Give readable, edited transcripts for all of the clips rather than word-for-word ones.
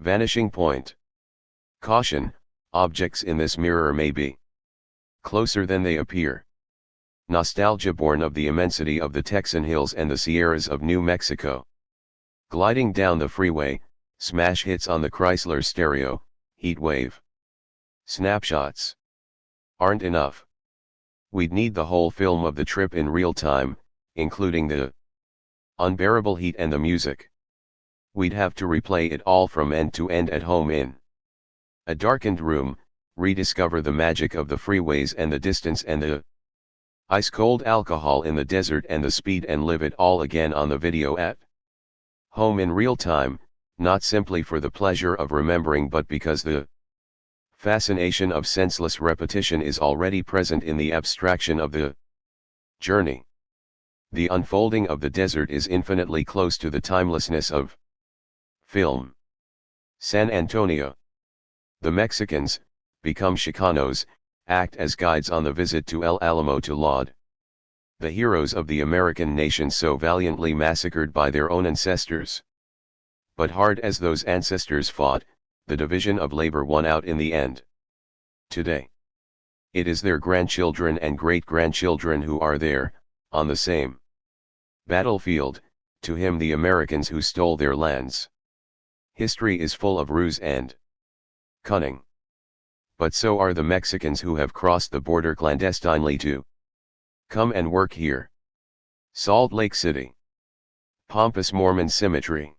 Vanishing point. Caution, objects in this mirror may be closer than they appear. Nostalgia born of the immensity of the Texan hills and the Sierras of New Mexico. Gliding down the freeway, smash hits on the Chrysler stereo, heat wave. Snapshots aren't enough. We'd need the whole film of the trip in real time, including the unbearable heat and the music. We'd have to replay it all from end to end at home in a darkened room, rediscover the magic of the freeways and the distance and the ice-cold alcohol in the desert and the speed, and live it all again on the video at home in real time, not simply for the pleasure of remembering but because the fascination of senseless repetition is already present in the abstraction of the journey. The unfolding of the desert is infinitely close to the timelessness of film. San Antonio. The Mexicans, become Chicanos, act as guides on the visit to El Alamo to laud the heroes of the American nation so valiantly massacred by their own ancestors. But hard as those ancestors fought, the division of labor won out in the end. Today, it is their grandchildren and great-grandchildren who are there, on the same battlefield, to hymn the Americans who stole their lands. History is full of ruse and cunning. But so are the Mexicans who have crossed the border clandestinely to come and work here. Salt Lake City. Pompous Mormon symmetry.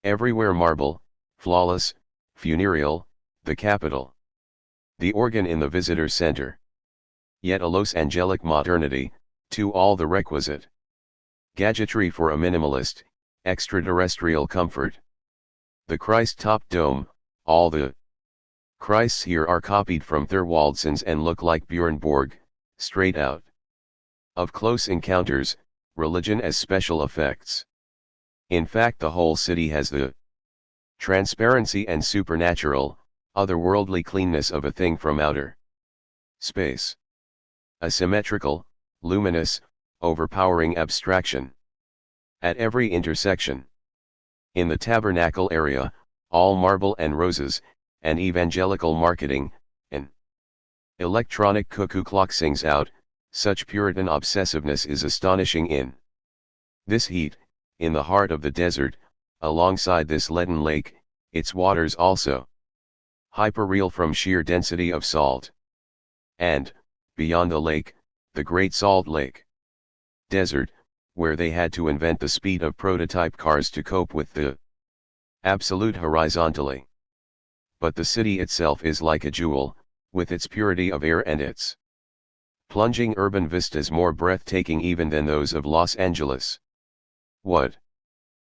Everywhere marble, flawless, funereal, the Capitol. The organ in the visitor center. Yet a Los Angelic modernity, to all the requisite gadgetry for a minimalist, extraterrestrial comfort. The Christ-topped dome, all the Christs here are copied from Thorwaldsen's and look like Björn Borg, straight out of Close Encounters, religion as special effects. In fact, the whole city has the transparency and supernatural, otherworldly cleanness of a thing from outer space. A symmetrical, luminous, overpowering abstraction. At every intersection. In the tabernacle area, all marble and roses, and evangelical marketing, an electronic cuckoo clock sings out, such Puritan obsessiveness is astonishing in this heat, in the heart of the desert, alongside this leaden lake, its waters also hyperreal from sheer density of salt. And, beyond the lake, the Great Salt Lake Desert, where they had to invent the speed of prototype cars to cope with the absolute horizontally. But the city itself is like a jewel, with its purity of air and its plunging urban vistas more breathtaking even than those of Los Angeles. What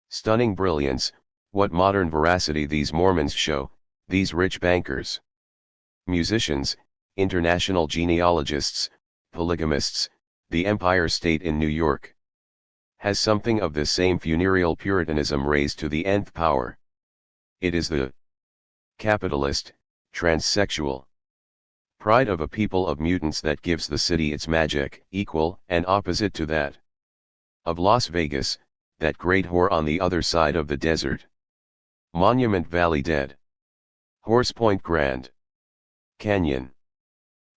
stunning brilliance, what modern veracity these Mormons show, these rich bankers, musicians, international genealogists, polygamists. The Empire State in New York has something of this same funereal puritanism raised to the nth power. It is the capitalist, transsexual pride of a people of mutants that gives the city its magic, equal and opposite to that of Las Vegas, that great whore on the other side of the desert. Monument Valley Dead. Horse Point Grand Canyon.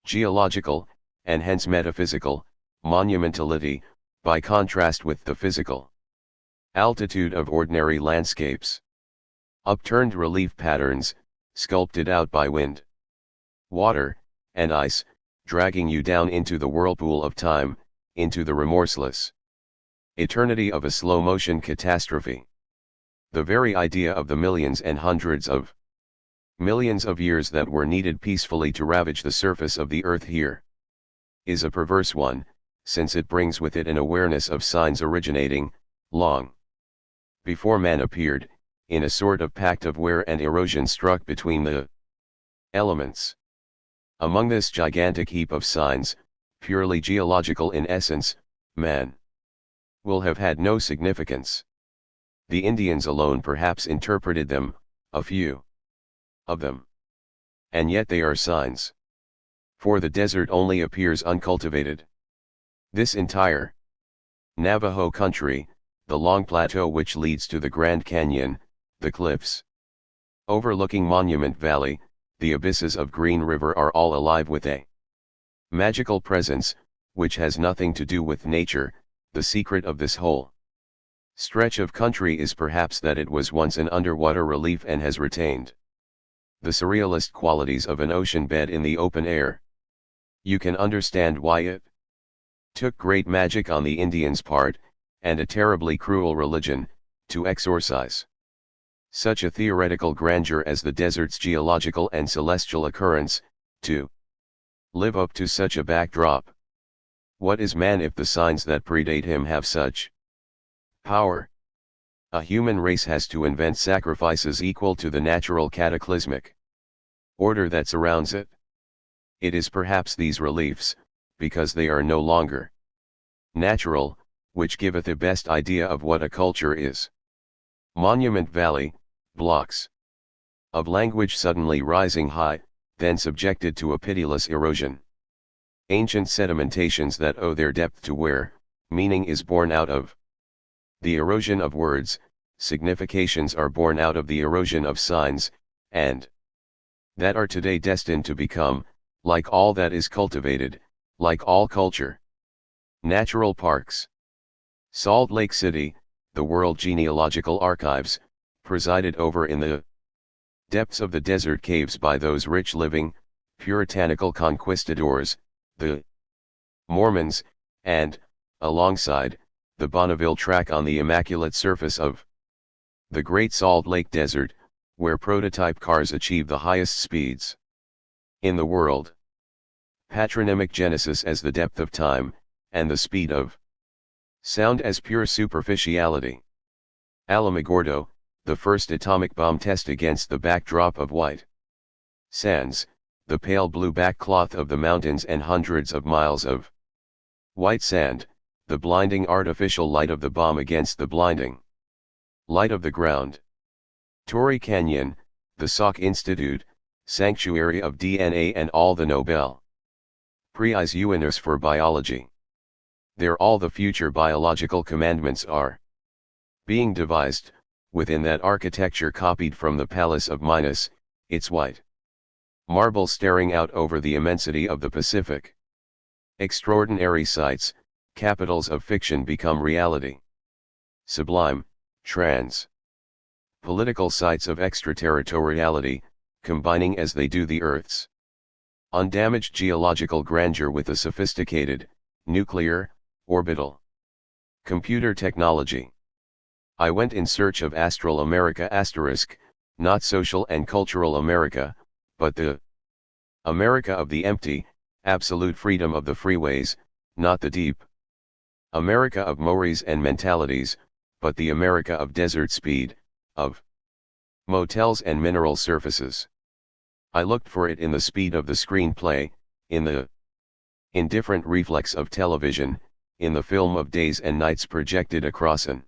Geological, and hence metaphysical, monumentality, by contrast with the physical altitude of ordinary landscapes. Upturned relief patterns, sculpted out by wind, water, and ice, dragging you down into the whirlpool of time, into the remorseless eternity of a slow-motion catastrophe. The very idea of the millions and hundreds of millions of years that were needed peacefully to ravage the surface of the earth here is a perverse one, since it brings with it an awareness of signs originating, long before man appeared, in a sort of pact of wear and erosion struck between the elements. Among this gigantic heap of signs, purely geological in essence, man will have had no significance. The Indians alone perhaps interpreted them, a few of them. And yet they are signs. For the desert only appears uncultivated. This entire Navajo country, the long plateau which leads to the Grand Canyon, the cliffs Overlooking Monument Valley, the abysses of Green River are all alive with a magical presence, which has nothing to do with nature. The secret of this whole stretch of country is perhaps that it was once an underwater relief and has retained the surrealist qualities of an ocean bed in the open air. You can understand why it took great magic on the Indians' part, and a terribly cruel religion, to exorcise such a theoretical grandeur as the desert's geological and celestial occurrence, to live up to such a backdrop. What is man if the signs that predate him have such power? A human race has to invent sacrifices equal to the natural cataclysmic order that surrounds it. It is perhaps these reliefs, because they are no longer natural, which giveth a best idea of what a culture is. Monument Valley, blocks of language suddenly rising high, then subjected to a pitiless erosion. Ancient sedimentations that owe their depth to where meaning is born out of the erosion of words, significations are born out of the erosion of signs, and that are today destined to become, like all that is cultivated, like all culture, natural parks. Salt Lake City, the World Genealogical Archives, presided over in the depths of the desert caves by those rich living, puritanical conquistadors, the Mormons, and, alongside, the Bonneville track on the immaculate surface of the Great Salt Lake Desert, where prototype cars achieve the highest speeds in the world. Patronymic Genesis as the depth of time, and the speed of sound as pure superficiality. Alamogordo, the first atomic bomb test against the backdrop of white sands, the pale blue backcloth of the mountains and hundreds of miles of white sand, the blinding artificial light of the bomb against the blinding light of the ground. Torrey Canyon, the Salk Institute, sanctuary of DNA and all the Nobel Prize winners for biology. There all the future biological commandments are being devised, within that architecture copied from the Palace of Minos, its white marble staring out over the immensity of the Pacific. Extraordinary sights, capitals of fiction become reality. Sublime, political sites of extraterritoriality, combining as they do the Earth's undamaged geological grandeur with a sophisticated, nuclear, orbital computer technology. I went in search of astral America *, not social and cultural America, but the America of the empty, absolute freedom of the freeways, not the deep America of mores and mentalities, but the America of desert speed, of motels and mineral surfaces. I looked for it in the speed of the screenplay, in the indifferent reflex of television, in the film of days and nights projected across an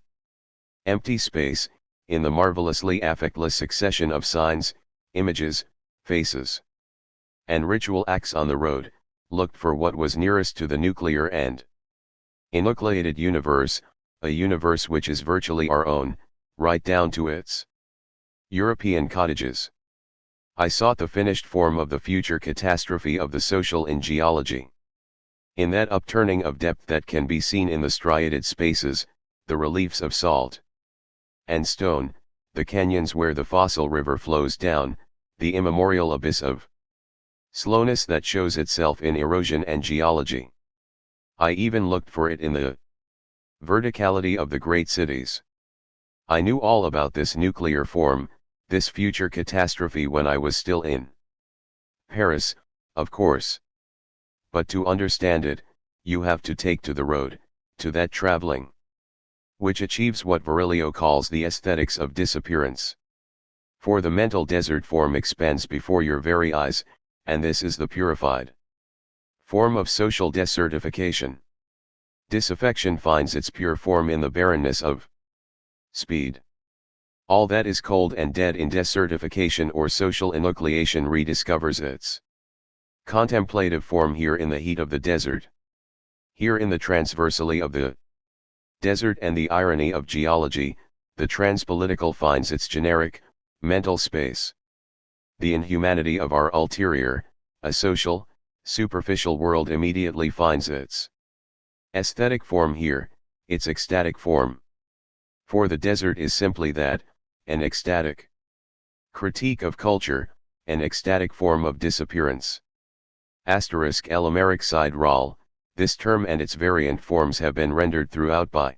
empty space, in the marvelously affectless succession of signs, images, faces, and ritual acts on the road, looked for what was nearest to the nuclear and enucleated universe, a universe which is virtually our own, right down to its European cottages. I sought the finished form of the future catastrophe of the social in geology. In that upturning of depth that can be seen in the striated spaces, the reliefs of salt and stone, the canyons where the fossil river flows down, the immemorial abyss of slowness that shows itself in erosion and geology. I even looked for it in the verticality of the great cities. I knew all about this nuclear form, this future catastrophe when I was still in Paris, of course. But to understand it, you have to take to the road, to that traveling which achieves what Virilio calls the aesthetics of disappearance. For the mental desert form expands before your very eyes, and this is the purified form of social desertification. Disaffection finds its pure form in the barrenness of speed. All that is cold and dead in desertification or social enucleation rediscovers its contemplative form here in the heat of the desert. Here in the transversally of the desert and the irony of geology, the transpolitical finds its generic, Mental space. The inhumanity of our ulterior, a social, superficial world immediately finds its aesthetic form here, its ecstatic form. For the desert is simply that, an ecstatic critique of culture, an ecstatic form of disappearance. Asterisk Elameric side Ral, this term and its variant forms have been rendered throughout by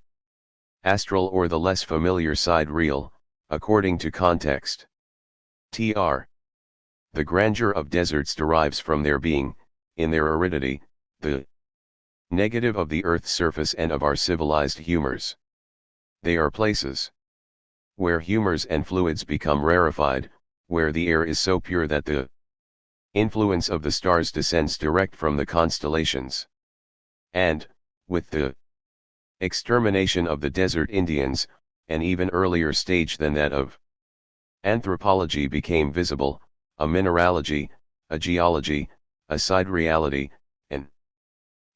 astral or the less familiar side real, according to context. Tr. The grandeur of deserts derives from their being, in their aridity, the negative of the earth's surface and of our civilized humors. They are places where humors and fluids become rarefied, where the air is so pure that the influence of the stars descends direct from the constellations. And, with the extermination of the desert Indians, an even earlier stage than that of anthropology became visible, a mineralogy, a geology, a side reality, an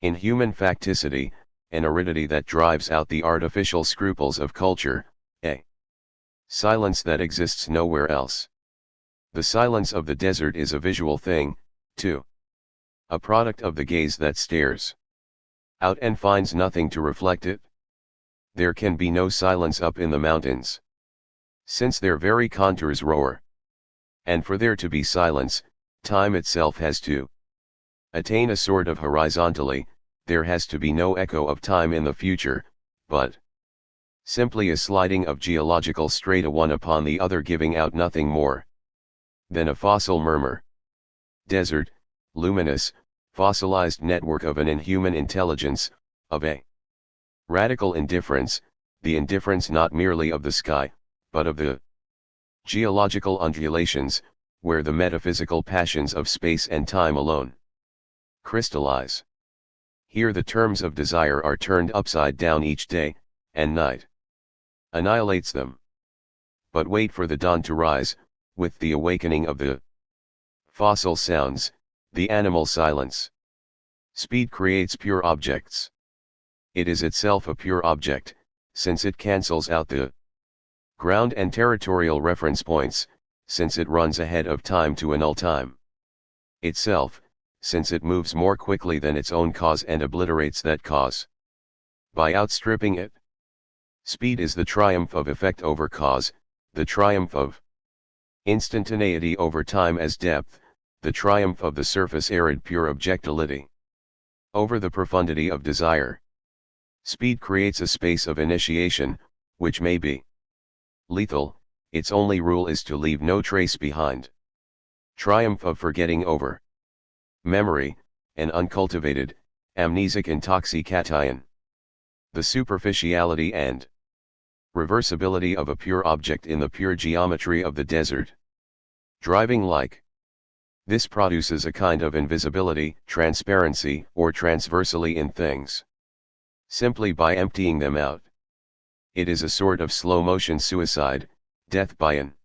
inhuman facticity, an aridity that drives out the artificial scruples of culture, a silence that exists nowhere else. The silence of the desert is a visual thing, too. A product of the gaze that stares out and finds nothing to reflect it. There can be no silence up in the mountains, since their very contours roar. And for there to be silence, time itself has to attain a sort of horizontally, there has to be no echo of time in the future, but simply a sliding of geological strata one upon the other, giving out nothing more than a fossil murmur. Desert, luminous, fossilized network of an inhuman intelligence, of a radical indifference, the indifference not merely of the sky, but of the geological undulations, where the metaphysical passions of space and time alone crystallize. Here the terms of desire are turned upside down each day, and night annihilates them. But wait for the dawn to rise, with the awakening of the fossil sounds, the animal silence. Speed creates pure objects. It is itself a pure object, since it cancels out the ground and territorial reference points, since it runs ahead of time to annul time itself, since it moves more quickly than its own cause and obliterates that cause by outstripping it. Speed is the triumph of effect over cause, the triumph of instantaneity over time as depth, the triumph of the surface arid pure objectivity over the profundity of desire. Speed creates a space of initiation, which may be lethal, its only rule is to leave no trace behind. Triumph of forgetting over memory, an uncultivated, amnesic intoxication. The superficiality and reversibility of a pure object in the pure geometry of the desert. Driving like this produces a kind of invisibility, transparency, or transversally in things, simply by emptying them out. It is a sort of slow-motion suicide, death by an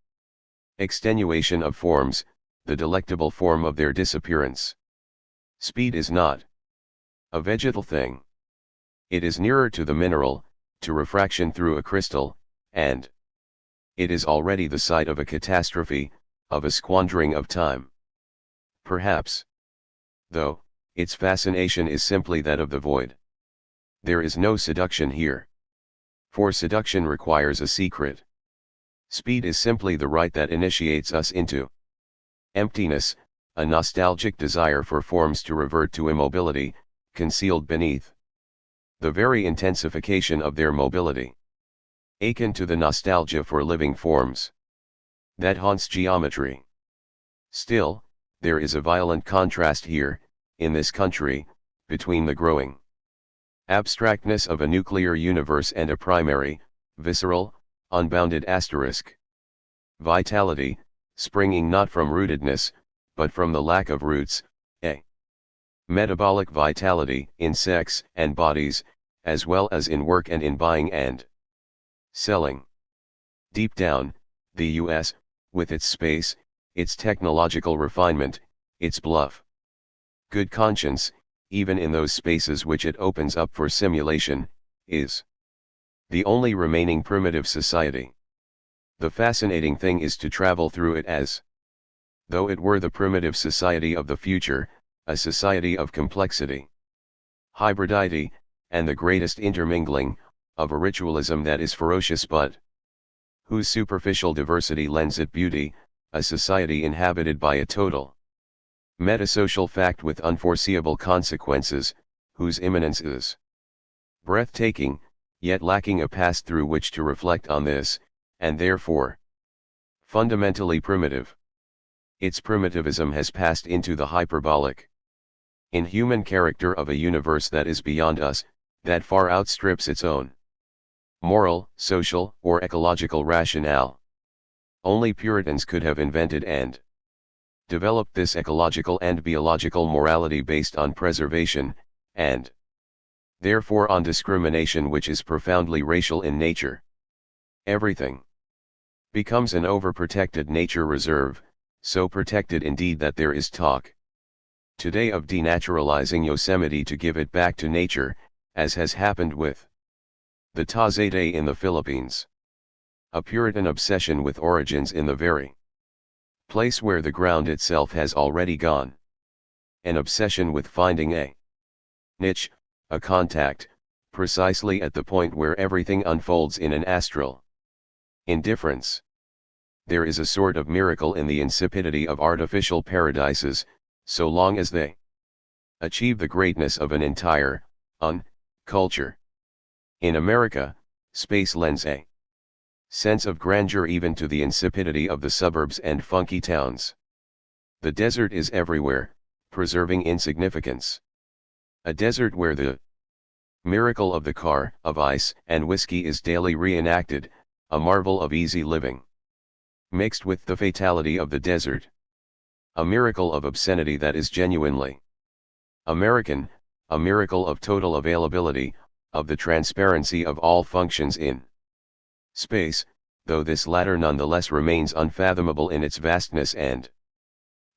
extenuation of forms, the delectable form of their disappearance. Speed is not a vegetal thing. It is nearer to the mineral, to refraction through a crystal, and it is already the site of a catastrophe, of a squandering of time. Perhaps, though, its fascination is simply that of the void. There is no seduction here. For seduction requires a secret. Speed is simply the rite that initiates us into emptiness, a nostalgic desire for forms to revert to immobility, concealed beneath the very intensification of their mobility. Akin to the nostalgia for living forms that haunts geometry. Still, there is a violent contrast here, in this country, between the growing abstractness of a nuclear universe and a primary, visceral, unbounded asterisk vitality, springing not from rootedness, but from the lack of roots, a metabolic vitality in sex and bodies, as well as in work and in buying and selling. Deep down, the US, with its space, its technological refinement, its bluff good conscience, even in those spaces which it opens up for simulation, is the only remaining primitive society. The fascinating thing is to travel through it as though it were the primitive society of the future, a society of complexity, hybridity, and the greatest intermingling, of a ritualism that is ferocious but whose superficial diversity lends it beauty, a society inhabited by a total metasocial fact with unforeseeable consequences, whose imminence is breathtaking, yet lacking a pass through which to reflect on this, and therefore fundamentally primitive. Its primitivism has passed into the hyperbolic, inhuman character of a universe that is beyond us, that far outstrips its own moral, social, or ecological rationale. Only Puritans could have invented and developed this ecological and biological morality based on preservation, and therefore on discrimination, which is profoundly racial in nature. Everything becomes an overprotected nature reserve, so protected indeed that there is talk today of denaturalizing Yosemite to give it back to nature, as has happened with the Tazete in the Philippines. A Puritan obsession with origins in the very place where the ground itself has already gone. An obsession with finding a niche, a contact, precisely at the point where everything unfolds in an astral indifference. There is a sort of miracle in the insipidity of artificial paradises, so long as they achieve the greatness of an entire, culture. In America, space lends a sense of grandeur even to the insipidity of the suburbs and funky towns. The desert is everywhere, preserving insignificance. A desert where the miracle of the car, of ice and whiskey is daily reenacted, a marvel of easy living, mixed with the fatality of the desert. A miracle of obscenity that is genuinely American, a miracle of total availability, of the transparency of all functions in space, though this latter nonetheless remains unfathomable in its vastness and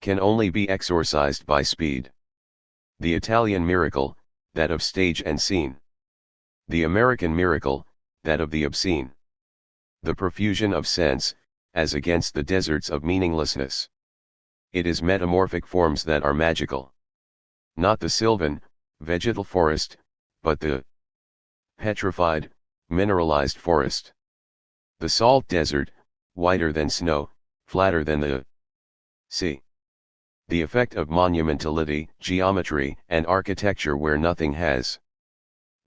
can only be exorcised by speed. The Italian miracle, that of stage and scene. The American miracle, that of the obscene. The profusion of sense, as against the deserts of meaninglessness. It is metamorphic forms that are magical. Not the sylvan, vegetal forest, but the petrified, mineralized forest. The salt desert, whiter than snow, flatter than the sea. The effect of monumentality, geometry, and architecture where nothing has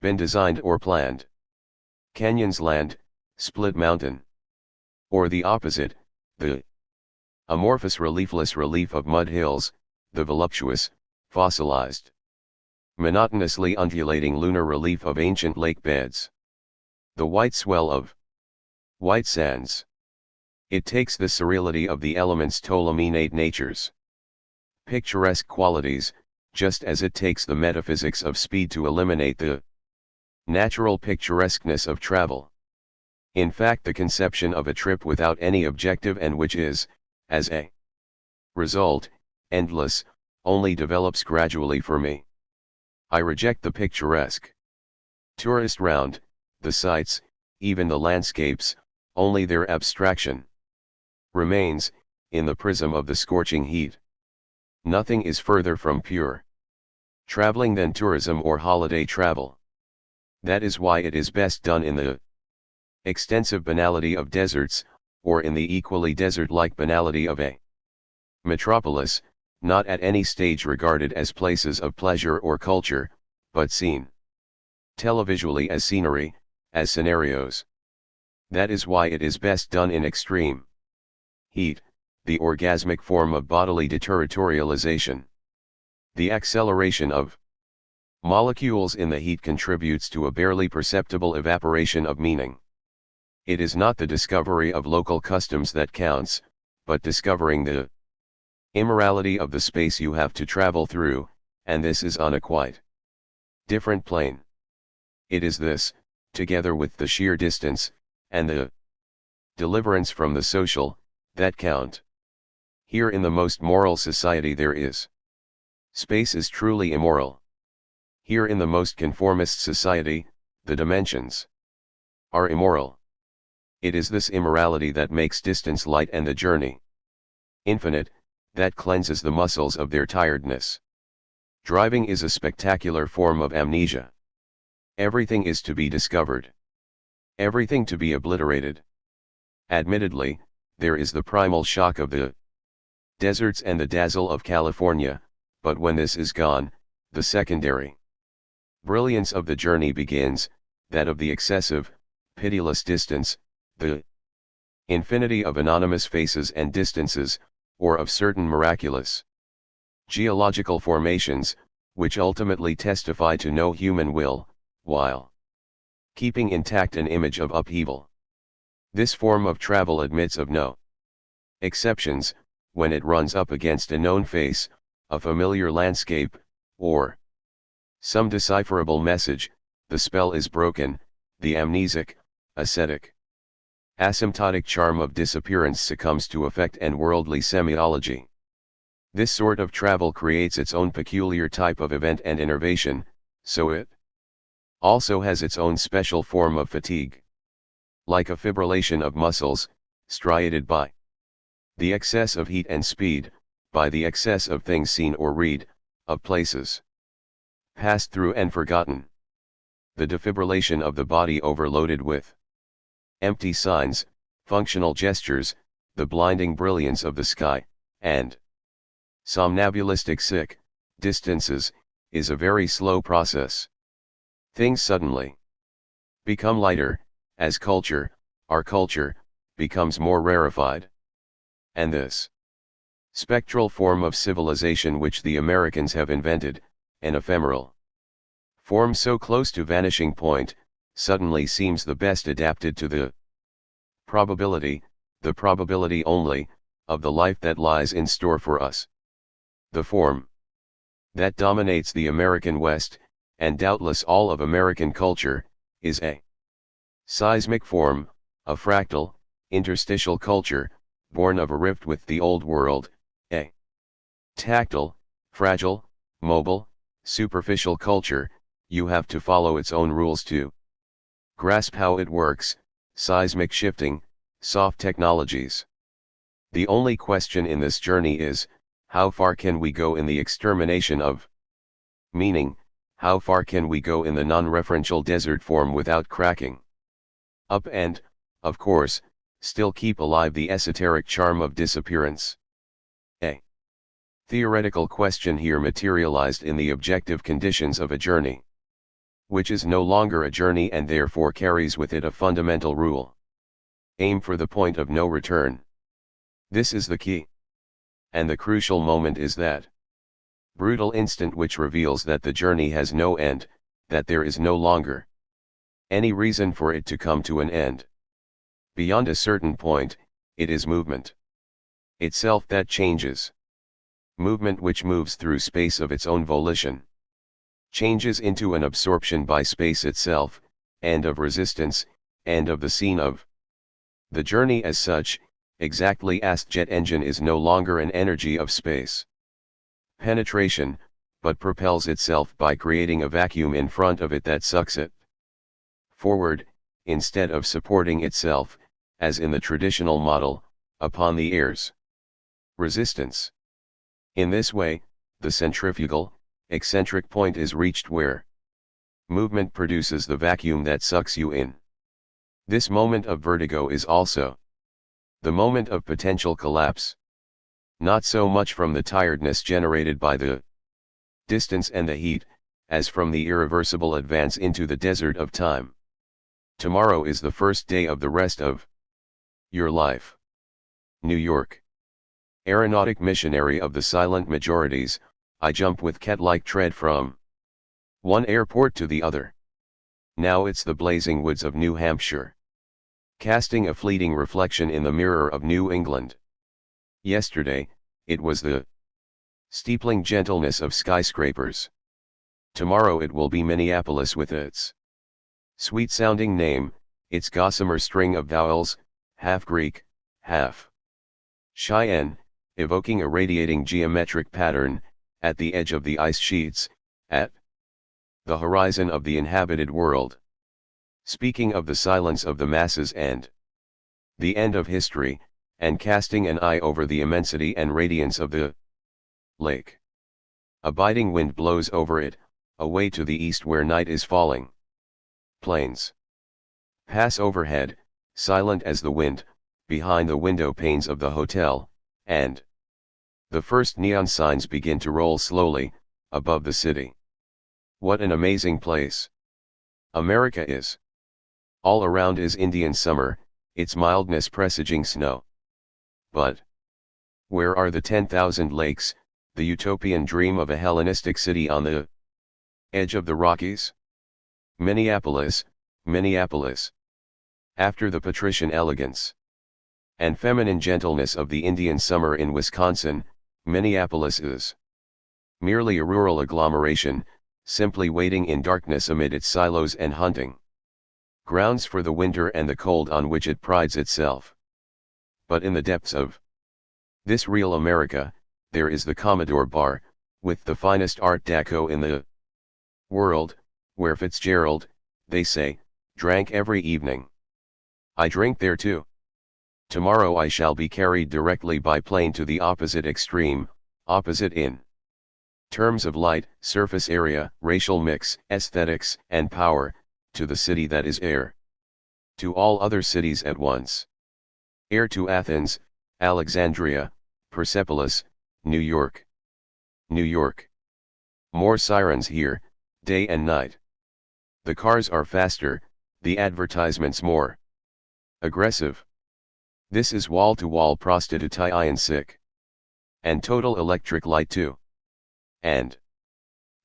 been designed or planned. Canyons land, split mountain. Or the opposite, the amorphous reliefless relief of mud hills, the voluptuous, fossilized, monotonously undulating lunar relief of ancient lake beds. The white swell of white sands. It takes the surreality of the elements' Ptoleminate natures picturesque qualities, just as it takes the metaphysics of speed to eliminate the natural picturesqueness of travel. In fact, the conception of a trip without any objective and which is, as a result, endless, only develops gradually for me. I reject the picturesque tourist round, the sights, even the landscapes, only their abstraction remains, in the prism of the scorching heat. Nothing is further from pure traveling than tourism or holiday travel. That is why it is best done in the extensive banality of deserts, or in the equally desert-like banality of a metropolis, not at any stage regarded as places of pleasure or culture, but seen televisually as scenery, as scenarios. That is why it is best done in extreme heat, the orgasmic form of bodily deterritorialization. The acceleration of molecules in the heat contributes to a barely perceptible evaporation of meaning. It is not the discovery of local customs that counts, but discovering the immorality of the space you have to travel through, and this is on a quite different plane. It is this, together with the sheer distance, and the deliverance from the social, that count. Here in the most moral society there is. Space is truly immoral. Here in the most conformist society, the dimensions are immoral. It is this immorality that makes distance light and the journey infinite, that cleanses the muscles of their tiredness. Driving is a spectacular form of amnesia. Everything is to be discovered. Everything to be obliterated. Admittedly, there is the primal shock of the deserts and the dazzle of California, but when this is gone, the secondary brilliance of the journey begins, that of the excessive, pitiless distance, the infinity of anonymous faces and distances, or of certain miraculous geological formations, which ultimately testify to no human will, while keeping intact an image of upheaval. This form of travel admits of no exceptions, when it runs up against a known face, a familiar landscape, or some decipherable message, the spell is broken, the amnesic, ascetic, asymptotic charm of disappearance succumbs to affect and worldly semiology. This sort of travel creates its own peculiar type of event and innervation, so it also has its own special form of fatigue. Like a fibrillation of muscles, striated by the excess of heat and speed, by the excess of things seen or read, of places passed through and forgotten. The defibrillation of the body overloaded with empty signs, functional gestures, the blinding brilliance of the sky, and somnambulistic sick distances, is a very slow process. Things suddenly become lighter, as culture, our culture, becomes more rarefied. And this spectral form of civilization which the Americans have invented, an ephemeral form so close to vanishing point, suddenly seems the best adapted to the probability only, of the life that lies in store for us. The form that dominates the American West, and doubtless all of American culture, is a seismic form, a fractal, interstitial culture, born of a rift with the old world, a tactile, fragile, mobile, superficial culture. You have to follow its own rules to grasp how it works, seismic shifting, soft technologies. The only question in this journey is, how far can we go in the extermination of meaning, how far can we go in the non-referential desert form without cracking up and, of course, still keep alive the esoteric charm of disappearance? A theoretical question here materialized in the objective conditions of a journey, which is no longer a journey and therefore carries with it a fundamental rule. Aim for the point of no return. This is the key. And the crucial moment is that brutal instant which reveals that the journey has no end, that there is no longer any reason for it to come to an end. Beyond a certain point, it is movement itself that changes. Movement which moves through space of its own volition, changes into an absorption by space itself, and of resistance, and of the scene of the journey as such. Exactly as jet engine is no longer an energy of space penetration, but propels itself by creating a vacuum in front of it that sucks it forward, instead of supporting itself, as in the traditional model, upon the air's resistance. In this way, the centrifugal, eccentric point is reached where movement produces the vacuum that sucks you in. This moment of vertigo is also the moment of potential collapse. Not so much from the tiredness generated by the distance and the heat, as from the irreversible advance into the desert of time. Tomorrow is the first day of the rest of your life. New York. Aeronautic missionary of the silent majorities, I jump with cat-like tread from one airport to the other. Now it's the blazing woods of New Hampshire, casting a fleeting reflection in the mirror of New England. Yesterday, it was the steepling gentleness of skyscrapers. Tomorrow it will be Minneapolis with its sweet-sounding name, its gossamer string of vowels, half Greek, half Cheyenne, evoking a radiating geometric pattern, at the edge of the ice sheets, at the horizon of the inhabited world. Speaking of the silence of the masses and the end of history, and casting an eye over the immensity and radiance of the lake. A biting wind blows over it, away to the east where night is falling. Planes pass overhead, silent as the wind, behind the window panes of the hotel, and the first neon signs begin to roll slowly, above the city. What an amazing place America is! All around is Indian summer, its mildness presaging snow. But where are the 10,000 lakes, the utopian dream of a Hellenistic city on the edge of the Rockies? Minneapolis, Minneapolis. After the patrician elegance and feminine gentleness of the Indian summer in Wisconsin, Minneapolis is merely a rural agglomeration, simply waiting in darkness amid its silos and hunting grounds for the winter and the cold on which it prides itself. But in the depths of this real America, there is the Commodore Bar, with the finest Art Deco in the world, where Fitzgerald, they say, drank every evening. I drink there too. Tomorrow I shall be carried directly by plane to the opposite extreme, opposite in terms of light, surface area, racial mix, aesthetics, and power, to the city that is heir to all other cities at once. Heir to Athens, Alexandria, Persepolis, New York. New York. More sirens here, day and night. The cars are faster, the advertisements more aggressive. This is wall-to-wall prostitution sick. And total electric light too. And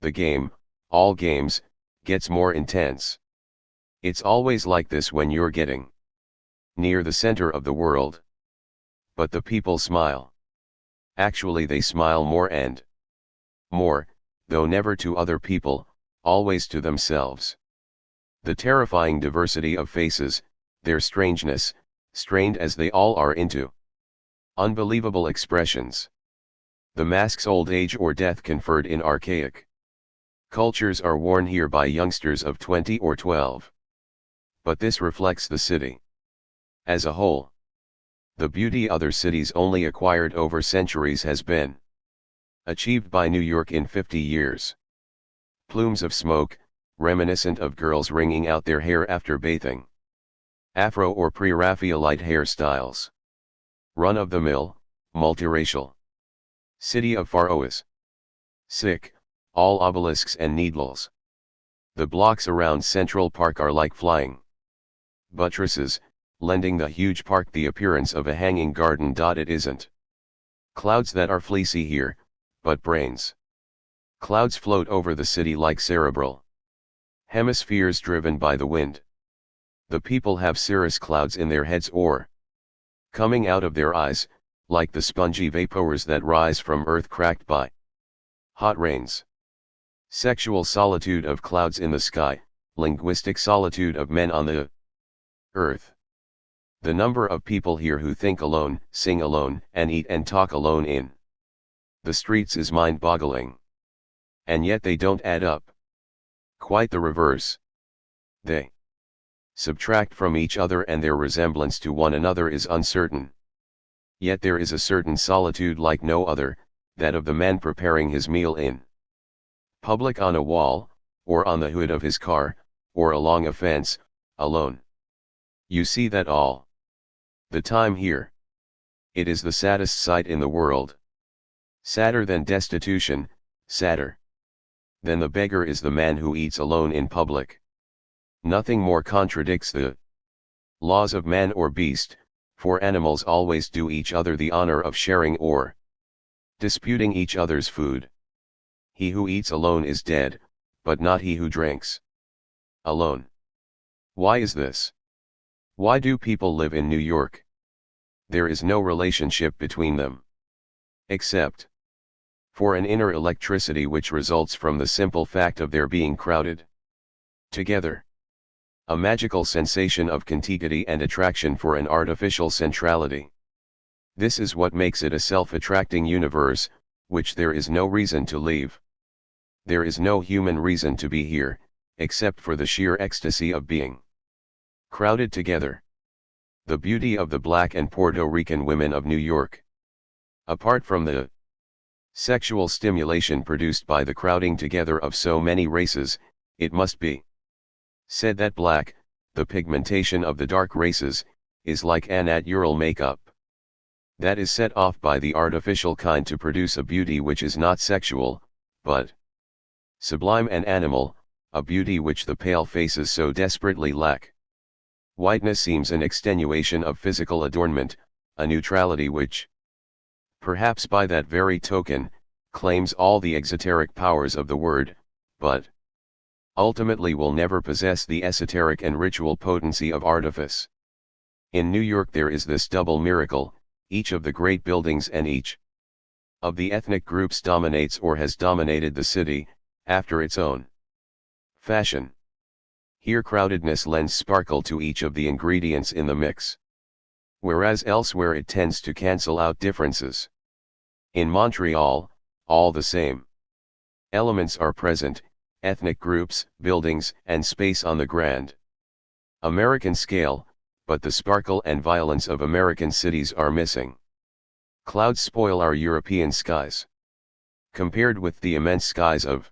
the game, all games, gets more intense. It's always like this when you're getting near the center of the world. But the people smile. Actually they smile more and more, though never to other people, always to themselves. The terrifying diversity of faces, their strangeness, strained as they all are into unbelievable expressions. The masks old age or death conferred in archaic cultures are worn here by youngsters of 20 or 12. But this reflects the city as a whole. The beauty other cities only acquired over centuries has been achieved by New York in 50 years. Plumes of smoke, reminiscent of girls wringing out their hair after bathing. Afro or pre-Raphaelite hairstyles. Run-of-the-mill, multiracial city of pharaohs. Sick, all obelisks and needles. The blocks around Central Park are like flying buttresses, lending the huge park the appearance of a hanging garden. It isn't clouds that are fleecy here, but brains. Clouds float over the city like cerebral hemispheres driven by the wind. The people have cirrus clouds in their heads or coming out of their eyes, like the spongy vapors that rise from earth cracked by hot rains. Sexual solitude of clouds in the sky, linguistic solitude of men on the earth. The number of people here who think alone, sing alone, and eat and talk alone in the streets is mind-boggling. And yet they don't add up. Quite the reverse. They subtract from each other and their resemblance to one another is uncertain. Yet there is a certain solitude like no other, that of the man preparing his meal in public on a wall, or on the hood of his car, or along a fence, alone. You see that all the time here. It is the saddest sight in the world. Sadder than destitution, sadder than the beggar is the man who eats alone in public. Nothing more contradicts the laws of man or beast, for animals always do each other the honor of sharing or disputing each other's food. He who eats alone is dead, but not he who drinks alone. Why is this? Why do people live in New York? There is no relationship between them. Except for an inner electricity which results from the simple fact of their being crowded together. A magical sensation of contiguity and attraction for an artificial centrality. This is what makes it a self-attracting universe, which there is no reason to leave. There is no human reason to be here, except for the sheer ecstasy of being crowded together. The beauty of the Black and Puerto Rican women of New York. Apart from the sexual stimulation produced by the crowding together of so many races, it must be said that black, the pigmentation of the dark races, is like an natural makeup that is set off by the artificial kind to produce a beauty which is not sexual, but sublime and animal, a beauty which the pale faces so desperately lack. Whiteness seems an extenuation of physical adornment, a neutrality which, perhaps by that very token, claims all the exoteric powers of the word, but ultimately will never possess the esoteric and ritual potency of artifice. In New York there is this double miracle: each of the great buildings and each of the ethnic groups dominates or has dominated the city, after its own fashion. Here crowdedness lends sparkle to each of the ingredients in the mix, whereas elsewhere it tends to cancel out differences. In Montreal, all the same elements are present: ethnic groups, buildings, and space on the grand American scale, but the sparkle and violence of American cities are missing. Clouds spoil our European skies. Compared with the immense skies of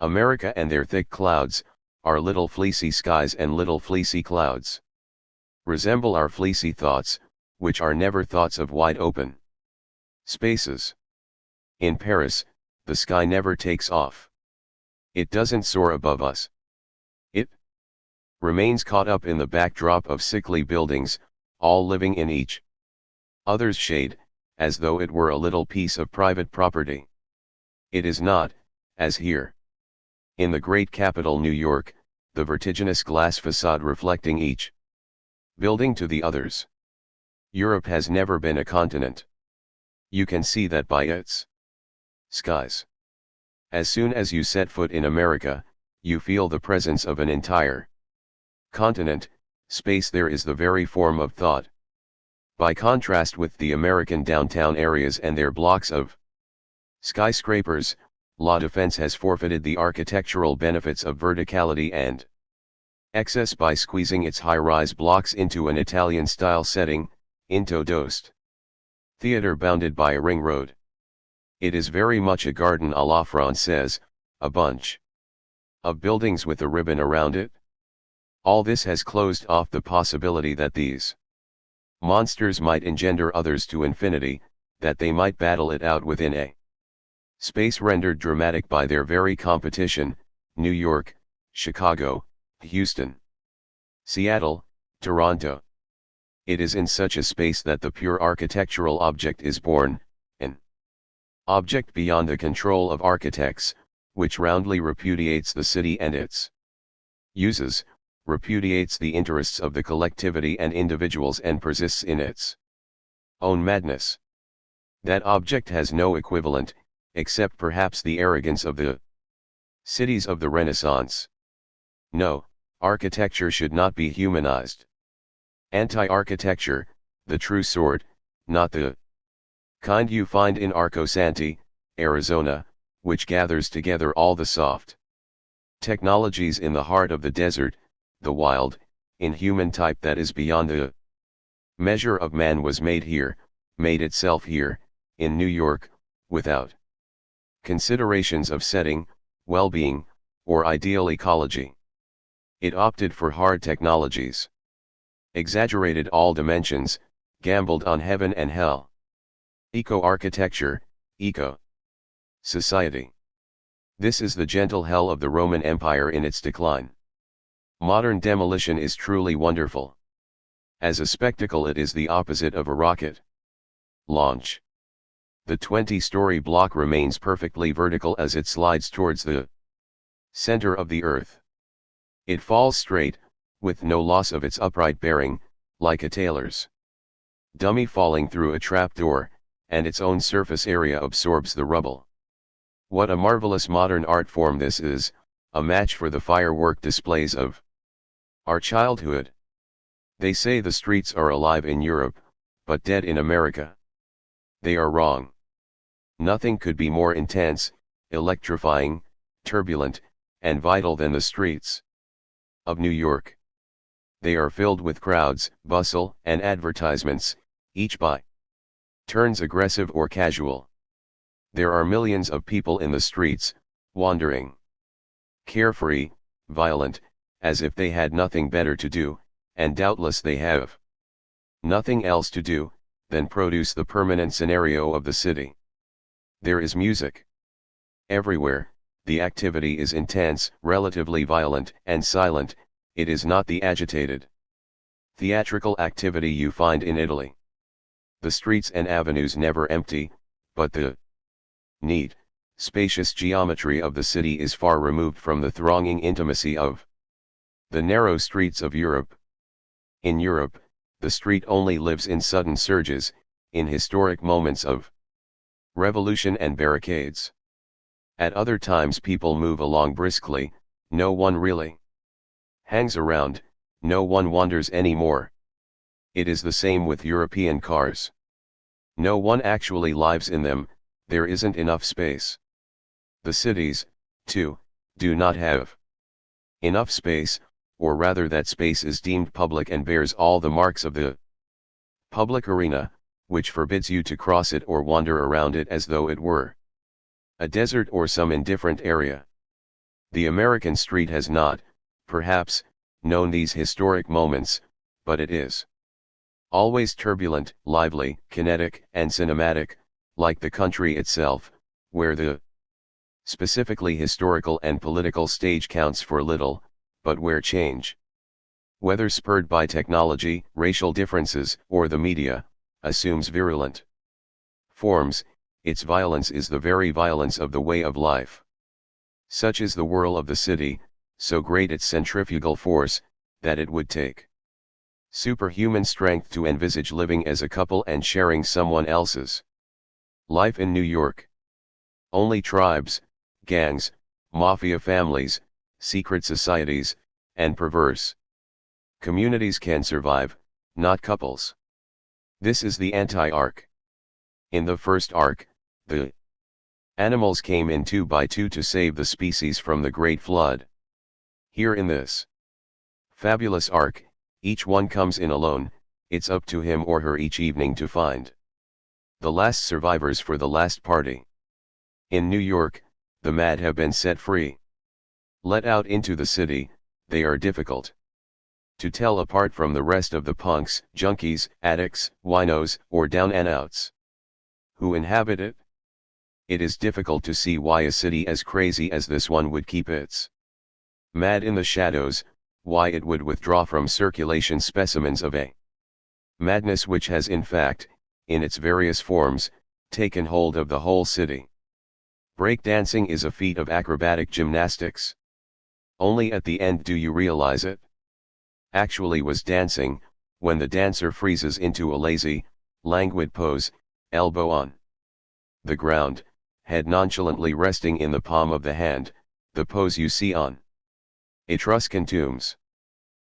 America and their thick clouds, our little fleecy skies and little fleecy clouds resemble our fleecy thoughts, which are never thoughts of wide open spaces. In Paris, the sky never takes off. It doesn't soar above us. It remains caught up in the backdrop of sickly buildings, all living in each other's shade, as though it were a little piece of private property. It is not, as here in the great capital New York, the vertiginous glass facade reflecting each building to the others. Europe has never been a continent. You can see that by its skies. As soon as you set foot in America, you feel the presence of an entire continent. Space there is the very form of thought. By contrast with the American downtown areas and their blocks of skyscrapers, La Défense has forfeited the architectural benefits of verticality and excess by squeezing its high-rise blocks into an Italian-style setting, into dosed theater bounded by a ring road. It is very much a garden à la Française, a bunch of buildings with a ribbon around it. All this has closed off the possibility that these monsters might engender others to infinity, that they might battle it out within a space rendered dramatic by their very competition: New York, Chicago, Houston, Seattle, Toronto. It is in such a space that the pure architectural object is born, an object beyond the control of architects, which roundly repudiates the city and its uses, repudiates the interests of the collectivity and individuals, and persists in its own madness. That object has no equivalent, except perhaps the arrogance of the cities of the Renaissance. No, architecture should not be humanized. Anti-architecture, the true sort, not the kind you find in Arco Santi, Arizona, which gathers together all the soft technologies in the heart of the desert, the wild, inhuman type that is beyond the measure of man, was made here, made itself here, in New York, without considerations of setting, well-being, or ideal ecology. It opted for hard technologies, exaggerated all dimensions, gambled on heaven and hell. Eco-architecture, eco-society. This is the gentle hell of the Roman Empire in its decline. Modern demolition is truly wonderful. As a spectacle it is the opposite of a rocket launch. The 20-story block remains perfectly vertical as it slides towards the center of the earth. It falls straight, with no loss of its upright bearing, like a tailor's dummy falling through a trapdoor, and its own surface area absorbs the rubble. What a marvelous modern art form this is, a match for the firework displays of our childhood. They say the streets are alive in Europe, but dead in America. They are wrong. Nothing could be more intense, electrifying, turbulent, and vital than the streets of New York. They are filled with crowds, bustle, and advertisements, each by turns aggressive or casual. There are millions of people in the streets, wandering, carefree, violent, as if they had nothing better to do, and doubtless they have nothing else to do than produce the permanent scenario of the city. There is music everywhere. The activity is intense, relatively violent, and silent. It is not the agitated, theatrical activity you find in Italy. The streets and avenues never empty, but the neat, spacious geometry of the city is far removed from the thronging intimacy of the narrow streets of Europe. In Europe, the street only lives in sudden surges, in historic moments of revolution and barricades. At other times people move along briskly, no one really hangs around, no one wanders anymore. It is the same with European cars. No one actually lives in them, there isn't enough space. The cities, too, do not have enough space, or rather that space is deemed public and bears all the marks of the public arena, which forbids you to cross it or wander around it as though it were a desert or some indifferent area. The American street has not, perhaps, known these historic moments, but it is always turbulent, lively, kinetic, and cinematic, like the country itself, where the specifically historical and political stage counts for little, but where change, whether spurred by technology, racial differences, or the media, assumes virulent forms. Its violence is the very violence of the way of life. Such is the whirl of the city, so great its centrifugal force, that it would take superhuman strength to envisage living as a couple and sharing someone else's life in New York. Only tribes, gangs, mafia families, secret societies, and perverse communities can survive, not couples. This is the anti-arc. In the first arc, the animals came in 2 by 2 to save the species from the Great Flood. Here in this fabulous arc, each one comes in alone. It's up to him or her each evening to find the last survivors for the last party. In New York, the mad have been set free. Let out into the city, they are difficult to tell apart from the rest of the punks, junkies, addicts, winos, or down-and-outs who inhabit it. It is difficult to see why a city as crazy as this one would keep its mad in the shadows, why it would withdraw from circulation specimens of a madness which has in fact, in its various forms, taken hold of the whole city. Breakdancing is a feat of acrobatic gymnastics. Only at the end do you realize it actually was dancing, when the dancer freezes into a lazy, languid pose, elbow on the ground, head nonchalantly resting in the palm of the hand, the pose you see on Etruscan tombs.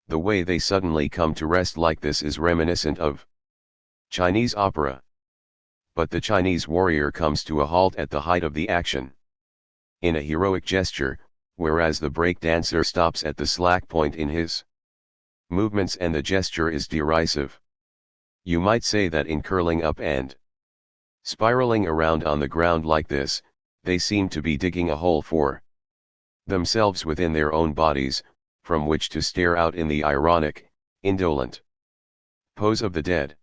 The way they suddenly come to rest like this is reminiscent of Chinese opera. But the Chinese warrior comes to a halt at the height of the action, in a heroic gesture, whereas the break dancer stops at the slack point in his movements and the gesture is derisive. You might say that in curling up and spiraling around on the ground like this, they seem to be digging a hole for themselves within their own bodies, from which to stare out in the ironic, indolent pose of the dead.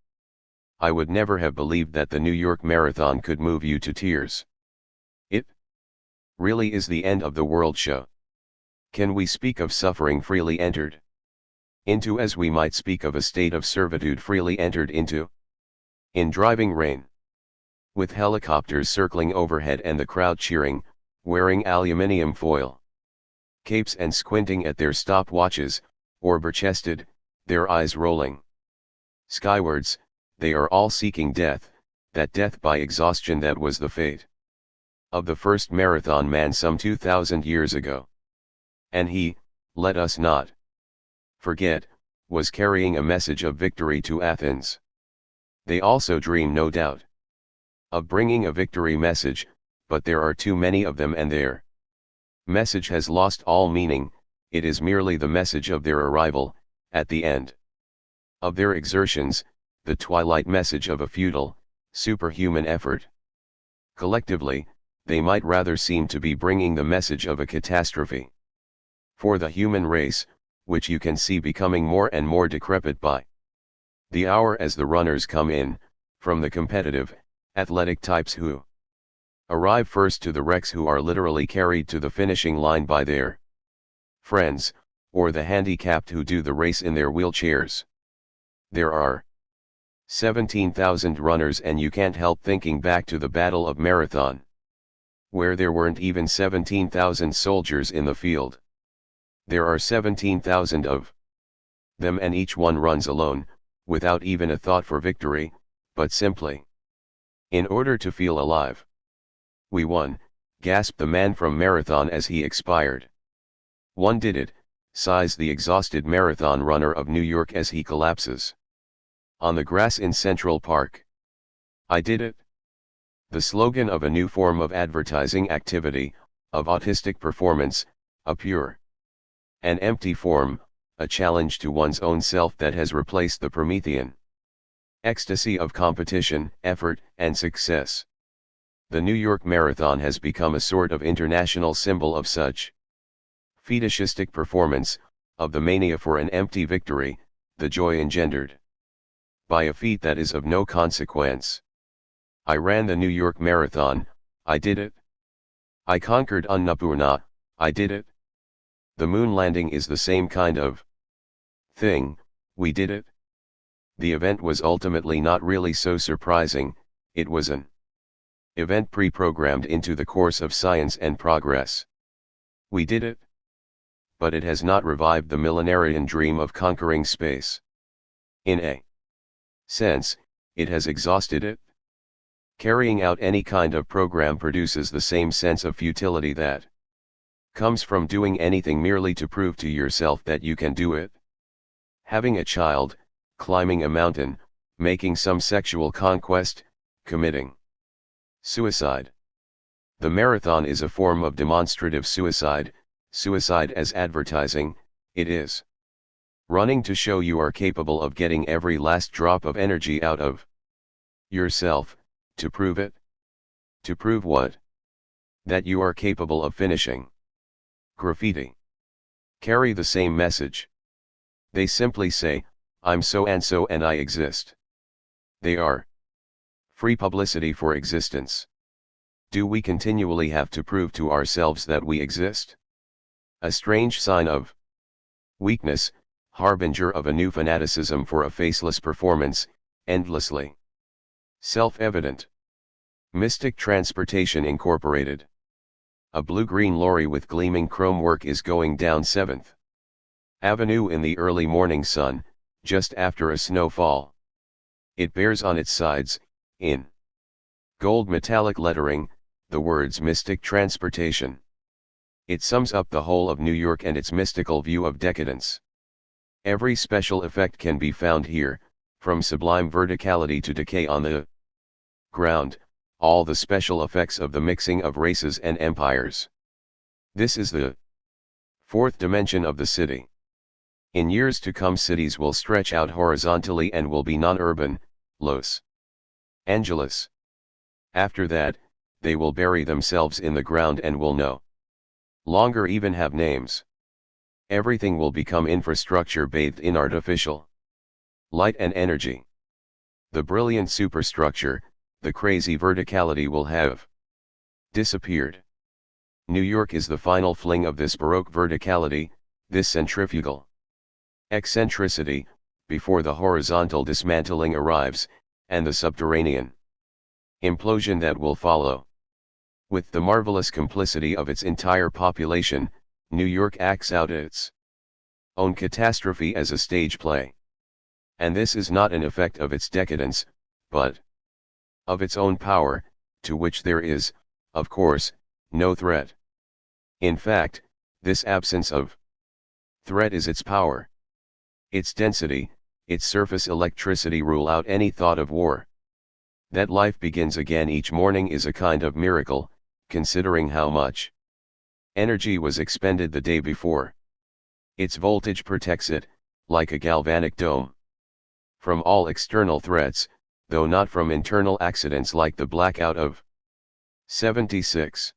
I would never have believed that the New York Marathon could move you to tears. It really is the end of the world show. Can we speak of suffering freely entered into as we might speak of a state of servitude freely entered into? In driving rain, with helicopters circling overhead and the crowd cheering, wearing aluminium foil capes and squinting at their stopwatches, or bare-chested, their eyes rolling skywards, they are all seeking death, that death by exhaustion that was the fate of the first marathon man some 2,000 years ago. And he, let us not forget, was carrying a message of victory to Athens. They also dream, no doubt, of bringing a victory message, but there are too many of them and their message has lost all meaning. It is merely the message of their arrival, at the end of their exertions, the twilight message of a futile, superhuman effort. Collectively, they might rather seem to be bringing the message of a catastrophe. For the human race, which you can see becoming more and more decrepit by the hour as the runners come in, from the competitive, athletic types who arrive first to the wrecks who are literally carried to the finishing line by their friends, or the handicapped who do the race in their wheelchairs. There are 17,000 runners, and you can't help thinking back to the Battle of Marathon, where there weren't even 17,000 soldiers in the field. There are 17,000 of them, and each one runs alone, without even a thought for victory, but simply in order to feel alive. "We won," gasped the man from Marathon as he expired. "One did it," sighs the exhausted marathon runner of New York as he collapses on the grass in Central Park. "I did it." The slogan of a new form of advertising activity, of autistic performance, a pure and empty form, a challenge to one's own self that has replaced the Promethean ecstasy of competition, effort, and success. The New York Marathon has become a sort of international symbol of such fetishistic performance, of the mania for an empty victory, the joy engendered by a feat that is of no consequence. "I ran the New York Marathon, I did it. I conquered Annapurna, I did it. The moon landing is the same kind of thing, we did it." The event was ultimately not really so surprising, it was an event pre-programmed into the course of science and progress. We did it. But it has not revived the millenarian dream of conquering space. In a sense, it has exhausted it. Carrying out any kind of program produces the same sense of futility that comes from doing anything merely to prove to yourself that you can do it. Having a child, climbing a mountain, making some sexual conquest, committing suicide. The marathon is a form of demonstrative suicide, suicide as advertising. It is running to show you are capable of getting every last drop of energy out of yourself, to prove it. To prove what? That you are capable of finishing. Graffiti carry the same message. They simply say, "I'm so and I exist." They are free publicity for existence. Do we continually have to prove to ourselves that we exist? A strange sign of weakness, harbinger of a new fanaticism for a faceless performance, endlessly self-evident. Mystic Transportation Incorporated. A blue-green lorry with gleaming chrome work is going down 7th Avenue in the early morning sun, just after a snowfall. It bears on its sides, in gold metallic lettering, the words Mystic Transportation. It sums up the whole of New York and its mystical view of decadence. Every special effect can be found here, from sublime verticality to decay on the ground, all the special effects of the mixing of races and empires. This is the fourth dimension of the city. In years to come, cities will stretch out horizontally and will be non-urban, Los Angeles. After that, they will bury themselves in the ground and will no longer even have names. Everything will become infrastructure bathed in artificial light and energy. The brilliant superstructure, the crazy verticality will have disappeared. New York is the final fling of this Baroque verticality, this centrifugal eccentricity, before the horizontal dismantling arrives, and the subterranean implosion that will follow. With the marvelous complicity of its entire population, New York acts out its own catastrophe as a stage play. And this is not an effect of its decadence, but of its own power, to which there is, of course, no threat. In fact, this absence of threat is its power. Its density, its surface electricity rule out any thought of war. That life begins again each morning is a kind of miracle, considering how much energy was expended the day before. Its voltage protects it, like a galvanic dome. From all external threats, though not from internal accidents like the blackout of 76.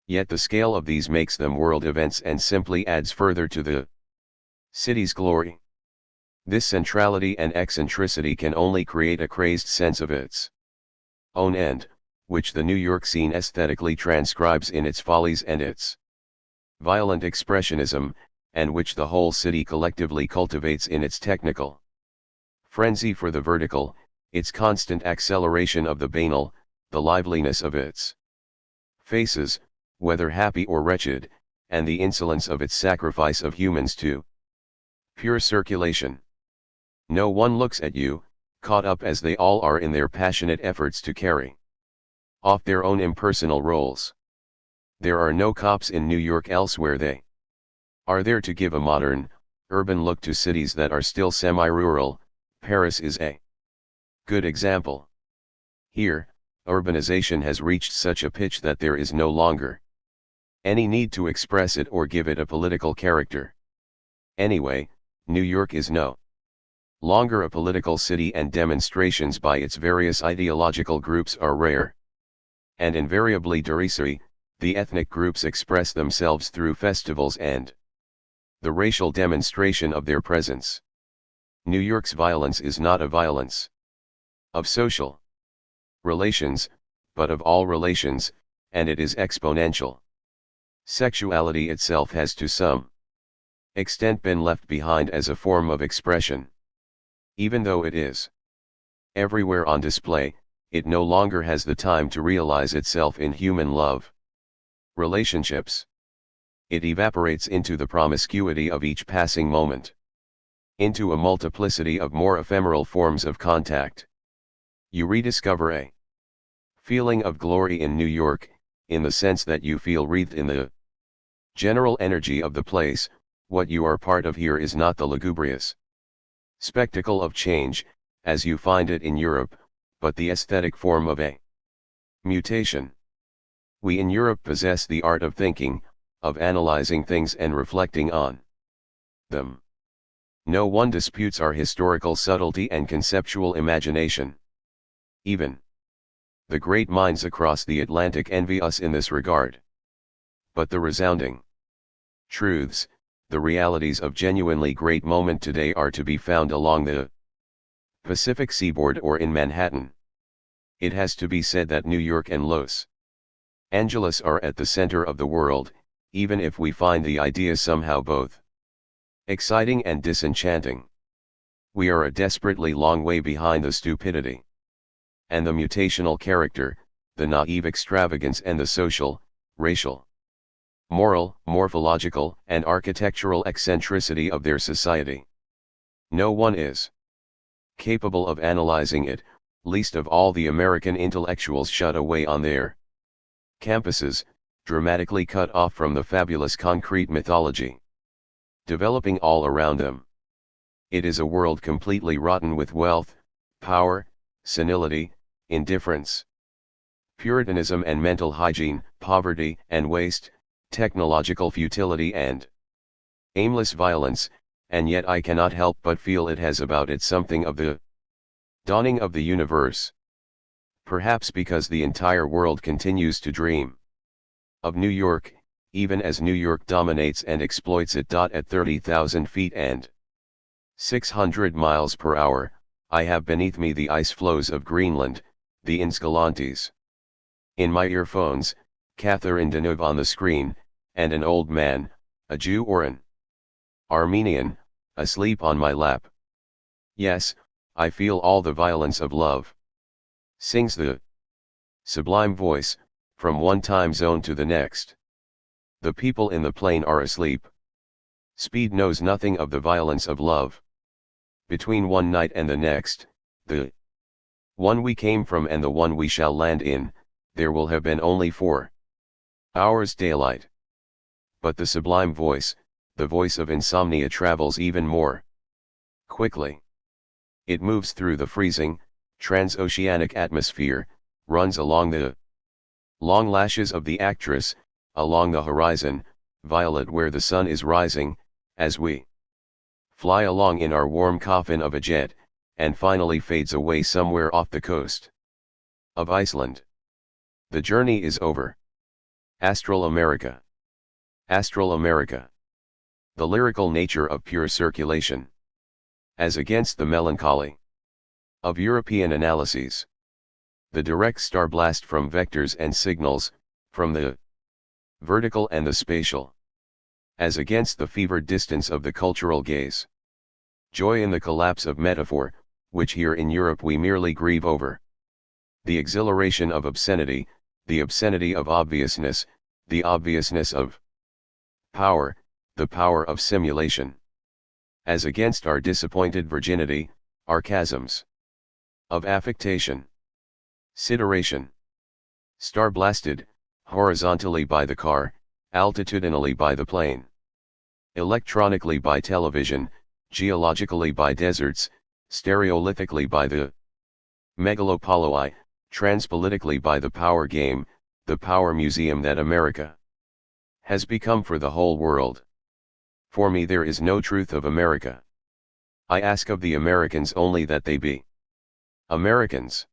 Yet the scale of these makes them world events and simply adds further to the city's glory. This centrality and eccentricity can only create a crazed sense of its own end, which the New York scene aesthetically transcribes in its follies and its violent expressionism, and which the whole city collectively cultivates in its technical frenzy for the vertical, its constant acceleration of the banal, the liveliness of its faces, whether happy or wretched, and the insolence of its sacrifice of humans to pure circulation. No one looks at you, caught up as they all are in their passionate efforts to carry off their own impersonal roles. There are no cops in New York elsewhere. They are there to give a modern, urban look to cities that are still semi-rural. Paris is a good example. Here, urbanization has reached such a pitch that there is no longer any need to express it or give it a political character. Anyway, New York is no longer a political city, and demonstrations by its various ideological groups are rare and invariably derisory. The ethnic groups express themselves through festivals and the racial demonstration of their presence. New York's violence is not a violence of social relations, but of all relations, and it is exponential. Sexuality itself has to some extent been left behind as a form of expression. Even though it is everywhere on display, it no longer has the time to realize itself in human love relationships. It evaporates into the promiscuity of each passing moment, into a multiplicity of more ephemeral forms of contact. You rediscover a feeling of glory in New York, in the sense that you feel wreathed in the general energy of the place. What you are part of here is not the lugubrious spectacle of change, as you find it in Europe, but the aesthetic form of a mutation. We in Europe possess the art of thinking, of analyzing things and reflecting on them. No one disputes our historical subtlety and conceptual imagination. Even the great minds across the Atlantic envy us in this regard. But the resounding truths, the realities of genuinely great moment today are to be found along the Pacific seaboard or in Manhattan. It has to be said that New York and Los Angeles are at the center of the world, even if we find the idea somehow both exciting and disenchanting. We are a desperately long way behind the stupidity and the mutational character, the naive extravagance and the social, racial, moral, morphological, and architectural eccentricity of their society. No one is capable of analyzing it, least of all the American intellectuals shut away on their campuses, dramatically cut off from the fabulous concrete mythology developing all around them. It is a world completely rotten with wealth, power, senility, indifference, puritanism and mental hygiene, poverty and waste, technological futility and aimless violence, and yet I cannot help but feel it has about it something of the dawning of the universe. Perhaps because the entire world continues to dream of New York, even as New York dominates and exploits it. At 30,000 feet and 600 miles per hour, I have beneath me the ice floes of Greenland, the Insgalantes. In my earphones, Catherine Deneuve on the screen, and an old man, a Jew or an Armenian, asleep on my lap. Yes, I feel all the violence of love. Sings the sublime voice, from one time zone to the next. The people in the plane are asleep. Speed knows nothing of the violence of love. Between one night and the next, the one we came from and the one we shall land in, there will have been only 4 hours daylight. But the sublime voice, the voice of insomnia, travels even more quickly. It moves through the freezing, transoceanic atmosphere, runs along the long lashes of the actress, along the horizon, violet where the sun is rising, as we fly along in our warm coffin of a jet, and finally fades away somewhere off the coast of Iceland. The journey is over. Astral America. Astral America. The lyrical nature of pure circulation. As against the melancholy of European analyses. The direct star blast from vectors and signals, from the vertical and the spatial. As against the fevered distance of the cultural gaze. Joy in the collapse of metaphor, which here in Europe we merely grieve over. The exhilaration of obscenity, the obscenity of obviousness, the obviousness of power, the power of simulation. As against our disappointed virginity, our chasms of affectation. Sideration. Star-blasted, horizontally by the car, altitudinally by the plane. Electronically by television, geologically by deserts, stereolithically by the megalopoloi, transpolitically by the power game, the power museum that America has become for the whole world. For me there is no truth of America. I ask of the Americans only that they be Americans.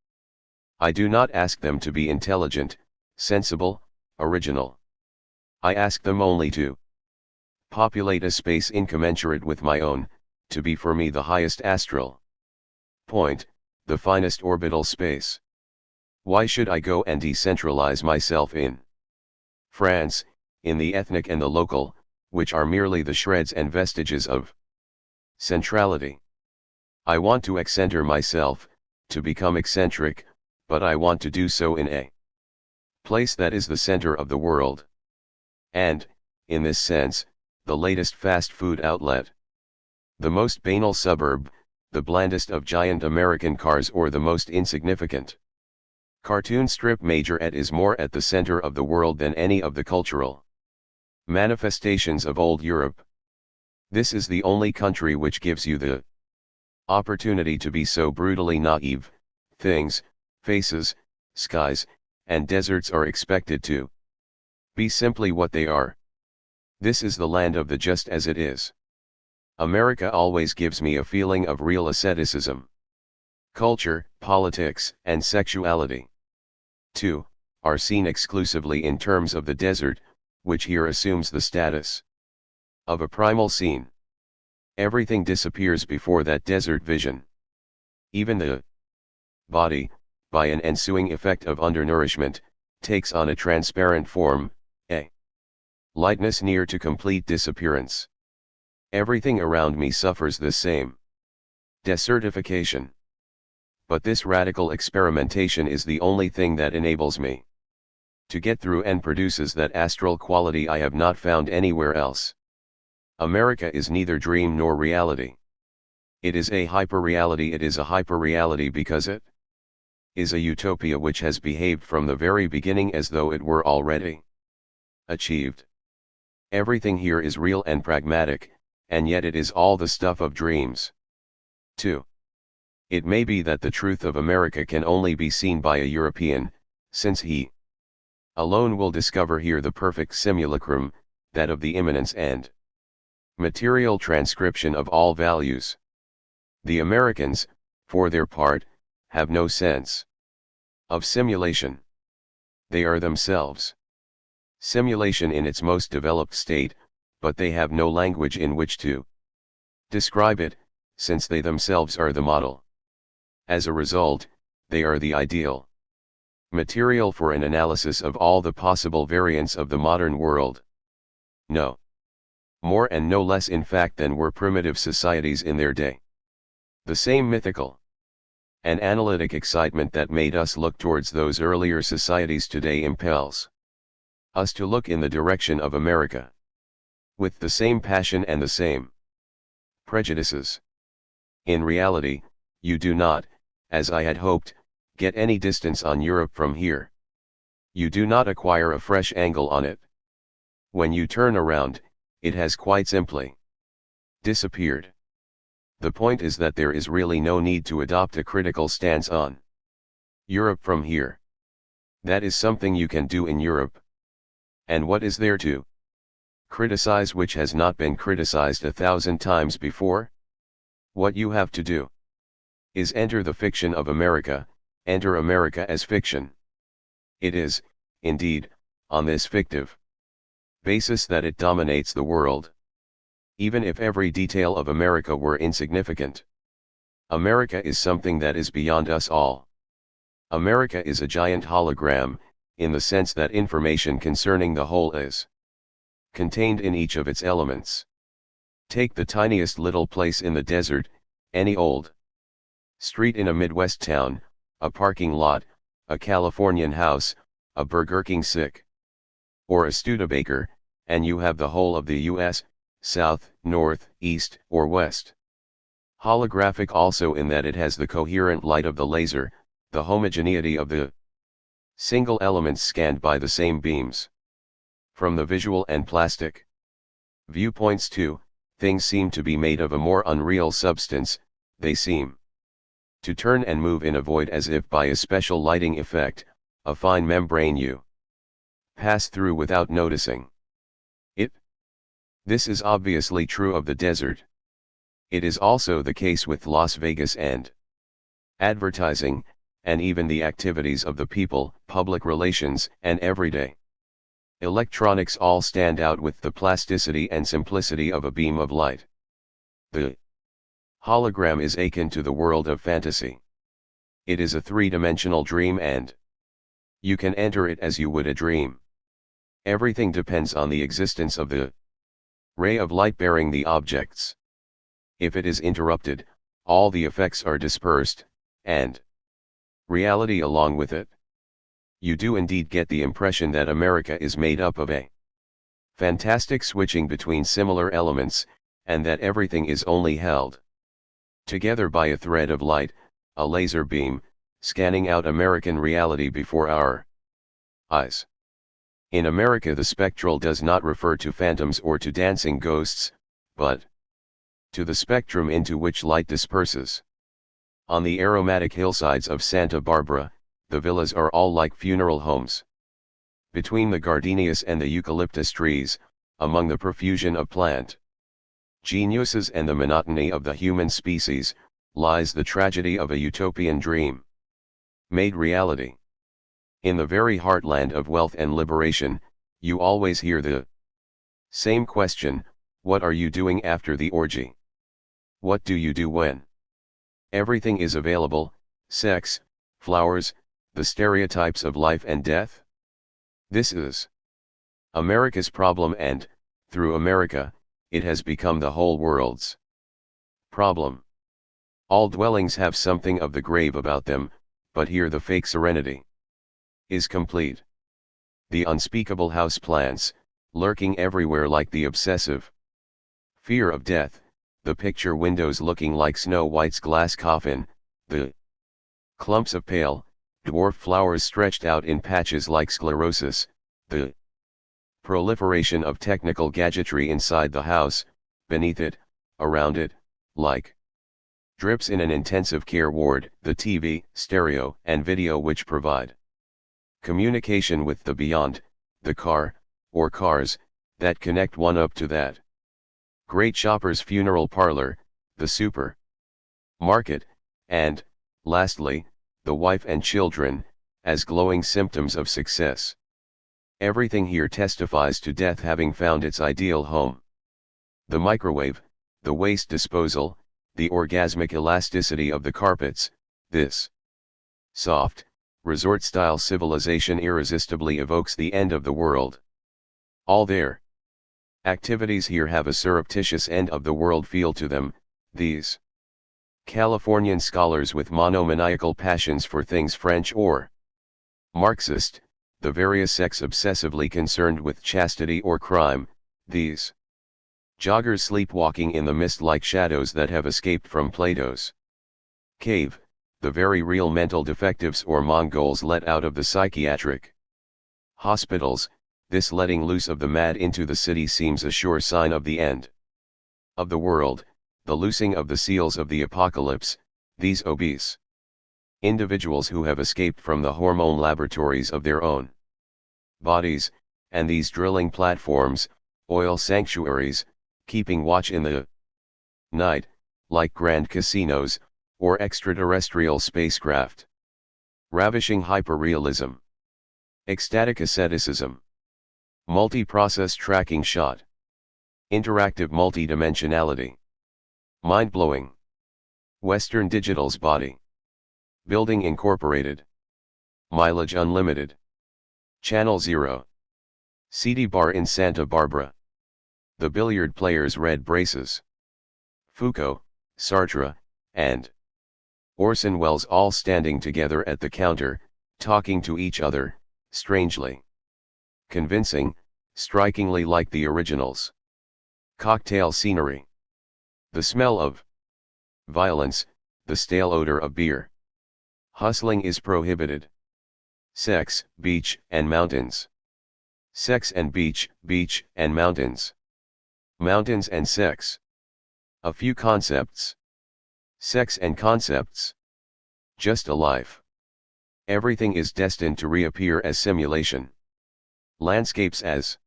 I do not ask them to be intelligent, sensible, original. I ask them only to populate a space incommensurate with my own, to be for me the highest astral point, the finest orbital space. Why should I go and decentralize myself in France, in the ethnic and the local, which are merely the shreds and vestiges of centrality? I want to excenter myself, to become eccentric, but I want to do so in a place that is the center of the world. And, in this sense, the latest fast food outlet. The most banal suburb, the blandest of giant American cars or the most insignificant cartoon strip majorette is more at the center of the world than any of the cultural manifestations of old Europe. This is the only country which gives you the opportunity to be so brutally naive. Things, faces, skies, and deserts are expected to be simply what they are. This is the land of the just as it is. America always gives me a feeling of real asceticism. Culture, politics, and sexuality, too, are seen exclusively in terms of the desert, which here assumes the status of a primal scene. Everything disappears before that desert vision. Even the body, by an ensuing effect of undernourishment, takes on a transparent form, a lightness near to complete disappearance. Everything around me suffers the same desertification. But this radical experimentation is the only thing that enables me to get through and produces that astral quality I have not found anywhere else. America is neither dream nor reality. It is a hyperreality. It is a hyperreality because it is a utopia which has behaved from the very beginning as though it were already achieved. Everything here is real and pragmatic, and yet it is all the stuff of dreams. 2. It may be that the truth of America can only be seen by a European, since he alone will discover here the perfect simulacrum, that of the immanence and material transcription of all values. The Americans, for their part, have no sense of simulation. They are themselves simulation in its most developed state, but they have no language in which to describe it, since they themselves are the model. As a result, they are the ideal material for an analysis of all the possible variants of the modern world. No more and no less in fact than were primitive societies in their day. The same mythical and analytic excitement that made us look towards those earlier societies today impels us to look in the direction of America, with the same passion and the same prejudices. In reality, you do not, as I had hoped, get any distance on Europe from here. You do not acquire a fresh angle on it. When you turn around, it has quite simply disappeared. The point is that there is really no need to adopt a critical stance on Europe from here. That is something you can do in Europe. And what is there to criticize which has not been criticized 1,000 times before? What you have to do is enter the fiction of America, enter America as fiction. It is, indeed, on this fictive basis that it dominates the world. Even if every detail of America were insignificant. America is something that is beyond us all. America is a giant hologram, in the sense that information concerning the whole is contained in each of its elements. Take the tiniest little place in the desert, any old street in a Midwest town, a parking lot, a Californian house, a Burger King sick, or a Studebaker, and you have the whole of the U.S., south, north, east, or west. Holographic also in that it has the coherent light of the laser, the homogeneity of the single elements scanned by the same beams. From the visual and plastic viewpoints too, things seem to be made of a more unreal substance, they seem to turn and move in a void as if by a special lighting effect, a fine membrane you pass through without noticing it. This is obviously true of the desert. It is also the case with Las Vegas and advertising, and even the activities of the people, public relations, and everyday electronics all stand out with the plasticity and simplicity of a beam of light. The hologram is akin to the world of fantasy. It is a three-dimensional dream and you can enter it as you would a dream. Everything depends on the existence of the ray of light bearing the objects. If it is interrupted, all the effects are dispersed, and reality along with it. You do indeed get the impression that America is made up of a fantastic switching between similar elements, and that everything is only held together by a thread of light, a laser beam, scanning out American reality before our eyes. In America the spectral does not refer to phantoms or to dancing ghosts, but to the spectrum into which light disperses. On the aromatic hillsides of Santa Barbara, the villas are all like funeral homes. Between the gardenias and the eucalyptus trees, among the profusion of plant geniuses and the monotony of the human species, lies the tragedy of a utopian dream made reality. In the very heartland of wealth and liberation, you always hear the same question: what are you doing after the orgy? What do you do when everything is available, sex, flowers, the stereotypes of life and death? This is America's problem, and, through America, it has become the whole world's problem. All dwellings have something of the grave about them, but here the fake serenity is complete. The unspeakable house plants, lurking everywhere like the obsessive fear of death, the picture windows looking like Snow White's glass coffin, the clumps of pale, dwarf flowers stretched out in patches like sclerosis, the proliferation of technical gadgetry inside the house, beneath it, around it, like drips in an intensive care ward, the TV, stereo, and video which provide communication with the beyond, the car, or cars, that connect one up to that great shopper's funeral parlor, the super market, and, lastly, the wife and children, as glowing symptoms of success. Everything here testifies to death having found its ideal home. The microwave, the waste disposal, the orgasmic elasticity of the carpets, this soft, resort-style civilization irresistibly evokes the end of the world. All their activities here have a surreptitious end of the world feel to them, these Californian scholars with monomaniacal passions for things French or Marxist, the various sects obsessively concerned with chastity or crime, these joggers sleepwalking in the mist like shadows that have escaped from Plato's cave, the very real mental defectives or Mongols let out of the psychiatric hospitals. This letting loose of the mad into the city seems a sure sign of the end of the world, the loosing of the seals of the apocalypse. These obese individuals who have escaped from the hormone laboratories of their own bodies, and these drilling platforms, oil sanctuaries, keeping watch in the night, like grand casinos, or extraterrestrial spacecraft. Ravishing hyperrealism. Ecstatic asceticism. Multi-process tracking shot. Interactive multidimensionality. Mind-blowing. Western Digital's body. Building Incorporated. Mileage Unlimited. Channel Zero. CD bar in Santa Barbara. The billiard player's red braces. Foucault, Sartre, and Orson Welles all standing together at the counter, talking to each other, strangely convincing, strikingly like the originals. Cocktail scenery. The smell of violence, the stale odor of beer. Hustling is prohibited. Sex, beach, and mountains. Sex and beach, beach, and mountains. Mountains and sex. A few concepts. Sex and concepts. Just a life. Everything is destined to reappear as simulation. Landscapes as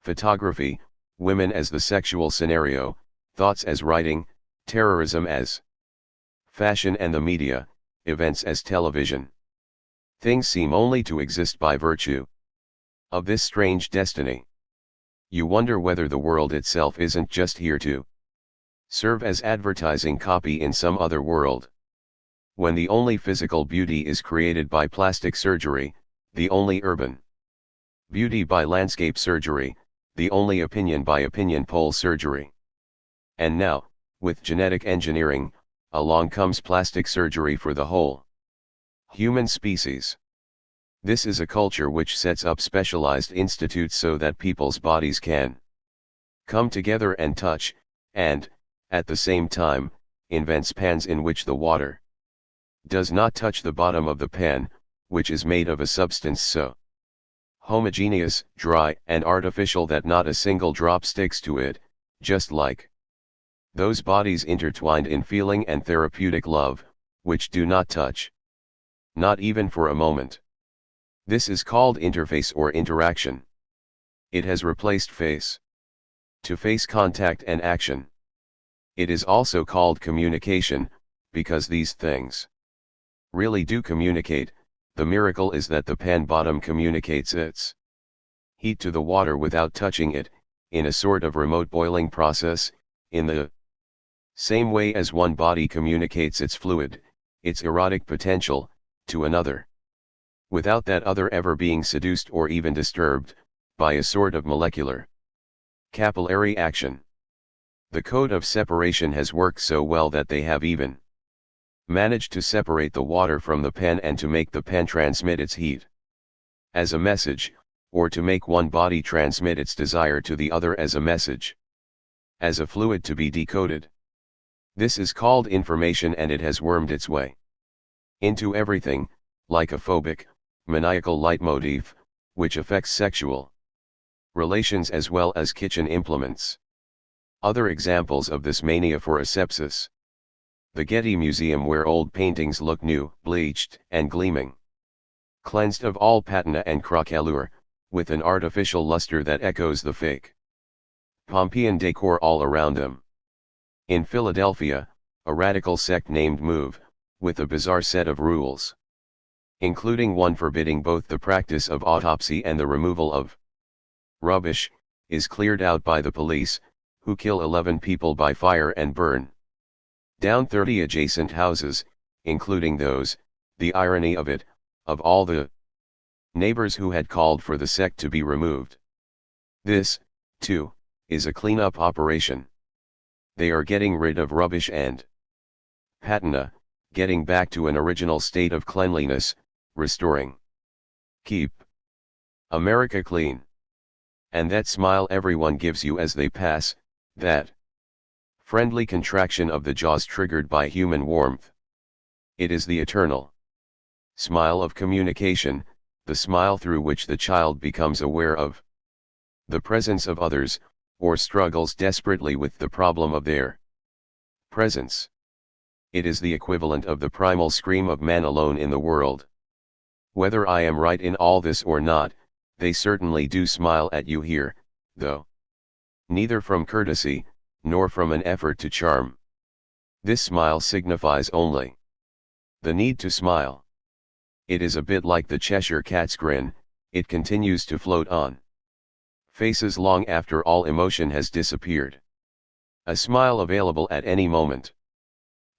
photography, women as the sexual scenario, thoughts as writing, terrorism as fashion and the media, events as television. Things seem only to exist by virtue of this strange destiny. You wonder whether the world itself isn't just here to serve as advertising copy in some other world. When the only physical beauty is created by plastic surgery, the only urban beauty by landscape surgery, the only opinion by opinion poll surgery. And now, with genetic engineering, along comes plastic surgery for the whole human species. This is a culture which sets up specialized institutes so that people's bodies can come together and touch, and, at the same time, invents pans in which the water does not touch the bottom of the pan, which is made of a substance so homogeneous, dry, and artificial that not a single drop sticks to it, just like those bodies intertwined in feeling and therapeutic love, which do not touch. Not even for a moment. This is called interface or interaction. It has replaced face-to-face contact and action. It is also called communication, because these things really do communicate. The miracle is that the pan bottom communicates its heat to the water without touching it, in a sort of remote boiling process, in the same way as one body communicates its fluid, its erotic potential, to another, without that other ever being seduced or even disturbed, by a sort of molecular capillary action. The code of separation has worked so well that they have even managed to separate the water from the pan and to make the pan transmit its heat as a message, or to make one body transmit its desire to the other as a message, as a fluid to be decoded. This is called information, and it has wormed its way into everything, like a phobic, maniacal leitmotif, which affects sexual relations as well as kitchen implements. Other examples of this mania for asepsis. The Getty Museum, where old paintings look new, bleached, and gleaming, cleansed of all patina and croquelure, with an artificial luster that echoes the fake Pompeian decor all around them. In Philadelphia, a radical sect named Move, with a bizarre set of rules, including one forbidding both the practice of autopsy and the removal of rubbish, is cleared out by the police, who kill 11 people by fire and burn down 30 adjacent houses, including those, the irony of it, of all the neighbors who had called for the sect to be removed. This, too, is a cleanup operation. They are getting rid of rubbish and patina, getting back to an original state of cleanliness, restoring Keep America clean. And that smile everyone gives you as they pass, that friendly contraction of the jaws triggered by human warmth. It is the eternal smile of communication, the smile through which the child becomes aware of the presence of others, or struggles desperately with the problem of their presence. It is the equivalent of the primal scream of man alone in the world. Whether I am right in all this or not, they certainly do smile at you here, though neither from courtesy, nor from an effort to charm. This smile signifies only the need to smile. It is a bit like the Cheshire Cat's grin, it continues to float on faces long after all emotion has disappeared. A smile available at any moment,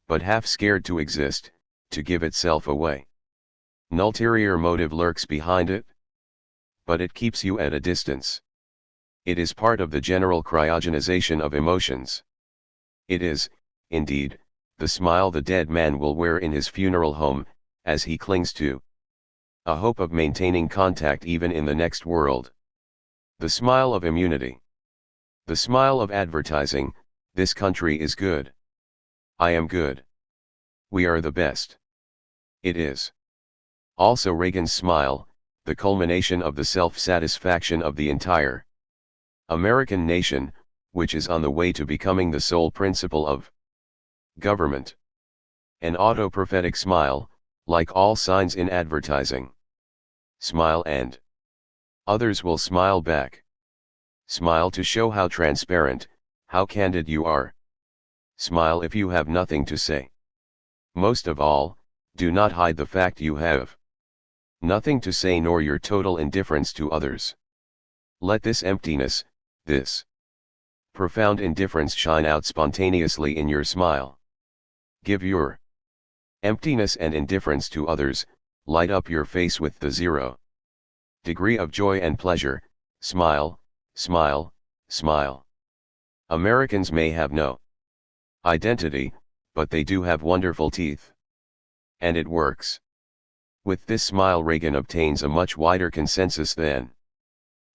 but half scared to exist, to give itself away. An ulterior motive lurks behind it, but it keeps you at a distance. It is part of the general cryogenization of emotions. It is, indeed, the smile the dead man will wear in his funeral home, as he clings to a hope of maintaining contact even in the next world. The smile of immunity. The smile of advertising, this country is good. I am good. We are the best. It is also Reagan's smile, the culmination of the self-satisfaction of the entire American nation, which is on the way to becoming the sole principle of government. An auto-prophetic smile, like all signs in advertising. Smile and others will smile back. Smile to show how transparent, how candid you are. Smile if you have nothing to say. Most of all, do not hide the fact you have nothing to say nor your total indifference to others. Let this emptiness, this profound indifference shine out spontaneously in your smile. Give your emptiness and indifference to others, light up your face with the 0 degree of joy and pleasure, smile, smile, smile. Americans may have no identity, but they do have wonderful teeth. And it works. With this smile Reagan obtains a much wider consensus than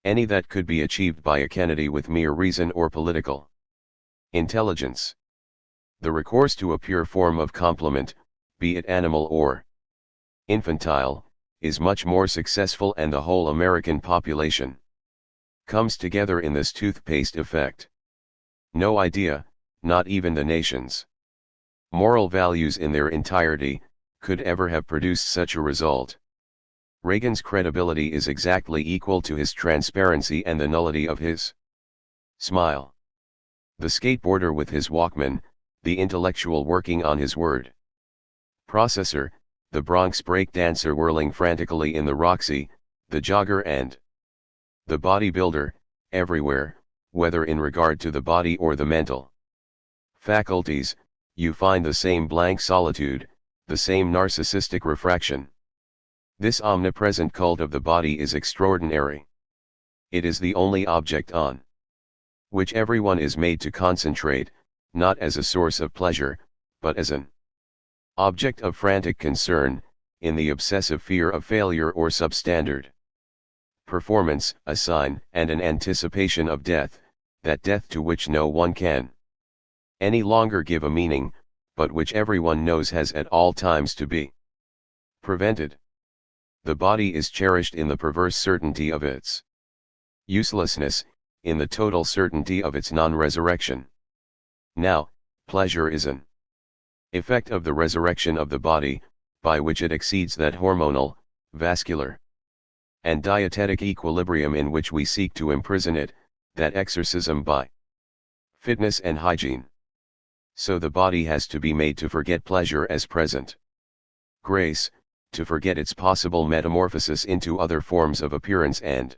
any that could be achieved by a Kennedy with mere reason or political intelligence. The recourse to a pure form of compliment, be it animal or infantile, is much more successful, and the whole American population comes together in this toothpaste effect. No idea, not even the nation's moral values in their entirety, could ever have produced such a result. Reagan's credibility is exactly equal to his transparency and the nullity of his smile. The skateboarder with his Walkman, the intellectual working on his word processor, the Bronx breakdancer whirling frantically in the Roxy, the jogger and the bodybuilder, everywhere, whether in regard to the body or the mental faculties, you find the same blank solitude, the same narcissistic refraction. This omnipresent cult of the body is extraordinary. It is the only object on which everyone is made to concentrate, not as a source of pleasure, but as an object of frantic concern, in the obsessive fear of failure or substandard performance, a sign and an anticipation of death, that death to which no one can any longer give a meaning, but which everyone knows has at all times to be prevented. The body is cherished in the perverse certainty of its uselessness, in the total certainty of its non-resurrection. Now, pleasure is an effect of the resurrection of the body, by which it exceeds that hormonal, vascular, and dietetic equilibrium in which we seek to imprison it, that exorcism by fitness and hygiene. So the body has to be made to forget pleasure as present grace, to forget its possible metamorphosis into other forms of appearance, and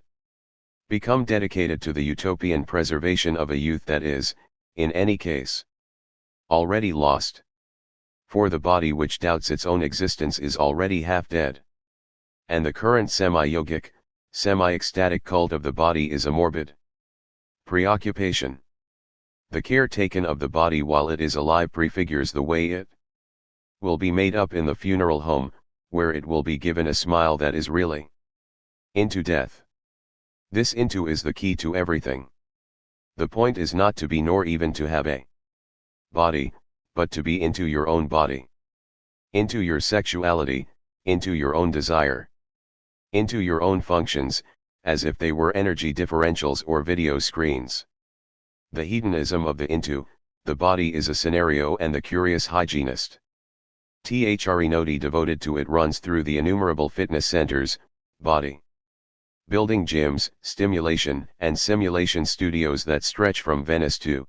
become dedicated to the utopian preservation of a youth that is, in any case, already lost. For the body which doubts its own existence is already half dead. And the current semi-yogic, semi-ecstatic cult of the body is a morbid preoccupation. The care taken of the body while it is alive prefigures the way it will be made up in the funeral home, where it will be given a smile that is really into death. This into is the key to everything. The point is not to be nor even to have a body, but to be into your own body. Into your sexuality, into your own desire. Into your own functions, as if they were energy differentials or video screens. The hedonism of the into, the body is a scenario, and the curious hygienist Three devoted to it runs through the innumerable fitness centers, body building gyms, stimulation and simulation studios that stretch from Venice to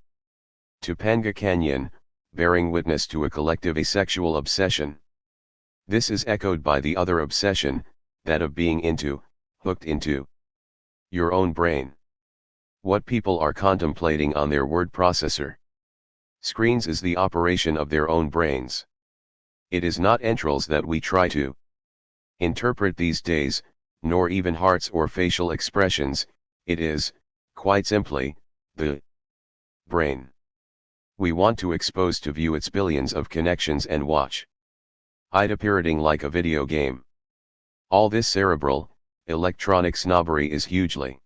Topanga Canyon, bearing witness to a collective asexual obsession. This is echoed by the other obsession, that of being hooked into your own brain. What people are contemplating on their word processor screens is the operation of their own brains. It is not entrails that we try to interpret these days, nor even hearts or facial expressions, it is, quite simply, the brain. We want to expose to view its billions of connections and watch it appearing like a video game. All this cerebral, electronic snobbery is hugely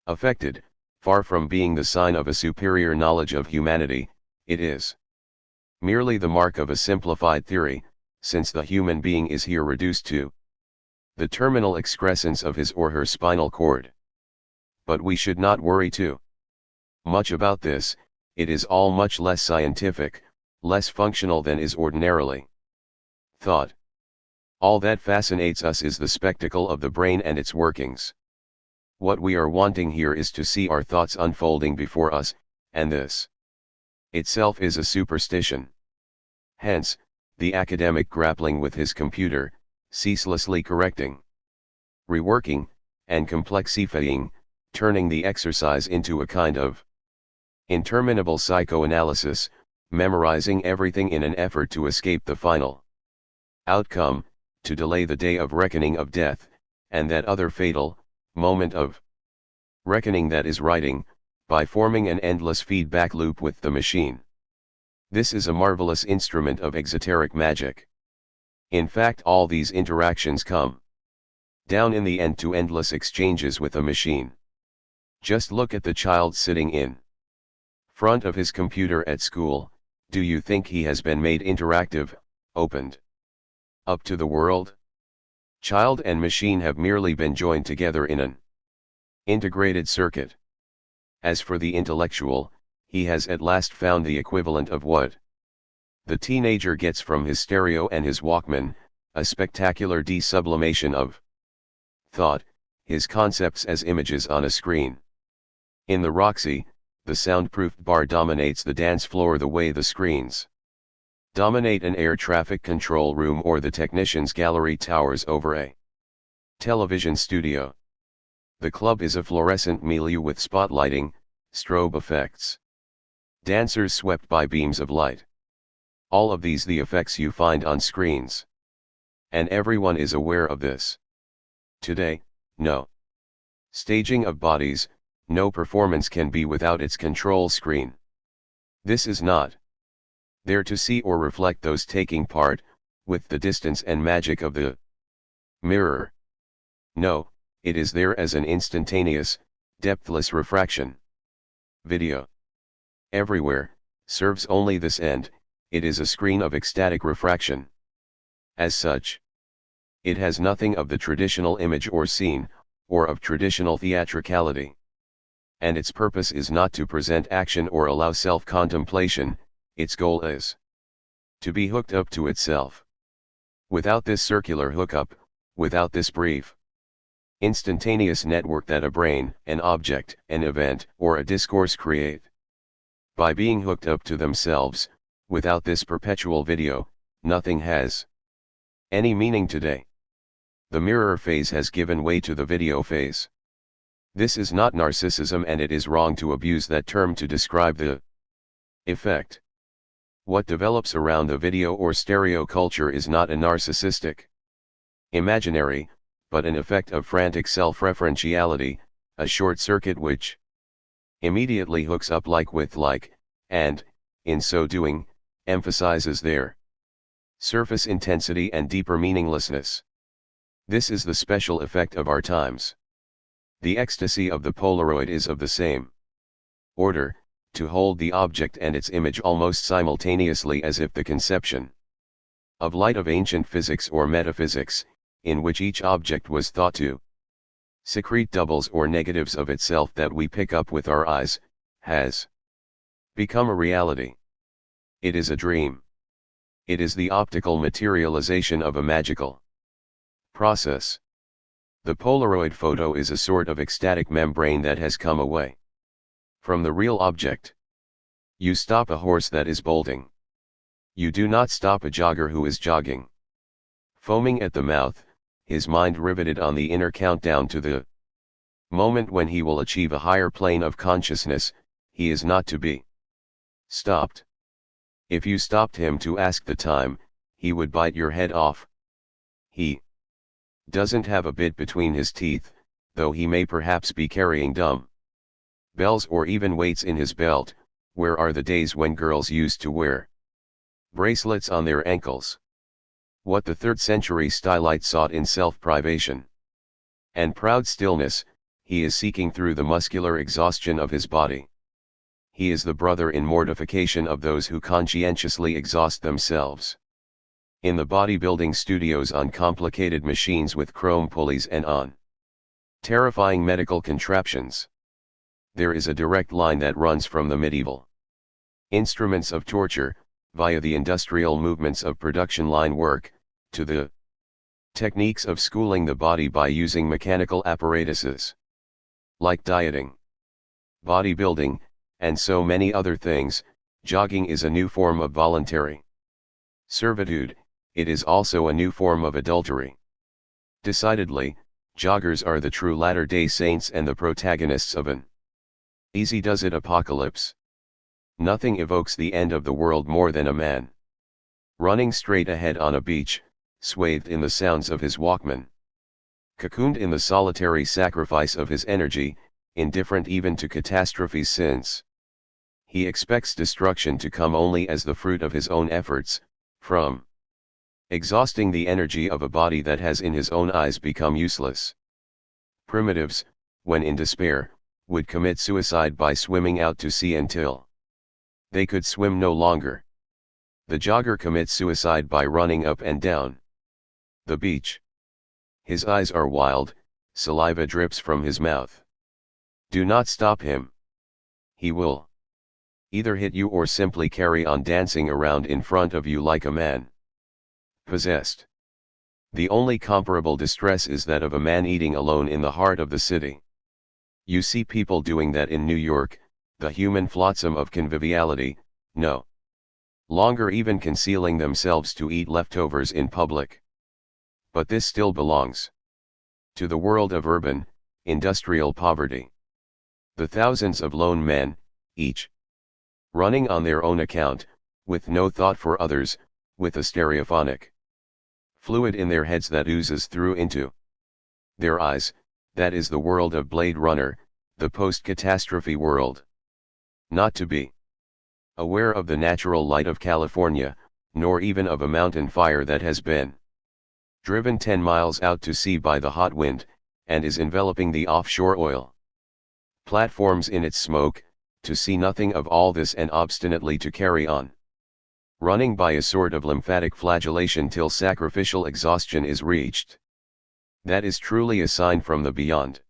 affected, far from being the sign of a superior knowledge of humanity, it is merely the mark of a simplified theory, since the human being is here reduced to the terminal excrescence of his or her spinal cord. But we should not worry too much about this, it is all much less scientific, less functional than is ordinarily thought. All that fascinates us is the spectacle of the brain and its workings. What we are wanting here is to see our thoughts unfolding before us, and this itself is a superstition. Hence, the academic grappling with his computer, ceaselessly correcting, reworking, and complexifying, turning the exercise into a kind of interminable psychoanalysis, memorizing everything in an effort to escape the final outcome, to delay the day of reckoning of death, and that other fatal moment of reckoning that is writing, by forming an endless feedback loop with the machine. This is a marvelous instrument of exoteric magic. In fact, all these interactions come down in the end to endless exchanges with a machine. Just look at the child sitting in front of his computer at school. Do you think he has been made interactive, opened up to the world? Child and machine have merely been joined together in an integrated circuit. As for the intellectual, he has at last found the equivalent of what the teenager gets from his stereo and his Walkman, a spectacular de-sublimation of thought, his concepts as images on a screen. In the Roxy, the soundproofed bar dominates the dance floor the way the screens dominate an air traffic control room or the technician's gallery towers over a television studio. The club is a fluorescent milieu with spotlighting, strobe effects, dancers swept by beams of light. All of these the effects you find on screens. And everyone is aware of this. Today, no staging of bodies, no performance can be without its control screen. This is not there to see or reflect those taking part, with the distance and magic of the mirror. No, it is there as an instantaneous, depthless refraction. Video, everywhere, serves only this end, it is a screen of ecstatic refraction. As such, it has nothing of the traditional image or scene, or of traditional theatricality. And its purpose is not to present action or allow self-contemplation, its goal is to be hooked up to itself. Without this circular hookup, without this brief, instantaneous network that a brain, an object, an event, or a discourse create, by being hooked up to themselves, without this perpetual video, nothing has any meaning today. The mirror phase has given way to the video phase. This is not narcissism, and it is wrong to abuse that term to describe the effect. What develops around the video or stereo culture is not a narcissistic imaginary, but an effect of frantic self-referentiality, a short circuit which immediately hooks up like with like, and, in so doing, emphasizes their surface intensity and deeper meaninglessness. This is the special effect of our times. The ecstasy of the Polaroid is of the same order, to hold the object and its image almost simultaneously, as if the conception of light of ancient physics or metaphysics, in which each object was thought to secrete doubles or negatives of itself that we pick up with our eyes, has become a reality. It is a dream. It is the optical materialization of a magical process. The Polaroid photo is a sort of ecstatic membrane that has come away from the real object. You stop a horse that is bolting. You do not stop a jogger who is jogging. Foaming at the mouth, his mind riveted on the inner countdown to the moment when he will achieve a higher plane of consciousness, he is not to be stopped. If you stopped him to ask the time, he would bite your head off. He doesn't have a bit between his teeth, though he may perhaps be carrying dumb bells or even weights in his belt. Where are the days when girls used to wear bracelets on their ankles? What the 3rd century stylite sought in self-privation and proud stillness, he is seeking through the muscular exhaustion of his body. He is the brother in mortification of those who conscientiously exhaust themselves in the bodybuilding studios on complicated machines with chrome pulleys and on terrifying medical contraptions. There is a direct line that runs from the medieval instruments of torture, via the industrial movements of production line work, to the techniques of schooling the body by using mechanical apparatuses like dieting, bodybuilding, and so many other things. Jogging is a new form of voluntary servitude. It is also a new form of adultery. Decidedly, joggers are the true latter-day saints and the protagonists of an easy-does-it apocalypse. Nothing evokes the end of the world more than a man running straight ahead on a beach, swathed in the sounds of his Walkman, cocooned in the solitary sacrifice of his energy, indifferent even to catastrophes, since he expects destruction to come only as the fruit of his own efforts, from exhausting the energy of a body that has in his own eyes become useless. Primitives, when in despair, would commit suicide by swimming out to sea until they could swim no longer. The jogger commits suicide by running up and down the beach. His eyes are wild, saliva drips from his mouth. Do not stop him. He will either hit you or simply carry on dancing around in front of you like a man possessed. The only comparable distress is that of a man eating alone in the heart of the city. You see people doing that in New York, the human flotsam of conviviality, no longer even concealing themselves to eat leftovers in public. But this still belongs to the world of urban, industrial poverty. The thousands of lone men, each running on their own account, with no thought for others, with a stereophonic fluid in their heads that oozes through into their eyes, that is the world of Blade Runner, the post-catastrophe world. Not to be aware of the natural light of California, nor even of a mountain fire that has been driven 10 miles out to sea by the hot wind, and is enveloping the offshore oil platforms in its smoke, to see nothing of all this and obstinately to carry on running by a sort of lymphatic flagellation till sacrificial exhaustion is reached. That is truly a sign from the beyond.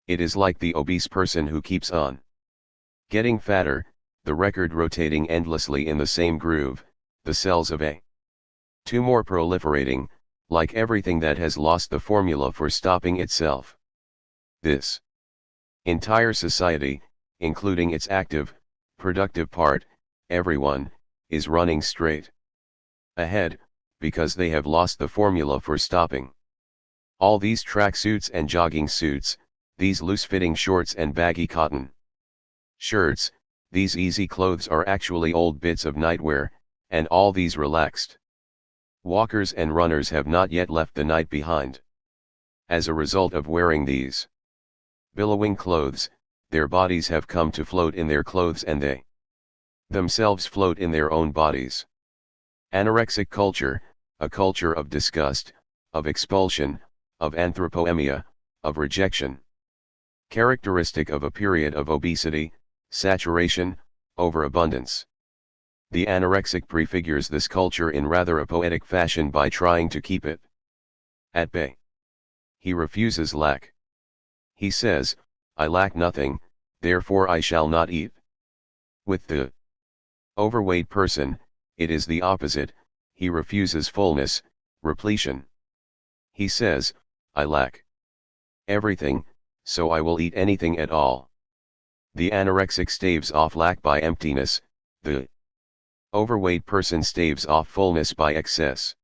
It is like the obese person who keeps on getting fatter, the record rotating endlessly in the same groove, the cells of a tumor proliferating, like everything that has lost the formula for stopping itself. This entire society, including its active, productive part, everyone, is running straight ahead, because they have lost the formula for stopping. All these tracksuits and jogging suits, these loose-fitting shorts and baggy cotton shirts, these easy clothes are actually old bits of nightwear, and all these relaxed walkers and runners have not yet left the night behind. As a result of wearing these billowing clothes, their bodies have come to float in their clothes and they themselves float in their own bodies. Anorexic culture, a culture of disgust, of expulsion, of anthropoemia, of rejection. Characteristic of a period of obesity, saturation, overabundance. The anorexic prefigures this culture in rather a poetic fashion by trying to keep it at bay. He refuses lack. He says, I lack nothing, therefore I shall not eat. With the overweight person, it is the opposite, he refuses fullness, repletion. He says, I lack everything, so I will eat anything at all. The anorexic staves off lack by emptiness, the Overweight person staves off fullness by excess.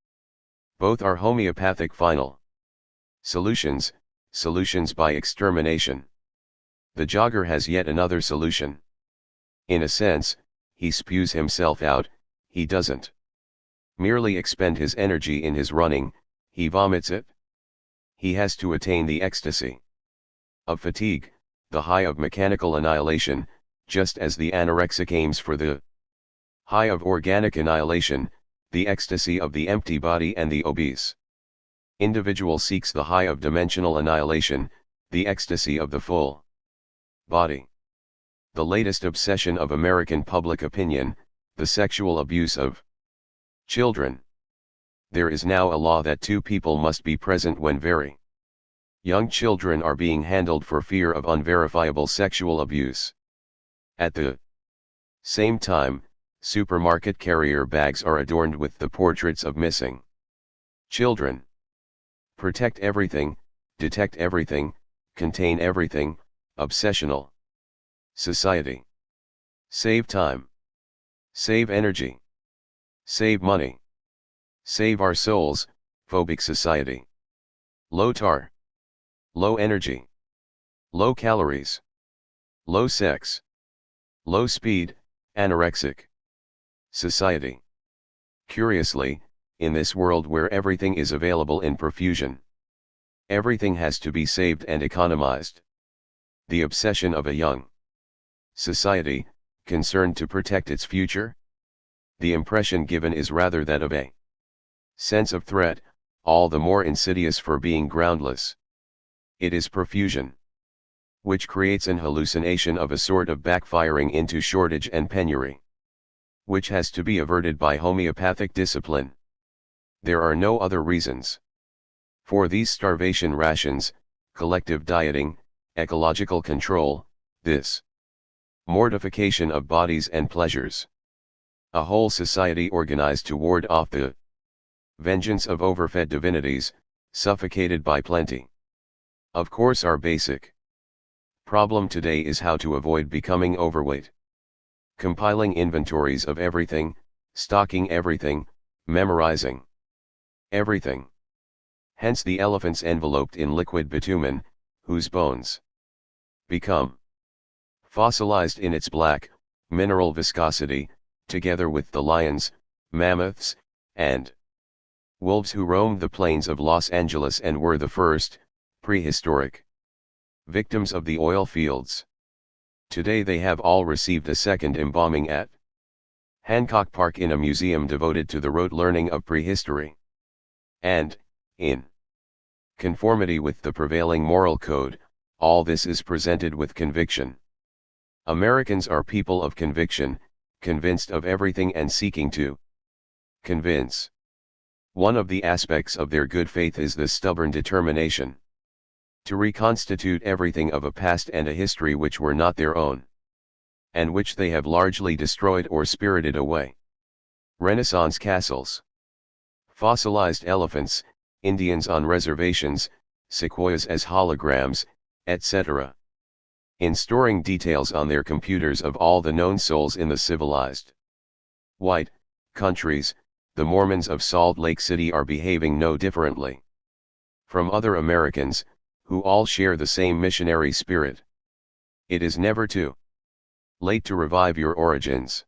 Both are homeopathic final solutions, solutions by extermination. The jogger has yet another solution. In a sense, he spews himself out, he doesn't merely expend his energy in his running, he vomits it. He has to attain the ecstasy of fatigue, the high of mechanical annihilation, just as the anorexic aims for the high of organic annihilation, the ecstasy of the empty body, and the obese individual seeks the high of dimensional annihilation, the ecstasy of the full body. The latest obsession of American public opinion, the sexual abuse of children. There is now a law that two people must be present when very young children are being handled for fear of unverifiable sexual abuse. At the same time, supermarket carrier bags are adorned with the portraits of missing children. Protect everything, detect everything, contain everything, obsessional society. Save time. Save energy. Save money. Save our souls, phobic society. Low tar. Low energy. Low calories. Low sex. Low speed, anorexic society. Curiously, in this world where everything is available in profusion, everything has to be saved and economized. The obsession of a young society, concerned to protect its future? The impression given is rather that of a sense of threat, all the more insidious for being groundless. It is profusion which creates an hallucination of a sort of backfiring into shortage and penury, which has to be averted by homeopathic discipline. There are no other reasons for these starvation rations, collective dieting, ecological control, this mortification of bodies and pleasures. A whole society organized to ward off the vengeance of overfed divinities, suffocated by plenty. Of course, our basic problem today is how to avoid becoming overweight. Compiling inventories of everything, stocking everything, memorizing everything. Hence the elephants enveloped in liquid bitumen, whose bones become fossilized in its black, mineral viscosity, together with the lions, mammoths, and wolves who roamed the plains of Los Angeles and were the first, prehistoric victims of the oil fields. Today they have all received a second embalming at Hancock Park in a museum devoted to the rote learning of prehistory. And, in conformity with the prevailing moral code, all this is presented with conviction. Americans are people of conviction, convinced of everything and seeking to convince. One of the aspects of their good faith is the stubborn determination to reconstitute everything of a past and a history which were not their own, and which they have largely destroyed or spirited away. Renaissance castles, fossilized elephants, Indians on reservations, sequoias as holograms, etc. In storing details on their computers of all the known souls in the civilized white countries, the Mormons of Salt Lake City are behaving no differently from other Americans, who all share the same missionary spirit. It is never too late to revive your origins.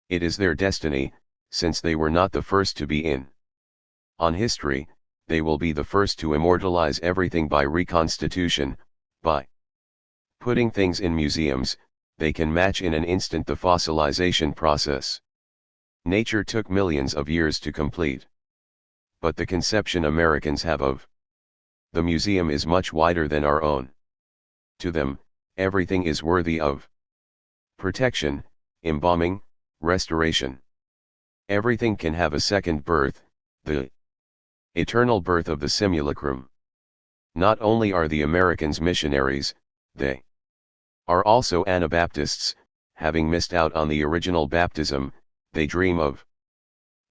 It is their destiny, since they were not the first to be in on history, they will be the first to immortalize everything by reconstitution. By putting things in museums, they can match in an instant the fossilization process. Nature took millions of years to complete. But the conception Americans have of the museum is much wider than our own. To them, everything is worthy of protection, embalming, restoration. Everything can have a second birth, the eternal birth of the simulacrum. Not only are the Americans missionaries, they are also Anabaptists. Having missed out on the original baptism, they dream of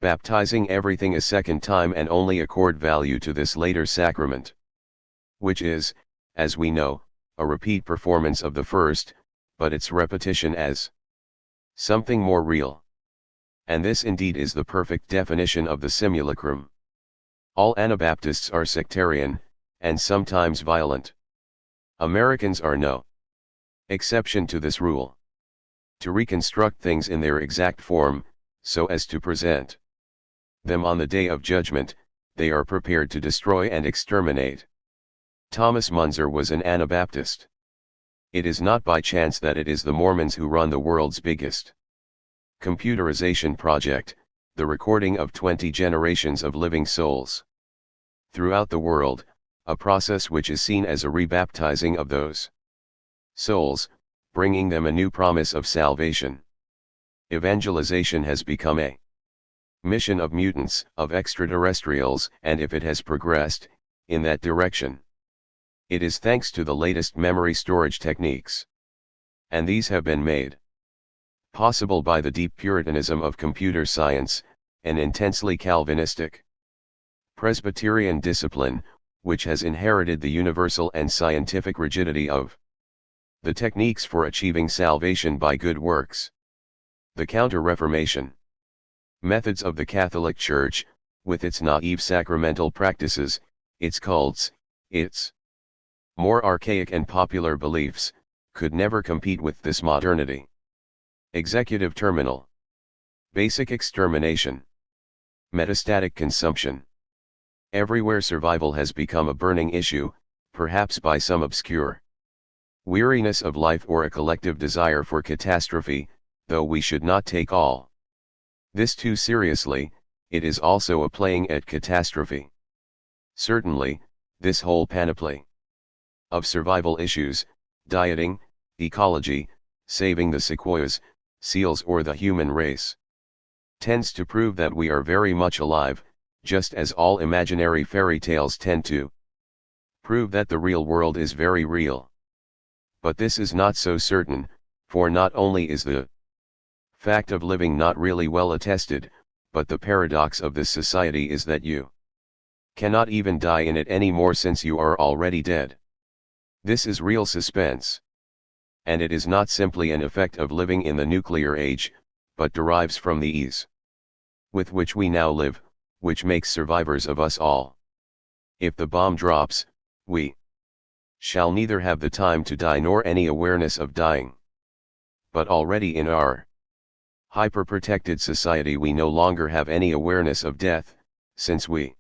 baptizing everything a second time and only accord value to this later sacrament, which is, as we know, a repeat performance of the first, but its repetition as something more real. And this indeed is the perfect definition of the simulacrum. All Anabaptists are sectarian, and sometimes violent. Americans are no exception to this rule. To reconstruct things in their exact form, so as to present them on the day of judgment, they are prepared to destroy and exterminate. Thomas Munzer was an Anabaptist. It is not by chance that it is the Mormons who run the world's biggest computerization project, the recording of 20 generations of living souls throughout the world, a process which is seen as a rebaptizing of those souls, bringing them a new promise of salvation. Evangelization has become a mission of mutants, of extraterrestrials, and if it has progressed in that direction, it is thanks to the latest memory storage techniques. And these have been made possible by the deep Puritanism of computer science, an intensely Calvinistic Presbyterian discipline, which has inherited the universal and scientific rigidity of the techniques for achieving salvation by good works. The Counter-Reformation methods of the Catholic Church, with its naive sacramental practices, its cults, its more archaic and popular beliefs, could never compete with this modernity. Executive terminal, basic extermination, metastatic consumption. Everywhere survival has become a burning issue, perhaps by some obscure weariness of life or a collective desire for catastrophe, though we should not take all this too seriously. It is also a playing at catastrophe. Certainly, this whole panoply of survival issues, dieting, ecology, saving the sequoias, seals or the human race, tends to prove that we are very much alive, just as all imaginary fairy tales tend to prove that the real world is very real. But this is not so certain, for not only is the fact of living not really well attested, but the paradox of this society is that you cannot even die in it any more since you are already dead. This is real suspense. And it is not simply an effect of living in the nuclear age, but derives from the ease with which we now live, which makes survivors of us all. If the bomb drops, we shall neither have the time to die nor any awareness of dying. But already in our hyper-protected society we no longer have any awareness of death, since we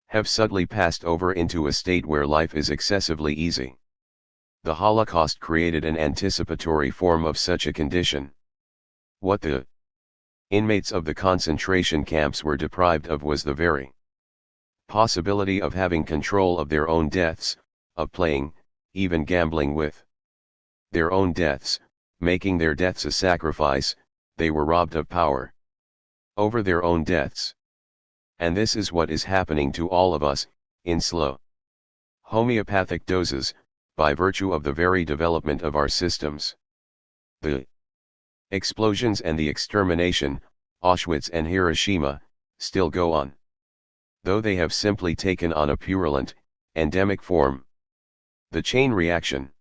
have subtly passed over into a state where life is excessively easy. The Holocaust created an anticipatory form of such a condition. What the inmates of the concentration camps were deprived of was the very possibility of having control of their own deaths, of playing, even gambling with their own deaths, making their deaths a sacrifice. They were robbed of power over their own deaths. And this is what is happening to all of us, in slow homeopathic doses, by virtue of the very development of our systems. The explosions and the extermination, Auschwitz and Hiroshima, still go on, though they have simply taken on a purulent, endemic form. The chain reaction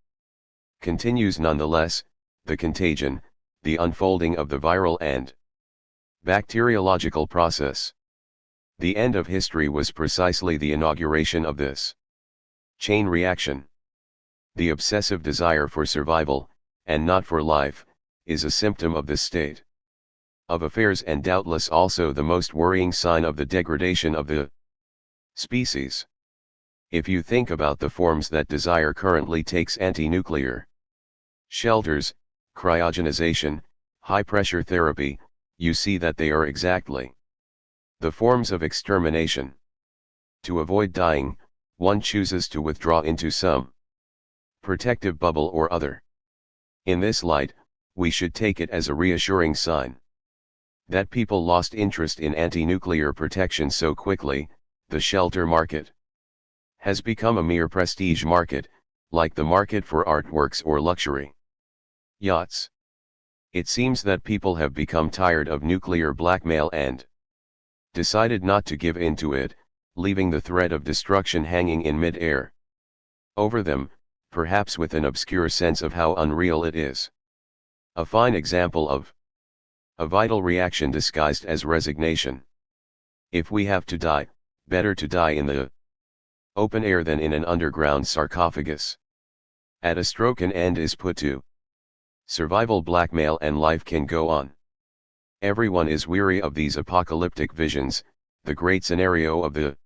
continues nonetheless, the contagion, the unfolding of the viral and bacteriological process. The end of history was precisely the inauguration of this chain reaction. The obsessive desire for survival, and not for life, is a symptom of this state of affairs and doubtless also the most worrying sign of the degradation of the species. If you think about the forms that desire currently takes: anti-nuclear shelters, cryogenization, high-pressure therapy, you see that they are exactly the forms of extermination. To avoid dying, one chooses to withdraw into some protective bubble or other. In this light, we should take it as a reassuring sign that people lost interest in anti-nuclear protection so quickly. The shelter market has become a mere prestige market, like the market for artworks or luxury yachts. It seems that people have become tired of nuclear blackmail and decided not to give in to it, leaving the threat of destruction hanging in mid-air over them, perhaps with an obscure sense of how unreal it is. A fine example of A vital reaction disguised as resignation. If we have to die, better to die in the open air than in an underground sarcophagus. At a stroke an end is put to survival blackmail and life can go on. Everyone is weary of these apocalyptic visions, the great scenario of the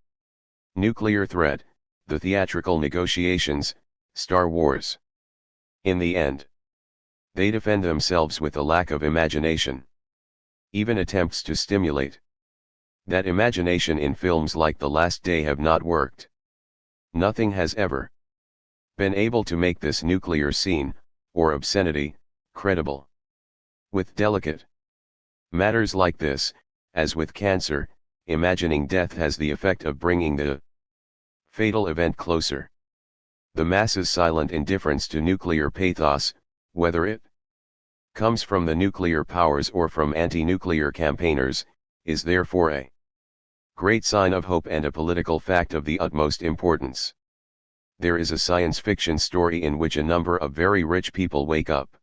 nuclear threat, the theatrical negotiations, Star Wars. In the end, they defend themselves with a lack of imagination. Even attempts to stimulate that imagination in films like The Last Day have not worked. Nothing has ever been able to make this nuclear scene, or obscenity, credible. With delicate matters like this, as with cancer, imagining death has the effect of bringing the fatal event closer. The masses' silent indifference to nuclear pathos, whether it comes from the nuclear powers or from anti-nuclear campaigners, is therefore a great sign of hope and a political fact of the utmost importance. There is a science fiction story in which a number of very rich people wake up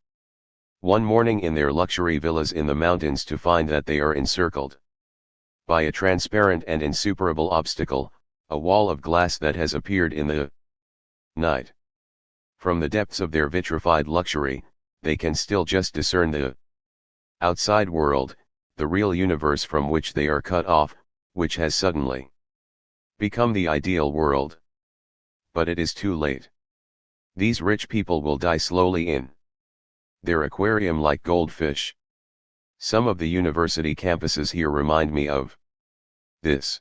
one morning in their luxury villas in the mountains to find that they are encircled by a transparent and insuperable obstacle, a wall of glass that has appeared in the night. From the depths of their vitrified luxury, they can still just discern the outside world, the real universe from which they are cut off, which has suddenly become the ideal world. But it is too late. These rich people will die slowly in their aquarium like goldfish. Some of the university campuses here remind me of this.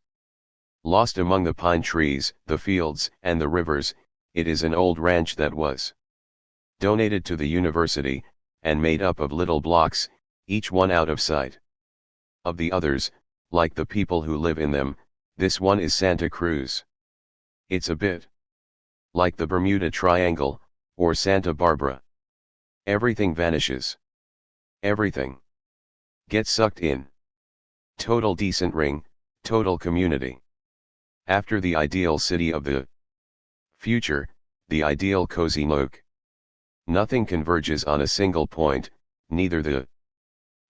Lost among the pine trees, the fields, and the rivers, it is an old ranch that was donated to the university, and made up of little blocks, each one out of sight of the others. Like the people who live in them, this one is Santa Cruz. It's a bit like the Bermuda Triangle, or Santa Barbara. Everything vanishes. Everything gets sucked in. Total decent ring, total community. After the ideal city of the future, the ideal cozy nook. Nothing converges on a single point, neither the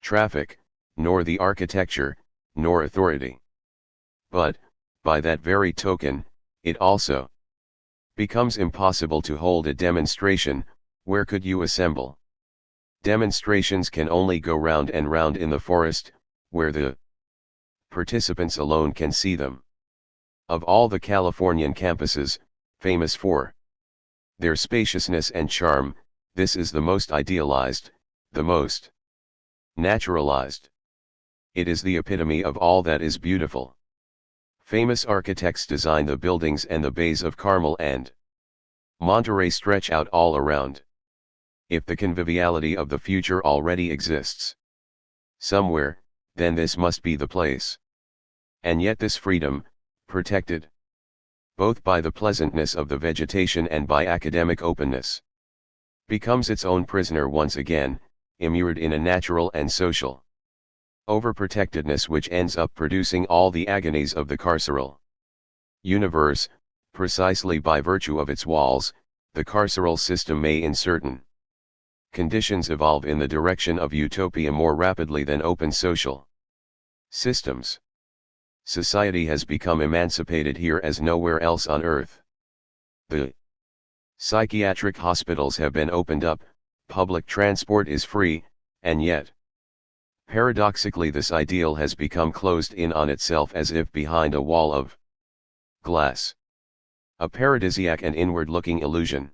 traffic, nor the architecture, nor authority. But, by that very token, it also becomes impossible to hold a demonstration. Where could you assemble? Demonstrations can only go round and round in the forest, where the participants alone can see them. Of all the Californian campuses, famous for their spaciousness and charm, this is the most idealized, the most naturalized. It is the epitome of all that is beautiful. Famous architects design the buildings, and the bays of Carmel and Monterey stretch out all around. If the conviviality of the future already exists somewhere, then this must be the place. And yet this freedom, protected both by the pleasantness of the vegetation and by academic openness, becomes its own prisoner once again, immured in a natural and social overprotectedness which ends up producing all the agonies of the carceral universe. Precisely by virtue of its walls, the carceral system may in certain conditions evolve in the direction of utopia more rapidly than open social systems. Society has become emancipated here as nowhere else on earth. The psychiatric hospitals have been opened up, public transport is free, and yet, paradoxically, this ideal has become closed in on itself as if behind a wall of glass. A paradisiac and inward-looking illusion.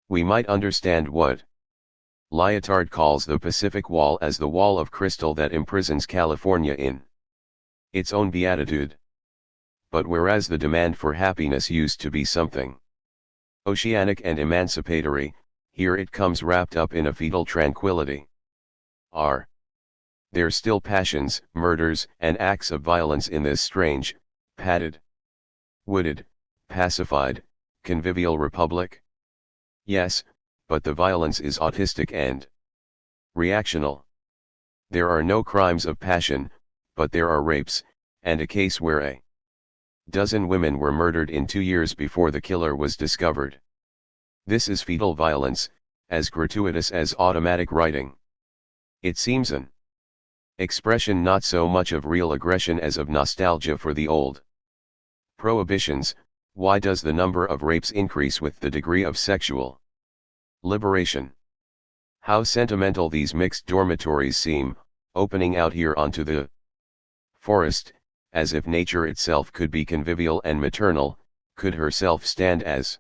We might understand what Lyotard calls the Pacific Wall as the wall of crystal that imprisons California in its own beatitude. But whereas the demand for happiness used to be something oceanic and emancipatory, here it comes wrapped up in a fetal tranquility. Are there still passions, murders, and acts of violence in this strange, padded, wooded, pacified, convivial republic? Yes, but the violence is autistic and reactional. There are no crimes of passion, but there are rapes, and a case where a dozen women were murdered in 2 years before the killer was discovered. This is fetal violence, as gratuitous as automatic writing. It seems an Expression not so much of real aggression as of nostalgia for the old. Prohibitions. Why does the number of rapes increase with the degree of sexual liberation? How sentimental these mixed dormitories seem, opening out here onto the forest, as if nature itself could be convivial and maternal, could herself stand as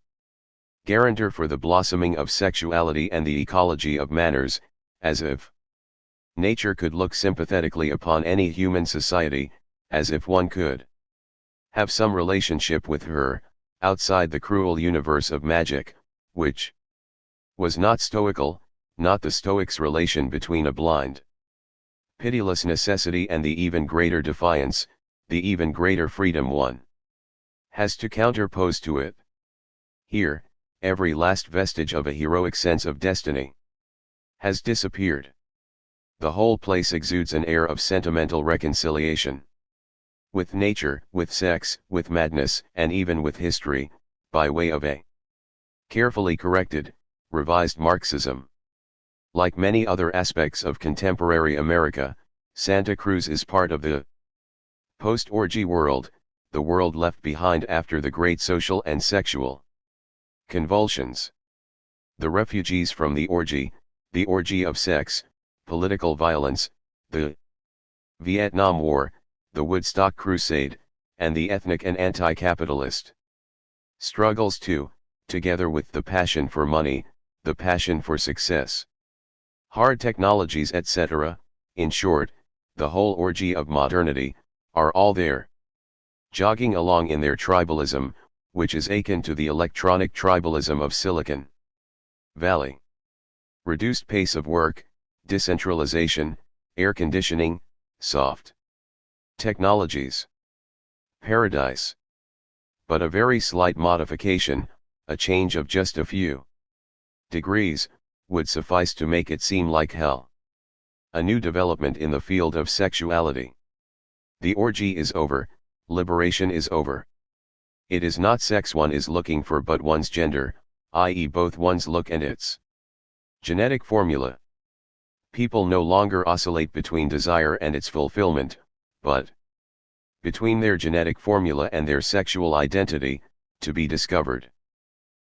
guarantor for the blossoming of sexuality and the ecology of manners, as if nature could look sympathetically upon any human society, as if one could have some relationship with her, outside the cruel universe of magic, which was not stoical, not the Stoics' relation between a blind, pitiless necessity and the even greater defiance, the even greater freedom one has to counterpose to it. Here, every last vestige of a heroic sense of destiny has disappeared. The whole place exudes an air of sentimental reconciliation with nature, with sex, with madness, and even with history, by way of a carefully corrected, revised Marxism. Like many other aspects of contemporary America, Santa Cruz is part of the post-orgy world, the world left behind after the great social and sexual convulsions. The refugees from the orgy of sex, political violence, the Vietnam War, the Woodstock Crusade, and the ethnic and anti-capitalist struggles too, together with the passion for money, the passion for success, hard technologies, etc., in short, the whole orgy of modernity, are all there, jogging along in their tribalism, which is akin to the electronic tribalism of Silicon Valley. Reduced pace of work, decentralization, air conditioning, soft technologies. Paradise. But a very slight modification, a change of just a few degrees, would suffice to make it seem like hell. A new development in the field of sexuality. The orgy is over, liberation is over. It is not sex one is looking for but one's gender, i.e. both one's look and its genetic formula. People no longer oscillate between desire and its fulfillment, but between their genetic formula and their sexual identity, to be discovered.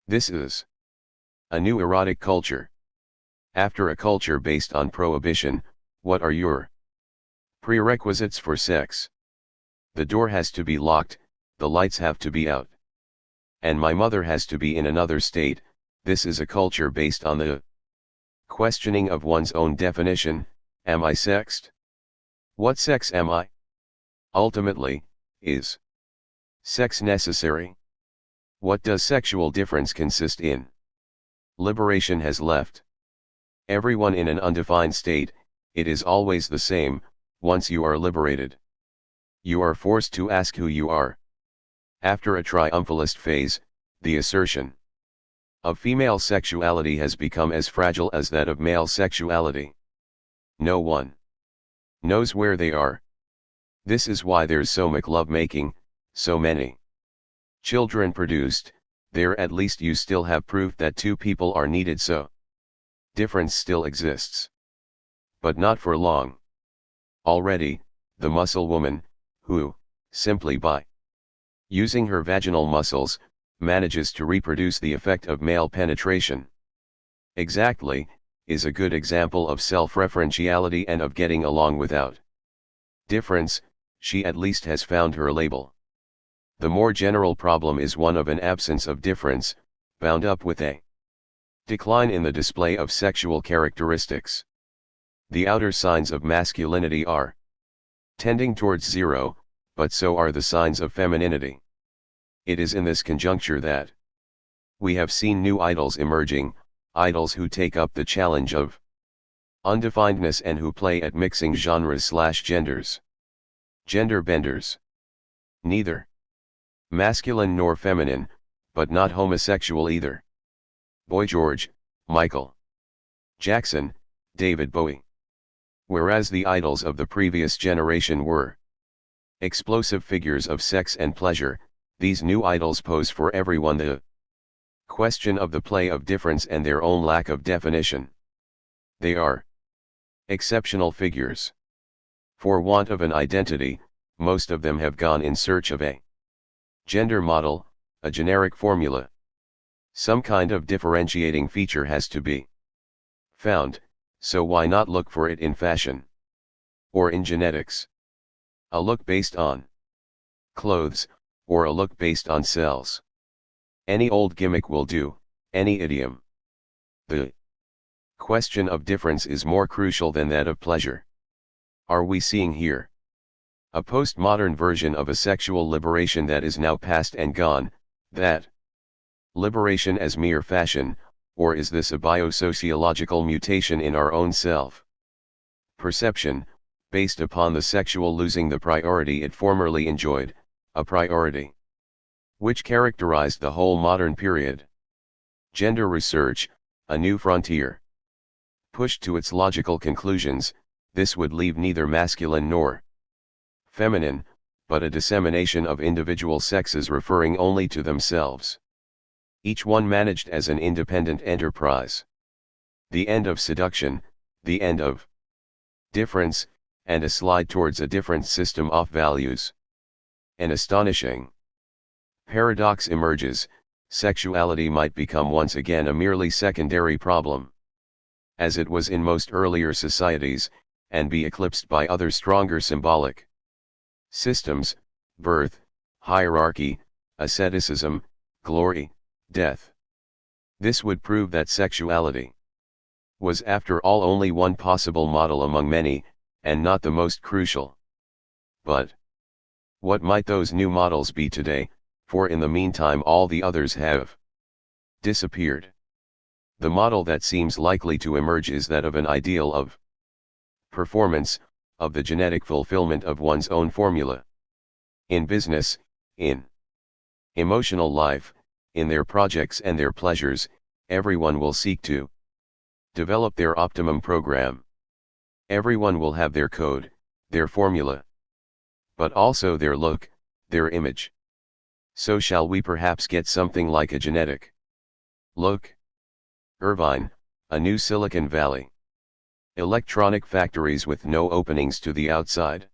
This is a new erotic culture. After a culture based on prohibition, what are your prerequisites for sex? The door has to be locked, the lights have to be out, and my mother has to be in another state. This is a culture based on the questioning of one's own definition. Am I sexed? What sex am I? Ultimately, is sex necessary? What does sexual difference consist in? Liberation has left everyone in an undefined state. It is always the same. Once you are liberated, you are forced to ask who you are. After a triumphalist phase, the assertion of female sexuality has become as fragile as that of male sexuality. No one knows where they are. This is why there's so much love-making, so many children produced. There at least you still have proof that two people are needed, so difference still exists. But not for long. Already, the muscle woman, who, simply by using her vaginal muscles, manages to reproduce the effect of male penetration exactly, is a good example of self-referentiality and of getting along without difference. She at least has found her label. The more general problem is one of an absence of difference, bound up with a decline in the display of sexual characteristics. The outer signs of masculinity are tending towards zero, but so are the signs of femininity. It is in this conjuncture that we have seen new idols emerging, idols who take up the challenge of undefinedness and who play at mixing genres/genders. Gender benders. Neither masculine nor feminine, but not homosexual either. Boy George, Michael Jackson, David Bowie. Whereas the idols of the previous generation were explosive figures of sex and pleasure, these new idols pose for everyone the question of the play of difference and their own lack of definition. They are exceptional figures. For want of an identity, most of them have gone in search of a gender model, a generic formula. Some kind of differentiating feature has to be found, so why not look for it in fashion? Or in genetics? A look based on clothes, or a look based on cells. Any old gimmick will do, any idiom. The question of difference is more crucial than that of pleasure. Are we seeing here a postmodern version of a sexual liberation that is now past and gone, that liberation as mere fashion, or is this a biosociological mutation in our own self? Perception, based upon the sexual losing the priority it formerly enjoyed, a priority which characterized the whole modern period. Gender research, a new frontier. Pushed to its logical conclusions, this would leave neither masculine nor feminine, but a dissemination of individual sexes referring only to themselves. Each one managed as an independent enterprise. The end of seduction, the end of difference, and a slide towards a different system of values. An astonishing paradox emerges: sexuality might become once again a merely secondary problem, as it was in most earlier societies, and be eclipsed by other stronger symbolic systems: birth, hierarchy, asceticism, glory, death. This would prove that sexuality was after all only one possible model among many, and not the most crucial. But what might those new models be today, for in the meantime all the others have disappeared? The model that seems likely to emerge is that of an ideal of performance, of the genetic fulfillment of one's own formula. In business, in emotional life, in their projects and their pleasures, everyone will seek to develop their optimum program. Everyone will have their code, their formula, but also their look, their image. So shall we perhaps get something like a genetic look? Irvine, a new Silicon Valley. Electronic factories with no openings to the outside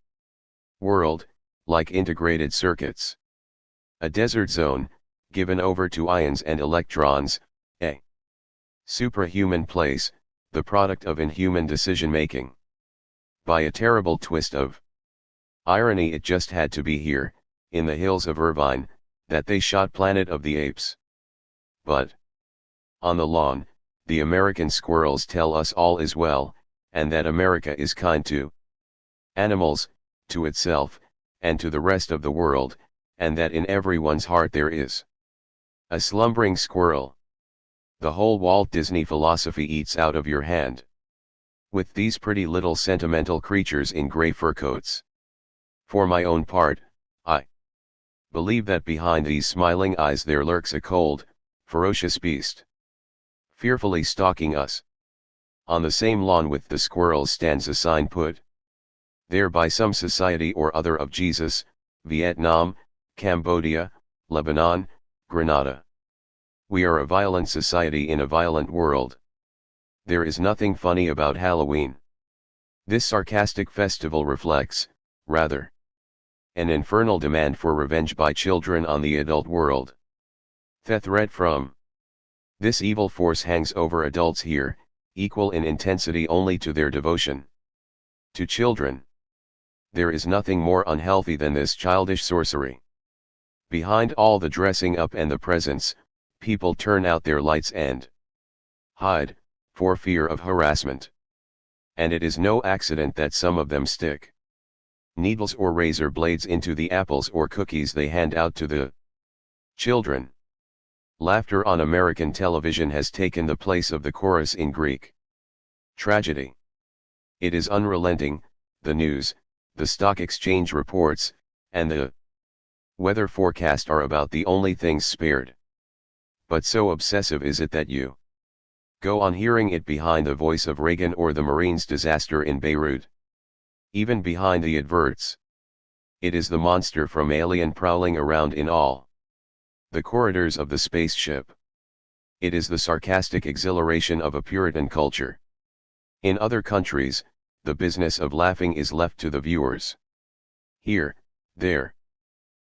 world, like integrated circuits. A desert zone, given over to ions and electrons, a suprahuman place, the product of inhuman decision-making. By a terrible twist of irony, it just had to be here, in the hills of Irvine, that they shot Planet of the Apes. But on the lawn, the American squirrels tell us all is well, and that America is kind to animals, to itself, and to the rest of the world, and that in everyone's heart there is a slumbering squirrel. The whole Walt Disney philosophy eats out of your hand. With these pretty little sentimental creatures in gray fur coats. For my own part, I believe that behind these smiling eyes there lurks a cold, ferocious beast, fearfully stalking us. On the same lawn with the squirrels stands a sign put there by some society or other of Jesus, Vietnam, Cambodia, Lebanon, Grenada. We are a violent society in a violent world. There is nothing funny about Halloween. This sarcastic festival reflects, rather, an infernal demand for revenge by children on the adult world. The threat from this evil force hangs over adults here, equal in intensity only to their devotion to children. There is nothing more unhealthy than this childish sorcery. Behind all the dressing up and the presents, people turn out their lights and hide, for fear of harassment. And it is no accident that some of them stick needles or razor blades into the apples or cookies they hand out to the children. Laughter on American television has taken the place of the chorus in Greek tragedy. It is unrelenting. The news, the stock exchange reports, and the weather forecast are about the only things spared. But so obsessive is it that you go on hearing it behind the voice of Reagan or the Marines' disaster in Beirut. Even behind the adverts. It is the monster from Alien prowling around in all the corridors of the spaceship. It is the sarcastic exhilaration of a Puritan culture. In other countries, the business of laughing is left to the viewers. Here, there.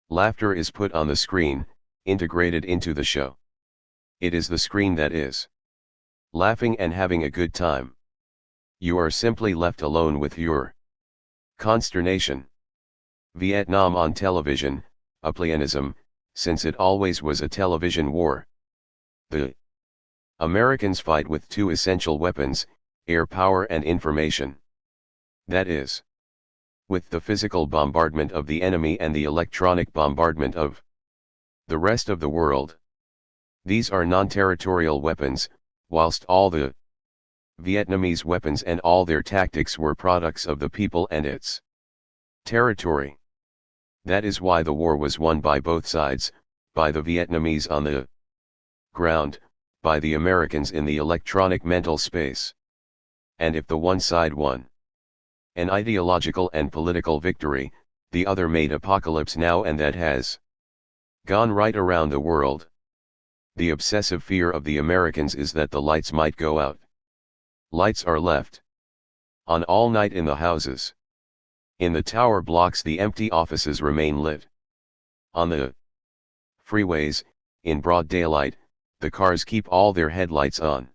Laughter is put on the screen, integrated into the show. It is the screen that is laughing and having a good time. You are simply left alone with your consternation. Vietnam on television, a pleonasm, since it always was a television war. The Americans fight with two essential weapons, air power and information. That is, with the physical bombardment of the enemy and the electronic bombardment of the rest of the world. These are non-territorial weapons, whilst all the Vietnamese weapons and all their tactics were products of the people and its territory. That is why the war was won by both sides, by the Vietnamese on the ground, by the Americans in the electronic mental space. And if the one side won an ideological and political victory, the other made apocalypse now, and that has gone right around the world. The obsessive fear of the Americans is that the lights might go out. Lights are left on all night in the houses. In the tower blocks the empty offices remain lit. On the freeways, in broad daylight, the cars keep all their headlights on.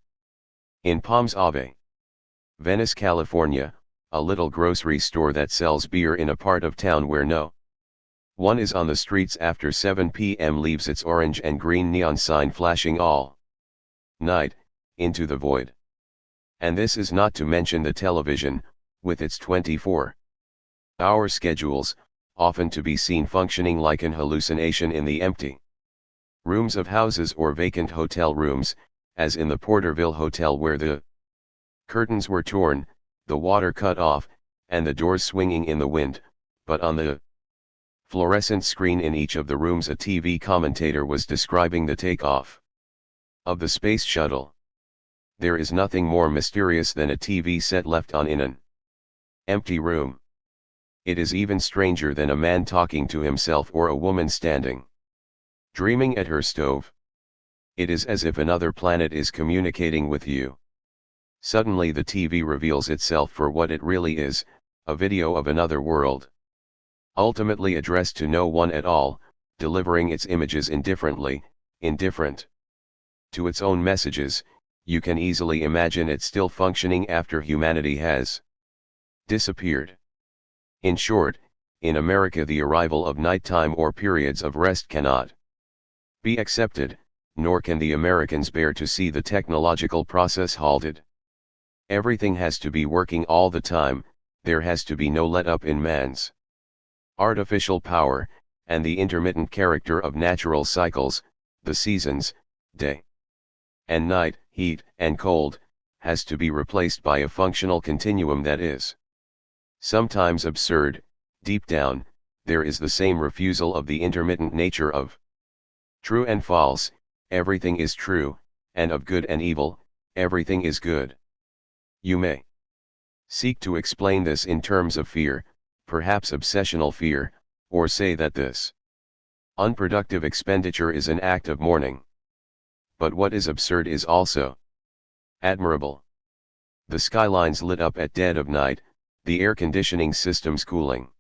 In Palms Ave, Venice, California, a little grocery store that sells beer in a part of town where no one is on the streets after 7 p.m. leaves its orange and green neon sign flashing all night into the void. And this is not to mention the television, with its 24-hour schedules, often to be seen functioning like an hallucination in the empty rooms of houses or vacant hotel rooms, as in the Porterville Hotel, where the curtains were torn, the water cut off, and the doors swinging in the wind, but on the fluorescent screen in each of the rooms a TV commentator was describing the takeoff of the space shuttle. There is nothing more mysterious than a TV set left on in an empty room. It is even stranger than a man talking to himself or a woman standing dreaming at her stove. It is as if another planet is communicating with you. Suddenly the TV reveals itself for what it really is, a video of another world. Ultimately addressed to no one at all, delivering its images indifferent to its own messages. You can easily imagine it still functioning after humanity has disappeared. In short, in America the arrival of nighttime or periods of rest cannot be accepted, nor can the Americans bear to see the technological process halted. Everything has to be working all the time, there has to be no let-up in man's artificial power, and the intermittent character of natural cycles, the seasons, day and night, heat and cold, has to be replaced by a functional continuum that is sometimes absurd. Deep down, there is the same refusal of the intermittent nature of true and false, everything is true, and of good and evil, everything is good. You may seek to explain this in terms of fear, perhaps obsessional fear, or say that this unproductive expenditure is an act of mourning. But what is absurd is also admirable. The skylines lit up at dead of night, the air conditioning systems cooling.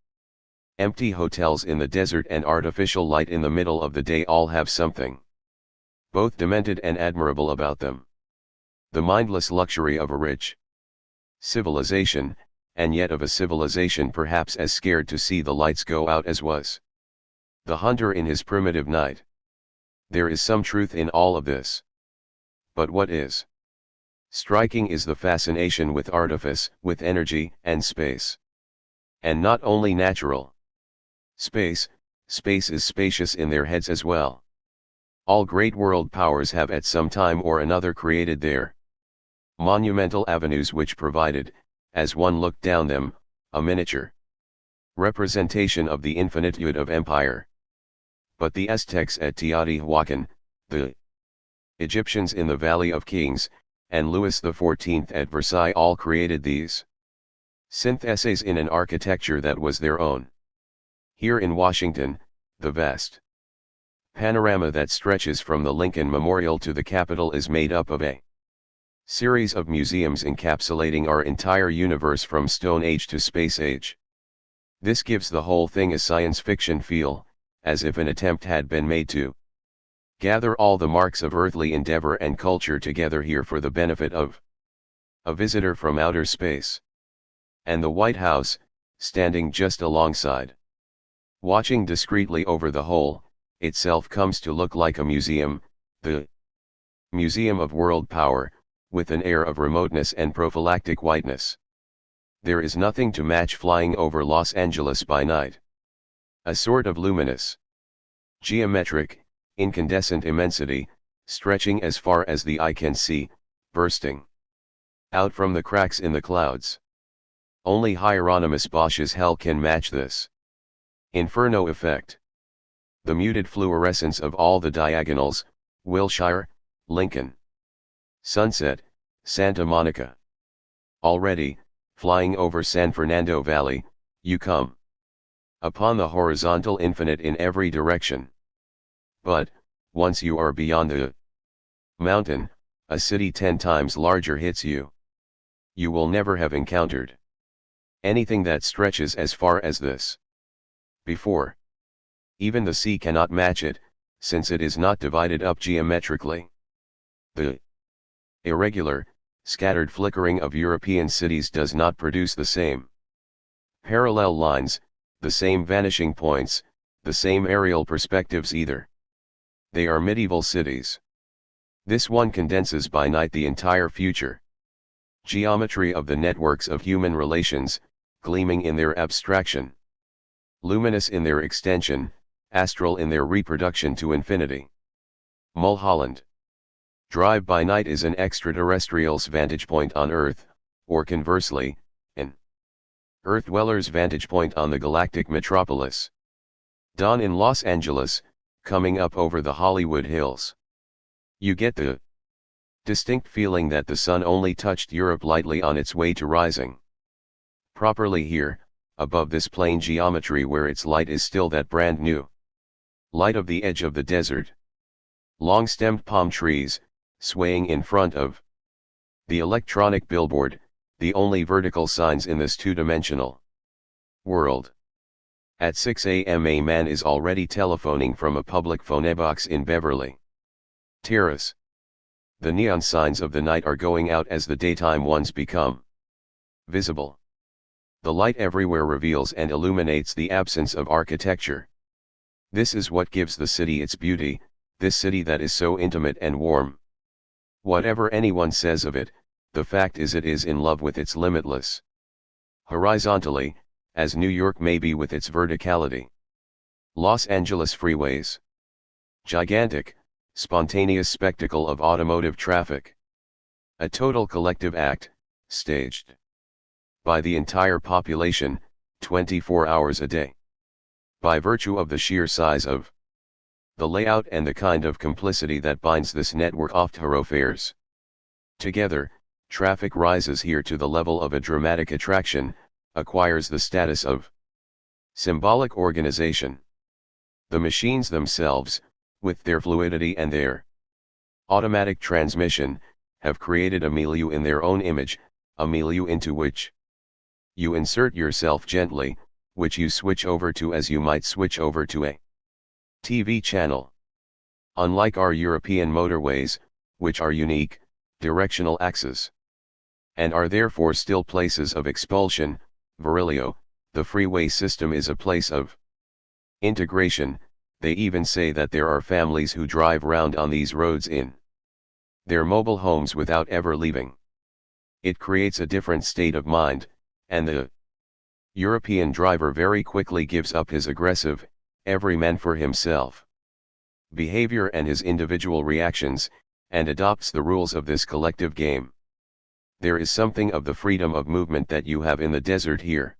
Empty hotels in the desert and artificial light in the middle of the day all have something both demented and admirable about them. The mindless luxury of a rich civilization, and yet of a civilization perhaps as scared to see the lights go out as was the hunter in his primitive night. There is some truth in all of this. But what is striking is the fascination with artifice, with energy and space. And not only natural space is spacious in their heads as well. All great world powers have at some time or another created their monumental avenues which provided, as one looked down them, a miniature representation of the infinitude of empire. But the Aztecs at Teotihuacan, the Egyptians in the Valley of Kings, and Louis XIV at Versailles all created these syntheses in an architecture that was their own. Here in Washington, the vast panorama that stretches from the Lincoln Memorial to the Capitol is made up of a Series of museums encapsulating our entire universe from Stone Age to Space Age. This gives the whole thing a science fiction feel, as if an attempt had been made to gather all the marks of earthly endeavor and culture together here for the benefit of a visitor from outer space. And the White House, standing just alongside, watching discreetly over the whole, itself comes to look like a museum, the Museum of World Power, with an air of remoteness and prophylactic whiteness. There is nothing to match flying over Los Angeles by night. A sort of luminous, geometric, incandescent immensity, stretching as far as the eye can see, bursting out from the cracks in the clouds. Only Hieronymus Bosch's hell can match this inferno effect. The muted fluorescence of all the diagonals, Wilshire, Lincoln, Sunset, Santa Monica. Already, flying over San Fernando Valley, you come upon the horizontal infinite in every direction. But, once you are beyond the mountain, a city 10 times larger hits you. You will never have encountered anything that stretches as far as this before. Even the sea cannot match it, since it is not divided up geometrically. The irregular, scattered flickering of European cities does not produce the same parallel lines, the same vanishing points, the same aerial perspectives either. They are medieval cities. This one condenses by night the entire future geometry of the networks of human relations, gleaming in their abstraction, luminous in their extension, astral in their reproduction to infinity. Mulholland Drive by night is an extraterrestrial's vantage point on Earth, or conversely, an Earth dweller's vantage point on the galactic metropolis. Dawn in Los Angeles, coming up over the Hollywood Hills. You get the distinct feeling that the sun only touched Europe lightly on its way to rising properly here, above this plane geometry where its light is still that brand new light of the edge of the desert. Long-stemmed palm trees, swaying in front of the electronic billboard, the only vertical signs in this two-dimensional world. At 6 a.m. a man is already telephoning from a public phonebox in Beverly Terrace. The neon signs of the night are going out as the daytime ones become visible. The light everywhere reveals and illuminates the absence of architecture. This is what gives the city its beauty, this city that is so intimate and warm. Whatever anyone says of it, the fact is it is in love with its limitless horizontally, as New York may be with its verticality. Los Angeles freeways. Gigantic, spontaneous spectacle of automotive traffic. A total collective act, staged by the entire population, 24 hours a day. By virtue of the sheer size of the layout and the kind of complicity that binds this network of thoroughfares together, traffic rises here to the level of a dramatic attraction, acquires the status of symbolic organization. The machines themselves, with their fluidity and their automatic transmission, have created a milieu in their own image, a milieu into which you insert yourself gently, which you switch over to as you might switch over to a TV channel. Unlike our European motorways, which are unique, directional axes, and are therefore still places of expulsion, Virilio, the freeway system is a place of integration. They even say that there are families who drive round on these roads in their mobile homes without ever leaving. It creates a different state of mind, and the European driver very quickly gives up his aggressive, every man for himself behavior and his individual reactions, and adopts the rules of this collective game. There is something of the freedom of movement that you have in the desert here.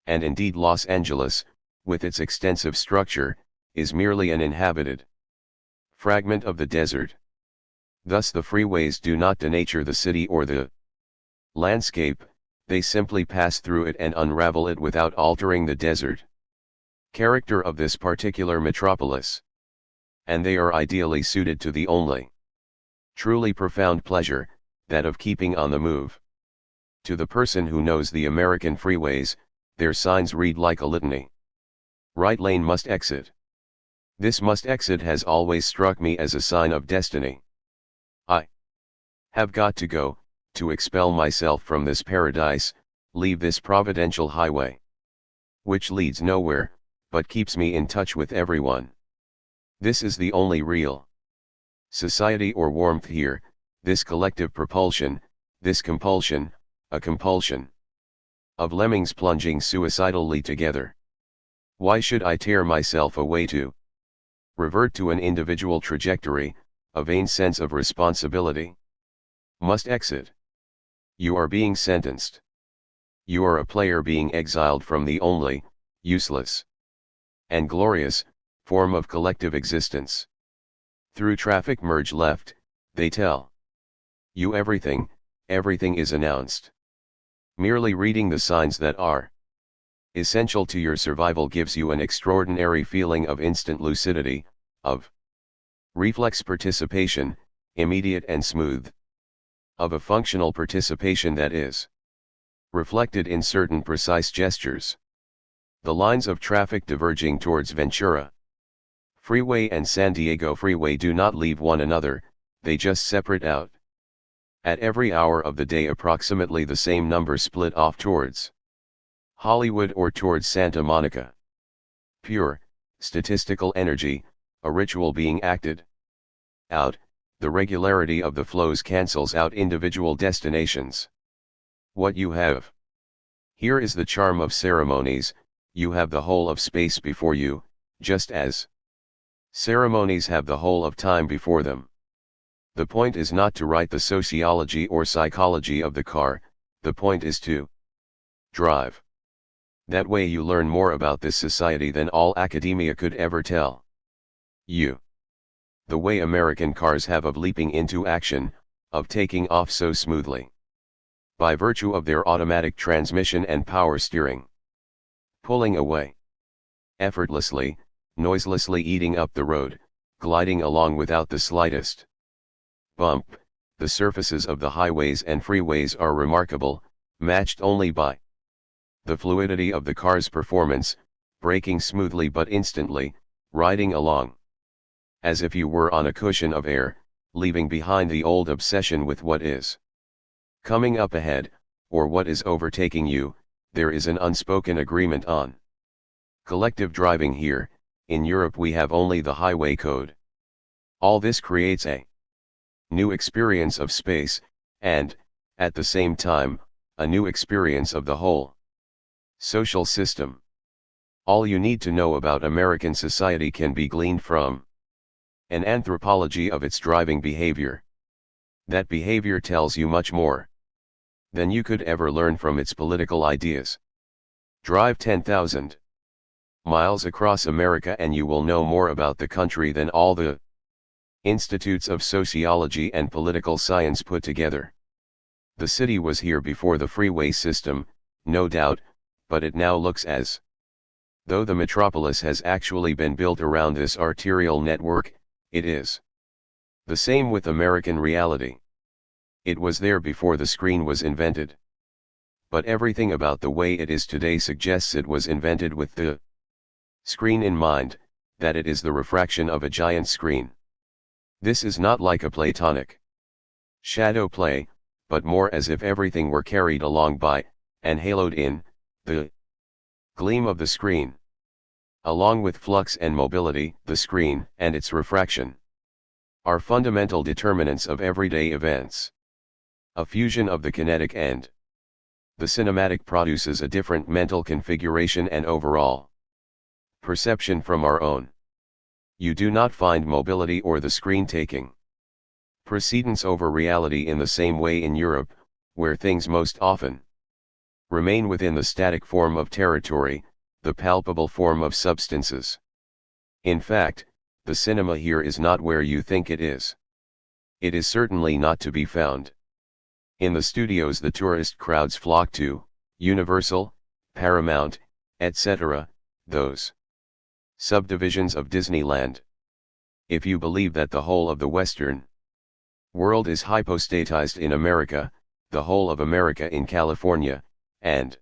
And indeed Los Angeles, with its extensive structure, is merely an inhabited fragment of the desert. Thus the freeways do not denature the city or the landscape, they simply pass through it and unravel it without altering the desert character of this particular metropolis. And they are ideally suited to the only truly profound pleasure that of keeping on the move. To the person who knows the American freeways, their signs read like a litany. Right lane must exit. This must exit has always struck me as a sign of destiny. I have got to go, to expel myself from this paradise, leave this providential highway, which leads nowhere, but keeps me in touch with everyone. This is the only real society or warmth here, this collective propulsion, this compulsion, a compulsion of lemmings plunging suicidally together. Why should I tear myself away to revert to an individual trajectory, a vain sense of responsibility? Must exit. You are being sentenced. You are a player being exiled from the only, useless, and glorious, form of collective existence. Through traffic merge left, they tell you everything, everything is announced. Merely reading the signs that are essential to your survival gives you an extraordinary feeling of instant lucidity, of reflex participation, immediate and smooth, of a functional participation that is reflected in certain precise gestures. The lines of traffic diverging towards Ventura Freeway and San Diego Freeway do not leave one another, they just separate out. At every hour of the day approximately the same number split off towards Hollywood or towards Santa Monica. Pure, statistical energy, a ritual being acted out, the regularity of the flows cancels out individual destinations. What you have here is the charm of ceremonies, you have the whole of space before you, just as ceremonies have the whole of time before them. The point is not to write the sociology or psychology of the car, the point is to drive. That way you learn more about this society than all academia could ever tell you. The way American cars have of leaping into action, of taking off so smoothly. By virtue of their automatic transmission and power steering. Pulling away effortlessly, noiselessly eating up the road, gliding along without the slightest bump. The surfaces of the highways and freeways are remarkable, matched only by the fluidity of the car's performance, braking smoothly but instantly, riding along as if you were on a cushion of air, leaving behind the old obsession with what is coming up ahead, or what is overtaking you. There is an unspoken agreement on collective driving here. In Europe we have only the highway code. All this creates a new experience of space, and, at the same time, a new experience of the whole social system. All you need to know about American society can be gleaned from an anthropology of its driving behavior. That behavior tells you much more than you could ever learn from its political ideas. Drive 10,000 miles across America and you will know more about the country than all the institutes of sociology and political science put together. The city was here before the freeway system, no doubt, but it now looks as though the metropolis has actually been built around this arterial network. It is the same with American reality. It was there before the screen was invented. But everything about the way it is today suggests it was invented with the screen in mind, that it is the refraction of a giant screen. This is not like a Platonic shadow play, but more as if everything were carried along by, and haloed in, the gleam of the screen. Along with flux and mobility, the screen, and its refraction, are fundamental determinants of everyday events. A fusion of the kinetic and the cinematic produces a different mental configuration and overall perception from our own. You do not find mobility or the screen taking precedence over reality in the same way in Europe, where things most often remain within the static form of territory, the palpable form of substances. In fact, the cinema here is not where you think it is. It is certainly not to be found in the studios the tourist crowds flock to, Universal, Paramount, etc., those subdivisions of Disneyland. If you believe that the whole of the Western World is hypostatized in America, the whole of America in California, and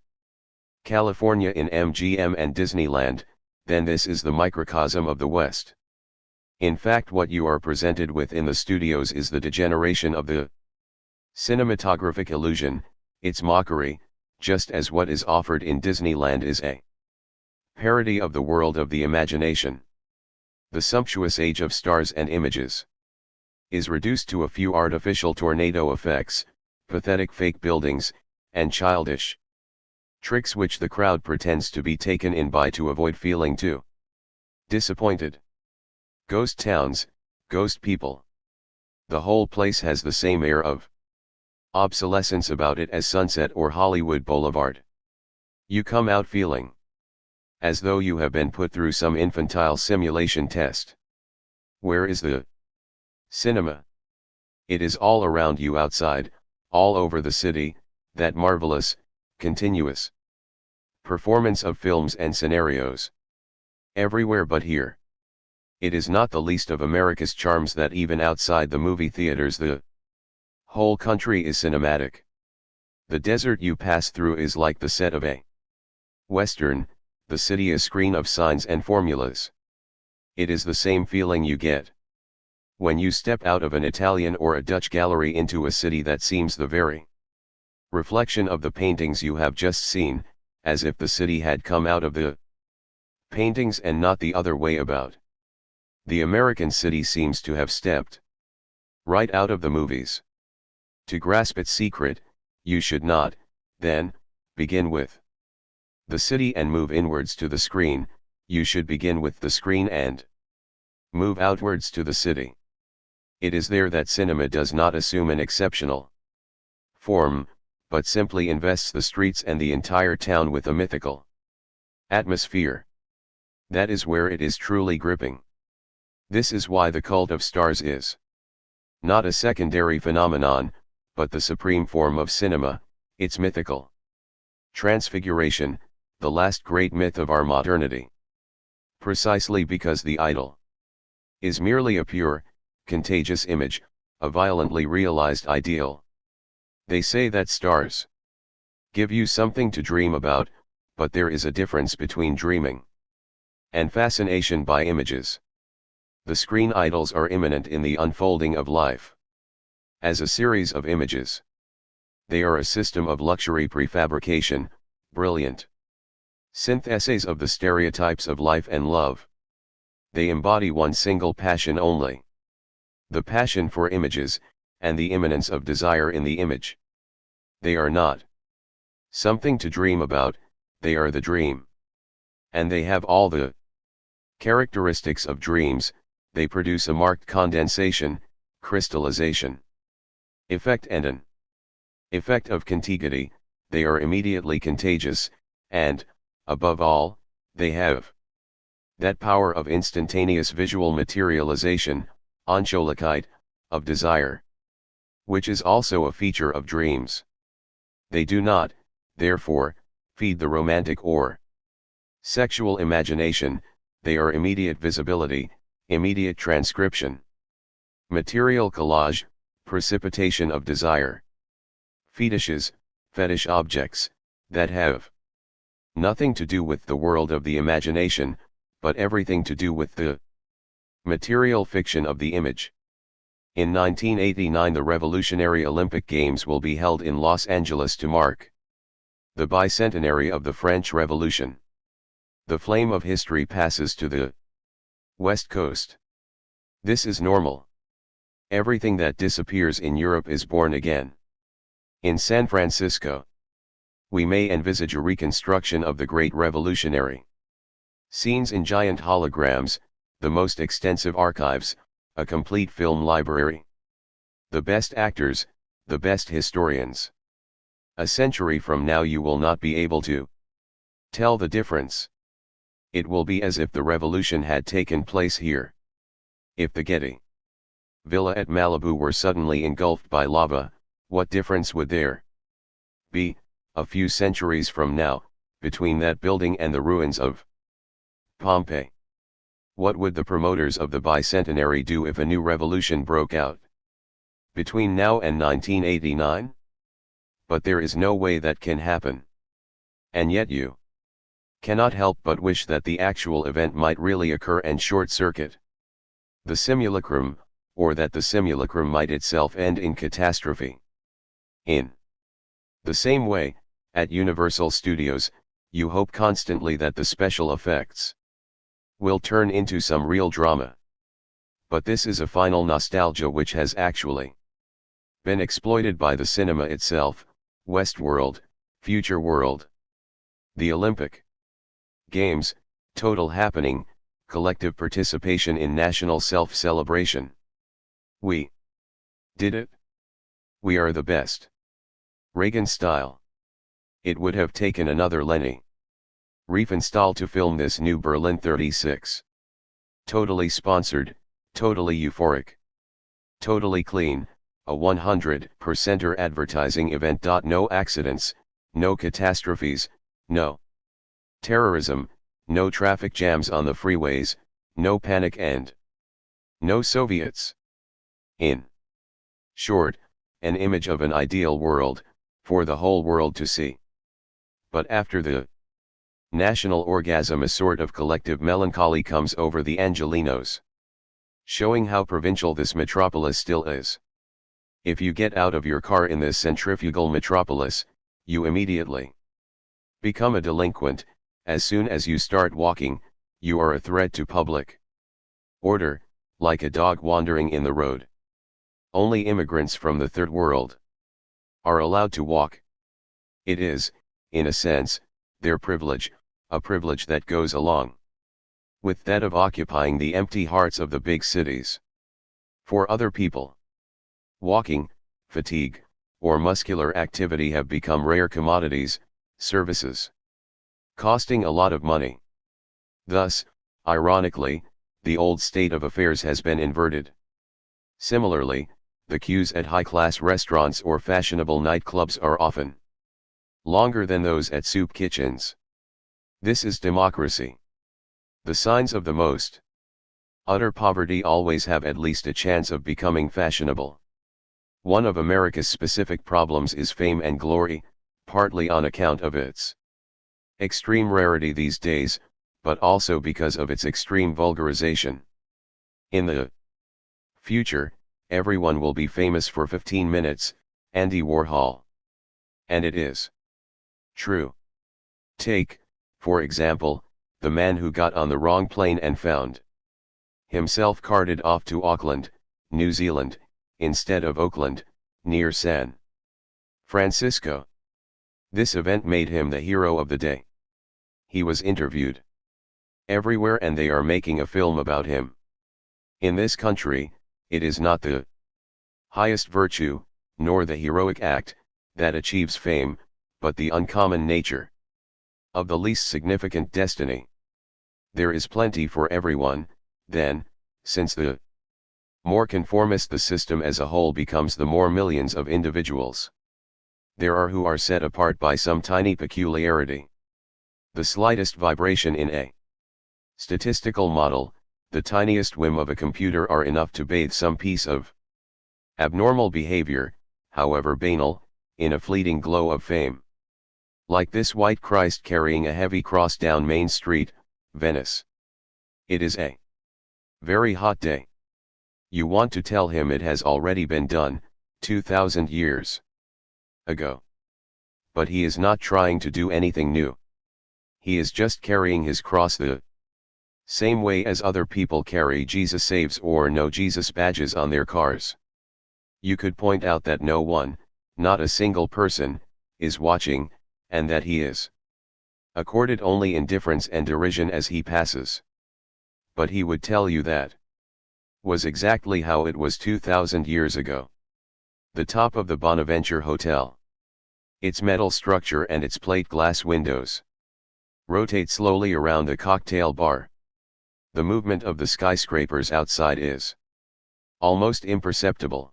California in MGM and Disneyland, then this is the microcosm of the West. In fact, what you are presented with in the studios is the degeneration of the cinematographic illusion, its mockery, just as what is offered in Disneyland is a parody of the world of the imagination. The sumptuous age of stars and images is reduced to a few artificial tornado effects, pathetic fake buildings, and childish tricks which the crowd pretends to be taken in by to avoid feeling too disappointed. Ghost towns, ghost people. The whole place has the same air of obsolescence about it as Sunset or Hollywood Boulevard. You come out feeling as though you have been put through some infantile simulation test. Where is the cinema? It is all around you outside, all over the city, that marvelous, continuous performance of films and scenarios. Everywhere but here. It is not the least of America's charms that even outside the movie theaters the whole country is cinematic. The desert you pass through is like the set of a Western, the city a screen of signs and formulas. It is the same feeling you get when you step out of an Italian or a Dutch gallery into a city that seems the very reflection of the paintings you have just seen, as if the city had come out of the paintings and not the other way about. The American city seems to have stepped right out of the movies. To grasp its secret, you should not, then, begin with the city and move inwards to the screen. You should begin with the screen and move outwards to the city. It is there that cinema does not assume an exceptional form, but simply invests the streets and the entire town with a mythical atmosphere. That is where it is truly gripping. This is why the cult of stars is not a secondary phenomenon, but the supreme form of cinema, its mythical transfiguration, the last great myth of our modernity. Precisely because the idol is merely a pure, contagious image, a violently realized ideal. They say that stars give you something to dream about, but there is a difference between dreaming and fascination by images. The screen idols are immanent in the unfolding of life as a series of images. They are a system of luxury prefabrication, brilliant syntheses of the stereotypes of life and love. They embody one single passion only: the passion for images, and the immanence of desire in the image. They are not something to dream about, they are the dream. And they have all the characteristics of dreams. They produce a marked condensation, crystallization effect and an effect of contiguity. They are immediately contagious, and, above all, they have that power of instantaneous visual materialization, Anschaulichkeit, of desire, which is also a feature of dreams. They do not, therefore, feed the romantic or sexual imagination. They are immediate visibility, immediate transcription, material collage, precipitation of desire. Fetishes, fetish objects, that have nothing to do with the world of the imagination, but everything to do with the material fiction of the image. In 1989 the Revolutionary Olympic Games will be held in Los Angeles to mark the bicentenary of the French Revolution. The flame of history passes to the West Coast. This is normal. Everything that disappears in Europe is born again. In San Francisco, we may envisage a reconstruction of the great revolutionary scenes in giant holograms, the most extensive archives, a complete film library. The best actors, the best historians. A century from now you will not be able to tell the difference. It will be as if the revolution had taken place here. If the Getty Villa at Malibu were suddenly engulfed by lava, what difference would there be, a few centuries from now, between that building and the ruins of Pompeii? What would the promoters of the bicentenary do if a new revolution broke out? between now and 1989? But there is no way that can happen. And yet you cannot help but wish that the actual event might really occur and short-circuit the simulacrum, or that the simulacrum might itself end in catastrophe. In the same way, at Universal Studios, you hope constantly that the special effects will turn into some real drama. But this is a final nostalgia which has actually been exploited by the cinema itself, Westworld, Future World, the Olympic Games, total happening, collective participation in national self-celebration. We did it. We are the best. Reagan style. It would have taken another Leni Riefenstahl to film this new Berlin 36. Totally sponsored, totally euphoric, totally clean, a 100%er advertising event. No accidents, no catastrophes, no terrorism, no traffic jams on the freeways, no panic and no Soviets. In short, an image of an ideal world, for the whole world to see. But after the national orgasm, a sort of collective melancholy comes over the Angelenos, showing how provincial this metropolis still is. If you get out of your car in this centrifugal metropolis, you immediately become a delinquent. As soon as you start walking, you are a threat to public order, like a dog wandering in the road. Only immigrants from the third world are allowed to walk. It is, in a sense, their privilege, a privilege that goes along with that of occupying the empty hearts of the big cities. For other people, walking, fatigue, or muscular activity have become rare commodities, services costing a lot of money. Thus, ironically, the old state of affairs has been inverted. Similarly, the queues at high-class restaurants or fashionable nightclubs are often longer than those at soup kitchens. This is democracy. The signs of the most utter poverty always have at least a chance of becoming fashionable. One of America's specific problems is fame and glory, partly on account of its extreme rarity these days, but also because of its extreme vulgarization. In the future, everyone will be famous for 15 minutes, Andy Warhol. And it is true. Take, for example, the man who got on the wrong plane and found himself carted off to Auckland, New Zealand, instead of Oakland, near San Francisco. This event made him the hero of the day. He was interviewed everywhere and they are making a film about him. In this country, it is not the highest virtue, nor the heroic act, that achieves fame, but the uncommon nature of the least significant destiny. There is plenty for everyone, then, since the more conformist the system as a whole becomes, the more millions of individuals there are who are set apart by some tiny peculiarity. The slightest vibration in a statistical model, the tiniest whim of a computer are enough to bathe some piece of abnormal behavior, however banal, in a fleeting glow of fame. Like this white Christ carrying a heavy cross down Main Street, Venice. It is a very hot day. You want to tell him it has already been done, 2,000 years ago. But he is not trying to do anything new. He is just carrying his cross the same way as other people carry Jesus Saves or No Jesus badges on their cars. You could point out that no one, not a single person, is watching, and that he is accorded only indifference and derision as he passes. But he would tell you that was exactly how it was 2,000 years ago. The top of the Bonaventure Hotel, its metal structure and its plate glass windows, rotate slowly around a cocktail bar. The movement of the skyscrapers outside is almost imperceptible.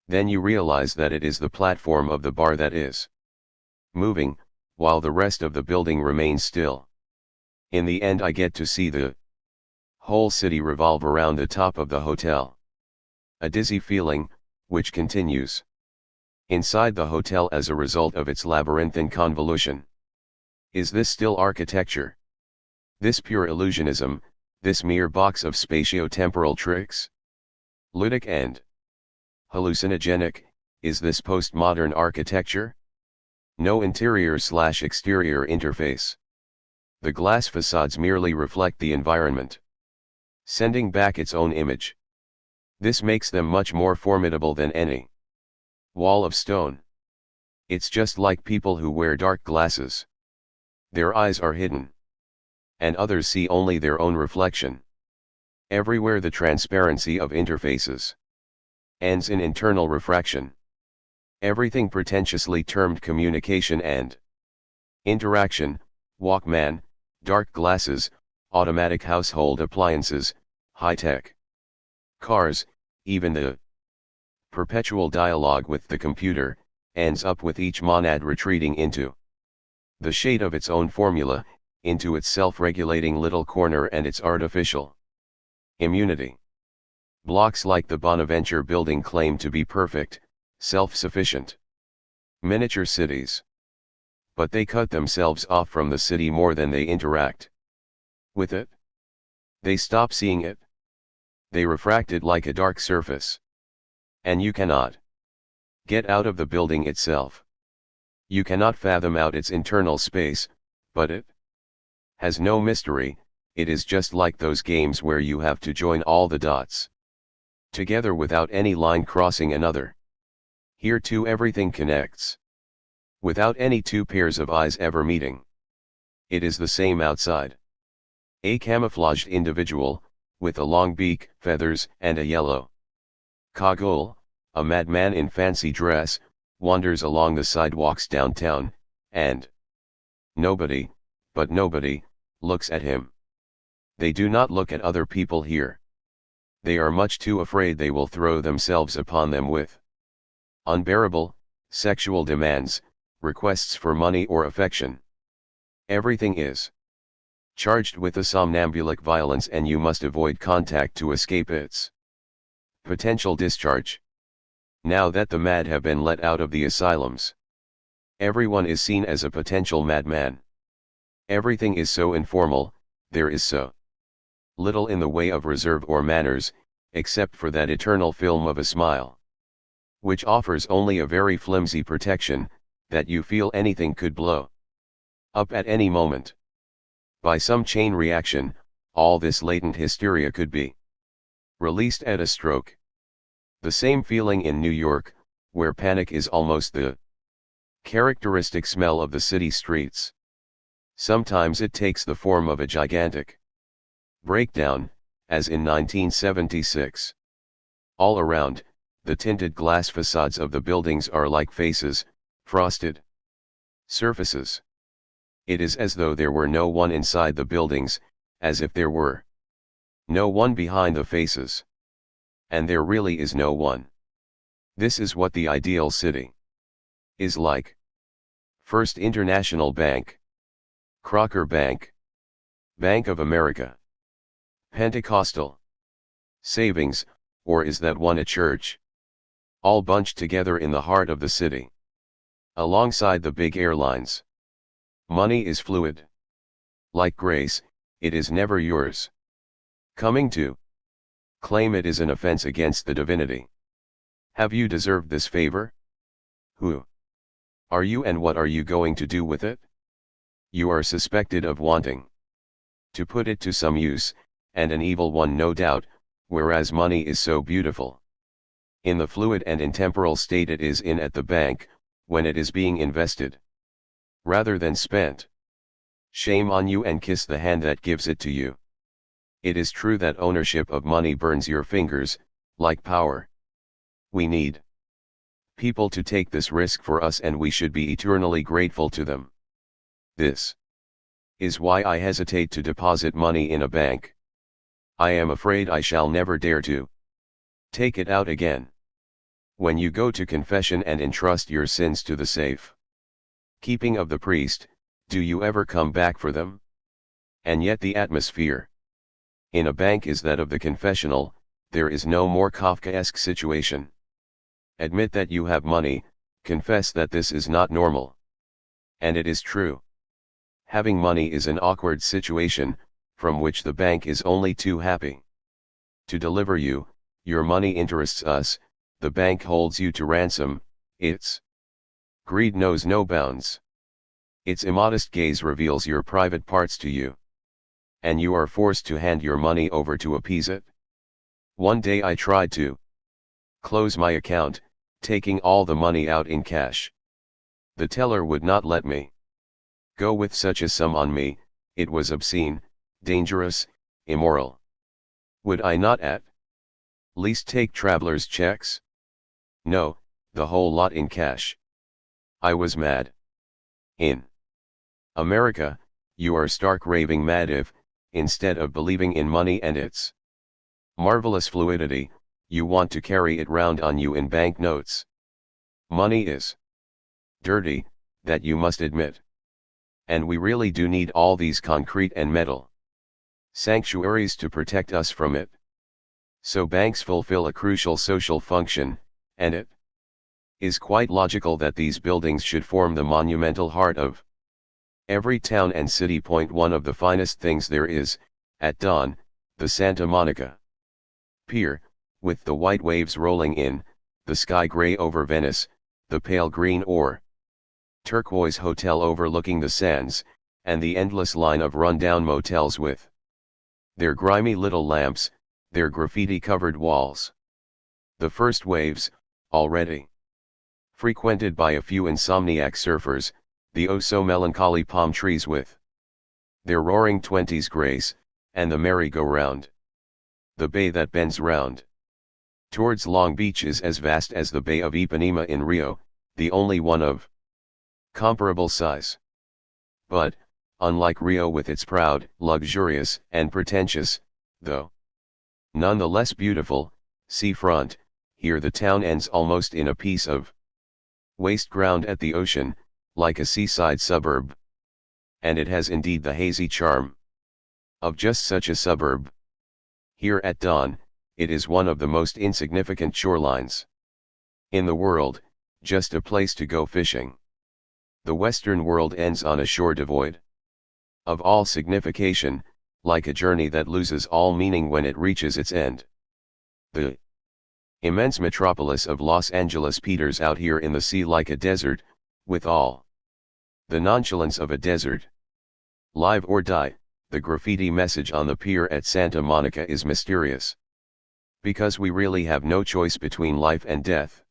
Then you realize that it is the platform of the bar that is moving, while the rest of the building remains still. In the end, I get to see the whole city revolve around the top of the hotel. A dizzy feeling, which continues inside the hotel as a result of its labyrinthine convolution. Is this still architecture? This pure illusionism, this mere box of spatio-temporal tricks? Ludic and hallucinogenic, is this postmodern architecture? No interior/exterior interface. The glass facades merely reflect the environment, sending back its own image. This makes them much more formidable than any wall of stone. It's just like people who wear dark glasses. Their eyes are hidden, and others see only their own reflection. Everywhere the transparency of interfaces ends in internal refraction. Everything pretentiously termed communication and interaction, Walkman, dark glasses, automatic household appliances, high-tech cars, even the perpetual dialogue with the computer, ends up with each monad retreating into the shade of its own formula, into its self-regulating little corner and its artificial immunity. Blocks like the Bonaventure building claim to be perfect, self-sufficient miniature cities. But they cut themselves off from the city more than they interact with it. They stop seeing it. They refract it like a dark surface. And you cannot get out of the building itself. You cannot fathom out its internal space, but it has no mystery. It is just like those games where you have to join all the dots together without any line crossing another. Here too everything connects, without any two pairs of eyes ever meeting. It is the same outside. A camouflaged individual, with a long beak, feathers, and a yellow cagoule, a madman in fancy dress, wanders along the sidewalks downtown, and nobody, but nobody, looks at him. They do not look at other people here. They are much too afraid they will throw themselves upon them with unbearable, sexual demands, requests for money or affection. Everything is charged with a somnambulic violence and you must avoid contact to escape its potential discharge. Now that the mad have been let out of the asylums, everyone is seen as a potential madman. Everything is so informal, there is so little in the way of reserve or manners, except for that eternal film of a smile, which offers only a very flimsy protection, that you feel anything could blow up at any moment. By some chain reaction, all this latent hysteria could be released at a stroke. The same feeling in New York, where panic is almost the characteristic smell of the city streets. Sometimes it takes the form of a gigantic breakdown, as in 1976. All around, the tinted glass facades of the buildings are like faces, frosted surfaces. It is as though there were no one inside the buildings, as if there were no one behind the faces. And there really is no one. This is what the ideal city is like. First International Bank, Crocker Bank, Bank of America, Pentecostal Savings, or is that one a church? All bunched together in the heart of the city, alongside the big airlines. Money is fluid. Like grace, it is never yours. Coming to claim it is an offense against the divinity. Have you deserved this favor? Who are you and what are you going to do with it? You are suspected of wanting to put it to some use, and an evil one no doubt, whereas money is so beautiful. In the fluid and intemporal state it is in at the bank, when it is being invested, rather than spent. Shame on you and kiss the hand that gives it to you. It is true that ownership of money burns your fingers, like power. We need people to take this risk for us and we should be eternally grateful to them. This is why I hesitate to deposit money in a bank. I am afraid I shall never dare to take it out again. When you go to confession and entrust your sins to the safe keeping of the priest, do you ever come back for them? And yet the atmosphere in a bank is that of the confessional. There is no more Kafkaesque situation. Admit that you have money, confess that this is not normal. And it is true. Having money is an awkward situation, from which the bank is only too happy to deliver you. Your money interests us, the bank holds you to ransom, its greed knows no bounds. Its immodest gaze reveals your private parts to you. And you are forced to hand your money over to appease it. One day I tried to close my account, taking all the money out in cash. The teller would not let me go with such a sum on me. It was obscene, dangerous, immoral. Would I not at least take traveler's checks? No, the whole lot in cash. I was mad. In America, you are stark raving mad if, instead of believing in money and its marvelous fluidity, you want to carry it round on you in banknotes. Money is dirty, that you must admit. And we really do need all these concrete and metal sanctuaries to protect us from it. So banks fulfill a crucial social function, and it is quite logical that these buildings should form the monumental heart of every town and city. One of the finest things there is, at dawn, the Santa Monica Pier, with the white waves rolling in, the sky gray over Venice, the pale green or turquoise hotel overlooking the sands, and the endless line of run-down motels with their grimy little lamps, their graffiti-covered walls. The first waves, already frequented by a few insomniac surfers, the oh-so-melancholy palm trees with their roaring 20s grace, and the merry-go-round. The bay that bends round towards Long Beach is as vast as the Bay of Ipanema in Rio, the only one of comparable size. But, unlike Rio with its proud, luxurious, and pretentious, though none the less beautiful, seafront, here the town ends almost in a piece of waste ground at the ocean, like a seaside suburb. And it has indeed the hazy charm of just such a suburb. Here at dawn, it is one of the most insignificant shorelines in the world, just a place to go fishing. The Western world ends on a shore devoid of all signification, like a journey that loses all meaning when it reaches its end. The immense metropolis of Los Angeles peters out here in the sea like a desert, with all the nonchalance of a desert. Live or die, the graffiti message on the pier at Santa Monica is mysterious. Because we really have no choice between life and death.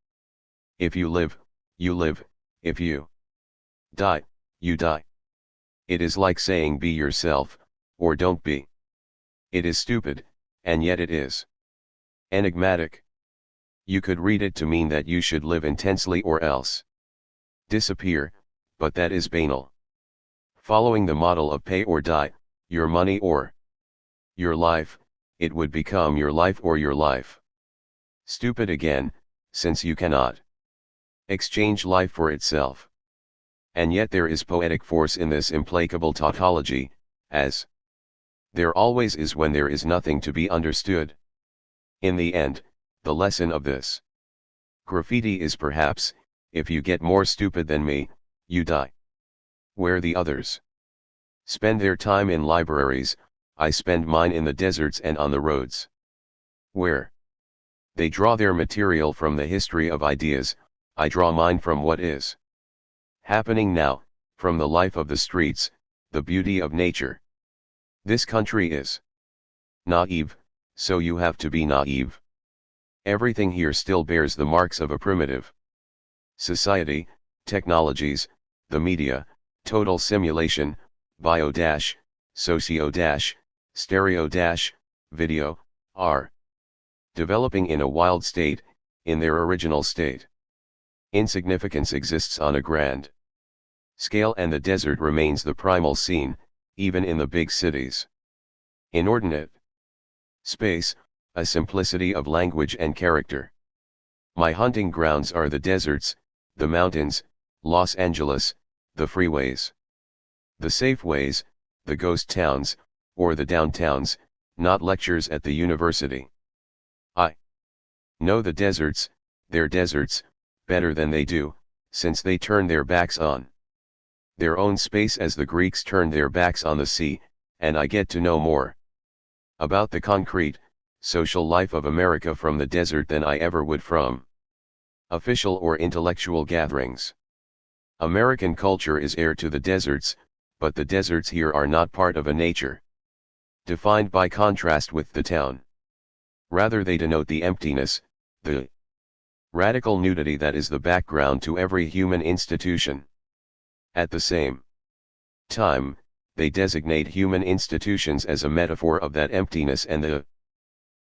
If you live, you live; if you die, you die. It is like saying be yourself, or don't be. It is stupid, and yet it is enigmatic. You could read it to mean that you should live intensely or else disappear, but that is banal. Following the model of pay or die, your money or your life, it would become your life or your life. Stupid again, since you cannot exchange life for itself. And yet there is poetic force in this implacable tautology, as there always is when there is nothing to be understood. In the end, the lesson of this graffiti is perhaps, if you get more stupid than me, you die. Where the others spend their time in libraries, I spend mine in the deserts and on the roads. Where they draw their material from the history of ideas, I draw mine from what is happening now, from the life of the streets, the beauty of nature. This country is naive, so you have to be naive. Everything here still bears the marks of a primitive society, technologies, the media, total simulation, stereo-video, are developing in a wild state, in their original state. Insignificance exists on a grand scale and the desert remains the primal scene, even in the big cities. Inordinate space, a simplicity of language and character. My hunting grounds are the deserts, the mountains, Los Angeles, the freeways, the safe ways, the ghost towns, or the downtowns, not lectures at the university. I know the deserts, their deserts, better than they do, since they turn their backs on their own space as the Greeks turned their backs on the sea, and I get to know more about the concrete, social life of America from the desert than I ever would from official or intellectual gatherings. American culture is heir to the deserts, but the deserts here are not part of a nature defined by contrast with the town. Rather they denote the emptiness, the radical nudity that is the background to every human institution. At the same time, they designate human institutions as a metaphor of that emptiness and the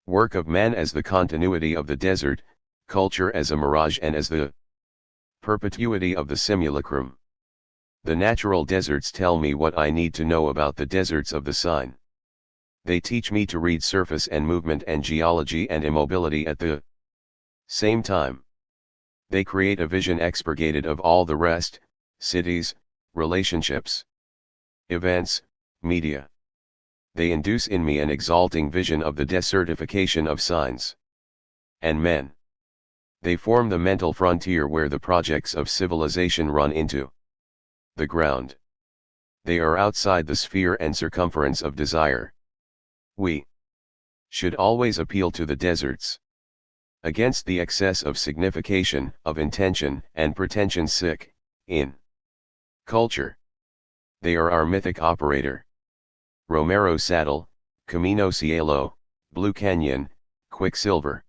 work of man as the continuity of the desert, culture as a mirage and as the perpetuity of the simulacrum. The natural deserts tell me what I need to know about the deserts of the sign. They teach me to read surface and movement and geology and immobility at the same time. They create a vision expurgated of all the rest, cities, relationships, events, media. They induce in me an exalting vision of the desertification of signs and men. They form the mental frontier where the projects of civilization run into the ground. They are outside the sphere and circumference of desire. We should always appeal to the deserts against the excess of signification, of intention, and pretension sick, in culture. They are our mythic operator. Romero Saddle, Camino Cielo, Blue Canyon, Quicksilver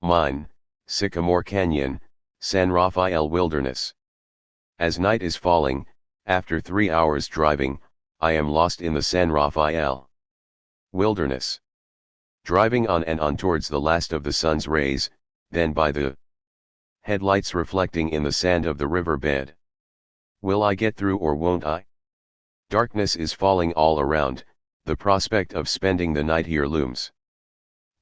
Mine, Sycamore Canyon, San Rafael Wilderness. As night is falling, after 3 hours driving, I am lost in the San Rafael Wilderness. Driving on and on towards the last of the sun's rays, then by the headlights reflecting in the sand of the riverbed. Will I get through or won't I? Darkness is falling all around, the prospect of spending the night here looms.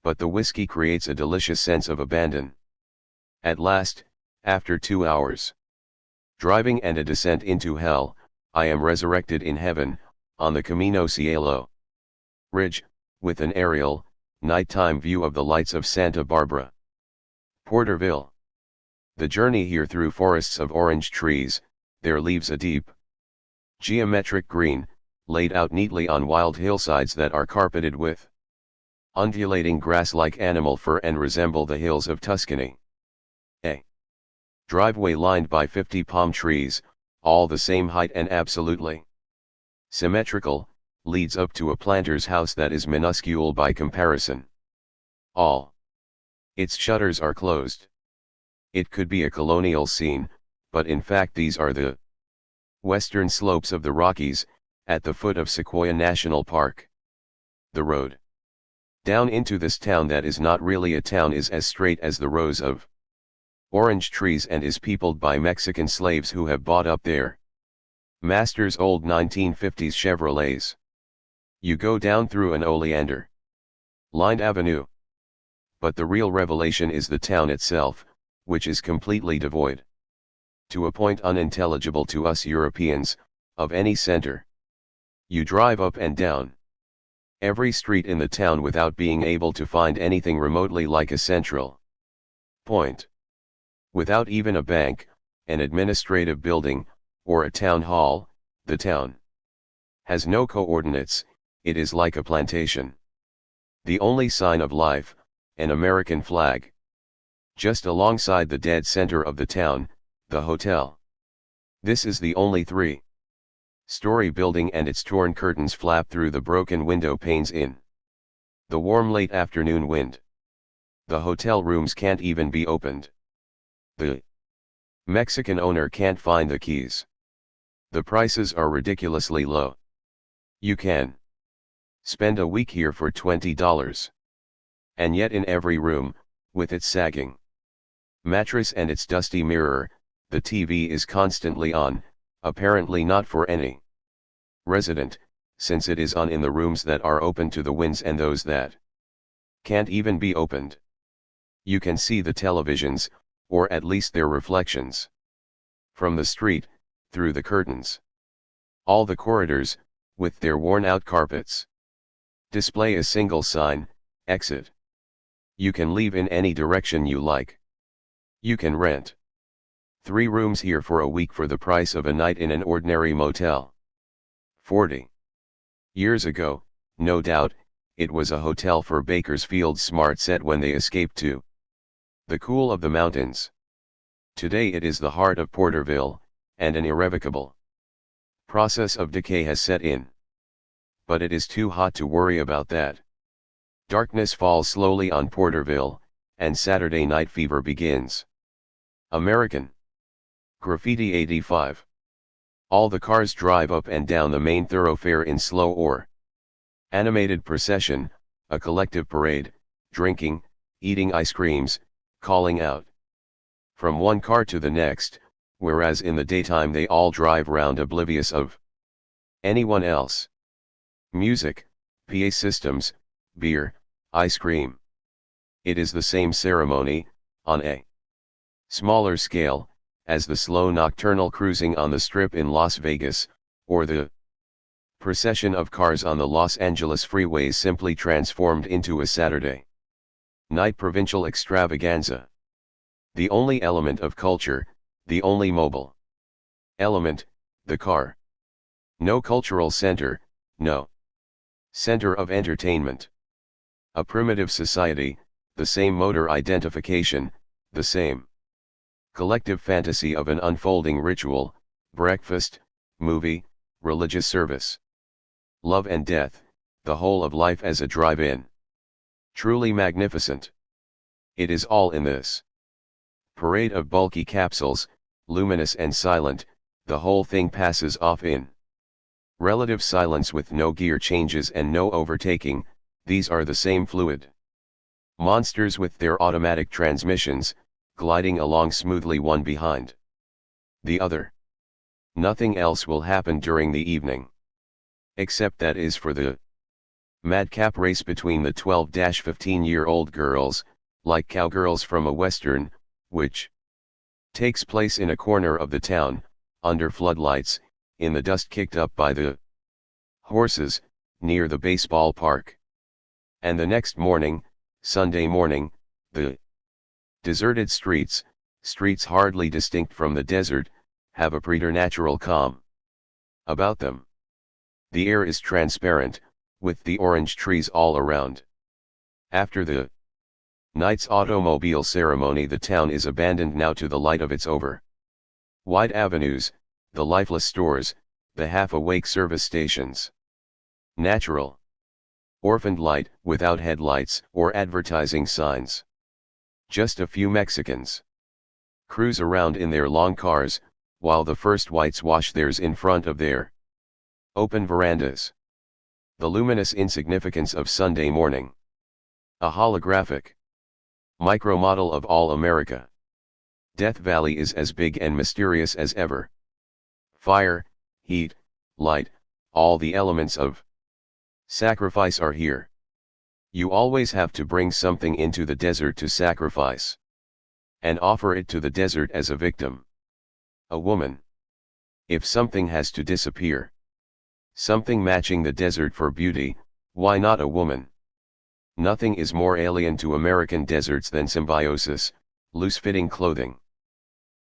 But the whiskey creates a delicious sense of abandon. At last, after 2 hours driving and a descent into hell, I am resurrected in heaven, on the Camino Cielo ridge, with an aerial, nighttime view of the lights of Santa Barbara. Porterville. The journey here through forests of orange trees, their leaves a deep geometric green, laid out neatly on wild hillsides that are carpeted with undulating grass like animal fur and resemble the hills of Tuscany. A driveway lined by 50 palm trees, all the same height and absolutely symmetrical, leads up to a planter's house that is minuscule by comparison. All its shutters are closed. It could be a colonial scene, but in fact these are the western slopes of the Rockies, at the foot of Sequoia National Park. The road down into this town that is not really a town is as straight as the rows of orange trees and is peopled by Mexican slaves who have bought up their masters' old 1950s Chevrolets. You go down through an oleander lined avenue. But the real revelation is the town itself, which is completely devoid, to a point unintelligible to us Europeans, of any center. You drive up and down every street in the town without being able to find anything remotely like a central point. Without even a bank, an administrative building, or a town hall, the town has no coordinates. It is like a plantation. The only sign of life, an American flag. Just alongside the dead center of the town, the hotel. This is the only 3-story building and its torn curtains flap through the broken window panes in the warm late afternoon wind. The hotel rooms can't even be opened. The Mexican owner can't find the keys. The prices are ridiculously low. You can spend a week here for $20. And yet in every room, with its sagging mattress and its dusty mirror, the TV is constantly on, apparently not for any resident, since it is on in the rooms that are open to the winds and those that can't even be opened. You can see the televisions, or at least their reflections, from the street, through the curtains. All the corridors, with their worn-out carpets, display a single sign, exit. You can leave in any direction you like. You can rent 3 rooms here for a week for the price of a night in an ordinary motel. 40 years ago, no doubt, it was a hotel for Bakersfield's smart set when they escaped to the cool of the mountains. Today it is the heart of Porterville, and an irrevocable process of decay has set in. But it is too hot to worry about that. Darkness falls slowly on Porterville, and Saturday night fever begins. American Graffiti 85. All the cars drive up and down the main thoroughfare in slow or animated procession, a collective parade, drinking, eating ice creams, calling out from one car to the next, whereas in the daytime they all drive round oblivious of anyone else. Music, PA systems, beer, ice cream. It is the same ceremony, on a smaller scale, as the slow nocturnal cruising on the Strip in Las Vegas, or the procession of cars on the Los Angeles freeways simply transformed into a Saturday night provincial extravaganza. The only element of culture, the only mobile element, the car. No cultural center, no center of entertainment. A primitive society, the same motor identification, the same collective fantasy of an unfolding ritual, breakfast, movie, religious service. Love and death, the whole of life as a drive-in. Truly magnificent. It is all in this parade of bulky capsules, luminous and silent, the whole thing passes off in relative silence with no gear changes and no overtaking. These are the same fluid monsters with their automatic transmissions, gliding along smoothly one behind the other. Nothing else will happen during the evening. Except that is for the madcap race between the 12-15-year-old girls, like cowgirls from a western, which takes place in a corner of the town, under floodlights, in the dust kicked up by the horses, near the baseball park. And the next morning, Sunday morning, the deserted streets, streets hardly distinct from the desert, have a preternatural calm about them. The air is transparent, with the orange trees all around. After the night's automobile ceremony, the town is abandoned now to the light of its over wide avenues, the lifeless stores, the half-awake service stations. Natural, orphaned light, without headlights or advertising signs. Just a few Mexicans cruise around in their long cars, while the first whites wash theirs in front of their open verandas. The luminous insignificance of Sunday morning. A holographic micromodel of all America. Death Valley is as big and mysterious as ever. Fire, heat, light, all the elements of sacrifice are here. You always have to bring something into the desert to sacrifice, and offer it to the desert as a victim. A woman. If something has to disappear, something matching the desert for beauty, why not a woman? Nothing is more alien to American deserts than symbiosis, loose-fitting clothing.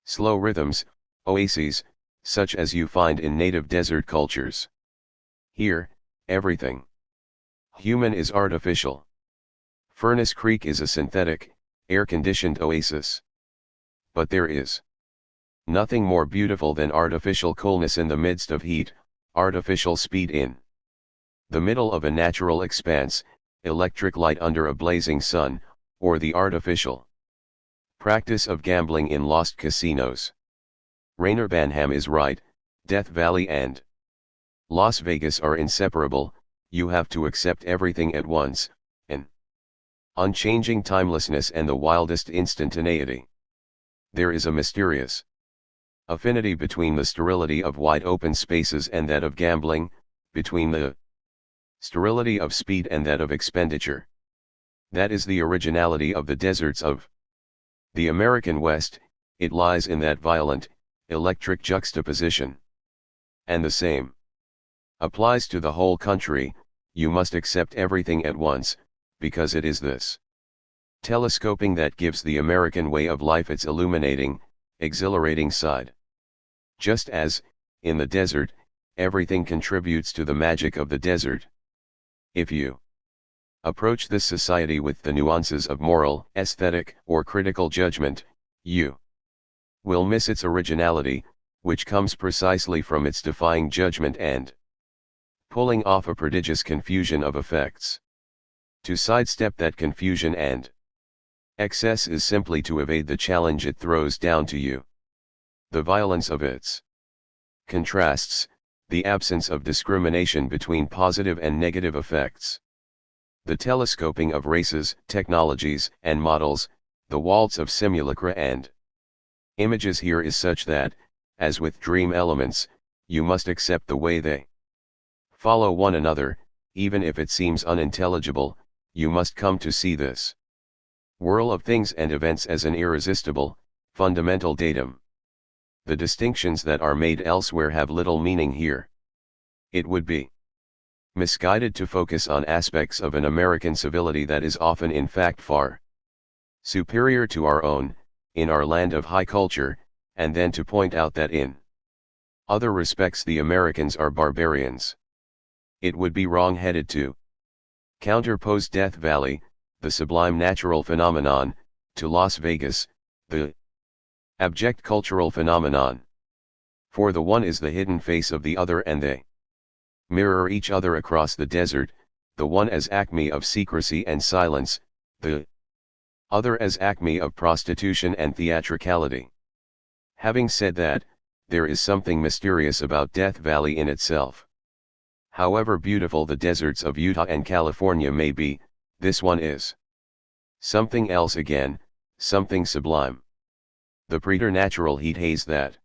Slow rhythms, oases, such as you find in native desert cultures. Here, everything human is artificial. Furnace Creek is a synthetic, air-conditioned oasis. But there is nothing more beautiful than artificial coolness in the midst of heat, artificial speed in the middle of a natural expanse, electric light under a blazing sun, or the artificial practice of gambling in lost casinos. Rainer Banham is right, Death Valley and Las Vegas are inseparable. You have to accept everything at once, an unchanging timelessness and the wildest instantaneity. There is a mysterious affinity between the sterility of wide open spaces and that of gambling, between the sterility of speed and that of expenditure. That is the originality of the deserts of the American West. It lies in that violent, electric juxtaposition. And the same applies to the whole country. You must accept everything at once, because it is this Telescoping that gives the American way of life its illuminating, exhilarating side. Just as, in the desert, everything contributes to the magic of the desert. If you approach this society with the nuances of moral, aesthetic, or critical judgment, you will miss its originality, which comes precisely from its defying judgment and pulling off a prodigious confusion of effects. To sidestep that confusion and excess is simply to evade the challenge it throws down to you. The violence of its contrasts, the absence of discrimination between positive and negative effects. The telescoping of races, technologies, and models, the waltz of simulacra and images here is such that, as with dream elements, you must accept the way they follow one another, even if it seems unintelligible. You must come to see this whirl of things and events as an irresistible, fundamental datum. The distinctions that are made elsewhere have little meaning here. It would be misguided to focus on aspects of an American civility that is often in fact far superior to our own, in our land of high culture, and then to point out that in other respects the Americans are barbarians. It would be wrong-headed to counterpose Death Valley, the sublime natural phenomenon, to Las Vegas, the abject cultural phenomenon. For the one is the hidden face of the other and they mirror each other across the desert, the one as acme of secrecy and silence, the other as acme of prostitution and theatricality. Having said that, there is something mysterious about Death Valley in itself. However beautiful the deserts of Utah and California may be, this one is something else again, something sublime. The preternatural heat haze that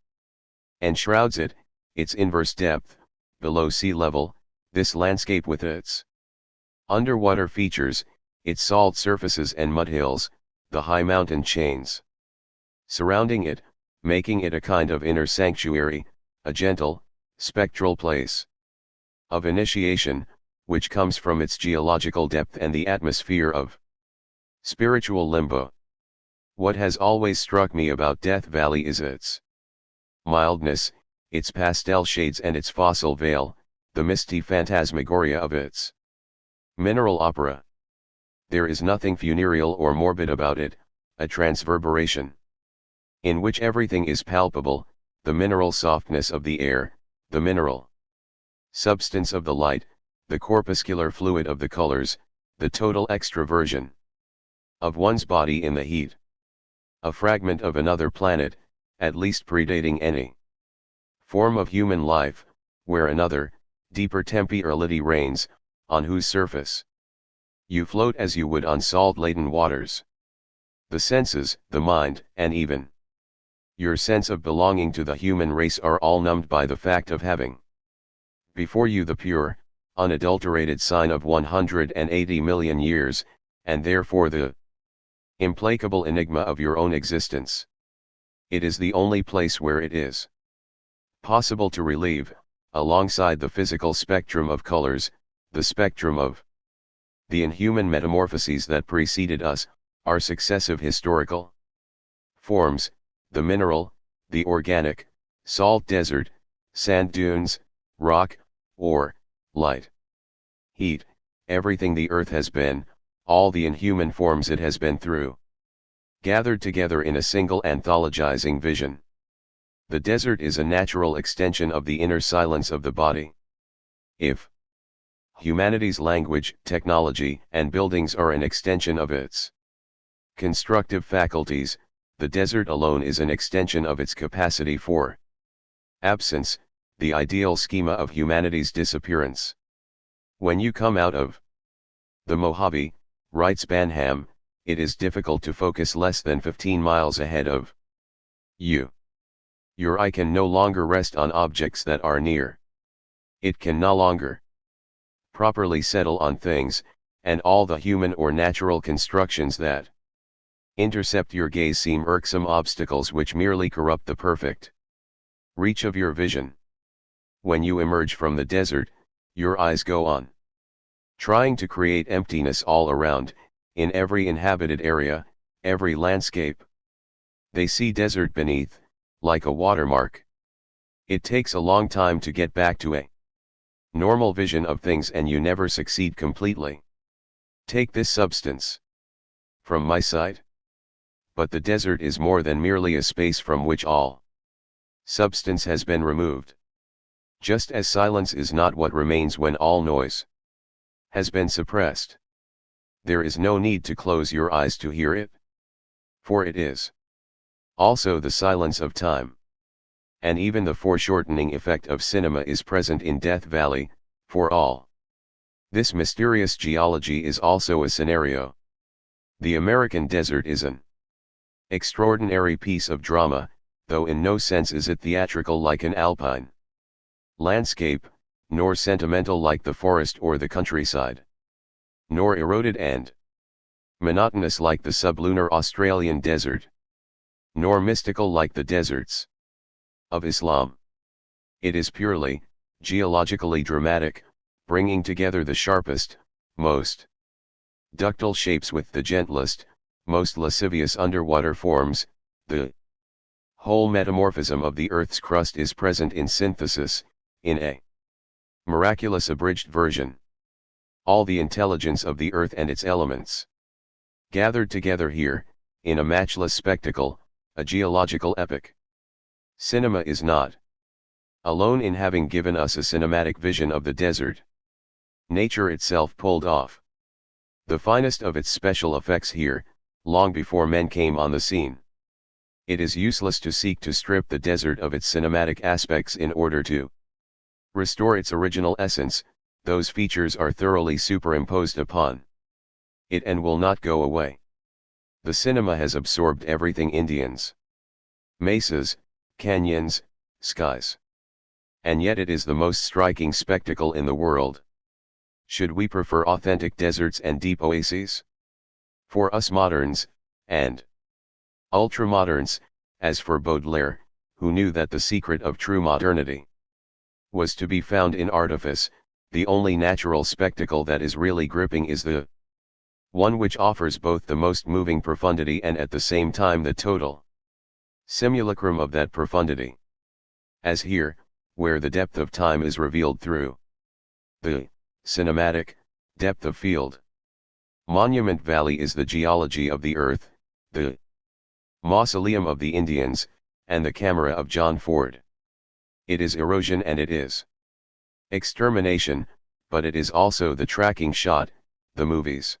enshrouds it, its inverse depth, below sea level, this landscape with its underwater features, its salt surfaces and mudhills, the high mountain chains surrounding it, making it a kind of inner sanctuary, a gentle, spectral place of initiation, which comes from its geological depth and the atmosphere of spiritual limbo. What has always struck me about Death Valley is its mildness, its pastel shades and its fossil veil, the misty phantasmagoria of its mineral opera. There is nothing funereal or morbid about it, a transverberation in which everything is palpable, the mineral softness of the air, the mineral substance of the light, the corpuscular fluid of the colors, the total extroversion of one's body in the heat. A fragment of another planet, at least predating any form of human life, where another, deeper temporality reigns, on whose surface you float as you would on salt-laden waters. The senses, the mind, and even your sense of belonging to the human race are all numbed by the fact of having before you the pure, unadulterated sign of 180 million years, and therefore the implacable enigma of your own existence. It is the only place where it is possible to relieve, alongside the physical spectrum of colors, the spectrum of the inhuman metamorphoses that preceded us, our successive historical forms, the mineral, the organic, salt desert, sand dunes, rock, or light, heat, everything the earth has been, all the inhuman forms it has been through, gathered together in a single anthologizing vision. The desert is a natural extension of the inner silence of the body. If humanity's language, technology, and buildings are an extension of its constructive faculties, the desert alone is an extension of its capacity for absence, the ideal schema of humanity's disappearance. When you come out of the Mojave, writes Banham, it is difficult to focus less than 15 miles ahead of you. Your eye can no longer rest on objects that are near. It can no longer properly settle on things, and all the human or natural constructions that intercept your gaze seem irksome obstacles which merely corrupt the perfect reach of your vision. When you emerge from the desert, your eyes go on trying to create emptiness all around, in every inhabited area, every landscape. They see desert beneath, like a watermark. It takes a long time to get back to a normal vision of things, and you never succeed completely. Take this substance. From my side? But the desert is more than merely a space from which all substance has been removed. Just as silence is not what remains when all noise has been suppressed. There is no need to close your eyes to hear it. For it is also the silence of time. And even the foreshortening effect of cinema is present in Death Valley, for all. This mysterious geology is also a scenario. The American desert is an extraordinary piece of drama, though in no sense is it theatrical like an alpine landscape, nor sentimental like the forest or the countryside, nor eroded and monotonous like the sublunar Australian desert, nor mystical like the deserts of Islam. It is purely, geologically dramatic, bringing together the sharpest, most ductile shapes with the gentlest, most lascivious underwater forms. The whole metamorphism of the Earth's crust is present in synthesis, in a miraculous abridged version. All the intelligence of the Earth and its elements gathered together here, in a matchless spectacle, a geological epic. Cinema is not alone in having given us a cinematic vision of the desert. Nature itself pulled off the finest of its special effects here, long before men came on the scene. It is useless to seek to strip the desert of its cinematic aspects in order to restore its original essence. Those features are thoroughly superimposed upon it and will not go away. The cinema has absorbed everything: Indians, mesas, canyons, skies. And yet it is the most striking spectacle in the world. Should we prefer authentic deserts and deep oases? For us moderns, and ultramoderns, as for Baudrillard, who knew that the secret of true modernity was to be found in artifice, the only natural spectacle that is really gripping is the one which offers both the most moving profundity and at the same time the total simulacrum of that profundity. As here, where the depth of time is revealed through the cinematic depth of field. Monument Valley is the geology of the Earth, the mausoleum of the Indians, and the camera of John Ford. It is erosion and it is extermination, but it is also the tracking shot, the movies.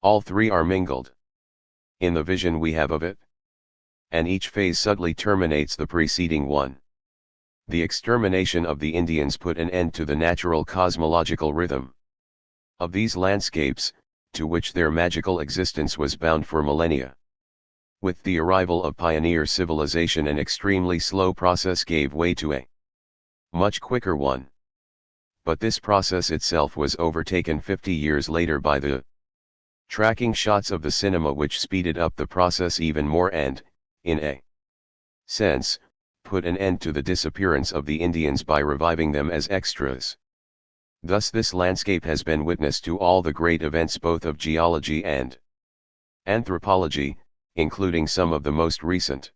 All three are mingled in the vision we have of it, and each phase subtly terminates the preceding one. The extermination of the Indians put an end to the natural cosmological rhythm of these landscapes, to which their magical existence was bound for millennia. With the arrival of pioneer civilization, an extremely slow process gave way to a much quicker one. But this process itself was overtaken 50 years later by the tracking shots of the cinema, which speeded up the process even more and, in a sense, put an end to the disappearance of the Indians by reviving them as extras. Thus this landscape has been witness to all the great events both of geology and anthropology, including some of the most recent.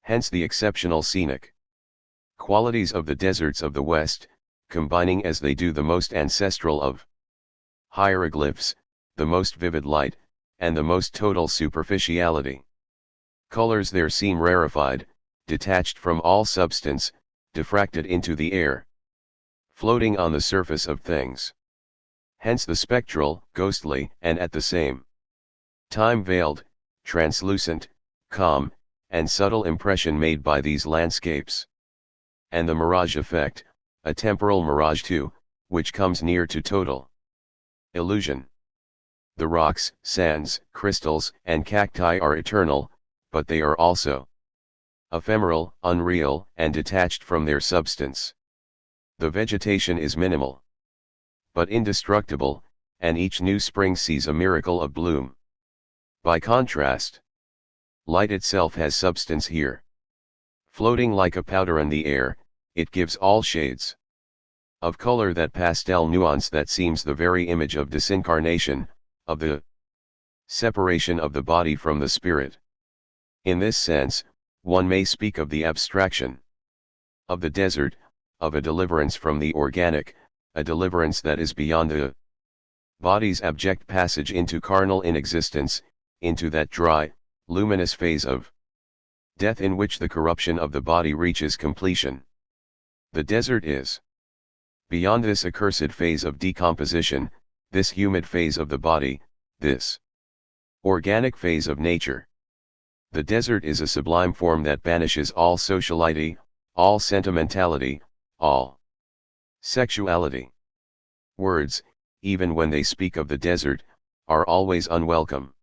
Hence the exceptional scenic qualities of the deserts of the West, combining as they do the most ancestral of hieroglyphs, the most vivid light, and the most total superficiality. Colors there seem rarefied, detached from all substance, diffracted into the air, floating on the surface of things. Hence the spectral, ghostly, and at the same time veiled, translucent, calm, and subtle impression made by these landscapes. And the mirage effect, a temporal mirage too, which comes near to total illusion. The rocks, sands, crystals, and cacti are eternal, but they are also ephemeral, unreal, and detached from their substance. The vegetation is minimal, but indestructible, and each new spring sees a miracle of bloom. By contrast, light itself has substance here. Floating like a powder in the air, it gives all shades of color, that pastel nuance that seems the very image of disincarnation, of the Separation of the body from the spirit. In this sense, one may speak of the abstraction of the desert, of a deliverance from the organic, a deliverance that is beyond the body's abject passage into carnal inexistence, into that dry, luminous phase of death in which the corruption of the body reaches completion. The desert is beyond this accursed phase of decomposition, this humid phase of the body, this organic phase of nature. The desert is a sublime form that banishes all sociality, all sentimentality, all sexuality. Words, even when they speak of the desert, are always unwelcome.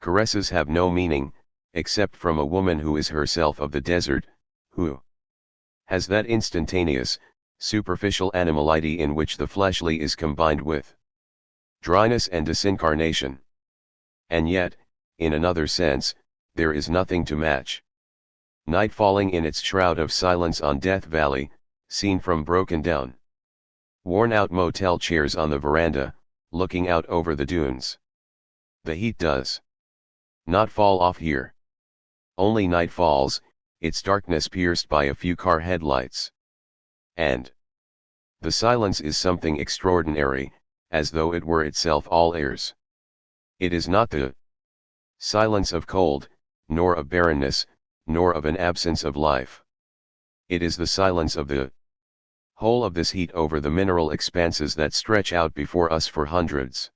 Caresses have no meaning, except from a woman who is herself of the desert, who has that instantaneous, superficial animality in which the fleshly is combined with dryness and disincarnation. And yet, in another sense, there is nothing to match night falling in its shroud of silence on Death Valley, seen from broken down, worn-out motel chairs on the veranda, looking out over the dunes. The heat does not fall off here. Only night falls, its darkness pierced by a few car headlights. And the silence is something extraordinary, as though it were itself all ears. It is not the silence of cold, nor of barrenness, nor of an absence of life. It is the silence of the whole of this heat over the mineral expanses that stretch out before us for hundreds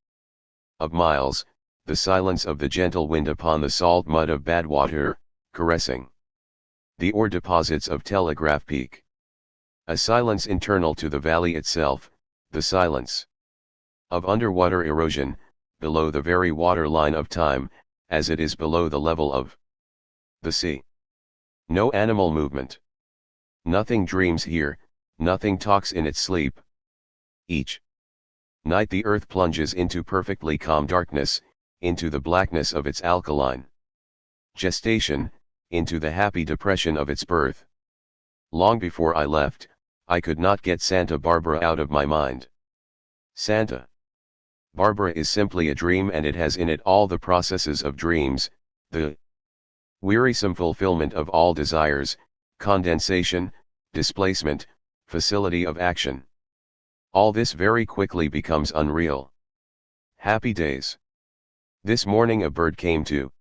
of miles, the silence of the gentle wind upon the salt mud of Badwater, caressing the ore deposits of Telegraph Peak. A silence internal to the valley itself, the silence of underwater erosion, below the very water line of time, as it is below the level of the sea. No animal movement. Nothing dreams here, nothing talks in its sleep. Each night the earth plunges into perfectly calm darkness, into the blackness of its alkaline gestation, into the happy depression of its birth. Long before I left, I could not get Santa Barbara out of my mind. Santa Barbara is simply a dream, and it has in it all the processes of dreams, the wearisome fulfillment of all desires, condensation, displacement, facility of action. All this very quickly becomes unreal. Happy days. This morning a bird came to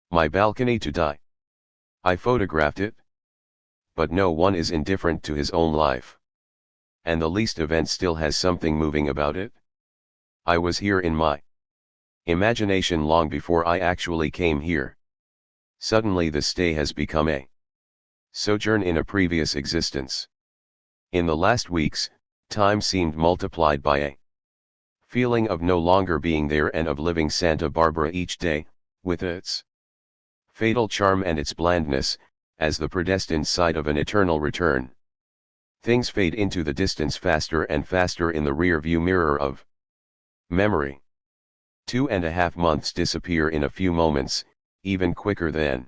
my balcony to die. I photographed it. But no one is indifferent to his own life. And the least event still has something moving about it. I was here in my imagination long before I actually came here. Suddenly the stay has become a sojourn in a previous existence. In the last weeks, time seemed multiplied by a feeling of no longer being there and of living Santa Barbara each day, with its fatal charm and its blandness, as the predestined site of an eternal return. Things fade into the distance faster and faster in the rear-view mirror of memory. 2.5 months disappear in a few moments, even quicker than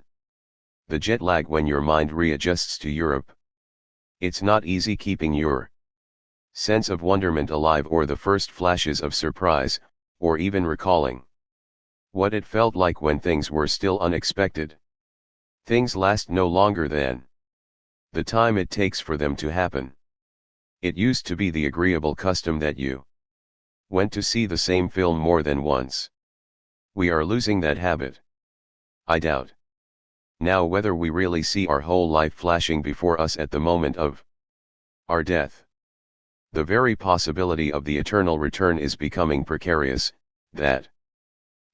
the jet lag when your mind readjusts to Europe. It's not easy keeping your sense of wonderment alive, or the first flashes of surprise, or even recalling what it felt like when things were still unexpected. Things last no longer than the time it takes for them to happen. It used to be the agreeable custom that you went to see the same film more than once. We are losing that habit. I doubt now whether we really see our whole life flashing before us at the moment of our death. The very possibility of the eternal return is becoming precarious. That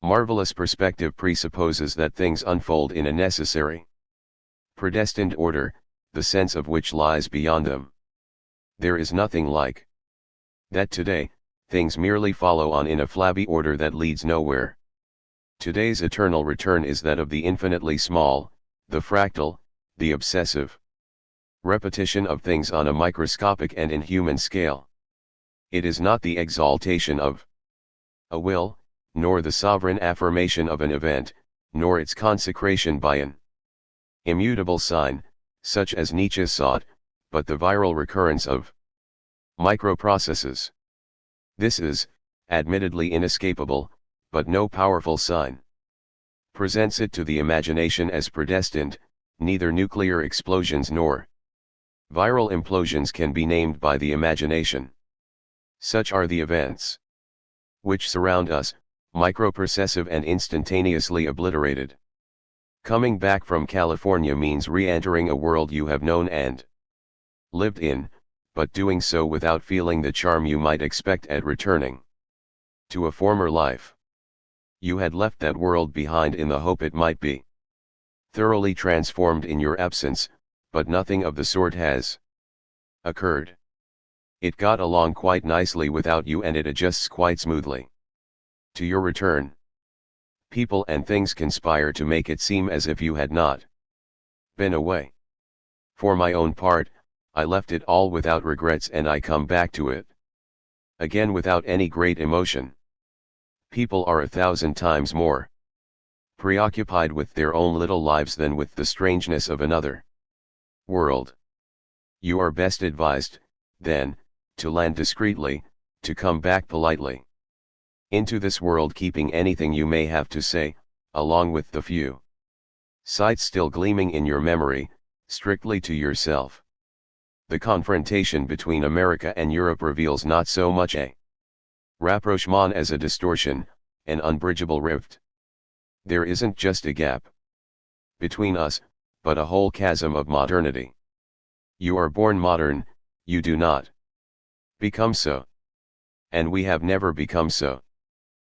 marvelous perspective presupposes that things unfold in a necessary, predestined order, the sense of which lies beyond them. There is nothing like that today. Things merely follow on in a flabby order that leads nowhere. Today's eternal return is that of the infinitely small, the fractal, the obsessive repetition of things on a microscopic and inhuman scale. It is not the exaltation of a will, nor the sovereign affirmation of an event, nor its consecration by an immutable sign, such as Nietzsche sought, but the viral recurrence of microprocesses. This is, admittedly inescapable, but no powerful sign presents it to the imagination as predestined. Neither nuclear explosions nor viral implosions can be named by the imagination. Such are the events which surround us, microprocessive and instantaneously obliterated. Coming back from California means re-entering a world you have known and lived in, but doing so without feeling the charm you might expect at returning to a former life. You had left that world behind in the hope it might be thoroughly transformed in your absence, but nothing of the sort has occurred. It got along quite nicely without you, and it adjusts quite smoothly to your return. People and things conspire to make it seem as if you had not been away. For my own part, I left it all without regrets, and I come back to it again without any great emotion. People are 1,000 times more preoccupied with their own little lives than with the strangeness of another world. You are best advised, then, to land discreetly, to come back politely into this world, keeping anything you may have to say, along with the few sights still gleaming in your memory, strictly to yourself. The confrontation between America and Europe reveals not so much a rapprochement as a distortion, an unbridgeable rift. There isn't just a gap between us, but a whole chasm of modernity. You are born modern, you do not become so. And we have never become so.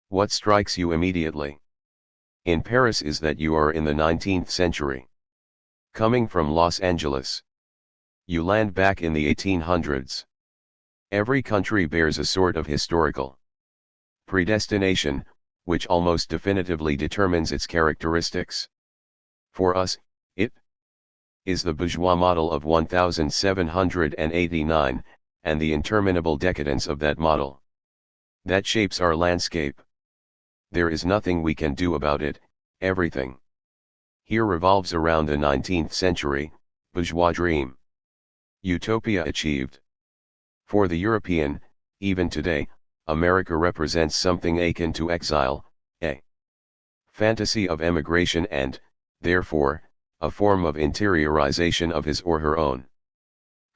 What strikes you immediately in Paris is that you are in the 19th century. Coming from Los Angeles, you land back in the 1800s. Every country bears a sort of historical predestination, which almost definitively determines its characteristics. For us, it is the bourgeois model of 1789, and the interminable decadence of that model that shapes our landscape. There is nothing we can do about it. Everything here revolves around the 19th century bourgeois dream. Utopia achieved. For the European, even today, America represents something akin to exile, a fantasy of emigration and, therefore, a form of interiorization of his or her own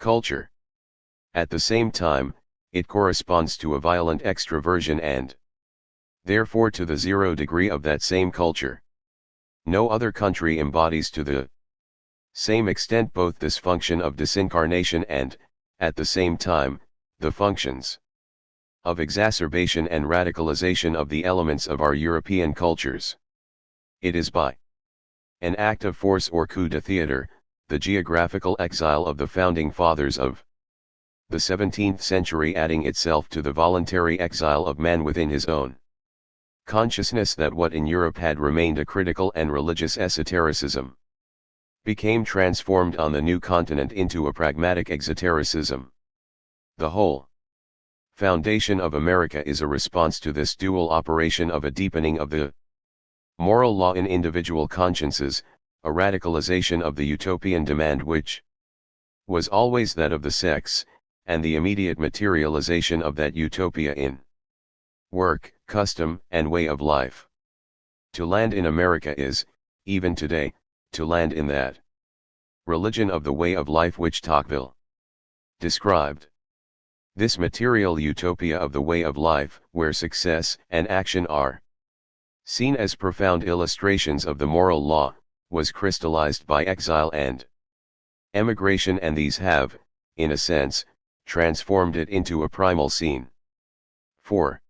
culture. At the same time, it corresponds to a violent extroversion and, therefore, to the 0 degree of that same culture. No other country embodies to the same extent both this function of disincarnation and, at the same time, the functions of exacerbation and radicalization of the elements of our European cultures. It is by an act of force or coup de theatre, the geographical exile of the founding fathers of the 17th century adding itself to the voluntary exile of man within his own consciousness, that what in Europe had remained a critical and religious esotericism became transformed on the new continent into a pragmatic exotericism. The whole foundation of America is a response to this dual operation of a deepening of the moral law in individual consciences, a radicalization of the utopian demand which was always that of the sex, and the immediate materialization of that utopia in work, custom, and way of life. To land in America is, even today, to land in that religion of the way of life which Tocqueville described. This material utopia of the way of life, where success and action are seen as profound illustrations of the moral law, was crystallized by exile and emigration, and these have, in a sense, transformed it into a primal scene. For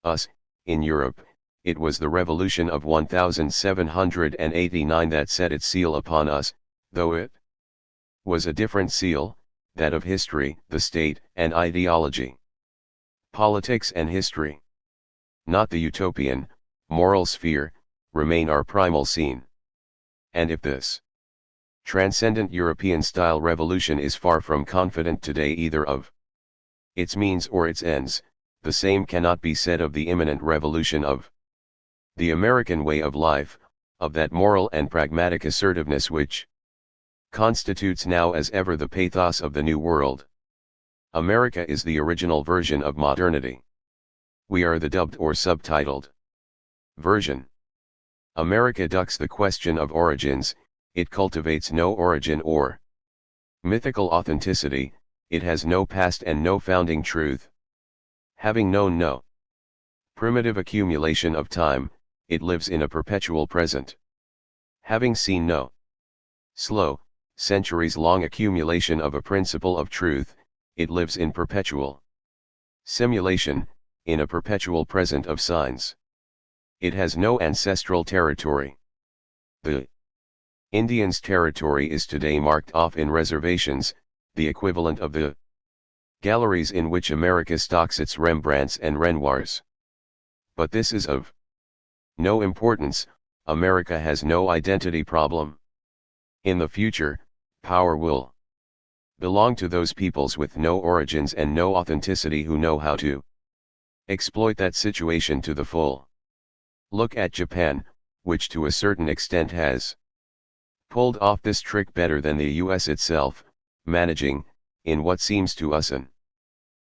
us, in Europe, it was the revolution of 1789 that set its seal upon us, though it was a different seal, that of history, the state, and ideology. Politics and history, not the utopian, moral sphere, remain our primal scene. And if this transcendent European-style revolution is far from confident today either of its means or its ends, the same cannot be said of the imminent revolution of the American way of life, of that moral and pragmatic assertiveness which constitutes now as ever the pathos of the New World. America is the original version of modernity. We are the dubbed or subtitled Version. America ducks the question of origins, it cultivates no origin or mythical authenticity, it has no past and no founding truth. Having known no primitive accumulation of time, it lives in a perpetual present. Having seen no slow, centuries-long accumulation of a principle of truth, it lives in perpetual simulation, in a perpetual present of signs. It has no ancestral territory. The Indians' territory is today marked off in reservations, the equivalent of the galleries in which America stocks its Rembrandts and Renoirs. But this is of no importance. America has no identity problem. In the future, power will belong to those peoples with no origins and no authenticity who know how to exploit that situation to the full. Look at Japan, which to a certain extent has pulled off this trick better than the US itself, managing, in what seems to us an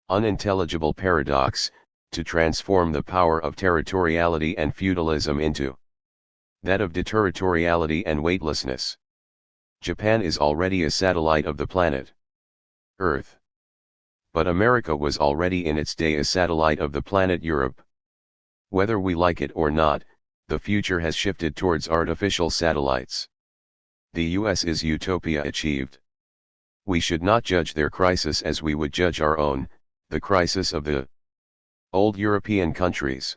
unintelligible paradox, to transform the power of territoriality and feudalism into that of deterritoriality and weightlessness. Japan is already a satellite of the planet Earth. But America was already in its day a satellite of the planet Europe. Whether we like it or not, the future has shifted towards artificial satellites. The US is utopia achieved. We should not judge their crisis as we would judge our own, the crisis of the old European countries.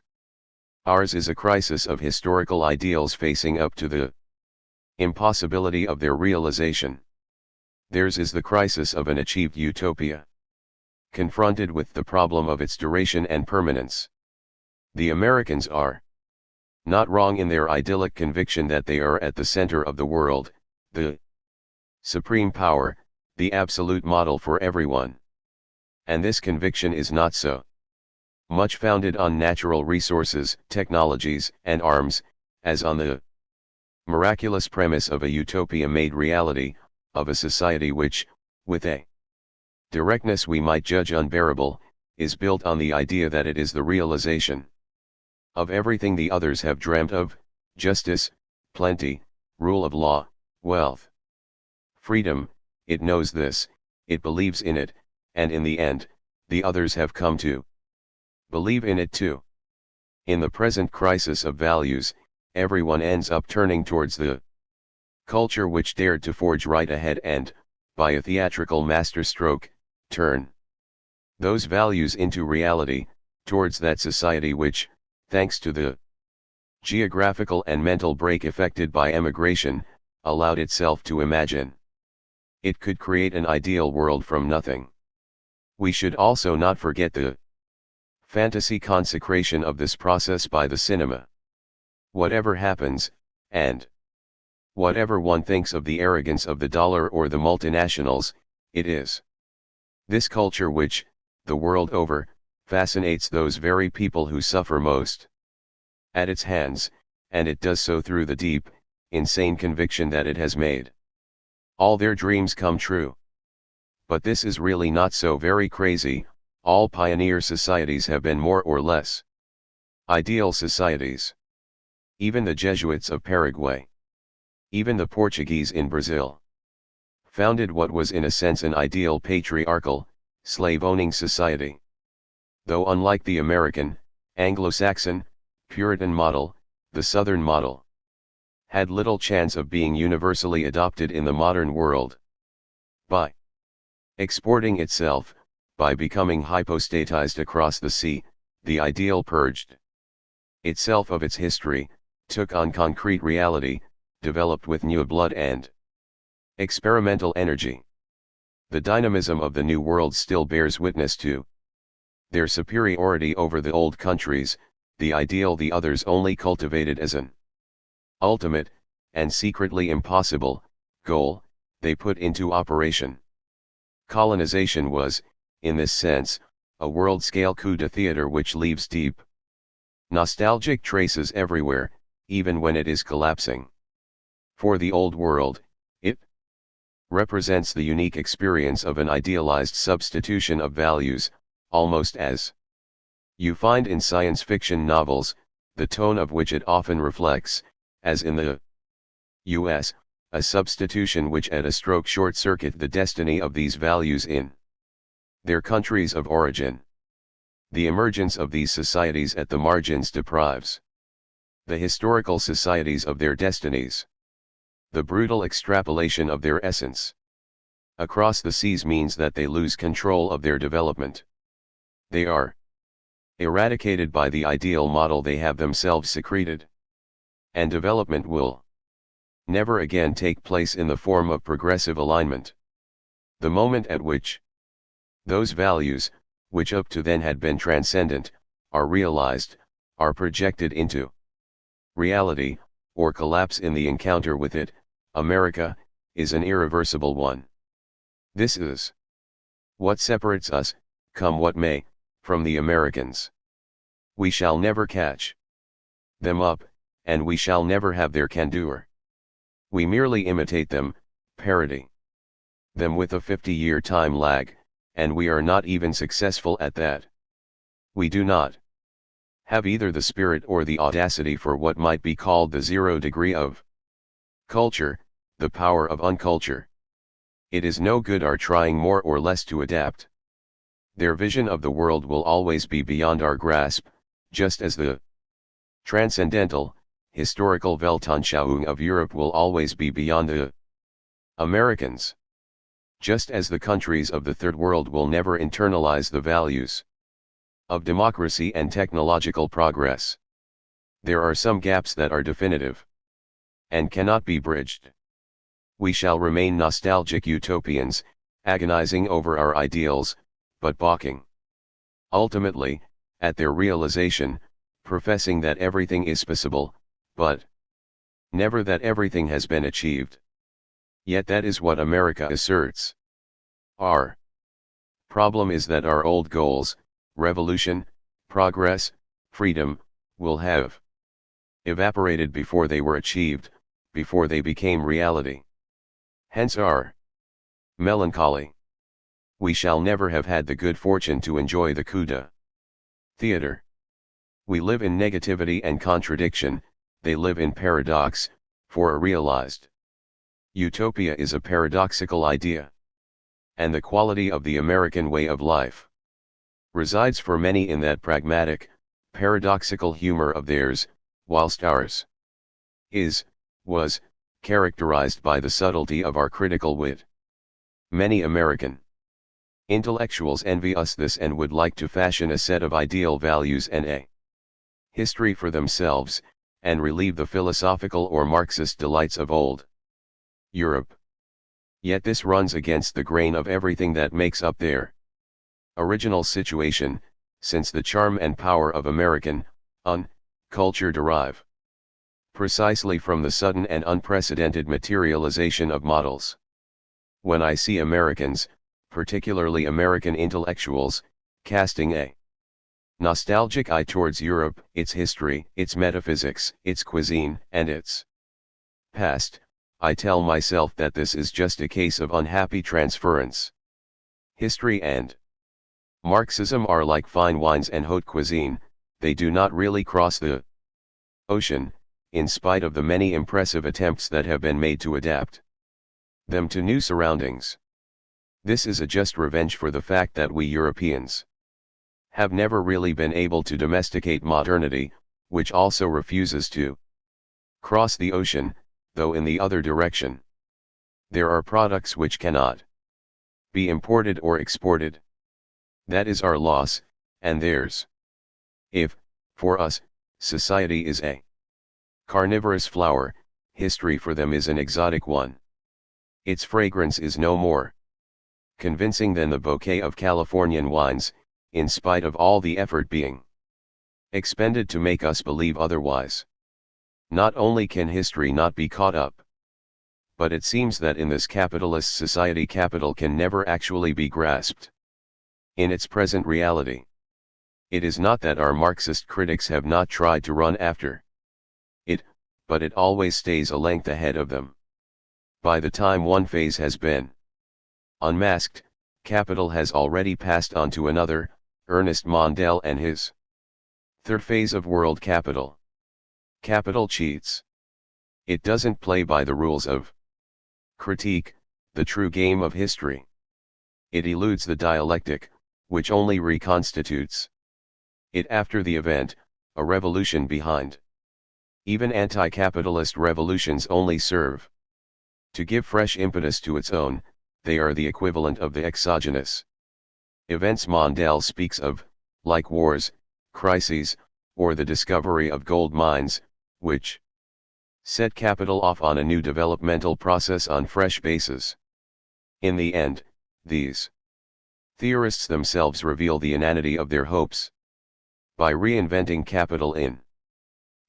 Ours is a crisis of historical ideals facing up to the impossibility of their realization. Theirs is the crisis of an achieved utopia, confronted with the problem of its duration and permanence. The Americans are not wrong in their idyllic conviction that they are at the center of the world, the supreme power, the absolute model for everyone. And this conviction is not so much founded on natural resources, technologies, and arms, as on the miraculous premise of a utopia made reality, of a society which, with a directness we might judge unbearable, is built on the idea that it is the realization of everything the others have dreamt of: justice, plenty, rule of law, wealth, freedom. It knows this, it believes in it, and in the end, the others have come to believe in it too. In the present crisis of values, everyone ends up turning towards the culture which dared to forge right ahead and, by a theatrical masterstroke, turn those values into reality, towards that society which, thanks to the geographical and mental break effected by emigration, allowed itself to imagine it could create an ideal world from nothing. We should also not forget the fantasy consecration of this process by the cinema. Whatever happens, and whatever one thinks of the arrogance of the dollar or the multinationals, it is this culture which, the world over, fascinates those very people who suffer most at its hands, and it does so through the deep, insane conviction that it has made all their dreams come true. But this is really not so very crazy. All pioneer societies have been more or less ideal societies. Even the Jesuits of Paraguay, even the Portuguese in Brazil, founded what was in a sense an ideal patriarchal, slave-owning society. Though unlike the American, Anglo-Saxon, Puritan model, the Southern model had little chance of being universally adopted in the modern world. By exporting itself, by becoming hypostatized across the sea, the ideal purged itself of its history, took on concrete reality, developed with new blood and experimental energy. The dynamism of the New World still bears witness to their superiority over the old countries, the ideal the others only cultivated as an ultimate, and secretly impossible, goal, they put into operation. Colonization was, in this sense, a world-scale coup de theater which leaves deep, nostalgic traces everywhere, even when it is collapsing. For the old world, it represents the unique experience of an idealized substitution of values, almost as you find in science fiction novels, the tone of which it often reflects, as in the U.S., a substitution which at a stroke short-circuit the destiny of these values in their countries of origin. The emergence of these societies at the margins deprives the historical societies of their destinies. The brutal extrapolation of their essence across the seas means that they lose control of their development. They are eradicated by the ideal model they have themselves secreted. And development will never again take place in the form of progressive alignment. The moment at which those values, which up to then had been transcendent, are realized, are projected into reality, or collapse in the encounter with it, America, is an irreversible one. This is what separates us, come what may, from the Americans. We shall never catch them up, and we shall never have their candor. We merely imitate them, parody them with a 50-year time lag, and we are not even successful at that. We do not have either the spirit or the audacity for what might be called the 0 degree of culture, the power of unculture. It is no good our trying more or less to adapt. Their vision of the world will always be beyond our grasp, just as the transcendental, historical Weltanschauung of Europe will always be beyond the Americans. Just as the countries of the Third World will never internalize the values of democracy and technological progress. There are some gaps that are definitive and cannot be bridged. We shall remain nostalgic utopians, agonizing over our ideals, but balking ultimately at their realization, professing that everything is possible, but never that everything has been achieved. Yet that is what America asserts. Our problem is that our old goals, revolution, progress, freedom, will have evaporated before they were achieved, before they became reality. Hence our melancholy. We shall never have had the good fortune to enjoy the coup d'theater. We live in negativity and contradiction, they live in paradox, for a realized utopia is a paradoxical idea. And the quality of the American way of life resides for many in that pragmatic, paradoxical humor of theirs, whilst ours was, characterized by the subtlety of our critical wit. Many American intellectuals envy us this and would like to fashion a set of ideal values and a history for themselves, and relieve the philosophical or Marxist delights of old Europe. Yet this runs against the grain of everything that makes up their original situation, since the charm and power of American culture derive precisely from the sudden and unprecedented materialization of models. When I see Americans, particularly American intellectuals, casting a nostalgic eye towards Europe, its history, its metaphysics, its cuisine, and its past, I tell myself that this is just a case of unhappy transference. History and Marxism are like fine wines and haute cuisine, they do not really cross the ocean, in spite of the many impressive attempts that have been made to adapt them to new surroundings. This is a just revenge for the fact that we Europeans have never really been able to domesticate modernity, which also refuses to cross the ocean, though in the other direction. There are products which cannot be imported or exported. That is our loss, and theirs. If, for us, society is a carnivorous flower, history for them is an exotic one. Its fragrance is no more convincing than the bouquet of Californian wines, in spite of all the effort being expended to make us believe otherwise. Not only can history not be caught up, but it seems that in this capitalist society capital can never actually be grasped in its present reality. It is not that our Marxist critics have not tried to run after it, but it always stays a length ahead of them. By the time one phase has been unmasked, capital has already passed on to another, Ernest Mondale and his third phase of world capital. Capital cheats. It doesn't play by the rules of critique, the true game of history. It eludes the dialectic, which only reconstitutes it after the event, a revolution behind. Even anti-capitalist revolutions only serve to give fresh impetus to its own, they are the equivalent of the exogenous events Mondale speaks of, like wars, crises, or the discovery of gold mines, which set capital off on a new developmental process on fresh bases. In the end, these theorists themselves reveal the inanity of their hopes. By reinventing capital in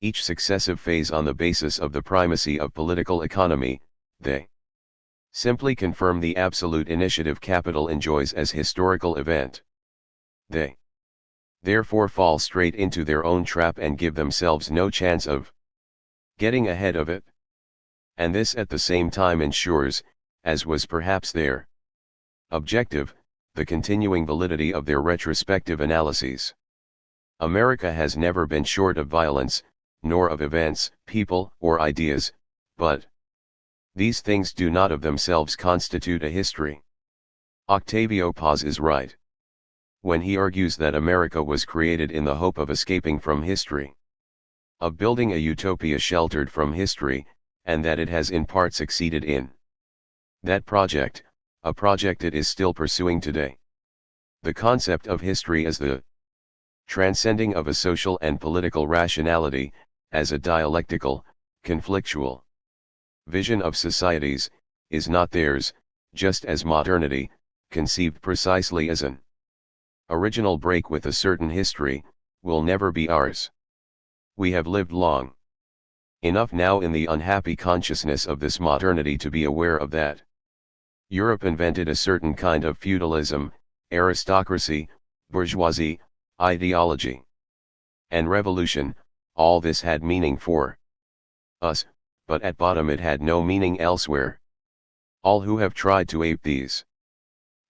each successive phase on the basis of the primacy of political economy, they simply confirm the absolute initiative capital enjoys as historical event. They therefore fall straight into their own trap and give themselves no chance of getting ahead of it. And this at the same time ensures, as was perhaps their objective, the continuing validity of their retrospective analyses. America has never been short of violence, nor of events, people, or ideas, but these things do not of themselves constitute a history. Octavio Paz is right when he argues that America was created in the hope of escaping from history, of building a utopia sheltered from history, and that it has in part succeeded in that project, a project it is still pursuing today. The concept of history as the transcending of a social and political rationality, as a dialectical, conflictual vision of societies, is not theirs, just as modernity, conceived precisely as an original break with a certain history, will never be ours. We have lived long enough now in the unhappy consciousness of this modernity to be aware of that. Europe invented a certain kind of feudalism, aristocracy, bourgeoisie, ideology, and revolution. All this had meaning for us, but at bottom it had no meaning elsewhere. All who have tried to ape these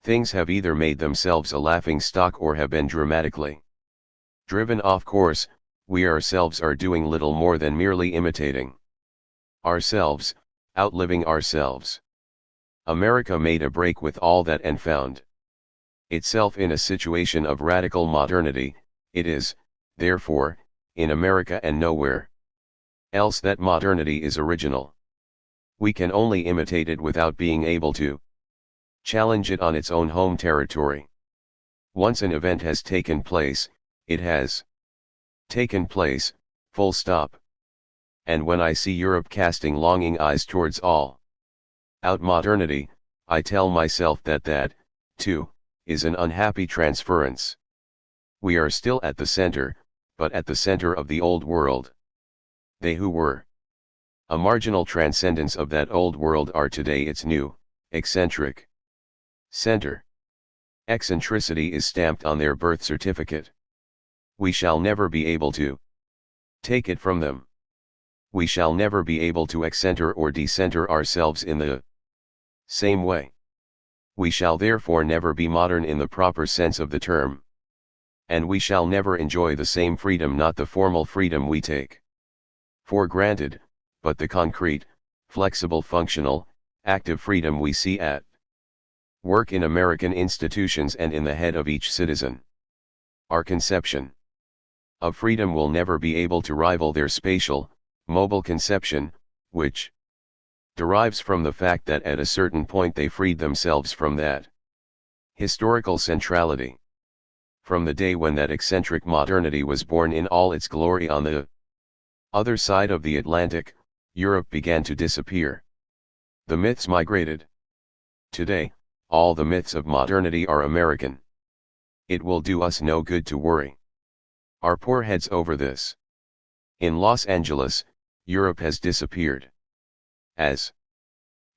things have either made themselves a laughing stock or have been dramatically driven off course. We ourselves are doing little more than merely imitating ourselves, outliving ourselves. America made a break with all that and found itself in a situation of radical modernity. It is, therefore, in America and nowhere else that modernity is original. We can only imitate it without being able to challenge it on its own home territory. Once an event has taken place, it has taken place, full stop. And when I see Europe casting longing eyes towards all out modernity, I tell myself that, too, is an unhappy transference. We are still at the center, but at the center of the old world. They who were a marginal transcendence of that old world are today its new, eccentric center. Eccentricity is stamped on their birth certificate. We shall never be able to take it from them. We shall never be able to excenter or decenter ourselves in the same way. We shall therefore never be modern in the proper sense of the term. And we shall never enjoy the same freedom, not the formal freedom we take for granted, but the concrete, flexible, functional, active freedom we see at work in American institutions and in the head of each citizen. Our conception of freedom will never be able to rival their spatial, mobile conception, which derives from the fact that at a certain point they freed themselves from that historical centrality. From the day when that eccentric modernity was born in all its glory on the other side of the Atlantic, Europe began to disappear. The myths migrated. Today, all the myths of modernity are American. It will do us no good to worry our poor heads over this. In Los Angeles, Europe has disappeared. As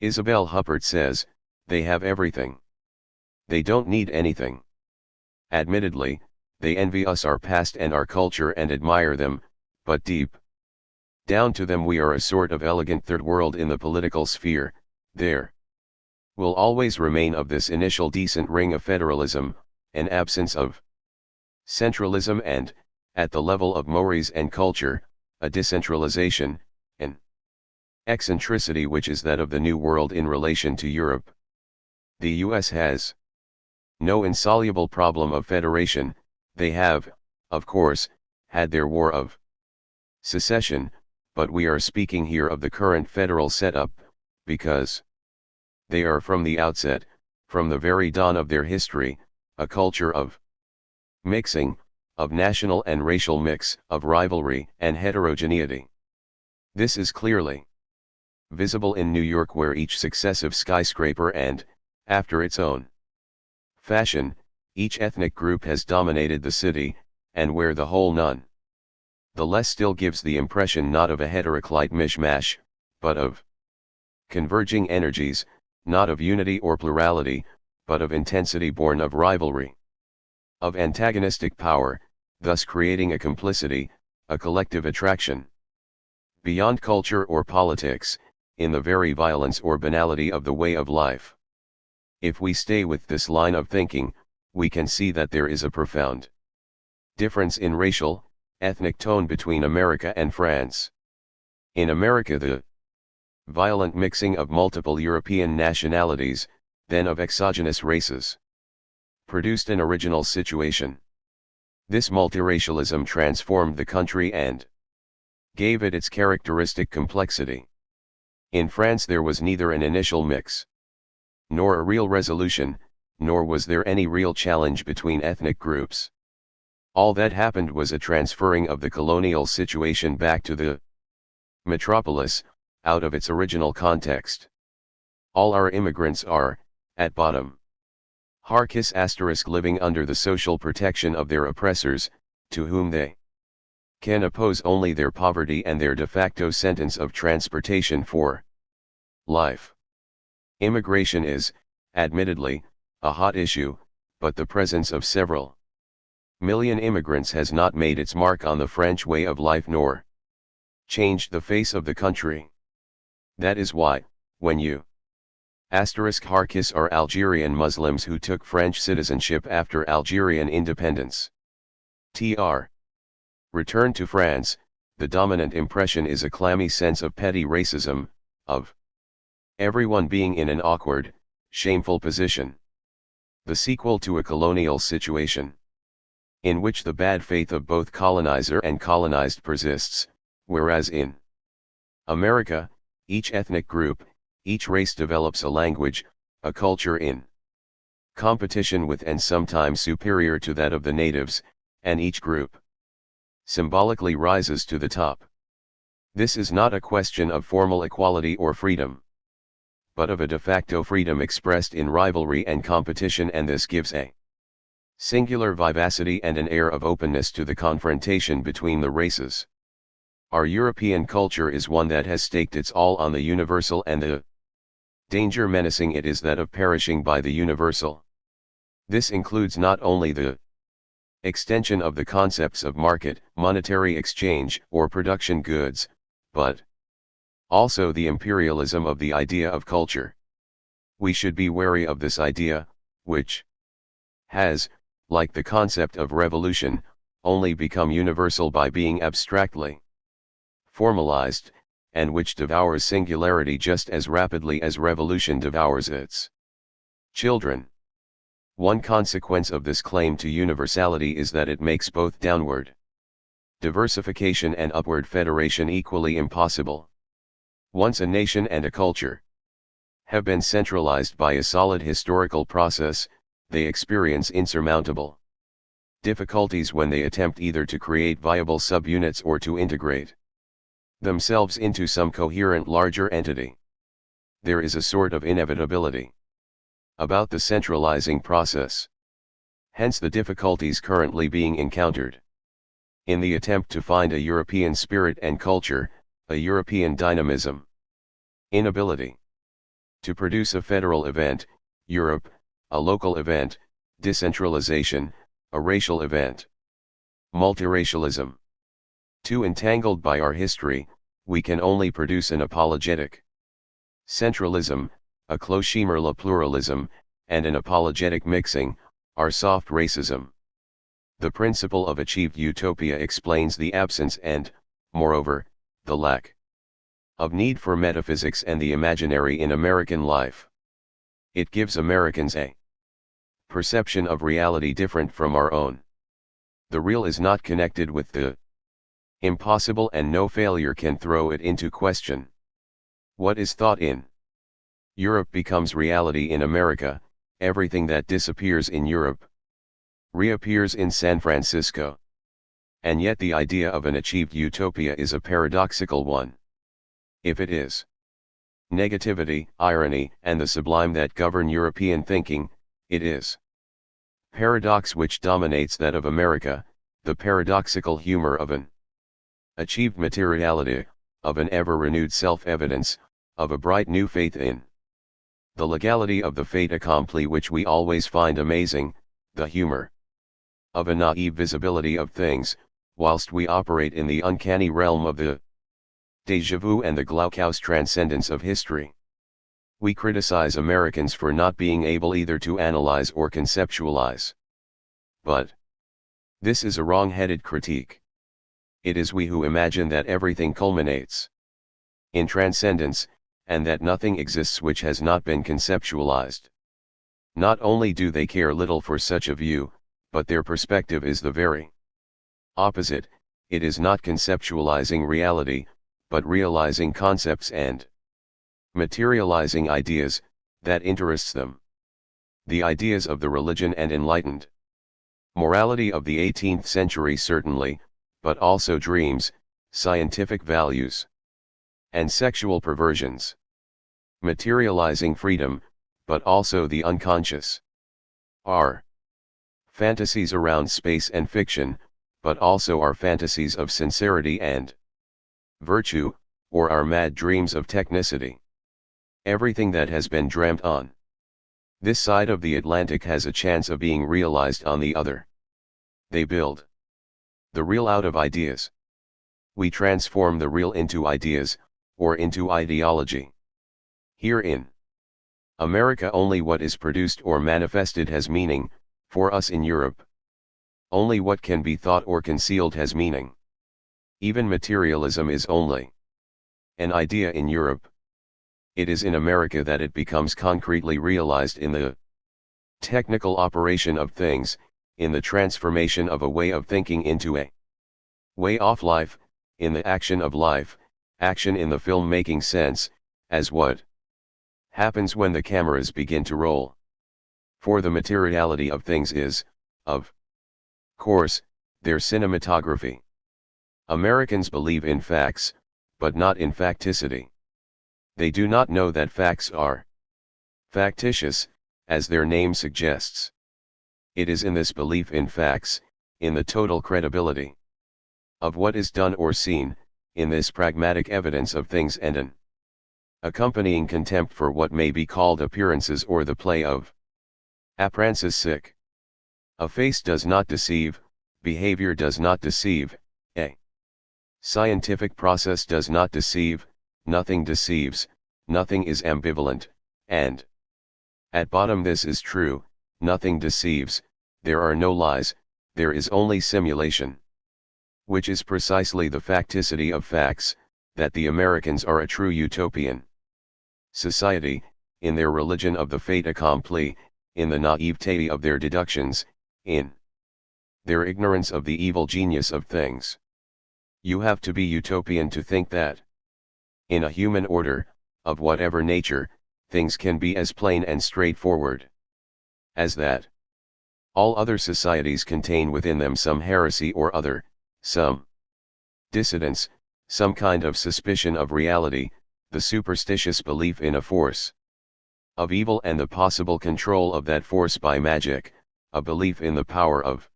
Isabel Huppert says, they have everything. They don't need anything. Admittedly, they envy us our past and our culture and admire them, but deep down to them we are a sort of elegant third world in the political sphere. There will always remain of this initial decent ring of federalism, an absence of centralism and, at the level of mores and culture, a decentralization, an eccentricity which is that of the New World in relation to Europe. The US has no insoluble problem of federation. They have, of course, had their war of secession, but we are speaking here of the current federal setup, because they are from the outset, from the very dawn of their history, a culture of mixing, of national and racial mix, of rivalry and heterogeneity. This is clearly visible in New York, where each successive skyscraper and, after its own fashion, each ethnic group has dominated the city, and where the whole none the less still gives the impression not of a heteroclite mishmash, but of converging energies, not of unity or plurality, but of intensity born of rivalry, of antagonistic power, thus creating a complicity, a collective attraction. Beyond culture or politics, in the very violence or banality of the way of life. If we stay with this line of thinking, we can see that there is a profound difference in racial, ethnic tone between America and France. In America, the violent mixing of multiple European nationalities, then of exogenous races, produced an original situation. This multiracialism transformed the country and gave it its characteristic complexity. In France there was neither an initial mix, nor a real resolution, nor was there any real challenge between ethnic groups. All that happened was a transferring of the colonial situation back to the metropolis, out of its original context. All our immigrants are, at bottom, Harkis * living under the social protection of their oppressors, to whom they can oppose only their poverty and their de facto sentence of transportation for life. Immigration is, admittedly, a hot issue, but the presence of several million immigrants has not made its mark on the French way of life nor changed the face of the country. That is why, when you Harkis are Algerian Muslims who took French citizenship after Algerian independence. Tr. Return to France, the dominant impression is a clammy sense of petty racism, of everyone being in an awkward, shameful position. The sequel to a colonial situation, in which the bad faith of both colonizer and colonized persists, whereas in America, each ethnic group, each race develops a language, a culture in competition with and sometimes superior to that of the natives, and each group symbolically rises to the top. This is not a question of formal equality or freedom, but of a de facto freedom expressed in rivalry and competition, and this gives a singular vivacity and an air of openness to the confrontation between the races. Our European culture is one that has staked its all on the universal, and the danger menacing it is that of perishing by the universal. This includes not only the extension of the concepts of market, monetary exchange, or production goods, but also the imperialism of the idea of culture. We should be wary of this idea, which has, like the concept of revolution, only become universal by being abstractly formalized, and which devours singularity just as rapidly as revolution devours its children. One consequence of this claim to universality is that it makes both downward diversification and upward federation equally impossible. Once a nation and a culture have been centralized by a solid historical process, they experience insurmountable difficulties when they attempt either to create viable subunits or to integrate themselves into some coherent larger entity. There is a sort of inevitability about the centralizing process. Hence the difficulties currently being encountered in the attempt to find a European spirit and culture, a European dynamism. Inability to produce a federal event, Europe, a local event, decentralization, a racial event. Multiracialism. Too entangled by our history, we can only produce an apologetic centralism, a cloche-merle pluralism, and an apologetic mixing, our soft racism. The principle of achieved utopia explains the absence and, moreover, the lack of need for metaphysics and the imaginary in American life. It gives Americans a perception of reality different from our own. The real is not connected with the impossible, and no failure can throw it into question. What is thought in Europe becomes reality in America. Everything that disappears in Europe reappears in San Francisco. And yet the idea of an achieved utopia is a paradoxical one. If it is negativity, irony, and the sublime that govern European thinking, it is paradox which dominates that of America, the paradoxical humor of an achieved materiality, of an ever-renewed self-evidence, of a bright new faith in the legality of the fait accompli which we always find amazing, the humor of a naive visibility of things, whilst we operate in the uncanny realm of the déjà vu and the glaucous transcendence of history. We criticize Americans for not being able either to analyze or conceptualize. But this is a wrong-headed critique. It is we who imagine that everything culminates in transcendence, and that nothing exists which has not been conceptualized. Not only do they care little for such a view, but their perspective is the very opposite. It is not conceptualizing reality, but realizing concepts and materializing ideas, that interests them. The ideas of the religion and enlightened morality of the 18th century certainly, but also dreams, scientific values, and sexual perversions. Materializing freedom, but also the unconscious. Our fantasies around space and fiction, but also our fantasies of sincerity and virtue, or our mad dreams of technicity. Everything that has been dreamt on this side of the Atlantic has a chance of being realized on the other. They build the real out of ideas. We transform the real into ideas, or into ideology. Here in America only what is produced or manifested has meaning. For us in Europe, only what can be thought or concealed has meaning. Even materialism is only an idea in Europe. It is in America that it becomes concretely realized in the technical operation of things, in the transformation of a way of thinking into a way of life, in the action of life, action in the film-making sense, as what happens when the cameras begin to roll. For the materiality of things is, of course, their cinematography. Americans believe in facts, but not in facticity. They do not know that facts are factitious, as their name suggests. It is in this belief in facts, in the total credibility of what is done or seen, in this pragmatic evidence of things and an accompanying contempt for what may be called appearances or the play of apparences sic. A face does not deceive, behavior does not deceive, a scientific process does not deceive, nothing deceives, nothing is ambivalent, and at bottom this is true, nothing deceives, there are no lies, there is only simulation. Which is precisely the facticity of facts, that the Americans are a true utopian society, in their religion of the fait accompli, in the naivete of their deductions, in their ignorance of the evil genius of things. You have to be utopian to think that in a human order, of whatever nature, things can be as plain and straightforward as that. All other societies contain within them some heresy or other, some dissidence, some kind of suspicion of reality, the superstitious belief in a force of evil and the possible control of that force by magic, a belief in the power of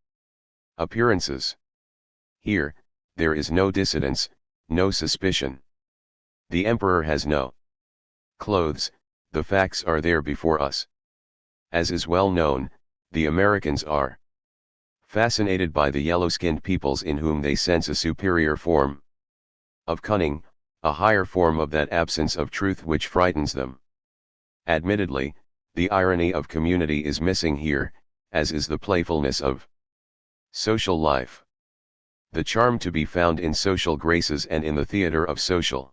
appearances. Here, there is no dissidence, no suspicion. The emperor has no clothes, the facts are there before us. As is well known, the Americans are fascinated by the yellow-skinned peoples in whom they sense a superior form of cunning, a higher form of that absence of truth which frightens them. Admittedly, the irony of community is missing here, as is the playfulness of social life. The charm to be found in social graces and in the theater of social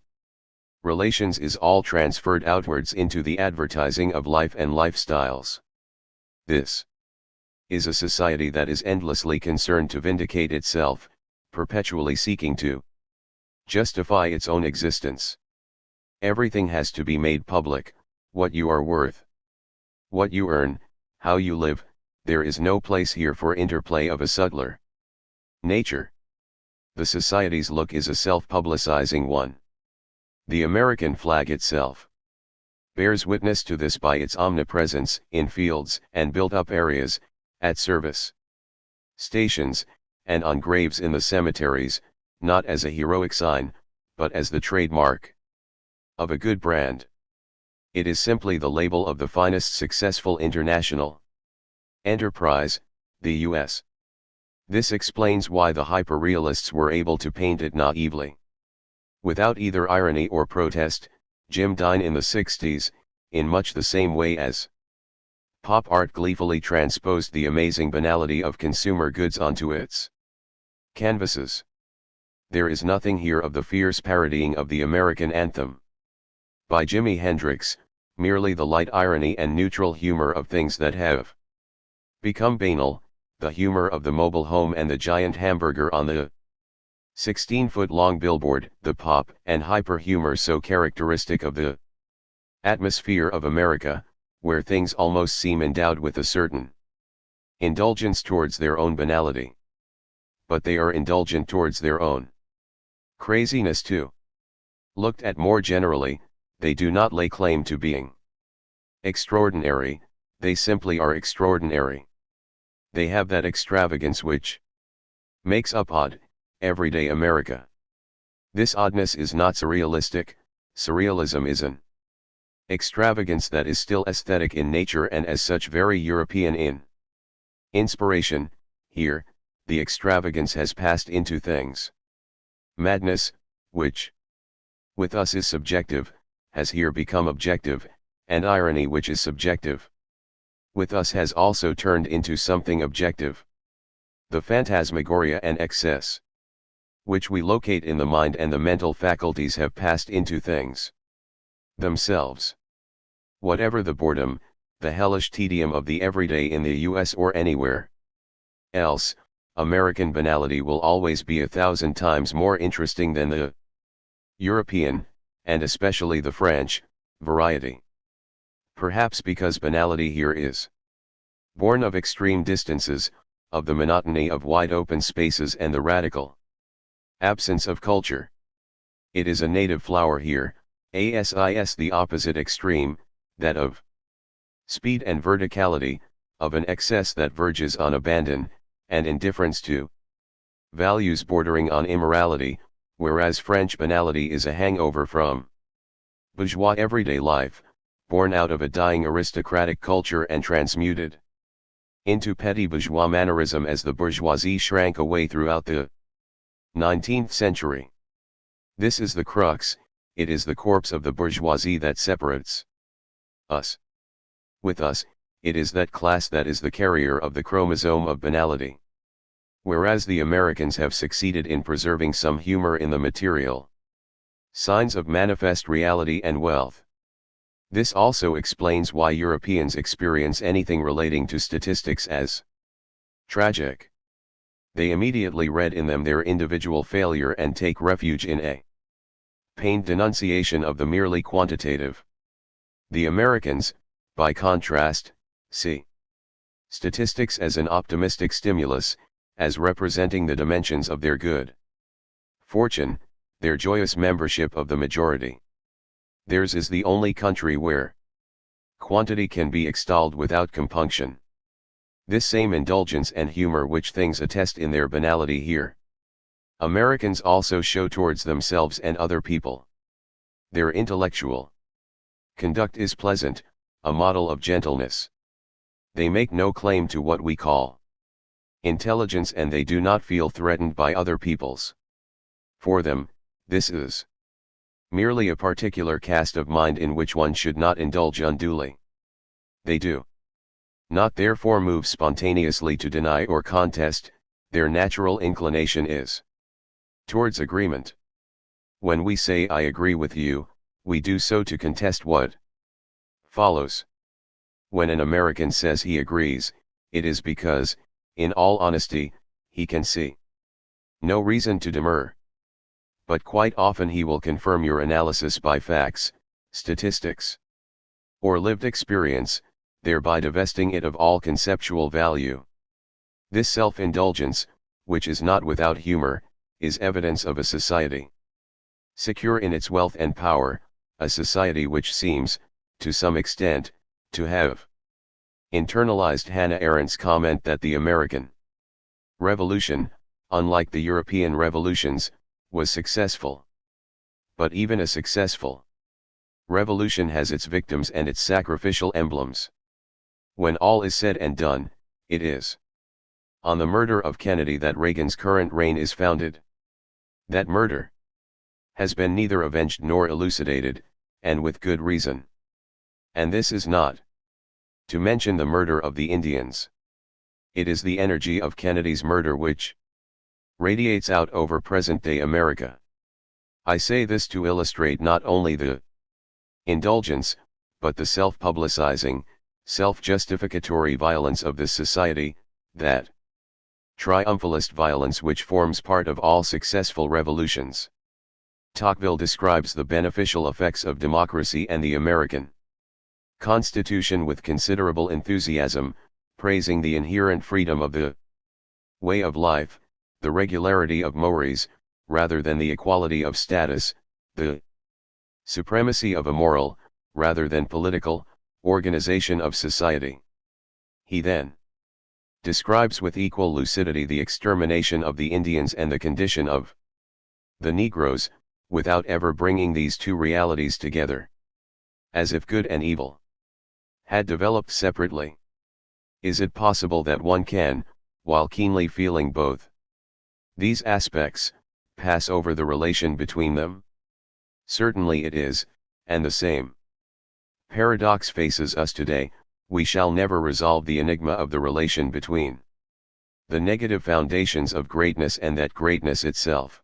relations is all transferred outwards into the advertising of life and lifestyles. This is a society that is endlessly concerned to vindicate itself, perpetually seeking to justify its own existence. Everything has to be made public: what you are worth, what you earn, how you live. There is no place here for interplay of a subtler nature. The society's look is a self-publicizing one. The American flag itself bears witness to this by its omnipresence in fields and built-up areas, at service stations, and on graves in the cemeteries, not as a heroic sign, but as the trademark of a good brand. It is simply the label of the finest successful international enterprise, the U.S. This explains why the hyperrealists were able to paint it naively, without either irony or protest. Jim Dine in the 60s, in much the same way as pop art gleefully transposed the amazing banality of consumer goods onto its canvases. There is nothing here of the fierce parodying of the American anthem by Jimi Hendrix, merely the light irony and neutral humor of things that have become banal, the humor of the mobile home and the giant hamburger on the 16-foot-long billboard, the pop and hyper humor so characteristic of the atmosphere of America, where things almost seem endowed with a certain indulgence towards their own banality. But they are indulgent towards their own craziness too. Looked at more generally, they do not lay claim to being extraordinary, they simply are extraordinary. They have that extravagance which makes up odd, everyday America. This oddness is not surrealistic. Surrealism is an extravagance that is still aesthetic in nature and as such very European in inspiration. Here, the extravagance has passed into things. Madness, which with us is subjective, has here become objective, and irony, which is subjective with us, has also turned into something objective. The phantasmagoria and excess which we locate in the mind and the mental faculties have passed into things themselves. Whatever the boredom, the hellish tedium of the everyday in the US or anywhere else, American banality will always be 1,000 times more interesting than the European, and especially the French, variety. Perhaps because banality here is born of extreme distances, of the monotony of wide open spaces and the radical absence of culture. It is a native flower here, as the opposite extreme, that of speed and verticality, of an excess that verges on abandon, and indifference to values bordering on immorality, whereas French banality is a hangover from bourgeois everyday life, born out of a dying aristocratic culture and transmuted into petty bourgeois mannerism as the bourgeoisie shrank away throughout the 19th century. This is the crux. It is the corpse of the bourgeoisie that separates us. With us, it is that class that is the carrier of the chromosome of banality. Whereas the Americans have succeeded in preserving some humor in the material signs of manifest reality and wealth. This also explains why Europeans experience anything relating to statistics as tragic. They immediately read in them their individual failure and take refuge in a pained denunciation of the merely quantitative. The Americans, by contrast, see statistics as an optimistic stimulus, as representing the dimensions of their good fortune, their joyous membership of the majority. Theirs is the only country where quantity can be extolled without compunction. This same indulgence and humor which things attest in their banality here, Americans also show towards themselves and other people. Their intellectual conduct is pleasant, a model of gentleness. They make no claim to what we call intelligence, and they do not feel threatened by other people's. For them, this is merely a particular cast of mind in which one should not indulge unduly. They do not therefore move spontaneously to deny or contest. Their natural inclination is Towards agreement. When we say I agree with you, we do so to contest what follows. When an American says he agrees, it is because, in all honesty, he can see no reason to demur. But quite often he will confirm your analysis by facts, statistics, or lived experience, thereby divesting it of all conceptual value. This self-indulgence, which is not without humor, is evidence of a society secure in its wealth and power, a society which seems, to some extent, to have internalized Hannah Arendt's comment that the American Revolution, unlike the European revolutions, was successful. But even a successful revolution has its victims and its sacrificial emblems. When all is said and done, it is on the murder of Kennedy that Reagan's current reign is founded. That murder has been neither avenged nor elucidated, and with good reason. And this is not to mention the murder of the Indians. It is the energy of Kennedy's murder which radiates out over present-day America. I say this to illustrate not only the indulgence, but the self-publicizing, self-justificatory violence of this society, that triumphalist violence which forms part of all successful revolutions. Tocqueville describes the beneficial effects of democracy and the American Constitution with considerable enthusiasm, praising the inherent freedom of the way of life, the regularity of mores, rather than the equality of status, the supremacy of a moral, rather than political, organization of society. He then describes with equal lucidity the extermination of the Indians and the condition of the Negroes, without ever bringing these two realities together. As if good and evil had developed separately. Is it possible that one can, while keenly feeling both these aspects, pass over the relation between them? Certainly it is, and the same paradox faces us today. We shall never resolve the enigma of the relation between the negative foundations of greatness and that greatness itself.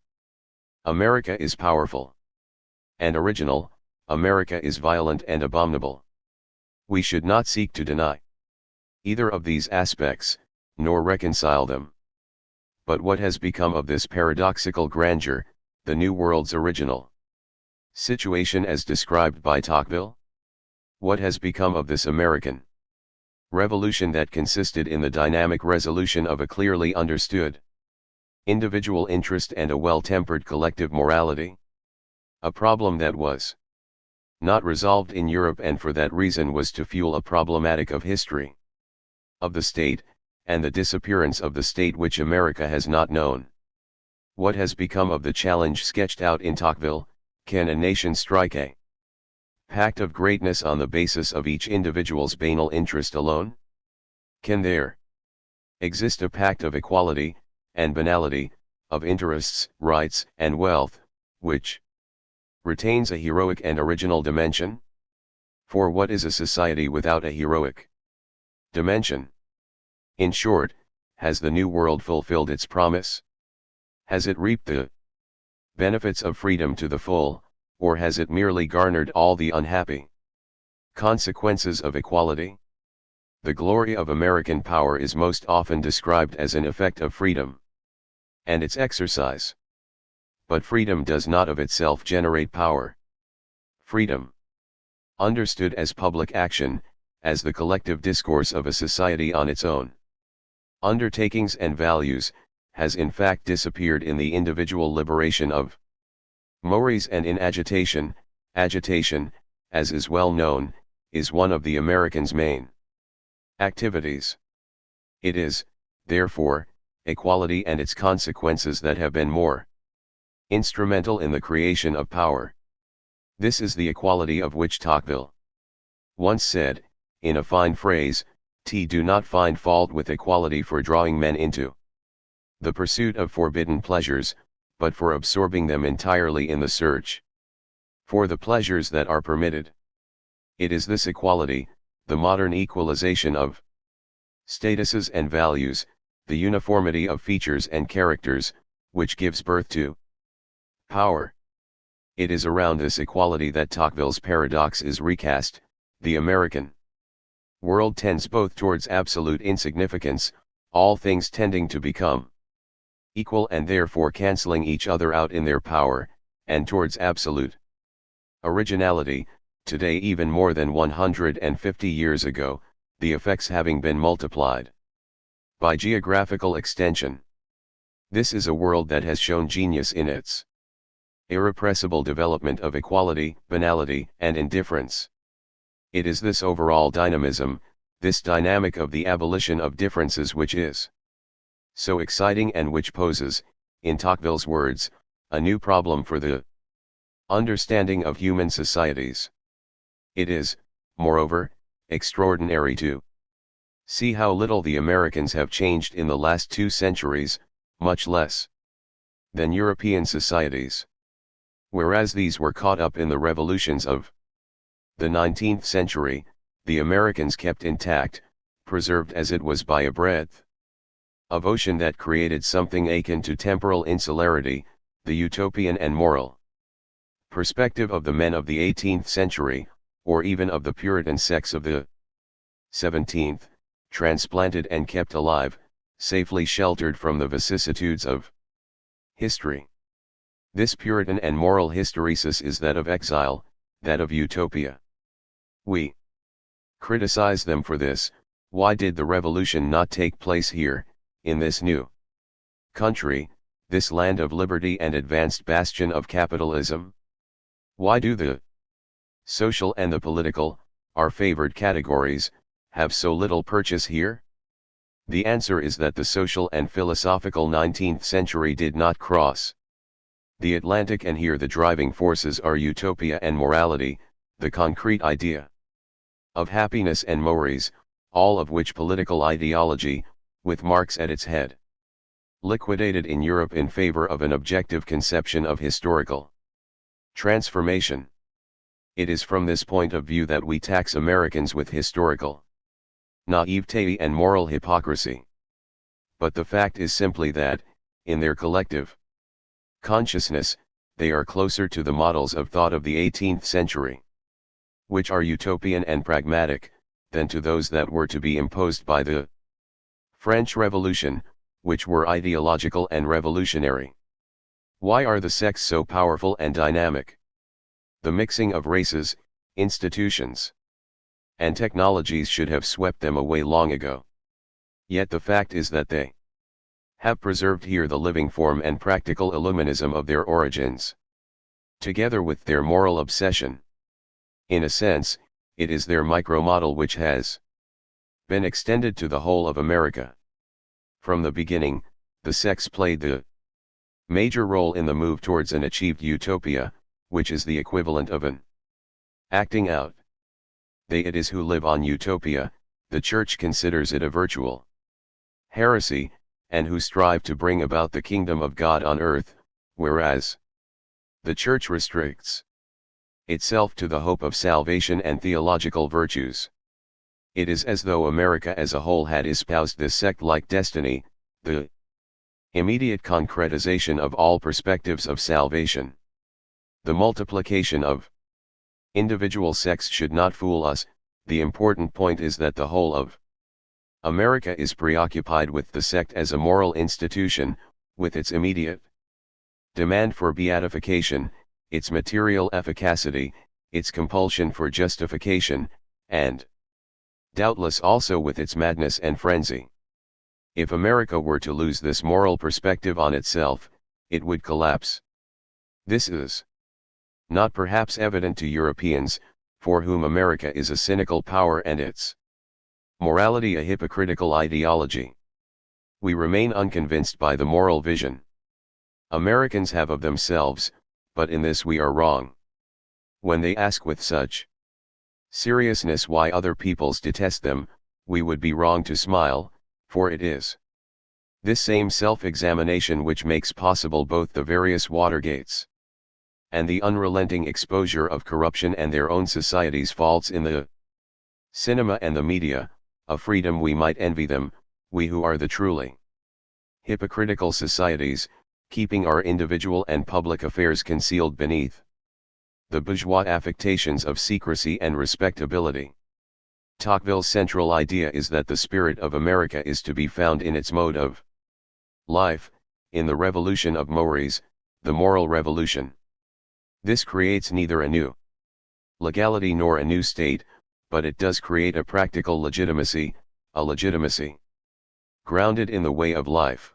America is powerful and original, America is violent and abominable. We should not seek to deny either of these aspects, nor reconcile them. But what has become of this paradoxical grandeur, the New World's original situation as described by Tocqueville? What has become of this American Revolution that consisted in the dynamic resolution of a clearly understood individual interest and a well-tempered collective morality? A problem that was not resolved in Europe, and for that reason was to fuel a problematic of history, of the state, and the disappearance of the state which America has not known. What has become of the challenge sketched out in Tocqueville? Can a nation strike a pact of greatness on the basis of each individual's banal interest alone? Can there exist a pact of equality and banality, of interests, rights, and wealth, which retains a heroic and original dimension? For what is a society without a heroic dimension? In short, has the New World fulfilled its promise? Has it reaped the benefits of freedom to the full, or has it merely garnered all the unhappy consequences of equality? The glory of American power is most often described as an effect of freedom and its exercise. But freedom does not of itself generate power. Freedom, understood as public action, as the collective discourse of a society on its own undertakings and values, has in fact disappeared in the individual liberation of mores and in agitation. Agitation, as is well known, is one of the Americans' main activities. It is, therefore, equality and its consequences that have been more instrumental in the creation of power. This is the equality of which Tocqueville once said, in a fine phrase, do not find fault with equality for drawing men into the pursuit of forbidden pleasures, but for absorbing them entirely in the search for the pleasures that are permitted. It is this equality, the modern equalization of statuses and values, the uniformity of features and characters, which gives birth to Power. It is around this equality that Tocqueville's paradox is recast. The American world tends both towards absolute insignificance, all things tending to become equal and therefore cancelling each other out in their power, and towards absolute originality, today even more than 150 years ago, the effects having been multiplied by geographical extension. This is a world that has shown genius in its irrepressible development of equality, banality, and indifference. It is this overall dynamism, this dynamic of the abolition of differences which is so exciting and which poses, in Tocqueville's words, a new problem for the understanding of human societies. It is, moreover, extraordinary to see how little the Americans have changed in the last 2 centuries, much less than European societies. Whereas these were caught up in the revolutions of the 19th century, the Americans kept intact, preserved as it was by a breadth of ocean that created something akin to temporal insularity, the utopian and moral perspective of the men of the 18th century, or even of the Puritan sects of the 17th, transplanted and kept alive, safely sheltered from the vicissitudes of history. This Puritan and moral hysteresis is that of exile, that of utopia. We criticize them for this. Why did the revolution not take place here, in this new country, this land of liberty and advanced bastion of capitalism? Why do the social and the political, our favored categories, have so little purchase here? The answer is that the social and philosophical 19th century did not cross the Atlantic, and here the driving forces are utopia and morality, the concrete idea of happiness and mores, all of which political ideology, with Marx at its head, liquidated in Europe in favor of an objective conception of historical transformation. It is from this point of view that we tax Americans with historical naivete and moral hypocrisy. But the fact is simply that, in their collective consciousness, they are closer to the models of thought of the 18th century, which are utopian and pragmatic, than to those that were to be imposed by the French Revolution, which were ideological and revolutionary. Why are the sects so powerful and dynamic? The mixing of races, institutions, and technologies should have swept them away long ago. Yet the fact is that they have preserved here the living form and practical illuminism of their origins, together with their moral obsession. In a sense, it is their micro-model which has been extended to the whole of America. From the beginning, the sects played the major role in the move towards an achieved utopia, which is the equivalent of an acting out. They it is who live on utopia, the Church considers it a virtual heresy, and who strive to bring about the kingdom of God on earth, whereas the Church restricts itself to the hope of salvation and theological virtues. It is as though America as a whole had espoused this sect-like destiny, the immediate concretization of all perspectives of salvation. The multiplication of individual sects should not fool us. The important point is that the whole of America is preoccupied with the sect as a moral institution, with its immediate demand for beatification, its material efficacity, its compulsion for justification, and doubtless also with its madness and frenzy. If America were to lose this moral perspective on itself, it would collapse. This is not perhaps evident to Europeans, for whom America is a cynical power and its morality a hypocritical ideology. We remain unconvinced by the moral vision Americans have of themselves, but in this we are wrong. When they ask with such seriousness why other peoples detest them, we would be wrong to smile, for it is this same self-examination which makes possible both the various Watergates and the unrelenting exposure of corruption and their own society's faults in the cinema and the media, a freedom we might envy them, we who are the truly hypocritical societies, keeping our individual and public affairs concealed beneath the bourgeois affectations of secrecy and respectability. Tocqueville's central idea is that the spirit of America is to be found in its mode of life, in the revolution of mores, the moral revolution. This creates neither a new legality nor a new state, but it does create a practical legitimacy, a legitimacy grounded in the way of life.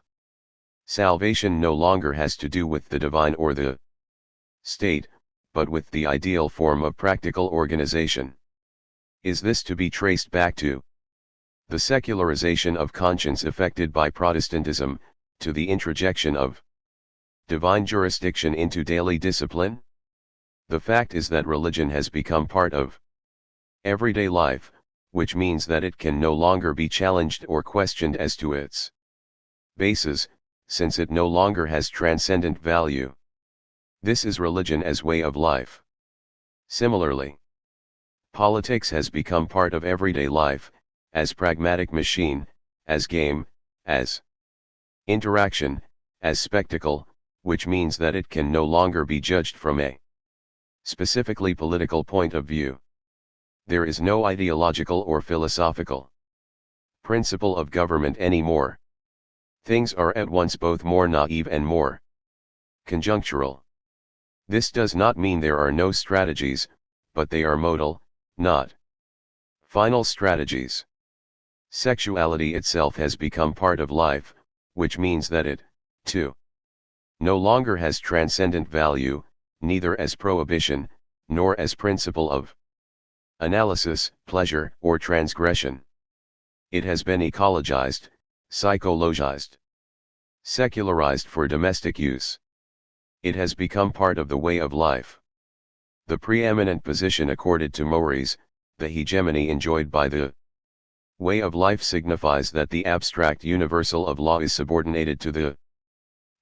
Salvation no longer has to do with the divine or the state, but with the ideal form of practical organization. Is this to be traced back to the secularization of conscience effected by Protestantism, to the introjection of divine jurisdiction into daily discipline? The fact is that religion has become part of everyday life, which means that it can no longer be challenged or questioned as to its basis, since it no longer has transcendent value. This is religion as way of life. Similarly, politics has become part of everyday life, as pragmatic machine, as game, as interaction, as spectacle, which means that it can no longer be judged from a specifically political point of view. There is no ideological or philosophical principle of government anymore. Things are at once both more naive and more conjunctural. This does not mean there are no strategies, but they are modal, not final strategies. Sexuality itself has become part of life, which means that it, too, no longer has transcendent value, neither as prohibition, nor as principle of analysis, pleasure, or transgression. It has been ecologized, psychologized, secularized for domestic use. It has become part of the way of life. The preeminent position accorded to mores, the hegemony enjoyed by the way of life signifies that the abstract universal of law is subordinated to the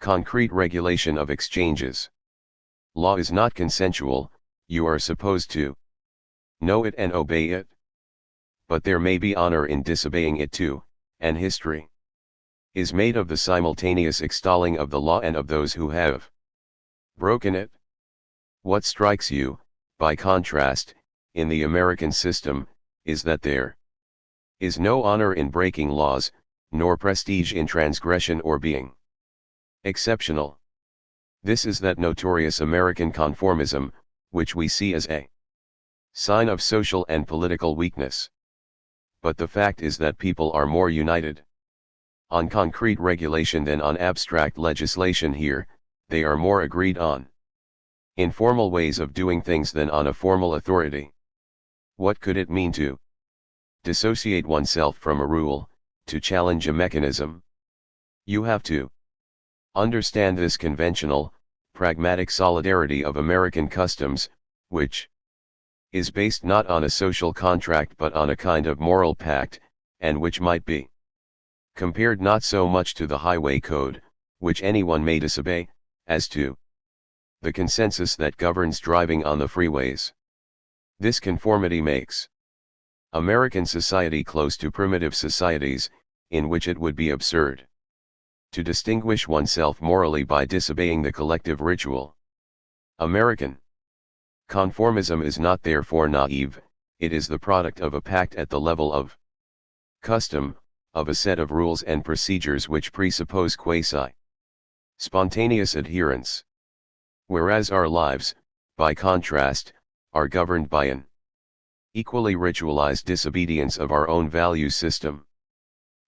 concrete regulation of exchanges. Law is not consensual, you are supposed to know it and obey it. But there may be honor in disobeying it too, and history is made of the simultaneous extolling of the law and of those who have broken it. What strikes you, by contrast, in the American system, is that there is no honor in breaking laws, nor prestige in transgression or being exceptional. This is that notorious American conformism, which we see as a sign of social and political weakness. But the fact is that people are more united on concrete regulation than on abstract legislation here, they are more agreed on informal ways of doing things than on a formal authority. What could it mean to dissociate oneself from a rule, to challenge a mechanism? You have to understand this conventional, pragmatic solidarity of American customs, which is based not on a social contract but on a kind of moral pact, and which might be compared not so much to the highway code, which anyone may disobey, as to the consensus that governs driving on the freeways. This conformity makes American society close to primitive societies, in which it would be absurd to distinguish oneself morally by disobeying the collective ritual. American conformism is not therefore naive, it is the product of a pact at the level of custom, of a set of rules and procedures which presuppose quasi-spontaneous adherence. Whereas our lives, by contrast, are governed by an equally ritualized disobedience of our own value system.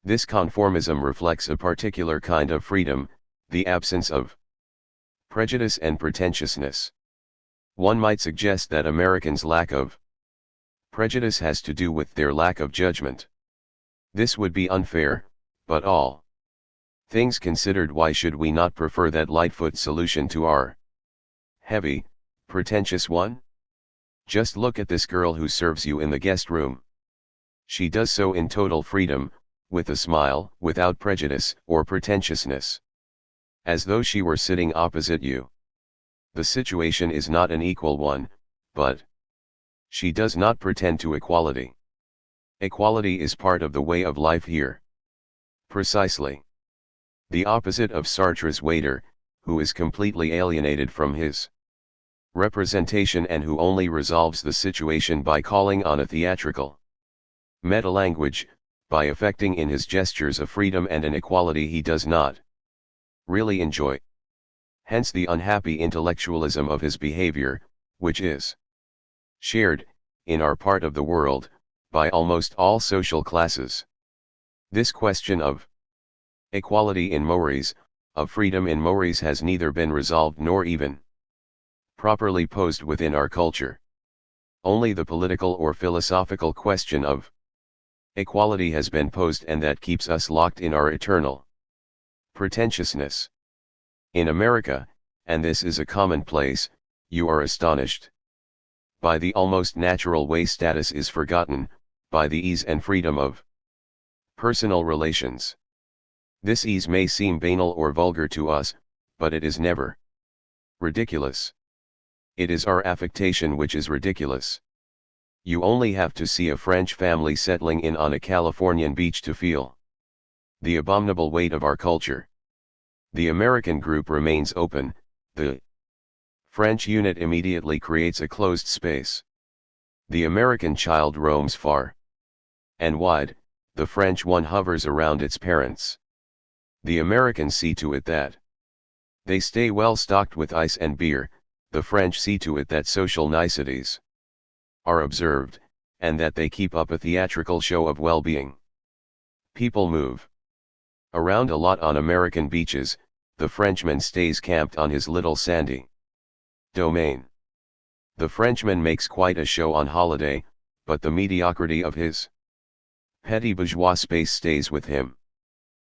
This conformism reflects a particular kind of freedom, the absence of prejudice and pretentiousness. One might suggest that Americans' lack of prejudice has to do with their lack of judgment. This would be unfair, but all things considered, why should we not prefer that Lightfoot solution to our heavy, pretentious one? Just look at this girl who serves you in the guest room. She does so in total freedom, with a smile, without prejudice or pretentiousness, as though she were sitting opposite you. The situation is not an equal one, but she does not pretend to equality. Equality is part of the way of life here. Precisely the opposite of Sartre's waiter, who is completely alienated from his representation and who only resolves the situation by calling on a theatrical meta-language, by affecting in his gestures a freedom and an equality he does not really enjoy. Hence the unhappy intellectualism of his behavior, which is shared, in our part of the world, by almost all social classes. This question of equality in mores, of freedom in mores has neither been resolved nor even properly posed within our culture. Only the political or philosophical question of equality has been posed, and that keeps us locked in our eternal pretentiousness. In America, and this is a commonplace, you are astonished by the almost natural way status is forgotten, by the ease and freedom of personal relations. This ease may seem banal or vulgar to us, but it is never ridiculous. It is our affectation which is ridiculous. You only have to see a French family settling in on a Californian beach to feel the abominable weight of our culture. The American group remains open, the French unit immediately creates a closed space. The American child roams far and wide, the French one hovers around its parents. The Americans see to it that they stay well stocked with ice and beer, the French see to it that social niceties are observed, and that they keep up a theatrical show of well-being. People move around a lot on American beaches, the Frenchman stays camped on his little sandy domain. The Frenchman makes quite a show on holiday, but the mediocrity of his petty bourgeois space stays with him.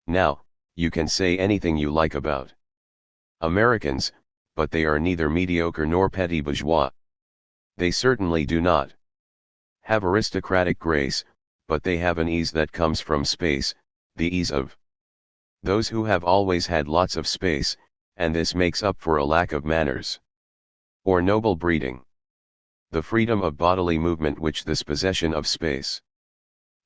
Now, you can say anything you like about Americans, but they are neither mediocre nor petty bourgeois. They certainly do not have aristocratic grace, but they have an ease that comes from space, the ease of those who have always had lots of space, and this makes up for a lack of manners or noble breeding. The freedom of bodily movement which this possession of space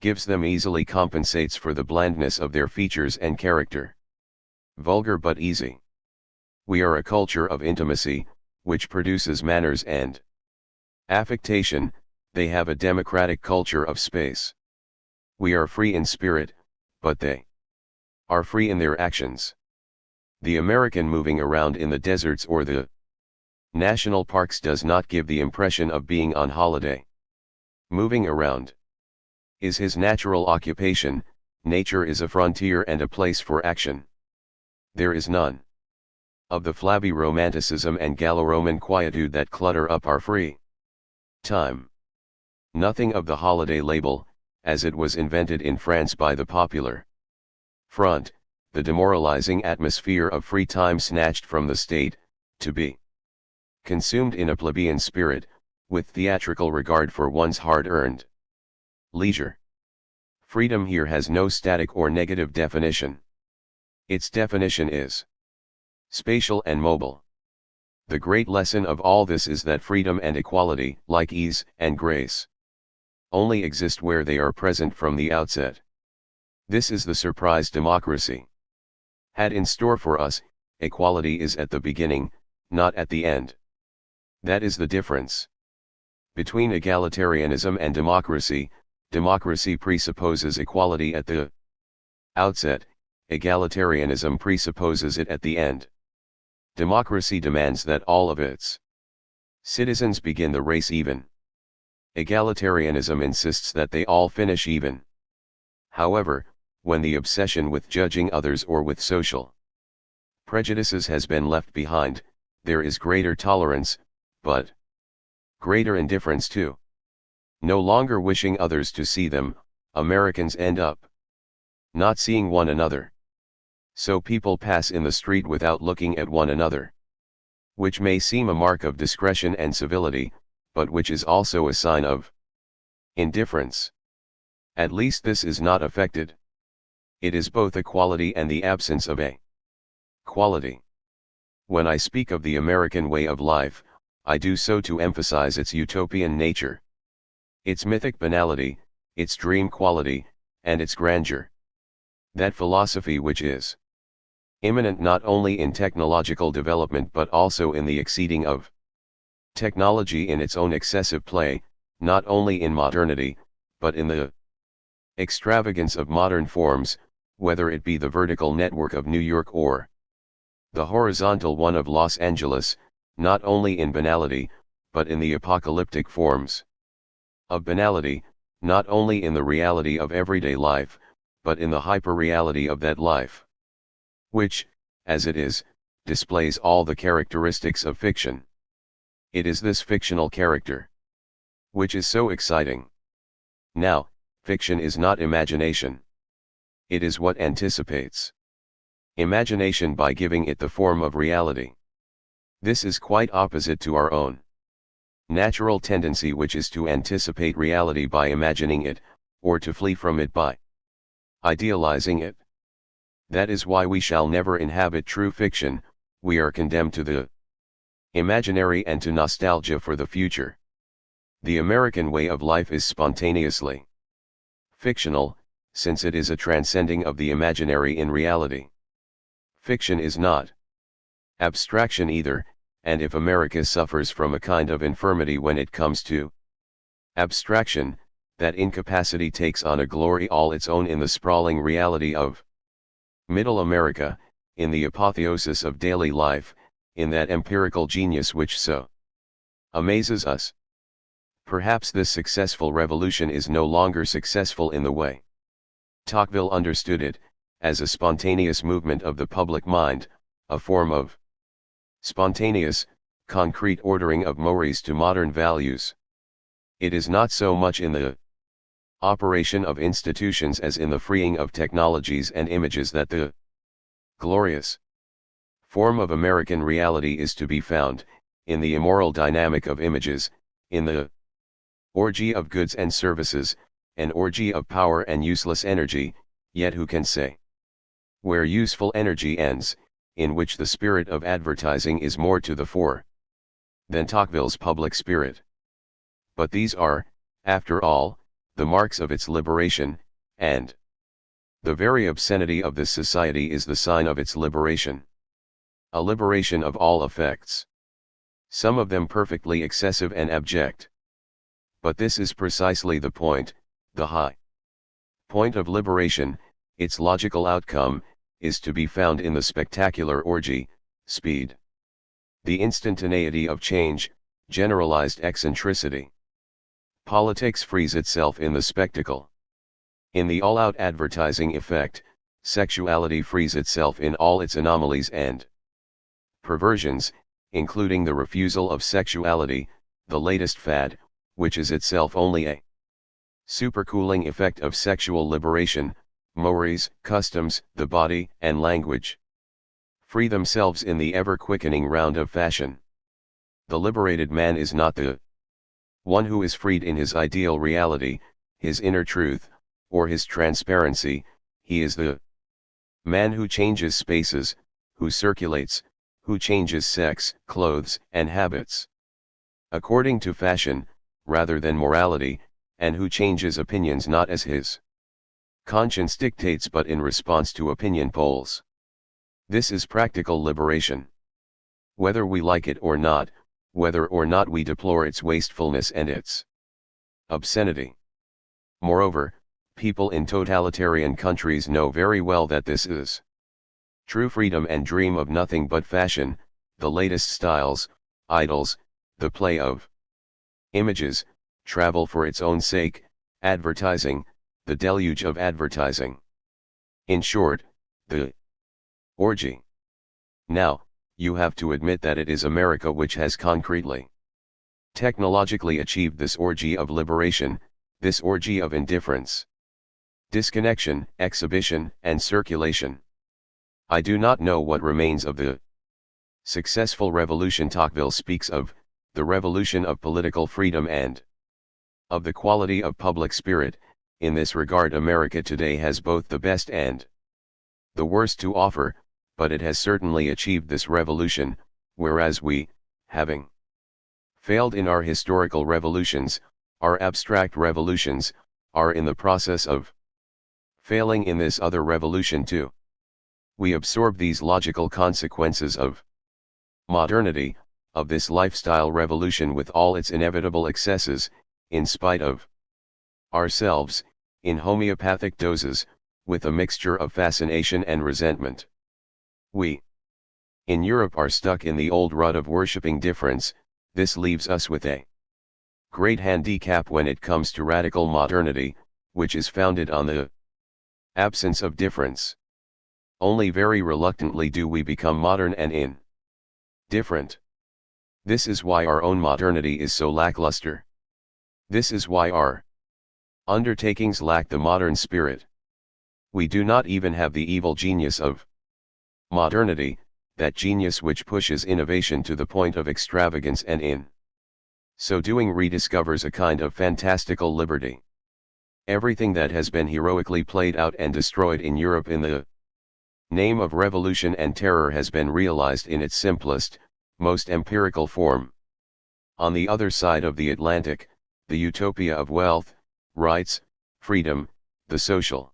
gives them easily compensates for the blandness of their features and character. Vulgar but easy. We are a culture of intimacy, which produces manners and affectation. They have a democratic culture of space. We are free in spirit, but they are free in their actions. The American moving around in the deserts or the national parks does not give the impression of being on holiday. Moving around is his natural occupation. Nature is a frontier and a place for action. There is none of the flabby romanticism and Gallo-Roman quietude that clutter up our free time. Nothing of the holiday label, as it was invented in France by the popular front, the demoralizing atmosphere of free time snatched from the state, to be consumed in a plebeian spirit, with theatrical regard for one's hard-earned leisure. Freedom here has no static or negative definition. Its definition is spatial and mobile. The great lesson of all this is that freedom and equality, like ease and grace, only exist where they are present from the outset. This is the surprise democracy had in store for us. Equality is at the beginning, not at the end. That is the difference between egalitarianism and democracy. Democracy presupposes equality at the outset, egalitarianism presupposes it at the end. Democracy demands that all of its citizens begin the race even. Egalitarianism insists that they all finish even. However, when the obsession with judging others or with social prejudices has been left behind, there is greater tolerance, but greater indifference too. No longer wishing others to see them, Americans end up not seeing one another. So people pass in the street without looking at one another, which may seem a mark of discretion and civility, but which is also a sign of indifference. At least this is not affected. It is both a quality and the absence of a quality. When I speak of the American way of life, I do so to emphasize its utopian nature, its mythic banality, its dream quality, and its grandeur. That philosophy which is imminent not only in technological development but also in the exceeding of technology in its own excessive play, not only in modernity, but in the extravagance of modern forms, whether it be the vertical network of New York or the horizontal one of Los Angeles, not only in banality, but in the apocalyptic forms of banality, not only in the reality of everyday life, but in the hyper-reality of that life, which, as it is, displays all the characteristics of fiction. It is this fictional character which is so exciting. Now, fiction is not imagination. It is what anticipates imagination by giving it the form of reality. This is quite opposite to our own natural tendency, which is to anticipate reality by imagining it, or to flee from it by idealizing it. That is why we shall never inhabit true fiction. We are condemned to the imaginary and to nostalgia for the future. The American way of life is spontaneously fictional, since it is a transcending of the imaginary in reality. Fiction is not abstraction either, and if America suffers from a kind of infirmity when it comes to abstraction, that incapacity takes on a glory all its own in the sprawling reality of Middle America, in the apotheosis of daily life, in that empirical genius which so amazes us. Perhaps this successful revolution is no longer successful in the way Tocqueville understood it, as a spontaneous movement of the public mind, a form of spontaneous, concrete ordering of mores to modern values. It is not so much in the operation of institutions as in the freeing of technologies and images that the glorious form of American reality is to be found, in the immoral dynamic of images, in the orgy of goods and services, an orgy of power and useless energy. Yet who can say where useful energy ends, in which the spirit of advertising is more to the fore than Tocqueville's public spirit? But these are, after all, the marks of its liberation, and the very obscenity of this society is the sign of its liberation. A liberation of all effects, some of them perfectly excessive and abject. But this is precisely the point, the high point of liberation. Its logical outcome is to be found in the spectacular orgy, speed, the instantaneity of change, generalized eccentricity. Politics frees itself in the spectacle. In the all-out advertising effect, sexuality frees itself in all its anomalies and perversions, including the refusal of sexuality, the latest fad, which is itself only a supercooling effect of sexual liberation. Mores, customs, the body, and language free themselves in the ever-quickening round of fashion. The liberated man is not the one who is freed in his ideal reality, his inner truth, or his transparency. He is the man who changes spaces, who circulates, who changes sex, clothes, and habits according to fashion, rather than morality, and who changes opinions not as his conscience dictates but in response to opinion polls. This is practical liberation. Whether we like it or not, whether or not we deplore its wastefulness and its obscenity. Moreover, people in totalitarian countries know very well that this is true freedom and dream of nothing but fashion, the latest styles, idols, the play of images, travel for its own sake, advertising, the deluge of advertising. In short, the orgy. Now, you have to admit that it is America which has concretely, technologically achieved this orgy of liberation, this orgy of indifference, disconnection, exhibition, and circulation. I do not know what remains of the successful revolution Tocqueville speaks of, the revolution of political freedom and of the quality of public spirit. In this regard, America today has both the best and the worst to offer, but it has certainly achieved this revolution, whereas we, having failed in our historical revolutions, our abstract revolutions, are in the process of failing in this other revolution too. We absorb these logical consequences of modernity, of this lifestyle revolution with all its inevitable excesses, in spite of ourselves, in homeopathic doses, with a mixture of fascination and resentment. We, in Europe, are stuck in the old rut of worshipping difference. This leaves us with a great handicap when it comes to radical modernity, which is founded on the absence of difference. Only very reluctantly do we become modern and indifferent. This is why our own modernity is so lackluster. This is why our undertakings lack the modern spirit. We do not even have the evil genius of modernity, that genius which pushes innovation to the point of extravagance and in so doing rediscovers a kind of fantastical liberty. Everything that has been heroically played out and destroyed in Europe in the name of revolution and terror has been realized in its simplest, most empirical form. On the other side of the Atlantic, the utopia of wealth, rights, freedom, the social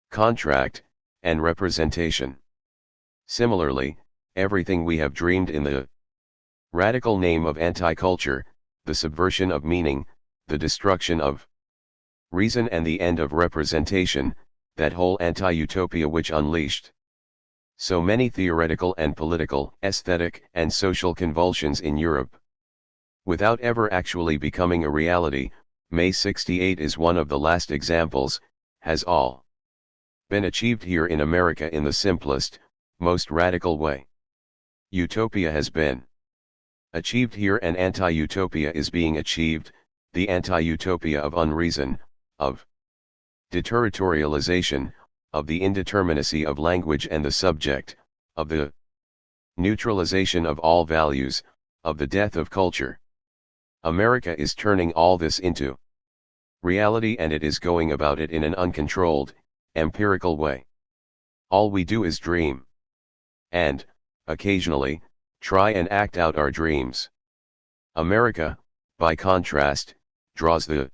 contract, and representation. Similarly, everything we have dreamed in the radical name of anti-culture, the subversion of meaning, the destruction of reason and the end of representation, that whole anti-utopia which unleashed so many theoretical and political, aesthetic and social convulsions in Europe, without ever actually becoming a reality, May 68 is one of the last examples, has all been achieved here in America in the simplest, most radical way. Utopia has been achieved here and anti-utopia is being achieved, the anti-utopia of unreason, of deterritorialization, of the indeterminacy of language and the subject, of the neutralization of all values, of the death of culture. America is turning all this into reality, and it is going about it in an uncontrolled, empirical way. All we do is dream. And, occasionally, try and act out our dreams. America, by contrast, draws the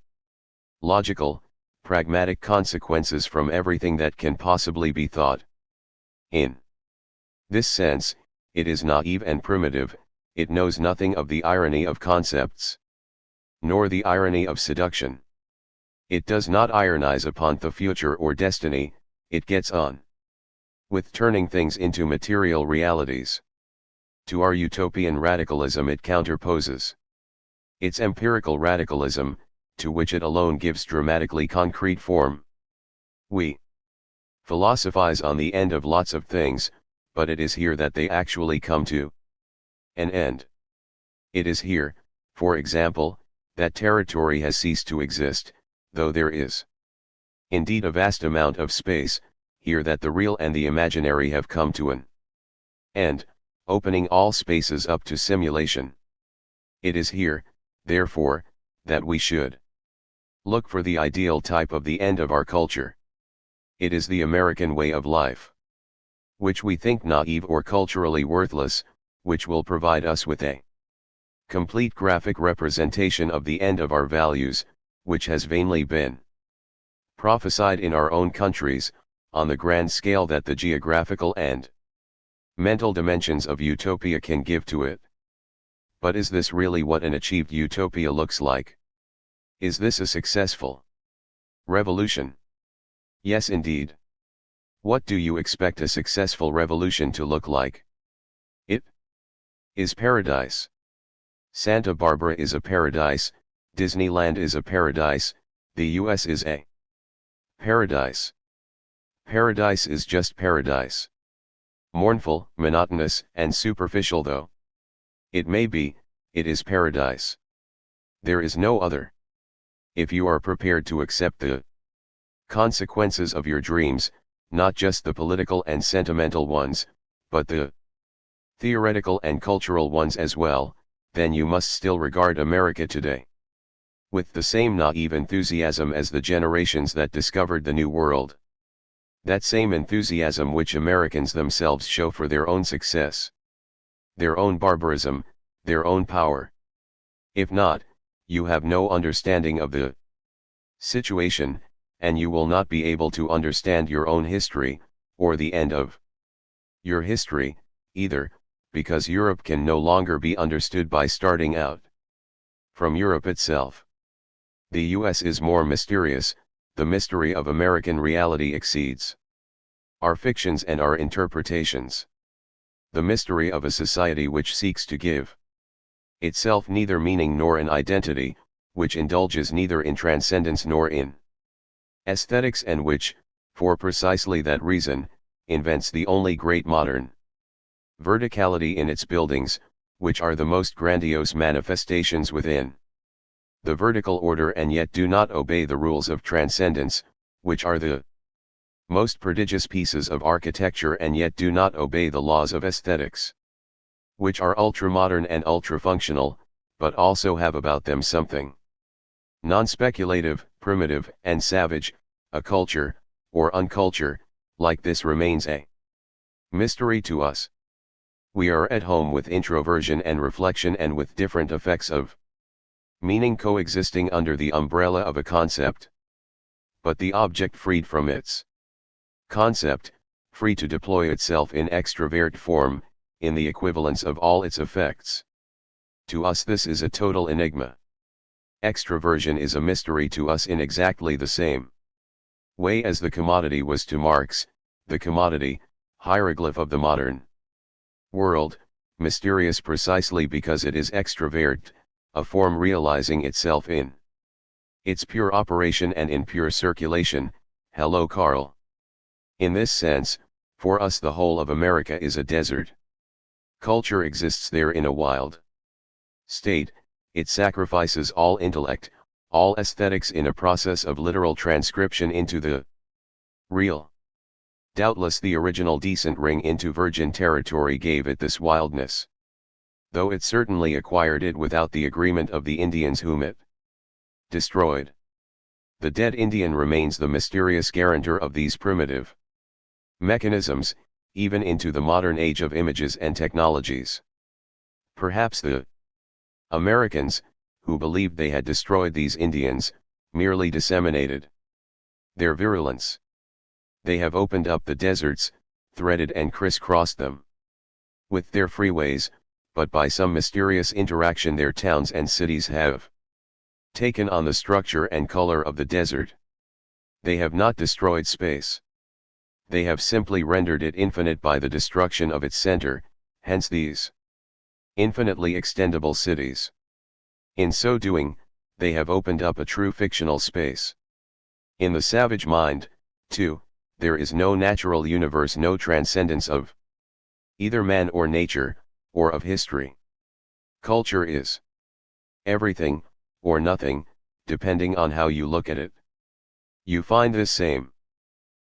logical, pragmatic consequences from everything that can possibly be thought. In this sense, it is naive and primitive, it knows nothing of the irony of concepts, nor the irony of seduction. It does not ironize upon the future or destiny, it gets on with turning things into material realities. To our utopian radicalism it counterposes its empirical radicalism, to which it alone gives dramatically concrete form. We philosophize on the end of lots of things, but it is here that they actually come to an end. It is here, for example, that territory has ceased to exist, though there is indeed a vast amount of space, here that the real and the imaginary have come to an end, opening all spaces up to simulation. It is here, therefore, that we should look for the ideal type of the end of our culture. It is the American way of life, which we think naive or culturally worthless, which will provide us with a complete graphic representation of the end of our values, which has vainly been prophesied in our own countries, on the grand scale that the geographical and mental dimensions of utopia can give to it. But is this really what an achieved utopia looks like? Is this a successful revolution? Yes, indeed. What do you expect a successful revolution to look like? It is paradise. Santa Barbara is a paradise, Disneyland is a paradise, the US is a paradise. Paradise is just paradise. Mournful, monotonous, and superficial though it may be, it is paradise. There is no other. If you are prepared to accept the consequences of your dreams, not just the political and sentimental ones, but the theoretical and cultural ones as well, then you must still regard America today with the same naive enthusiasm as the generations that discovered the New World. That same enthusiasm which Americans themselves show for their own success, their own barbarism, their own power. If not, you have no understanding of the situation, and you will not be able to understand your own history, or the end of your history, either, because Europe can no longer be understood by starting out from Europe itself. The US is more mysterious, the mystery of American reality exceeds our fictions and our interpretations. The mystery of a society which seeks to give itself neither meaning nor an identity, which indulges neither in transcendence nor in aesthetics, and which, for precisely that reason, invents the only great modern verticality in its buildings, which are the most grandiose manifestations within the vertical order and yet do not obey the rules of transcendence, which are the most prodigious pieces of architecture and yet do not obey the laws of aesthetics, which are ultra-modern and ultra-functional, but also have about them something non-speculative, primitive, and savage. A culture, or unculture, like this remains a mystery to us. We are at home with introversion and reflection and with different effects of meaning coexisting under the umbrella of a concept. But the object freed from its concept, free to deploy itself in extravert form, in the equivalence of all its effects. To us this is a total enigma. Extraversion is a mystery to us in exactly the same way as the commodity was to Marx, the commodity, hieroglyph of the modern world, mysterious precisely because it is extravert, a form realizing itself in its pure operation and in pure circulation. Hello Carl. In this sense, for us the whole of America is a desert. Culture exists there in a wild state, it sacrifices all intellect, all aesthetics in a process of literal transcription into the real. Doubtless the original descent ring into virgin territory gave it this wildness, though it certainly acquired it without the agreement of the Indians whom it destroyed. The dead Indian remains the mysterious guarantor of these primitive mechanisms, even into the modern age of images and technologies. Perhaps the Americans, who believed they had destroyed these Indians, merely disseminated their virulence. They have opened up the deserts, threaded and crisscrossed them with their freeways, but by some mysterious interaction their towns and cities have taken on the structure and color of the desert. They have not destroyed space. They have simply rendered it infinite by the destruction of its center, hence these infinitely extendable cities. In so doing, they have opened up a true fictional space. In the savage mind, too, there is no natural universe, no transcendence of either man or nature, or of history. Culture is everything, or nothing, depending on how you look at it. You find this same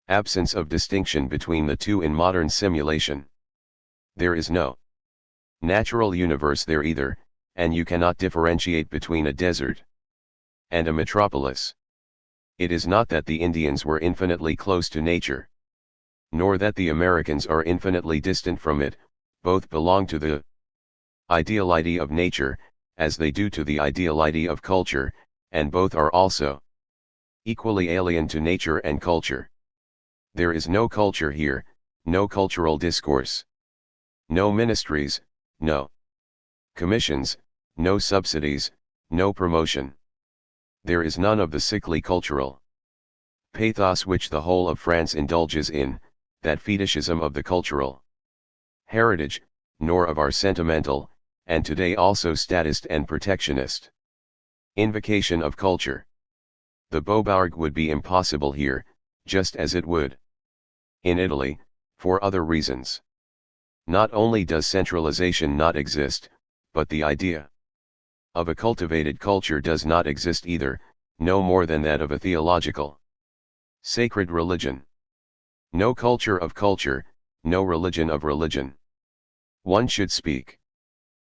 absence of distinction between the two in modern simulation. There is no natural universe there either, and you cannot differentiate between a desert and a metropolis. It is not that the Indians were infinitely close to nature, nor that the Americans are infinitely distant from it. Both belong to the ideality of nature, as they do to the ideality of culture, and both are also equally alien to nature and culture. There is no culture here, no cultural discourse, no ministries, no commissions, no subsidies, no promotion. There is none of the sickly cultural pathos which the whole of France indulges in, that fetishism of the cultural heritage, nor of our sentimental, and today also statist and protectionist invocation of culture. The Bobarg would be impossible here, just as it would in Italy, for other reasons. Not only does centralization not exist, but the idea of a cultivated culture does not exist either, no more than that of a theological sacred religion. No culture of culture, no religion of religion. One should speak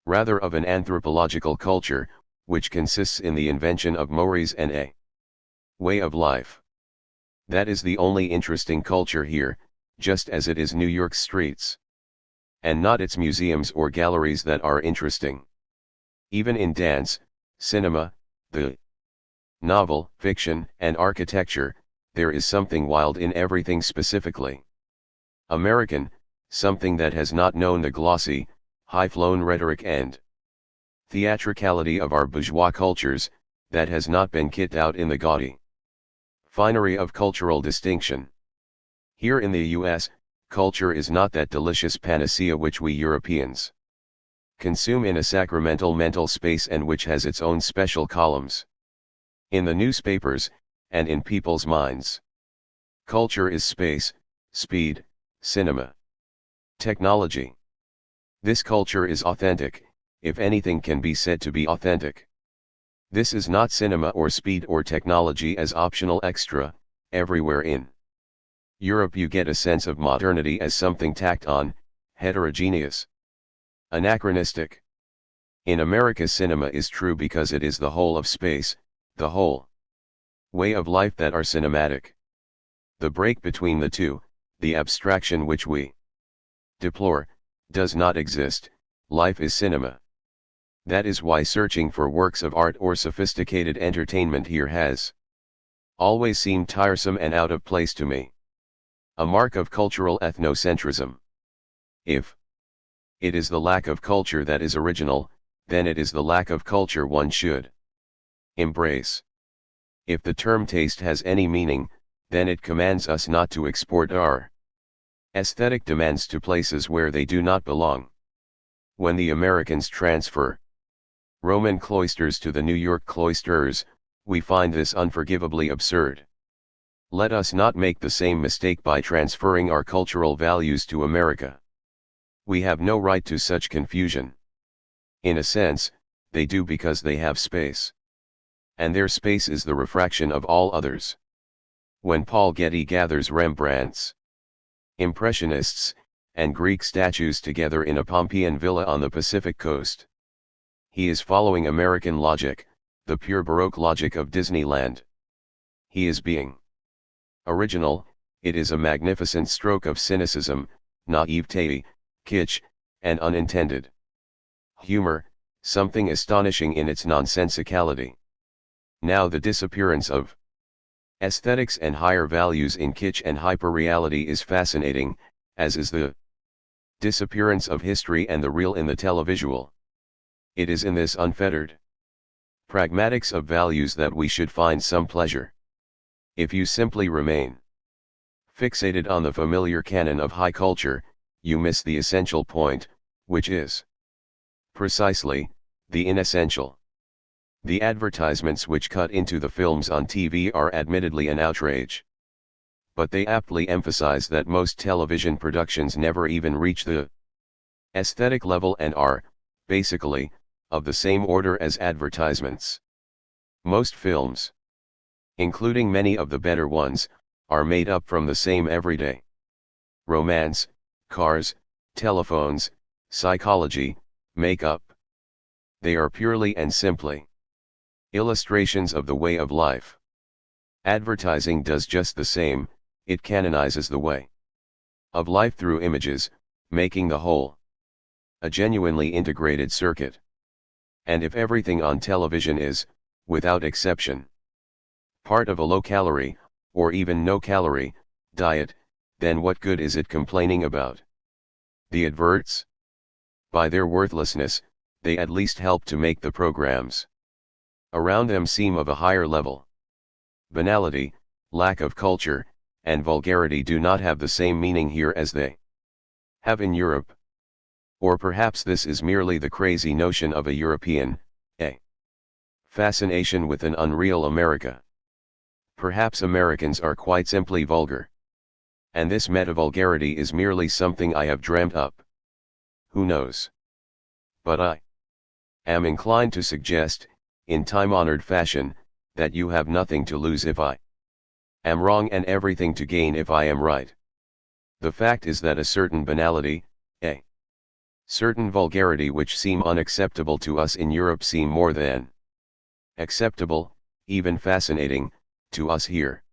rather of an anthropological culture, which consists in the invention of mores and a way of life. That is the only interesting culture here, just as it is New York's streets, and not its museums or galleries that are interesting. Even in dance, cinema, the novel, fiction, and architecture, there is something wild in everything specifically American, something that has not known the glossy, high-flown rhetoric and theatricality of our bourgeois cultures, that has not been kitted out in the gaudy finery of cultural distinction. Here in the US, culture is not that delicious panacea which we Europeans consume in a sacramental mental space and which has its own special columns in the newspapers, and in people's minds. Culture is space, speed, cinema, technology. This culture is authentic, if anything can be said to be authentic. This is not cinema or speed or technology as optional extra. Everywhere in Europe you get a sense of modernity as something tacked on, heterogeneous, anachronistic. In America cinema is true because it is the whole of space, the whole way of life that are cinematic. The break between the two, the abstraction which we deplore, does not exist. Life is cinema. That is why searching for works of art or sophisticated entertainment here has always seemed tiresome and out of place to me. A mark of cultural ethnocentrism. If it is the lack of culture that is original, then it is the lack of culture one should embrace. If the term taste has any meaning, then it commands us not to export our aesthetic demands to places where they do not belong. When the Americans transfer Roman cloisters to the New York cloisters, we find this unforgivably absurd. Let us not make the same mistake by transferring our cultural values to America. We have no right to such confusion. In a sense, they do because they have space. And their space is the refraction of all others. When Paul Getty gathers Rembrandt's Impressionists and Greek statues together in a Pompeian villa on the Pacific coast, he is following American logic, the pure Baroque logic of Disneyland. He is being original. It is a magnificent stroke of cynicism, naivete, kitsch, and unintended humor, something astonishing in its nonsensicality. Now the disappearance of aesthetics and higher values in kitsch and hyperreality is fascinating, as is the disappearance of history and the real in the televisual. It is in this unfettered pragmatics of values that we should find some pleasure. If you simply remain fixated on the familiar canon of high culture, you miss the essential point, which is precisely the inessential. The advertisements which cut into the films on TV are admittedly an outrage. But they aptly emphasize that most television productions never even reach the aesthetic level and are, basically, of the same order as advertisements. Most films, including many of the better ones, are made up from the same everyday romance, cars, telephones, psychology, makeup. They are purely and simply illustrations of the way of life. Advertising does just the same. It canonizes the way of life through images, making the whole a genuinely integrated circuit. And if everything on television is, without exception, part of a low-calorie, or even no-calorie, diet, then what good is it complaining about the adverts? By their worthlessness, they at least help to make the programs around them seem of a higher level. Banality, lack of culture, and vulgarity do not have the same meaning here as they have in Europe. Or perhaps this is merely the crazy notion of a European, a fascination with an unreal America. Perhaps Americans are quite simply vulgar. And this meta-vulgarity is merely something I have dreamt up. Who knows? But I am inclined to suggest, in time-honored fashion, that you have nothing to lose if I am wrong and everything to gain if I am right. The fact is that a certain banality, a certain vulgarity which seem unacceptable to us in Europe seem more than acceptable, even fascinating, to us here.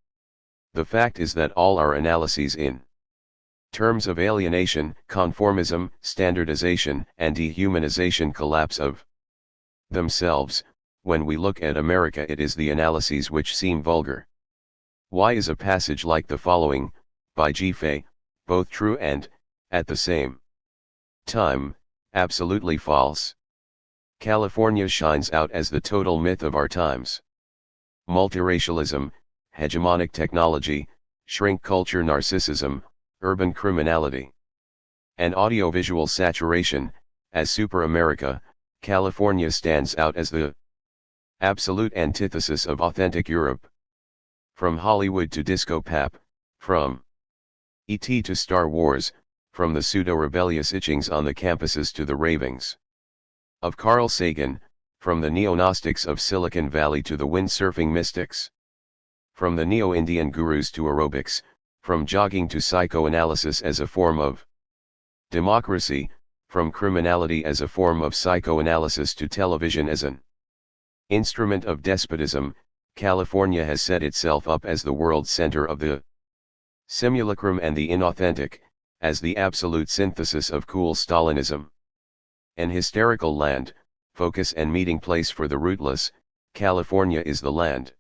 The fact is that all our analyses in terms of alienation, conformism, standardization, and dehumanization collapse of themselves. When we look at America, it is the analyses which seem vulgar. Why is a passage like the following, by G. Fay, both true and At the same time, absolutely false. California shines out as the total myth of our times. Multiracialism, hegemonic technology, shrink culture, narcissism, urban criminality, and audiovisual saturation. As Super America, California stands out as the absolute antithesis of authentic Europe. From Hollywood to disco pop, from E.T. to Star Wars, from the pseudo-rebellious itchings on the campuses to the ravings of Carl Sagan, from the neo-Gnostics of Silicon Valley to the windsurfing mystics. From the neo-Indian gurus to aerobics, from jogging to psychoanalysis as a form of democracy, from criminality as a form of psychoanalysis to television as an instrument of despotism, California has set itself up as the world center of the simulacrum and the inauthentic, as the absolute synthesis of cool Stalinism. An hysterical land, focus and meeting place for the rootless, California is the land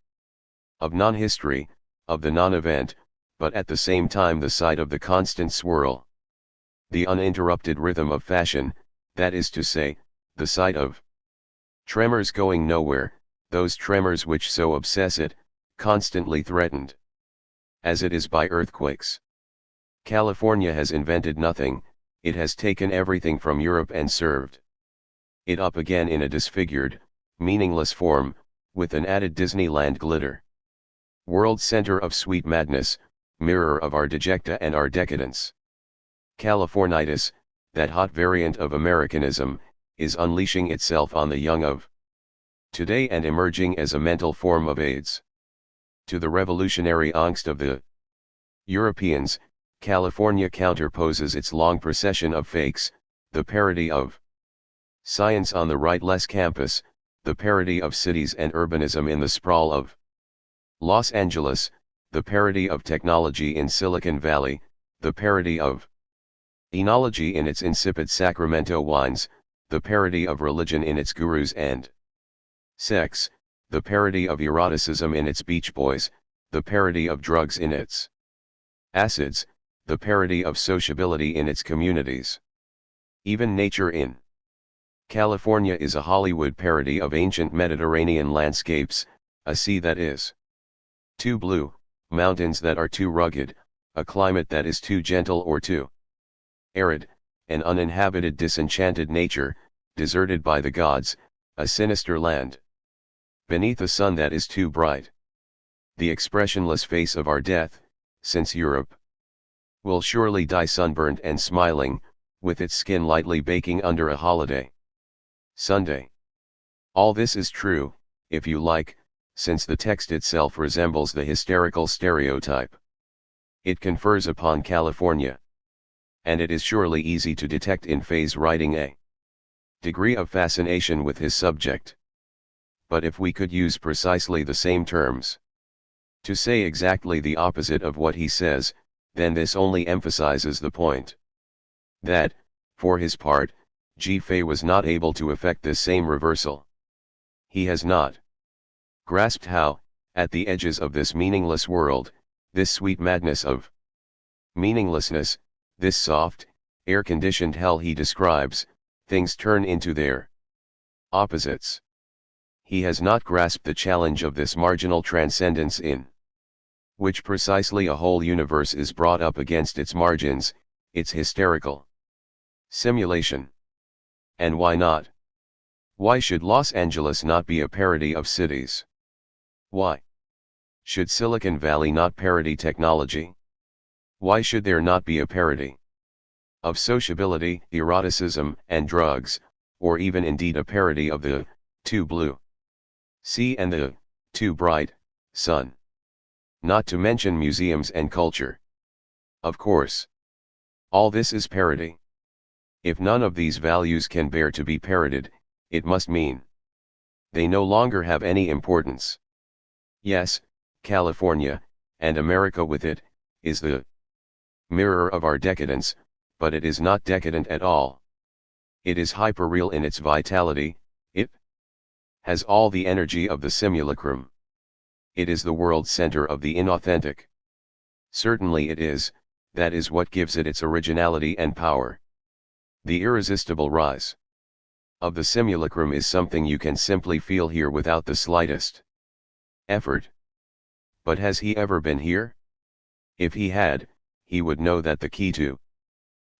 of non-history, of the non-event, but at the same time the site of the constant swirl. The uninterrupted rhythm of fashion, that is to say, the site of tremors going nowhere, those tremors which so obsess it, constantly threatened as it is by earthquakes. California has invented nothing, it has taken everything from Europe and served it up again in a disfigured, meaningless form, with an added Disneyland glitter. World center of sweet madness, mirror of our dejecta and our decadence. Californitis, that hot variant of Americanism, is unleashing itself on the young of today and emerging as a mental form of AIDS. To the revolutionary angst of the Europeans, California counterposes its long procession of fakes, the parody of science on the rightless campus, the parody of cities and urbanism in the sprawl of Los Angeles, the parody of technology in Silicon Valley, the parody of enology in its insipid Sacramento wines, the parody of religion in its gurus and sex, the parody of eroticism in its Beach Boys, the parody of drugs in its acids, the parody of sociability in its communities. Even nature in California is a Hollywood parody of ancient Mediterranean landscapes, a sea that is too blue, mountains that are too rugged, a climate that is too gentle or too arid, an uninhabited disenchanted nature, deserted by the gods, a sinister land beneath a sun that is too bright. The expressionless face of our death, since Europe will surely die sunburnt and smiling, with its skin lightly baking under a holiday Sunday. All this is true, if you like, since the text itself resembles the hysterical stereotype it confers upon California. And it is surely easy to detect in Faye's writing a degree of fascination with his subject. But if we could use precisely the same terms to say exactly the opposite of what he says, then this only emphasizes the point that, for his part, G. Faye was not able to effect this same reversal. He has not grasped how, at the edges of this meaningless world, this sweet madness of meaninglessness, this soft, air-conditioned hell he describes, things turn into their opposites. He has not grasped the challenge of this marginal transcendence in which precisely a whole universe is brought up against its margins, its hysterical simulation. And why not? Why should Los Angeles not be a parody of cities? Why should Silicon Valley not parody technology? Why should there not be a parody of sociability, eroticism, and drugs, or even indeed a parody of the too blue sea and the too bright sun? Not to mention museums and culture. Of course, all this is parody. If none of these values can bear to be parodied, it must mean they no longer have any importance. Yes, California, and America with it, is the mirror of our decadence, but it is not decadent at all. It is hyperreal in its vitality, it has all the energy of the simulacrum. It is the world center of the inauthentic. Certainly it is, That is what gives it its originality and power. The irresistible rise of the simulacrum is something you can simply feel here without the slightest effort. But has he ever been here? If he had, he would know that the key to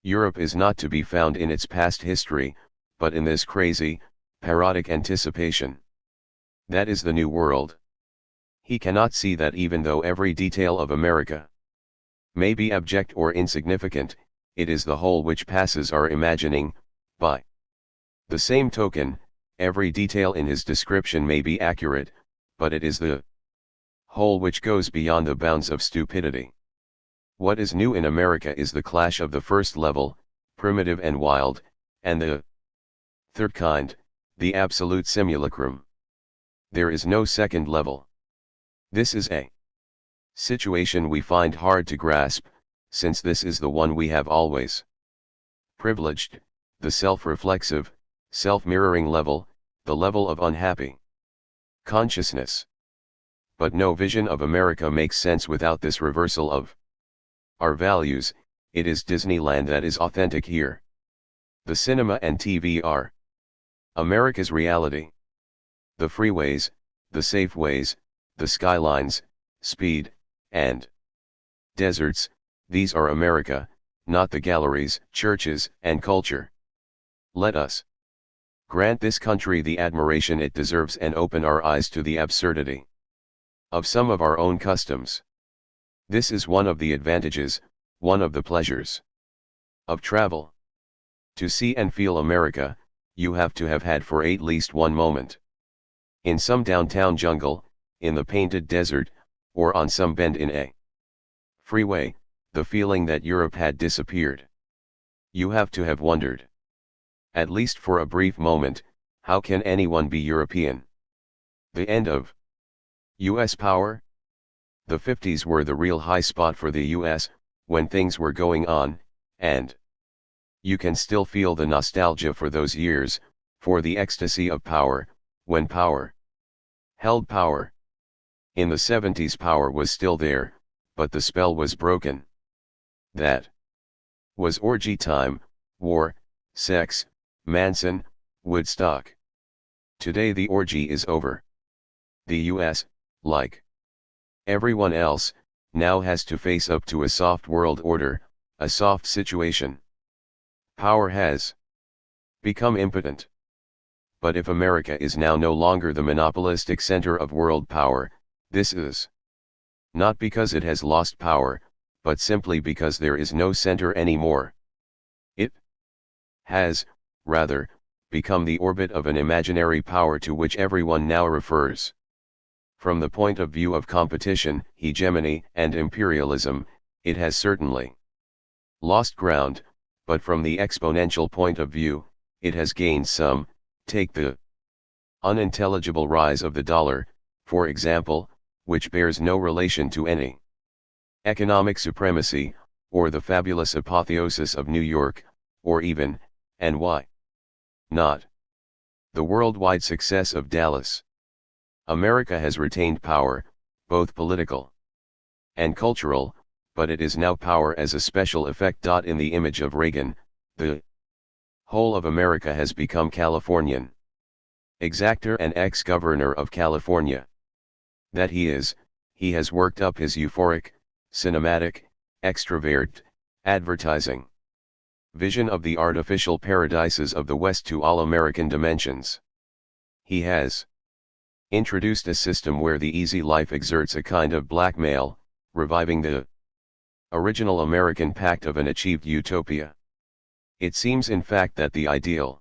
Europe is not to be found in its past history, but in this crazy, parodic anticipation. That is the new world. He cannot see that even though every detail of America may be abject or insignificant, it is the whole which passes our imagining. By the same token, every detail in his description may be accurate, but it is the whole which goes beyond the bounds of stupidity. What is new in America is the clash of the first level, primitive and wild, and the third kind, the absolute simulacrum. There is no second level. This is a situation we find hard to grasp, since this is the one we have always privileged, the self-reflexive, self-mirroring level, the level of unhappy consciousness. But no vision of America makes sense without this reversal of our values. It is Disneyland that is authentic here. The cinema and TV are America's reality. The freeways, the safeways, the skylines, speed, and deserts, these are America, not the galleries, churches, and culture. Let us grant this country the admiration it deserves and open our eyes to the absurdity of some of our own customs. This is one of the advantages, one of the pleasures of travel. To see and feel America, you have to have had for at least one moment in some downtown jungle, in the painted desert, or on some bend in a freeway, the feeling that Europe had disappeared. You have to have wondered, at least for a brief moment, how can anyone be European? The end of US power? The 50s were the real high spot for the US, when things were going on, and you can still feel the nostalgia for those years, for the ecstasy of power, when power held power. In the 70s power was still there, but the spell was broken. That was orgy time, war, sex, Manson, Woodstock. Today the orgy is over. The US, like everyone else, now has to face up to a soft world order, a soft situation. Power has become impotent. But if America is now no longer the monopolistic center of world power, this is not because it has lost power, but simply because there is no center anymore. It has, rather, become the orbit of an imaginary power to which everyone now refers. From the point of view of competition, hegemony, and imperialism, it has certainly lost ground, but from the exponential point of view, it has gained some. Take the unintelligible rise of the dollar, for example, which bears no relation to any economic supremacy, or the fabulous apotheosis of New York, or even, and why not, the worldwide success of Dallas. America has retained power, both political and cultural, but it is now power as a special effect. In the image of Reagan, the whole of America has become Californian. Exactor and ex-governor of California that he is, he has worked up his euphoric, cinematic, extrovert, advertising vision of the artificial paradises of the West to all American dimensions. He has introduced a system where the easy life exerts a kind of blackmail, reviving the original American pact of an achieved utopia. It seems in fact that the ideal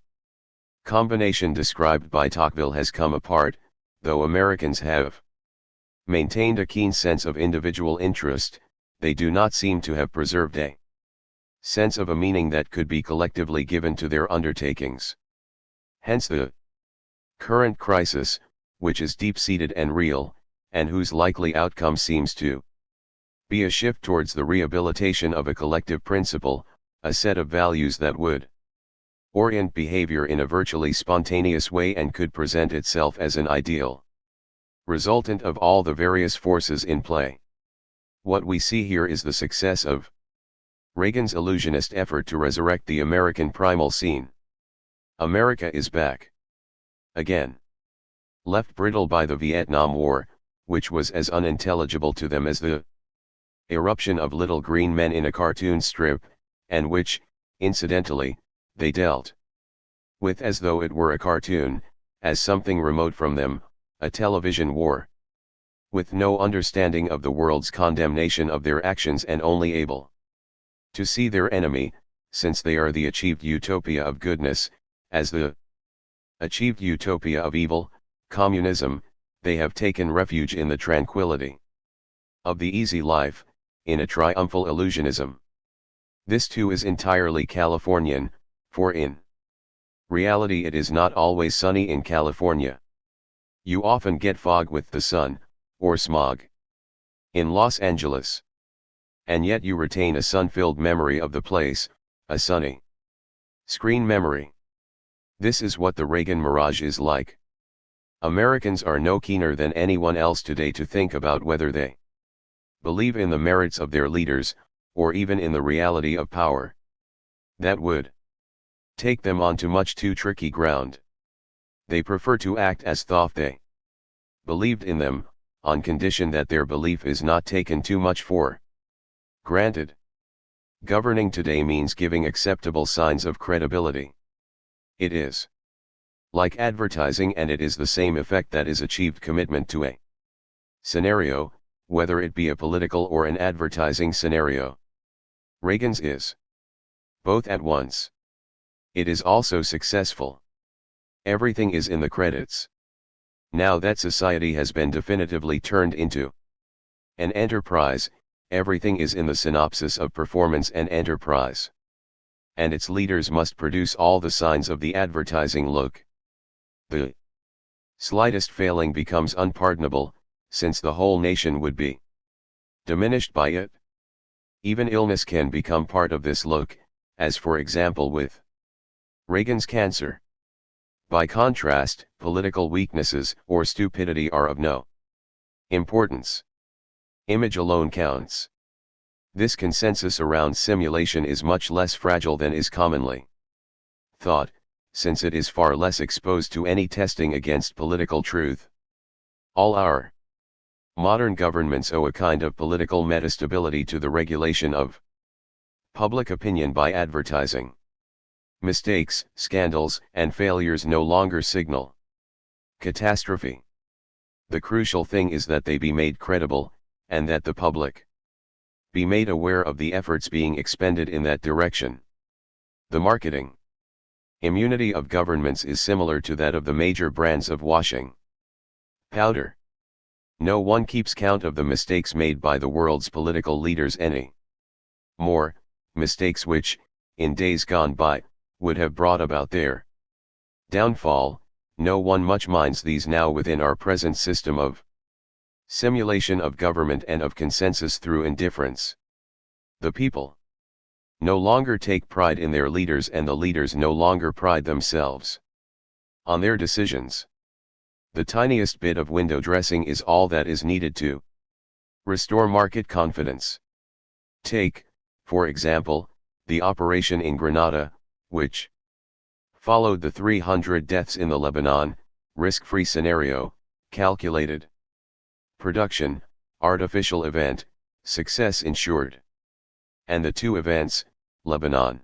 combination described by Tocqueville has come apart, though Americans have maintained a keen sense of individual interest, they do not seem to have preserved a sense of a meaning that could be collectively given to their undertakings. Hence the current crisis, which is deep-seated and real, and whose likely outcome seems to be a shift towards the rehabilitation of a collective principle, a set of values that would orient behavior in a virtually spontaneous way and could present itself as an ideal resultant of all the various forces in play. What we see here is the success of Reagan's illusionist effort to resurrect the American primal scene. America is back again. Left brittle by the Vietnam War, which was as unintelligible to them as the eruption of little green men in a cartoon strip, and which, incidentally, they dealt with as though it were a cartoon, as something remote from them, a television war. With no understanding of the world's condemnation of their actions and only able to see their enemy, since they are the achieved utopia of goodness, as the achieved utopia of evil, communism, they have taken refuge in the tranquility of the easy life, in a triumphal illusionism. This too is entirely Californian, for in reality it is not always sunny in California. You often get fog with the sun, or smog, in Los Angeles. And yet you retain a sun-filled memory of the place, a sunny screen memory. This is what the Reagan mirage is like. Americans are no keener than anyone else today to think about whether they believe in the merits of their leaders, or even in the reality of power. That would take them onto much too tricky ground. They prefer to act as though they believed in them, on condition that their belief is not taken too much for granted. Governing today means giving acceptable signs of credibility. It is like advertising, and it is the same effect that is achieved commitment to a scenario, whether it be a political or an advertising scenario. Reagan's is both at once. It is also successful. Everything is in the credits. Now that society has been definitively turned into an enterprise, everything is in the synopsis of performance and enterprise. And its leaders must produce all the signs of the advertising look. The slightest failing becomes unpardonable, since the whole nation would be diminished by it. Even illness can become part of this look, as for example with Reagan's cancer. By contrast, political weaknesses or stupidity are of no importance. Image alone counts. This consensus around simulation is much less fragile than is commonly thought, since it is far less exposed to any testing against political truth. All our modern governments owe a kind of political metastability to the regulation of public opinion by advertising. Mistakes, scandals, and failures no longer signal catastrophe. The crucial thing is that they be made credible, and that the public be made aware of the efforts being expended in that direction. The marketing immunity of governments is similar to that of the major brands of washing powder. No one keeps count of the mistakes made by the world's political leaders any more, mistakes which, in days gone by, would have brought about their downfall. No one much minds these now within our present system of simulation of government and of consensus through indifference. The people no longer take pride in their leaders, and the leaders no longer pride themselves on their decisions. The tiniest bit of window dressing is all that is needed to restore market confidence. Take, for example, the operation in Grenada, which followed the 300 deaths in the Lebanon, risk-free scenario, calculated production, artificial event, success ensured. And the two events, Lebanon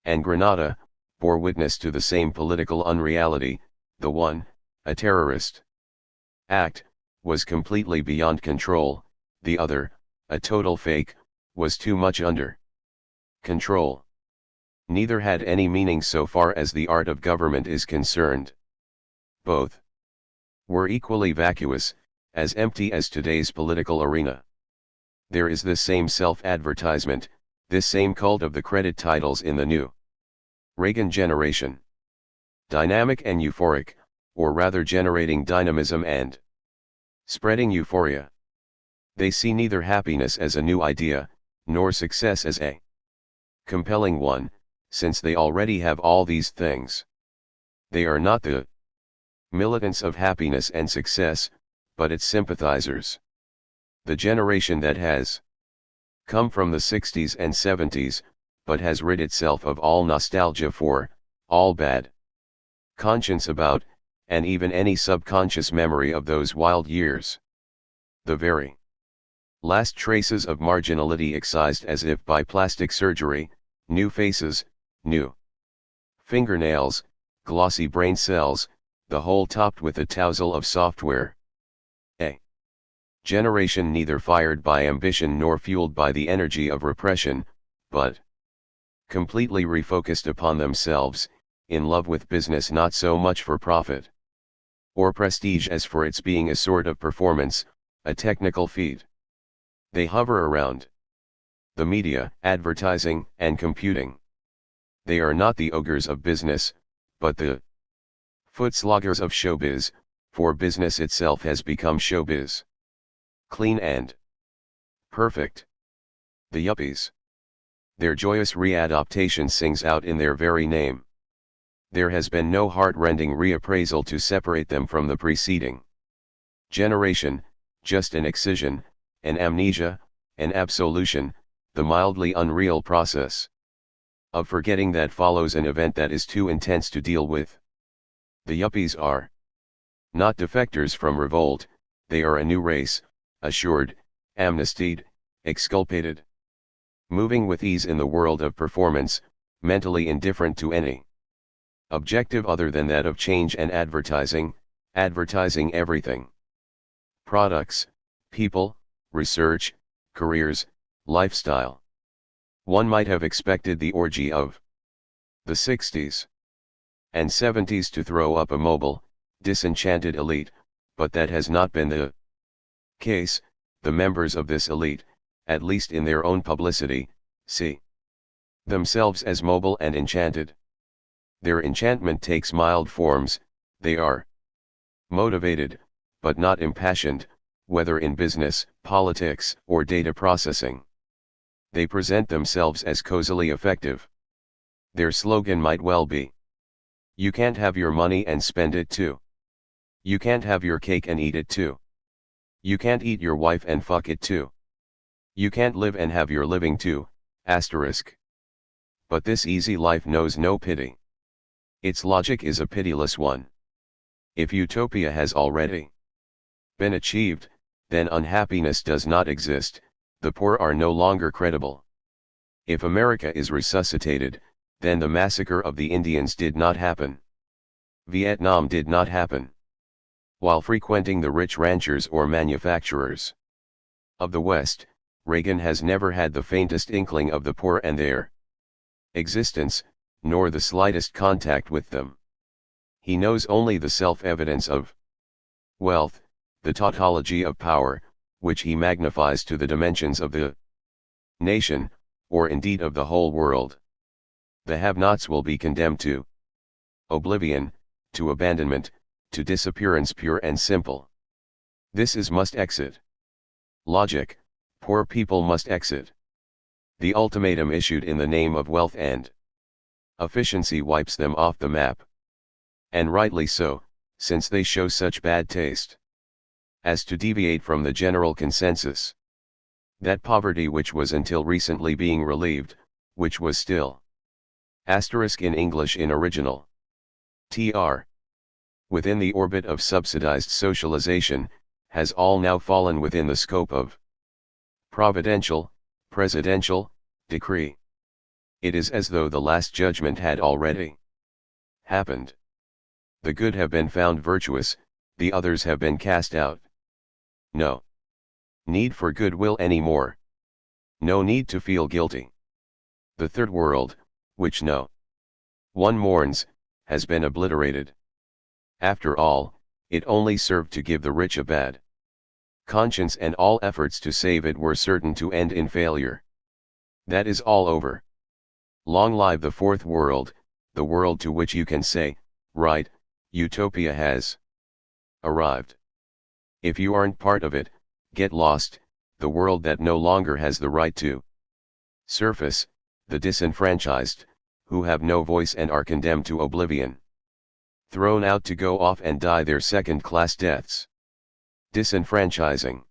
and Grenada, bore witness to the same political unreality. The one, a terrorist act, was completely beyond control; the other, a total fake, was too much under control. Neither had any meaning so far as the art of government is concerned. Both were equally vacuous, as empty as today's political arena. There is this same self-advertisement, this same cult of the credit titles in the new Reagan generation. Dynamic and euphoric, or rather generating dynamism and spreading euphoria. They see neither happiness as a new idea, nor success as a compelling one, since they already have all these things. They are not the militants of happiness and success, but its sympathizers. The generation that has come from the 60s and 70s, but has rid itself of all nostalgia for, all bad conscience about, and even any subconscious memory of those wild years. The very last traces of marginality excised as if by plastic surgery, new faces, new fingernails, glossy brain cells, the whole topped with a tousle of software. A generation neither fired by ambition nor fueled by the energy of repression, but completely refocused upon themselves, in love with business not so much for profit or prestige as for its being a sort of performance, a technical feat. They hover around the media, advertising, and computing. They are not the ogres of business, but the footsloggers of showbiz, for business itself has become showbiz. Clean and perfect. The yuppies. Their joyous readaptation sings out in their very name. There has been no heart-rending reappraisal to separate them from the preceding generation, just an excision, an amnesia, an absolution, the mildly unreal process of forgetting that follows an event that is too intense to deal with. The yuppies are not defectors from revolt, they are a new race, assured, amnestied, exculpated. Moving with ease in the world of performance, mentally indifferent to any objective other than that of change and advertising everything. Products, people, research, careers, lifestyle. One might have expected the orgy of the 60s and 70s to throw up a mobile, disenchanted elite, but that has not been the case. The members of this elite, at least in their own publicity, see themselves as mobile and enchanted. Their enchantment takes mild forms, they are motivated, but not impassioned, whether in business, politics, or data processing. They present themselves as cozily effective. Their slogan might well be, "You can't have your money and spend it too. You can't have your cake and eat it too. You can't eat your wife and fuck it too. You can't live and have your living too, asterisk." But this easy life knows no pity. Its logic is a pitiless one. If utopia has already been achieved, then unhappiness does not exist, the poor are no longer credible. If America is resuscitated, then the massacre of the Indians did not happen. Vietnam did not happen while frequenting the rich ranchers or manufacturers of the West. Reagan has never had the faintest inkling of the poor and their existence, nor the slightest contact with them. He knows only the self-evidence of wealth, the tautology of power, which he magnifies to the dimensions of the nation, or indeed of the whole world. The have-nots will be condemned to oblivion, to abandonment, to disappearance pure and simple. This is must exit. Logic, poor people must exit. The ultimatum issued in the name of wealth and efficiency wipes them off the map. And rightly so, since they show such bad taste as to deviate from the general consensus. That poverty which was until recently being relieved, which was still asterisk in English in original tr within the orbit of subsidized socialization, has all now fallen within the scope of providential, presidential, decree. It is as though the last judgment had already happened. The good have been found virtuous, the others have been cast out. No need for goodwill any more. No need to feel guilty. The third world, which no one mourns, has been obliterated. After all, it only served to give the rich a bad conscience, and all efforts to save it were certain to end in failure. That is all over. Long live the fourth world, the world to which you can say, right, utopia has arrived. If you aren't part of it, get lost, the world that no longer has the right to surface, the disenfranchised, who have no voice and are condemned to oblivion. Thrown out to go off and die their second-class deaths. Disenfranchising.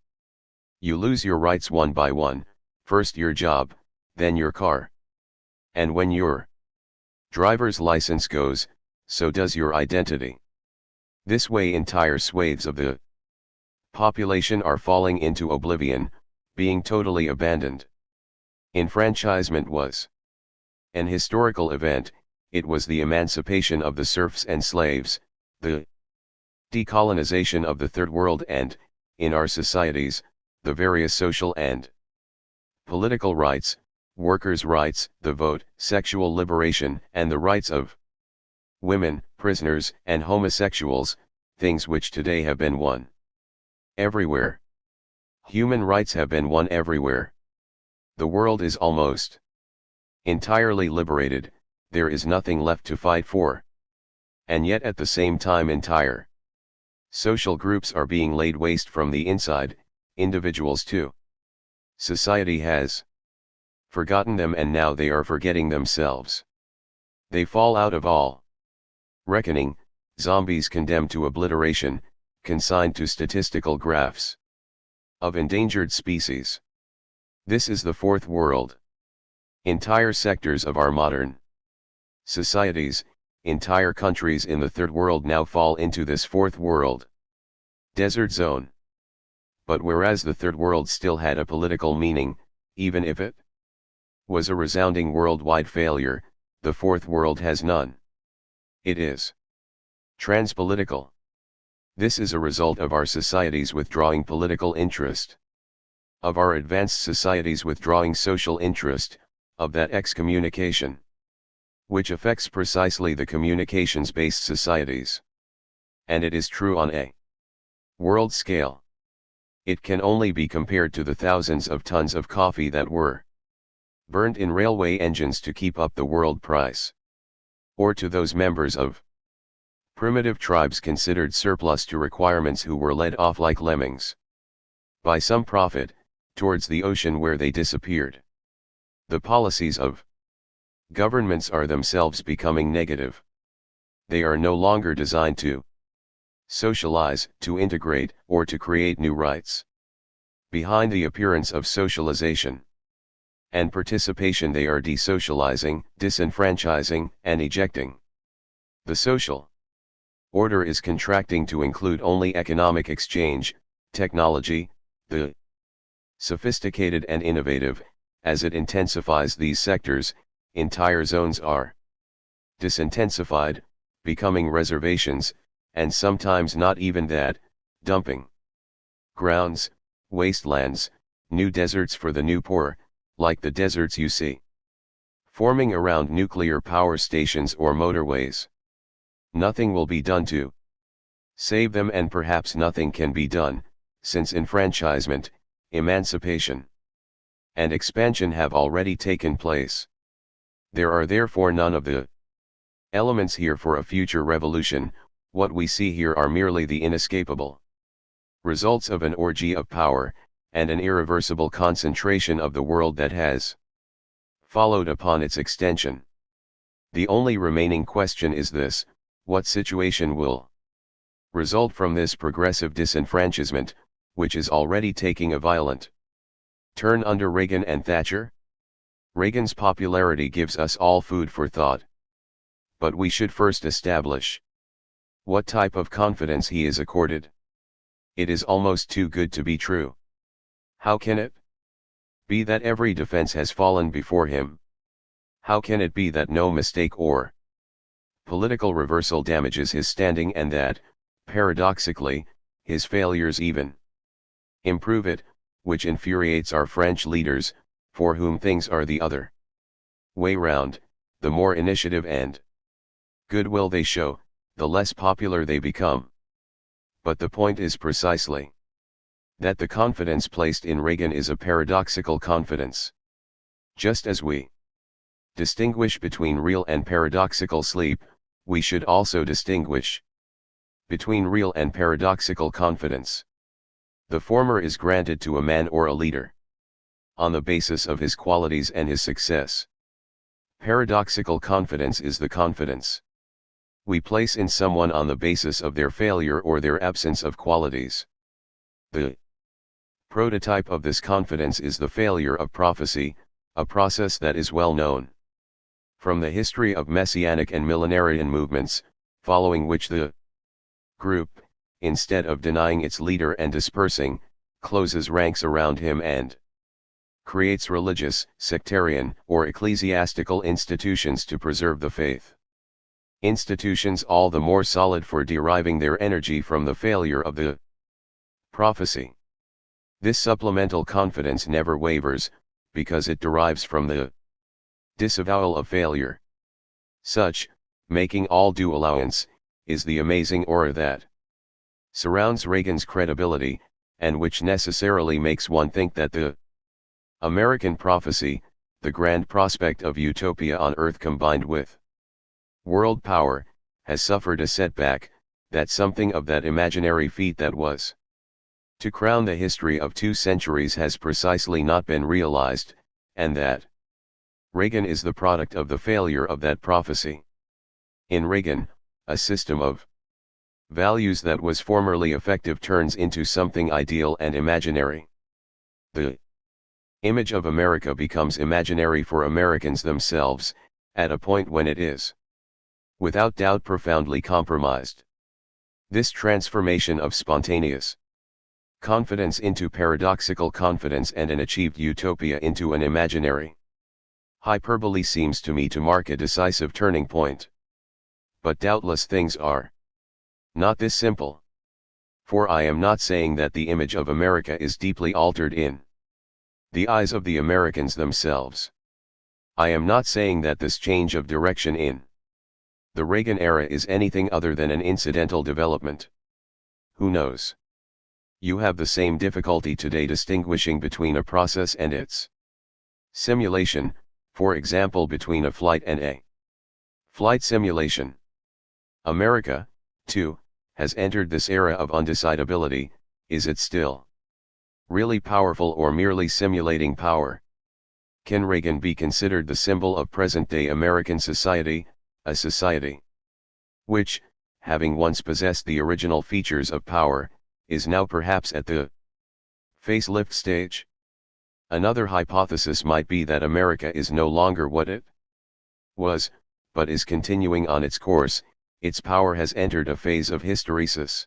You lose your rights one by one, First your job, then your car. And when your driver's license goes, so does your identity. This way entire swathes of the population are falling into oblivion, being totally abandoned. Enfranchisement was an historical event. It was the emancipation of the serfs and slaves, the decolonization of the Third World and, in our societies, the various social and political rights, workers' rights, the vote, sexual liberation, and the rights of women, prisoners, and homosexuals, things which today have been won everywhere. Human rights have been won everywhere. The world is almost entirely liberated, there is nothing left to fight for. And yet at the same time entire social groups are being laid waste from the inside, individuals too. Society has forgotten them and now they are forgetting themselves. They fall out of all reckoning, zombies condemned to obliteration, consigned to statistical graphs of endangered species. This is the Fourth World. Entire sectors of our modern societies, entire countries in the Third World now fall into this Fourth World desert zone. But whereas the Third World still had a political meaning, even if it was a resounding worldwide failure, the Fourth World has none. It is transpolitical. This is a result of our societies withdrawing political interest, of our advanced societies withdrawing social interest, of that excommunication, which affects precisely the communications-based societies. And it is true on a world scale. It can only be compared to the thousands of tons of coffee that were burned in railway engines to keep up the world price, or to those members of primitive tribes considered surplus to requirements who were led off like lemmings by some prophet, towards the ocean where they disappeared. The policies of governments are themselves becoming negative. They are no longer designed to socialize, to integrate, or to create new rights. Behind the appearance of socialization and participation they are desocializing, disenfranchising, and ejecting. The social order is contracting to include only economic exchange, technology, the sophisticated and innovative. As it intensifies these sectors, entire zones are disintensified, becoming reservations, and sometimes not even that, dumping grounds, wastelands, new deserts for the new poor, like the deserts you see forming around nuclear power stations or motorways. Nothing will be done to save them, and perhaps nothing can be done, since enfranchisement, emancipation, and expansion have already taken place. There are therefore none of the elements here for a future revolution. What we see here are merely the inescapable results of an orgy of power, and an irreversible concentration of the world that has followed upon its extension. The only remaining question is this: what situation will result from this progressive disenfranchisement, which is already taking a violent turn under Reagan and Thatcher? Reagan's popularity gives us all food for thought. But we should first establish what type of confidence he is accorded. It is almost too good to be true. How can it be that every defense has fallen before him? How can it be that no mistake or political reversal damages his standing, and that, paradoxically, his failures even improve it, which infuriates our French leaders, for whom things are the other way round? The more initiative and goodwill they show, the less popular they become. But the point is precisely that the confidence placed in Reagan is a paradoxical confidence. Just as we distinguish between real and paradoxical sleep, we should also distinguish between real and paradoxical confidence. The former is granted to a man or a leader on the basis of his qualities and his success. Paradoxical confidence is the confidence we place in someone on the basis of their failure or their absence of qualities. The Prototype of this confidence is the failure of prophecy, a process that is well known from the history of messianic and millenarian movements, following which the group, instead of denying its leader and dispersing, closes ranks around him and creates religious, sectarian, or ecclesiastical institutions to preserve the faith. Institutions all the more solid for deriving their energy from the failure of the prophecy. This supplemental confidence never wavers, because it derives from the disavowal of failure. Such, making all due allowance, is the amazing aura that surrounds Reagan's credibility, and which necessarily makes one think that the American prophecy, the grand prospect of utopia on earth combined with world power, has suffered a setback, that something of that imaginary feat that was to crown the history of 2 centuries has precisely not been realized, and that Reagan is the product of the failure of that prophecy. In Reagan, a system of values that was formerly effective turns into something ideal and imaginary. The image of America becomes imaginary for Americans themselves, at a point when it is, without doubt, profoundly compromised. This transformation of spontaneous confidence into paradoxical confidence and an achieved utopia into an imaginary hyperbole seems to me to mark a decisive turning point. But doubtless things are not this simple. For I am not saying that the image of America is deeply altered in the eyes of the Americans themselves. I am not saying that this change of direction in the Reagan era is anything other than an incidental development. Who knows? You have the same difficulty today distinguishing between a process and its simulation, for example between a flight and a flight simulation. America, too, has entered this era of undecidability. Is it still really powerful or merely simulating power? Can Reagan be considered the symbol of present-day American society, a society which, having once possessed the original features of power, is now perhaps at the facelift stage? Another hypothesis might be that America is no longer what it was, but is continuing on its course. Its power has entered a phase of hysteresis.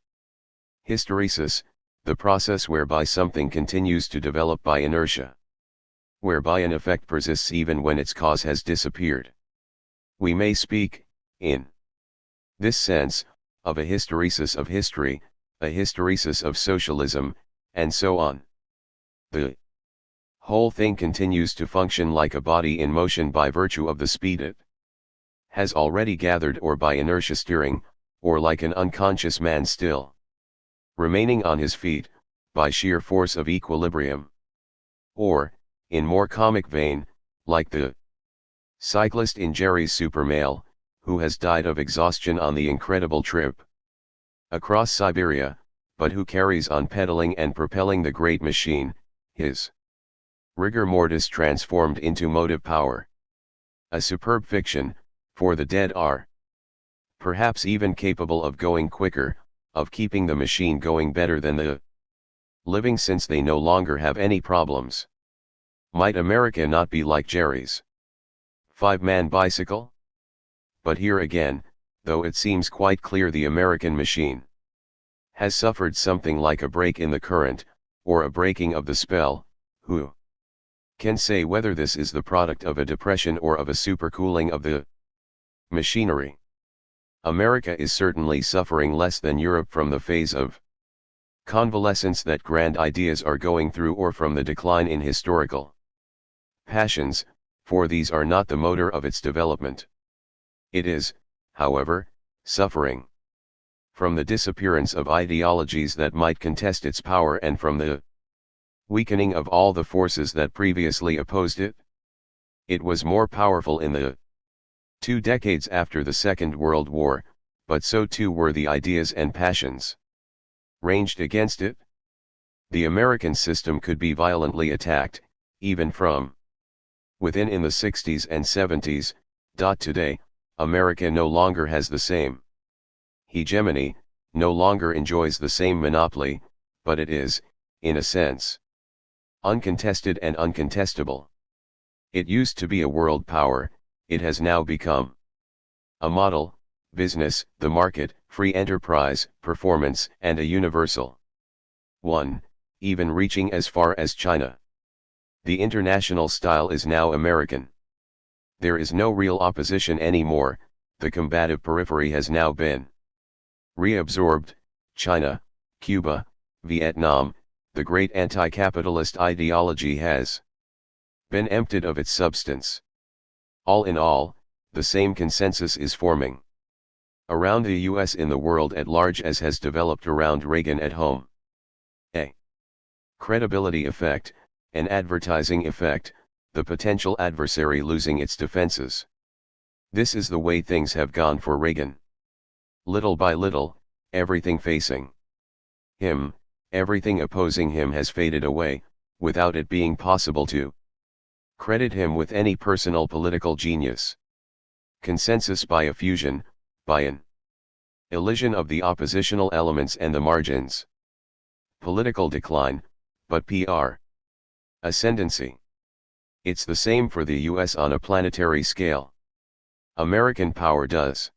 Hysteresis, the process whereby something continues to develop by inertia, whereby an effect persists even when its cause has disappeared. We may speak, in this sense, of a hysteresis of history, a hysteresis of socialism, and so on. The whole thing continues to function like a body in motion by virtue of the speed it has already gathered, or by inertia steering, or like an unconscious man still remaining on his feet, by sheer force of equilibrium. Or, in more comic vein, like the cyclist in Jerry's Supermail, who has died of exhaustion on the incredible trip across Siberia, but who carries on pedaling and propelling the great machine, his rigor mortis transformed into motive power. A superb fiction, for the dead are perhaps even capable of going quicker, of keeping the machine going better than the living, since they no longer have any problems. Might America not be like Jerry's 5-man bicycle? But here again, though it seems quite clear the American machine has suffered something like a break in the current, or a breaking of the spell, who can say whether this is the product of a depression or of a supercooling of the machinery? America is certainly suffering less than Europe from the phase of convalescence that grand ideas are going through, or from the decline in historical passions, for these are not the motor of its development. It is, however, suffering from the disappearance of ideologies that might contest its power, and from the weakening of all the forces that previously opposed it. It was more powerful in the 2 decades after the Second World War, but so too were the ideas and passions ranged against it. The American system could be violently attacked, even from within, in the 60s and 70s. Today, America no longer has the same hegemony, no longer enjoys the same monopoly, but it is, in a sense, uncontested and uncontestable. It used to be a world power, it has now become a model, business, the market, free enterprise, performance, and a universal one, even reaching as far as China. The international style is now American. There is no real opposition anymore, the combative periphery has now been reabsorbed. China, Cuba, Vietnam, the great anti-capitalist ideology has been emptied of its substance. All in all, the same consensus is forming around the US in the world at large as has developed around Reagan at home. A credibility effect, an advertising effect, the potential adversary losing its defenses. This is the way things have gone for Reagan. Little by little, everything facing him, everything opposing him has faded away, without it being possible to credit him with any personal political genius. Consensus by a fusion, by an elision of the oppositional elements and the margins. Political decline, but PR ascendancy. It's the same for the US on a planetary scale. American power does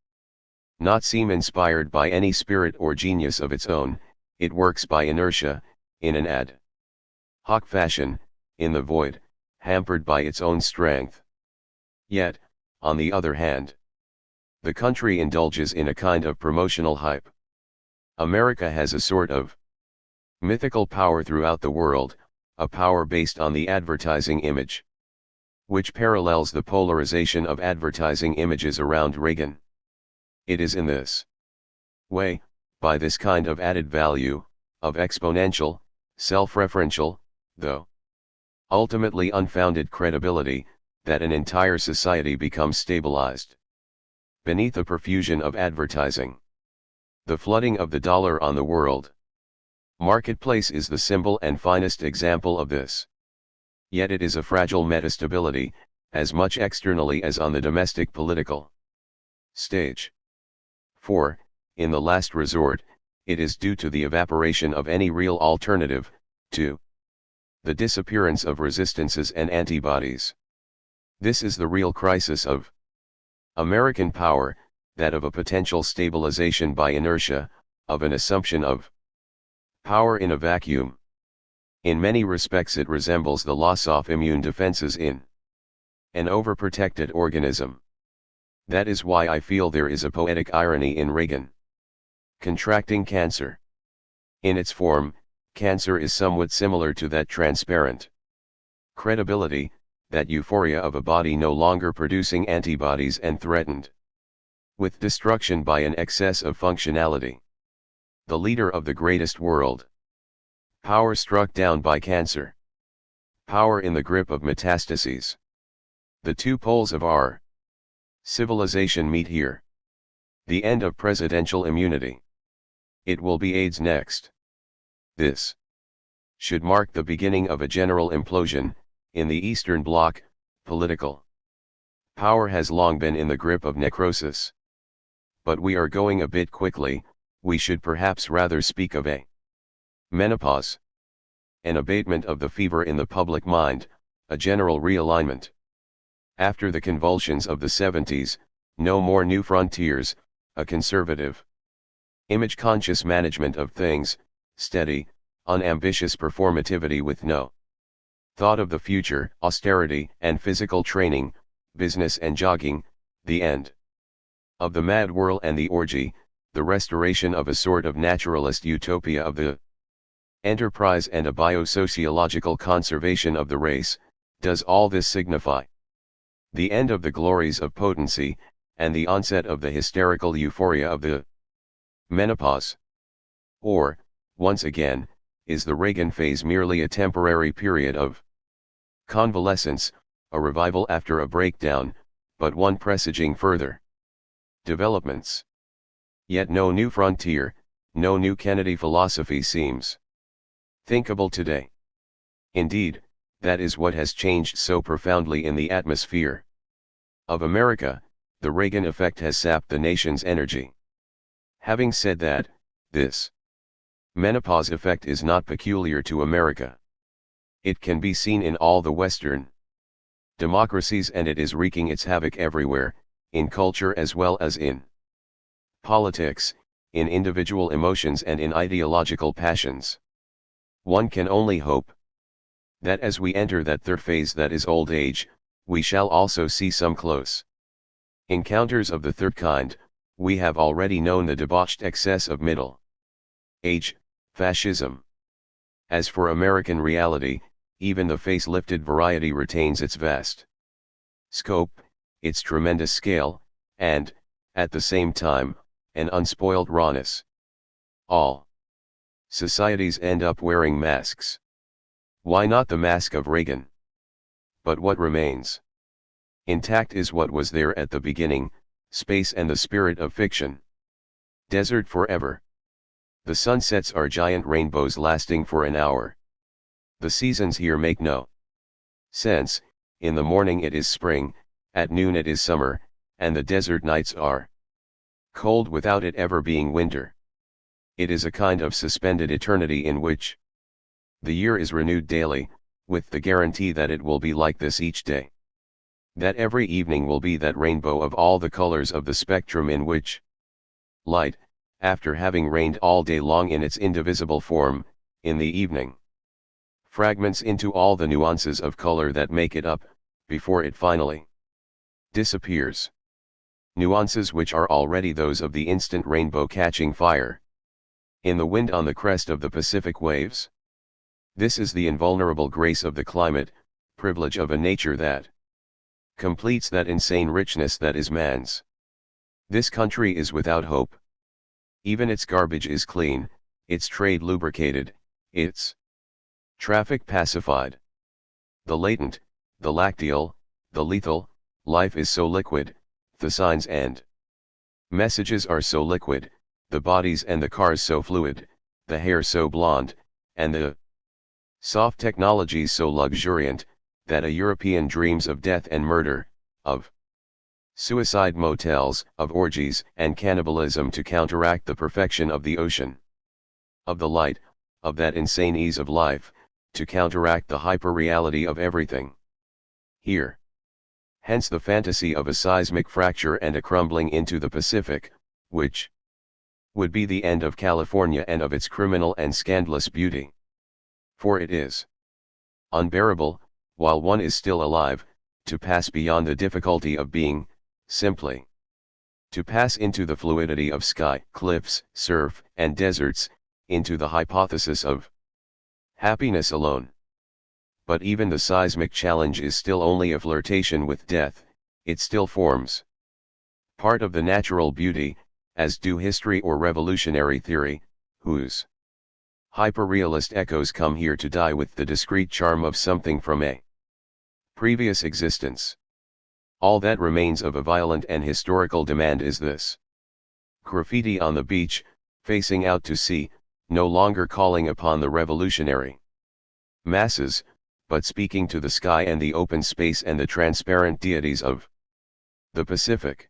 not seem inspired by any spirit or genius of its own, it works by inertia, in an ad hoc fashion, in the void, hampered by its own strength. Yet, on the other hand, the country indulges in a kind of promotional hype. America has a sort of mythical power throughout the world, a power based on the advertising image, which parallels the polarization of advertising images around Reagan. It is in this way, by this kind of added value, of exponential, self-referential, though ultimately unfounded credibility, that an entire society becomes stabilized beneath a profusion of advertising. The flooding of the dollar on the world marketplace is the symbol and finest example of this. Yet it is a fragile metastability, as much externally as on the domestic political stage. For, in the last resort, it is due to the evaporation of any real alternative, to the disappearance of resistances and antibodies. This is the real crisis of American power, that of a potential stabilization by inertia, of an assumption of power in a vacuum. In many respects it resembles the loss of immune defenses in an overprotected organism. That is why I feel there is a poetic irony in Reagan contracting cancer. In its form, cancer is somewhat similar to that transparent credibility, that euphoria of a body no longer producing antibodies and threatened with destruction by an excess of functionality. The leader of the greatest world power struck down by cancer. Power in the grip of metastases. The two poles of our civilization meet here. The end of presidential immunity. It will be AIDS next. This should mark the beginning of a general implosion. In the Eastern Bloc, political power has long been in the grip of necrosis. But we are going a bit quickly, we should perhaps rather speak of a menopause. An abatement of the fever in the public mind, a general realignment. After the convulsions of the 70s, no more new frontiers, a conservative, image-conscious management of things, steady, unambitious performativity with no thought of the future, austerity and physical training, business and jogging, the end of the mad whirl and the orgy, the restoration of a sort of naturalist utopia of the enterprise and a biosociological conservation of the race. Does all this signify the end of the glories of potency, and the onset of the hysterical euphoria of the menopause? Or, once again, is the Reagan phase merely a temporary period of convalescence, a revival after a breakdown, but one presaging further developments? Yet no new frontier, no new Kennedy philosophy seems thinkable today. Indeed, that is what has changed so profoundly in the atmosphere of America. The Reagan effect has sapped the nation's energy. Having said that, this menopause effect is not peculiar to America. It can be seen in all the Western democracies, and it is wreaking its havoc everywhere, in culture as well as in politics, in individual emotions and in ideological passions. One can only hope that as we enter that third phase that is old age, we shall also see some close encounters of the third kind. We have already known the debauched excess of middle age, fascism. As for American reality, even the face-lifted variety retains its vast scope, its tremendous scale, and, at the same time, an unspoiled rawness. All societies end up wearing masks. Why not the mask of Reagan? But what remains intact is what was there at the beginning: space and the spirit of fiction. Desert forever. The sunsets are giant rainbows lasting for an hour. The seasons here make no sense. In the morning it is spring, at noon it is summer, and the desert nights are cold without it ever being winter. It is a kind of suspended eternity in which the year is renewed daily, with the guarantee that it will be like this each day. That every evening will be that rainbow of all the colors of the spectrum in which light, after having reigned all day long in its indivisible form, in the evening fragments into all the nuances of color that make it up, before it finally disappears. Nuances which are already those of the instant rainbow catching fire in the wind on the crest of the Pacific waves. This is the invulnerable grace of the climate, privilege of a nature that completes that insane richness that is man's. This country is without hope. Even its garbage is clean, its trade lubricated, its traffic pacified. The latent, the lacteal, the lethal, life is so liquid, the signs and messages are so liquid, the bodies and the cars so fluid, the hair so blonde, and the soft technologies so luxuriant, that a European dreams of death and murder, of suicide motels, of orgies and cannibalism to counteract the perfection of the ocean, of the light, of that insane ease of life, to counteract the hyper-reality of everything here. Hence the fantasy of a seismic fracture and a crumbling into the Pacific, which would be the end of California and of its criminal and scandalous beauty. For it is unbearable, while one is still alive, to pass beyond the difficulty of being, simply to pass into the fluidity of sky, cliffs, surf, and deserts, into the hypothesis of happiness alone. But even the seismic challenge is still only a flirtation with death. It still forms part of the natural beauty, as do history or revolutionary theory, whose hyper-realist echoes come here to die with the discreet charm of something from a previous existence. All that remains of a violent and historical demand is this: graffiti on the beach, facing out to sea, no longer calling upon the revolutionary masses, but speaking to the sky and the open space and the transparent deities of the Pacific.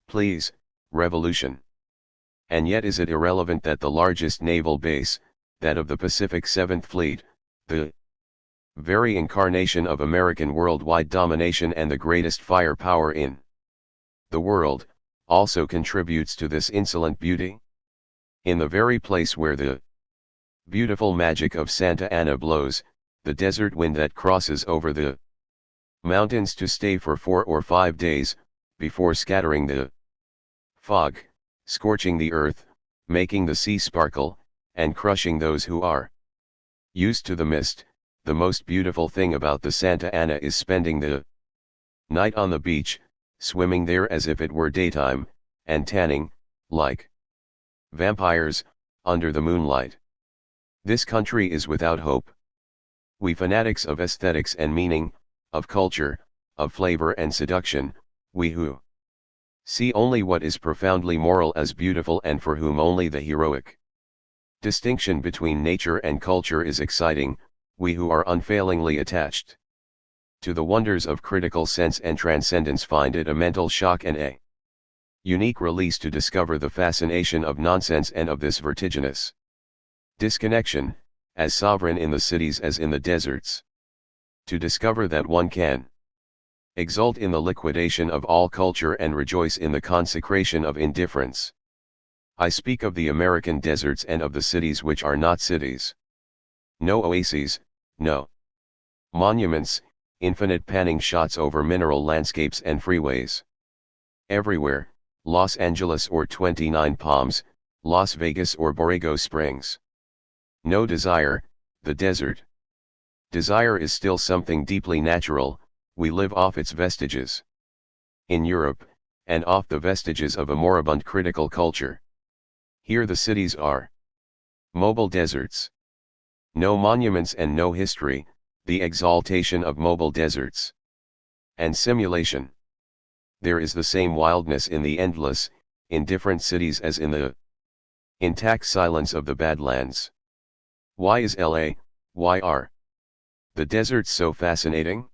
Please, revolution. And yet is it irrelevant that the largest naval base, that of the Pacific 7th Fleet, the very incarnation of American worldwide domination and the greatest firepower in the world, also contributes to this insolent beauty? In the very place where the beautiful magic of Santa Ana blows, the desert wind that crosses over the mountains to stay for 4 or 5 days, before scattering the fog, scorching the earth, making the sea sparkle, and crushing those who are used to the mist. The most beautiful thing about the Santa Ana is spending the night on the beach, swimming there as if it were daytime, and tanning, like vampires, under the moonlight. This country is without hope. We fanatics of aesthetics and meaning, of culture, of flavor and seduction, we who see only what is profoundly moral as beautiful and for whom only the heroic distinction between nature and culture is exciting, we who are unfailingly attached to the wonders of critical sense and transcendence find it a mental shock and a unique release to discover the fascination of nonsense and of this vertiginous disconnection, as sovereign in the cities as in the deserts. To discover that one can exult in the liquidation of all culture and rejoice in the consecration of indifference. I speak of the American deserts and of the cities which are not cities. No oases, no monuments, infinite panning shots over mineral landscapes and freeways. Everywhere, Los Angeles or 29 Palms, Las Vegas or Borrego Springs. No desire, the desert. Desire is still something deeply natural, we live off its vestiges. In Europe, and off the vestiges of a moribund critical culture. Here the cities are mobile deserts. No monuments and no history, the exaltation of mobile deserts. And simulation. There is the same wildness in the endless, indifferent cities as in the intact silence of the Badlands. Why is LA, why are the deserts so fascinating?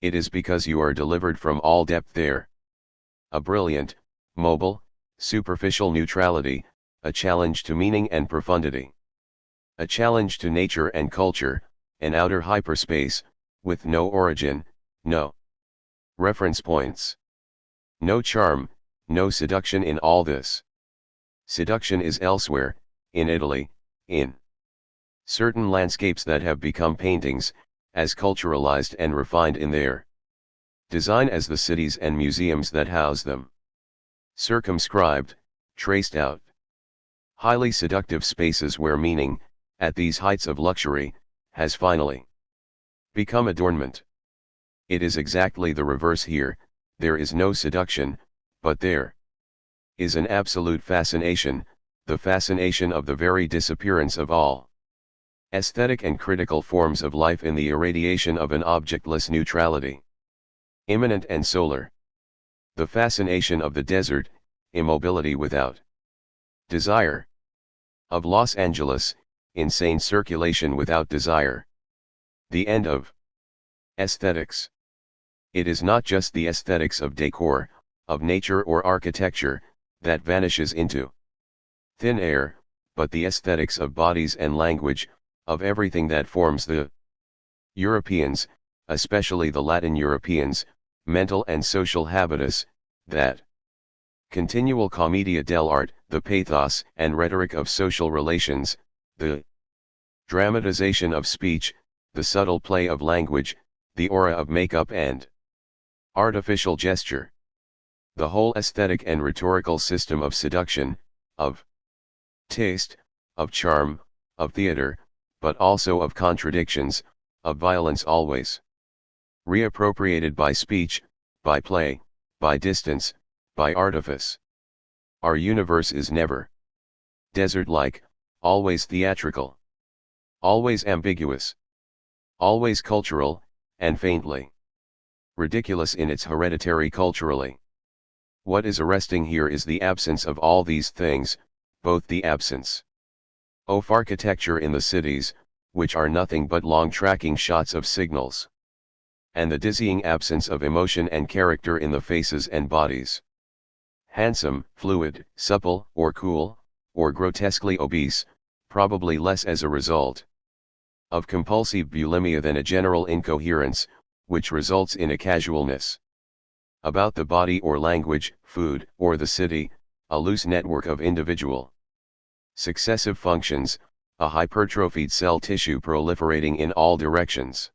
It is because you are delivered from all depth there. A brilliant, mobile, superficial neutrality, a challenge to meaning and profundity. A challenge to nature and culture, an outer hyperspace, with no origin, no reference points. No charm, no seduction in all this. Seduction is elsewhere, in Italy, in certain landscapes that have become paintings, as culturalized and refined in their design as the cities and museums that house them. Circumscribed, traced out. Highly seductive spaces where meaning, at these heights of luxury, has finally become adornment. It is exactly the reverse here, there is no seduction, but there is an absolute fascination, the fascination of the very disappearance of all aesthetic and critical forms of life in the irradiation of an objectless neutrality. Immanent and solar. The fascination of the desert, immobility without desire. Of Los Angeles, insane circulation without desire. The end of aesthetics. It is not just the aesthetics of decor, of nature or architecture, that vanishes into thin air, but the aesthetics of bodies and language, of everything that forms the Europeans, especially the Latin Europeans, mental and social habitus, that continual commedia dell'arte, the pathos and rhetoric of social relations, the dramatization of speech, the subtle play of language, the aura of makeup and artificial gesture. The whole aesthetic and rhetorical system of seduction, of taste, of charm, of theater, but also of contradictions, of violence always reappropriated by speech, by play, by distance, by artifice. Our universe is never desert-like, always theatrical, always ambiguous, always cultural, and faintly ridiculous in its hereditary culturally. What is arresting here is the absence of all these things, both the absence of architecture in the cities, which are nothing but long tracking shots of signals, and the dizzying absence of emotion and character in the faces and bodies. Handsome, fluid, supple, or cool, or grotesquely obese, probably less as a result of compulsive bulimia than a general incoherence, which results in a casualness about the body or language, food, or the city, a loose network of individual successive functions, a hypertrophied cell tissue proliferating in all directions.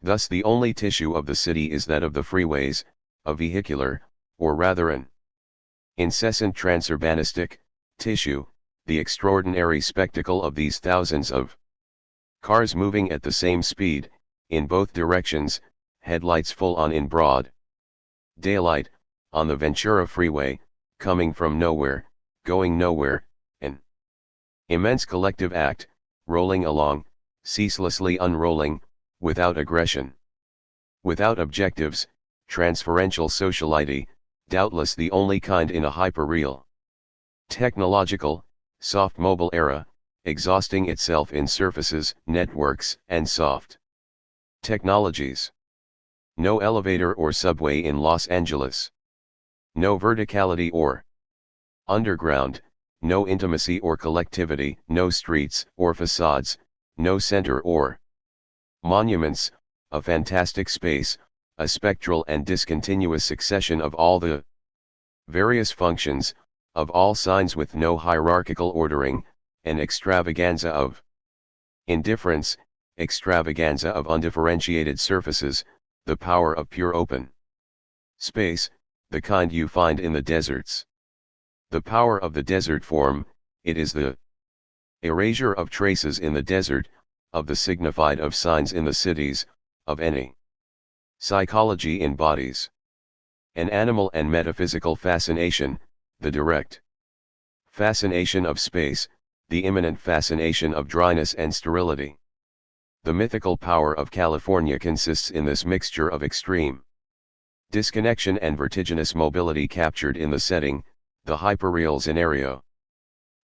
Thus the only tissue of the city is that of the freeways, a vehicular, or rather an incessant transurbanistic tissue, the extraordinary spectacle of these thousands of cars moving at the same speed, in both directions, headlights full on in broad daylight, on the Ventura Freeway, coming from nowhere, going nowhere, an immense collective act, rolling along, ceaselessly unrolling, without aggression, without objectives, transferential sociality, doubtless the only kind in a hyperreal, technological, soft mobile era, exhausting itself in surfaces, networks, and soft technologies. No elevator or subway in Los Angeles. No verticality or underground, no intimacy or collectivity, no streets or facades, no center or monuments, a fantastic space, a spectral and discontinuous succession of all the various functions, of all signs with no hierarchical ordering, an extravaganza of indifference, extravaganza of undifferentiated surfaces, the power of pure open space, the kind you find in the deserts. The power of the desert form, it is the erasure of traces in the desert, of the signified of signs in the cities, of any psychology in bodies. An animal and metaphysical fascination, the direct fascination of space, the immanent fascination of dryness and sterility. The mythical power of California consists in this mixture of extreme disconnection and vertiginous mobility captured in the setting, the hyperreal scenario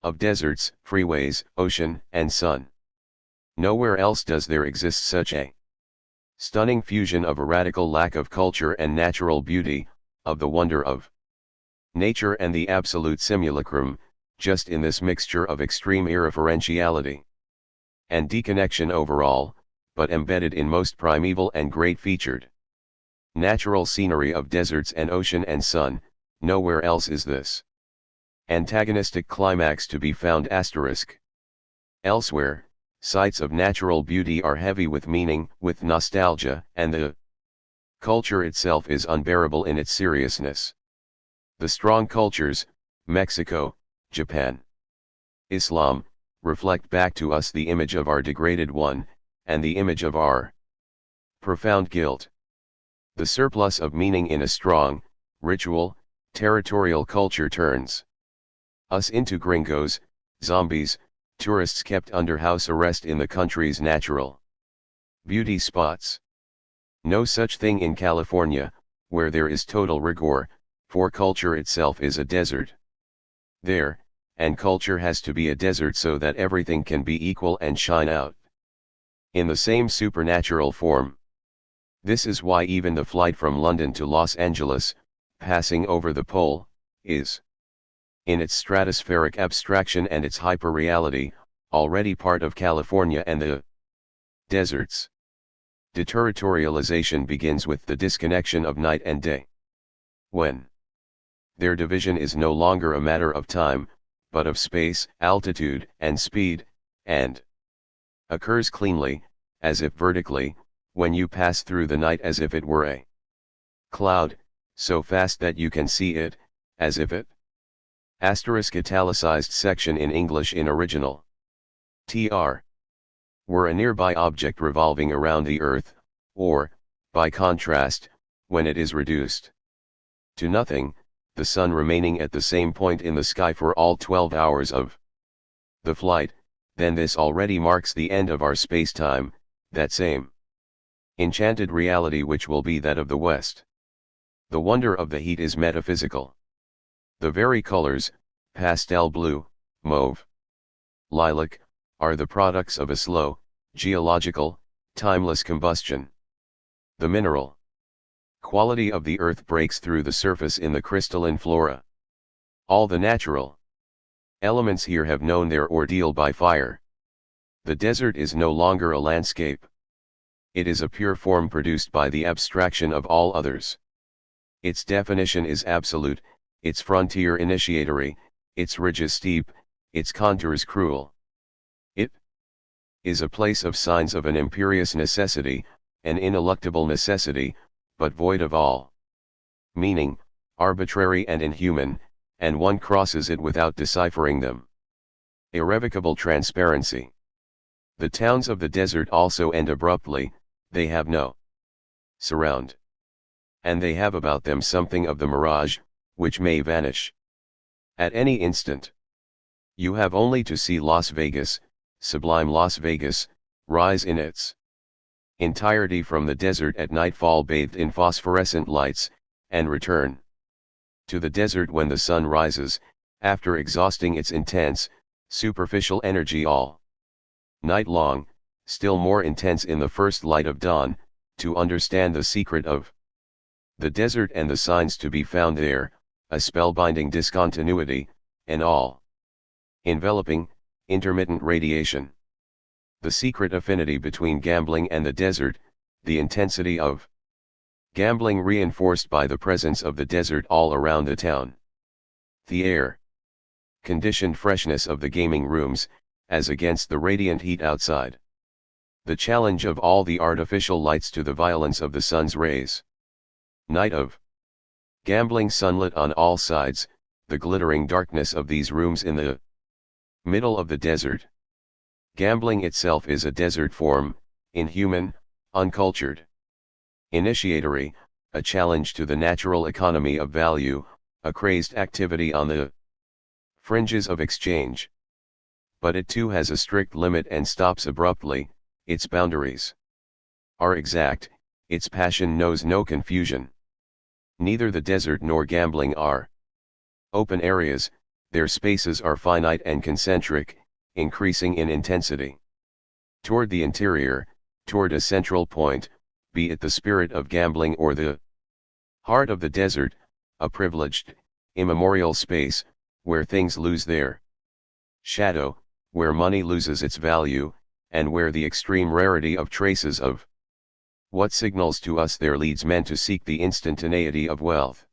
of deserts, freeways, ocean, and sun. Nowhere else does there exist such a stunning fusion of a radical lack of culture and natural beauty, of the wonder of nature and the absolute simulacrum, just in this mixture of extreme irreferentiality and deconnection overall, but embedded in most primeval and great featured natural scenery of deserts and ocean and sun. Nowhere else is this antagonistic climax to be found. Elsewhere, sites of natural beauty are heavy with meaning, with nostalgia, and the culture itself is unbearable in its seriousness. The strong cultures, Mexico, Japan, Islam, reflect back to us the image of our degraded one, and the image of our profound guilt. The surplus of meaning in a strong, ritual, territorial culture turns us into gringos, zombies, tourists kept under house arrest in the country's natural beauty spots. No such thing in California, where there is total rigor, for culture itself is a desert. There, and culture has to be a desert so that everything can be equal and shine out in the same supernatural form. This is why even the flight from London to Los Angeles, passing over the pole, is, in its stratospheric abstraction and its hyperreality, already part of California and the deserts. Deterritorialization begins with the disconnection of night and day. When their division is no longer a matter of time, but of space, altitude, and speed, and occurs cleanly, as if vertically, when you pass through the night as if it were a cloud, so fast that you can see it, as if it italicized section in English in original tr were a nearby object revolving around the earth, or, by contrast, when it is reduced to nothing, the sun remaining at the same point in the sky for all 12 hours of the flight, then this already marks the end of our space-time, that same enchanted reality which will be that of the West. The wonder of the heat is metaphysical. The very colors, pastel blue, mauve, lilac, are the products of a slow, geological, timeless combustion. The mineral quality of the earth breaks through the surface in the crystalline flora. All the natural elements here have known their ordeal by fire. The desert is no longer a landscape. It is a pure form produced by the abstraction of all others. Its definition is absolute, its frontier initiatory, its ridges steep, its contours cruel. It is a place of signs of an imperious necessity, an ineluctable necessity, but void of all meaning, arbitrary and inhuman, and one crosses it without deciphering them. Irrevocable transparency. The towns of the desert also end abruptly, they have no surround. And they have about them something of the mirage, which may vanish at any instant. You have only to see Las Vegas, sublime Las Vegas, rise in its entirety from the desert at nightfall bathed in phosphorescent lights, and return to the desert when the sun rises, after exhausting its intense, superficial energy all night long, still more intense in the first light of dawn, to understand the secret of the desert and the signs to be found there, a spellbinding discontinuity, an all enveloping, intermittent radiation. The secret affinity between gambling and the desert, the intensity of gambling reinforced by the presence of the desert all around the town. The air conditioned freshness of the gaming rooms, as against the radiant heat outside. The challenge of all the artificial lights to the violence of the sun's rays. Night of gambling sunlit on all sides, the glittering darkness of these rooms in the middle of the desert. Gambling itself is a desert form, inhuman, uncultured. Initiatory, a challenge to the natural economy of value, a crazed activity on the fringes of exchange. But it too has a strict limit and stops abruptly. Its boundaries are exact, its passion knows no confusion. Neither the desert nor gambling are open areas, their spaces are finite and concentric, increasing in intensity. Toward the interior, toward a central point, be it the spirit of gambling or the heart of the desert, a privileged, immemorial space, where things lose their shadow, where money loses its value, and where the extreme rarity of traces of what signals to us there leads men to seek the instantaneity of wealth.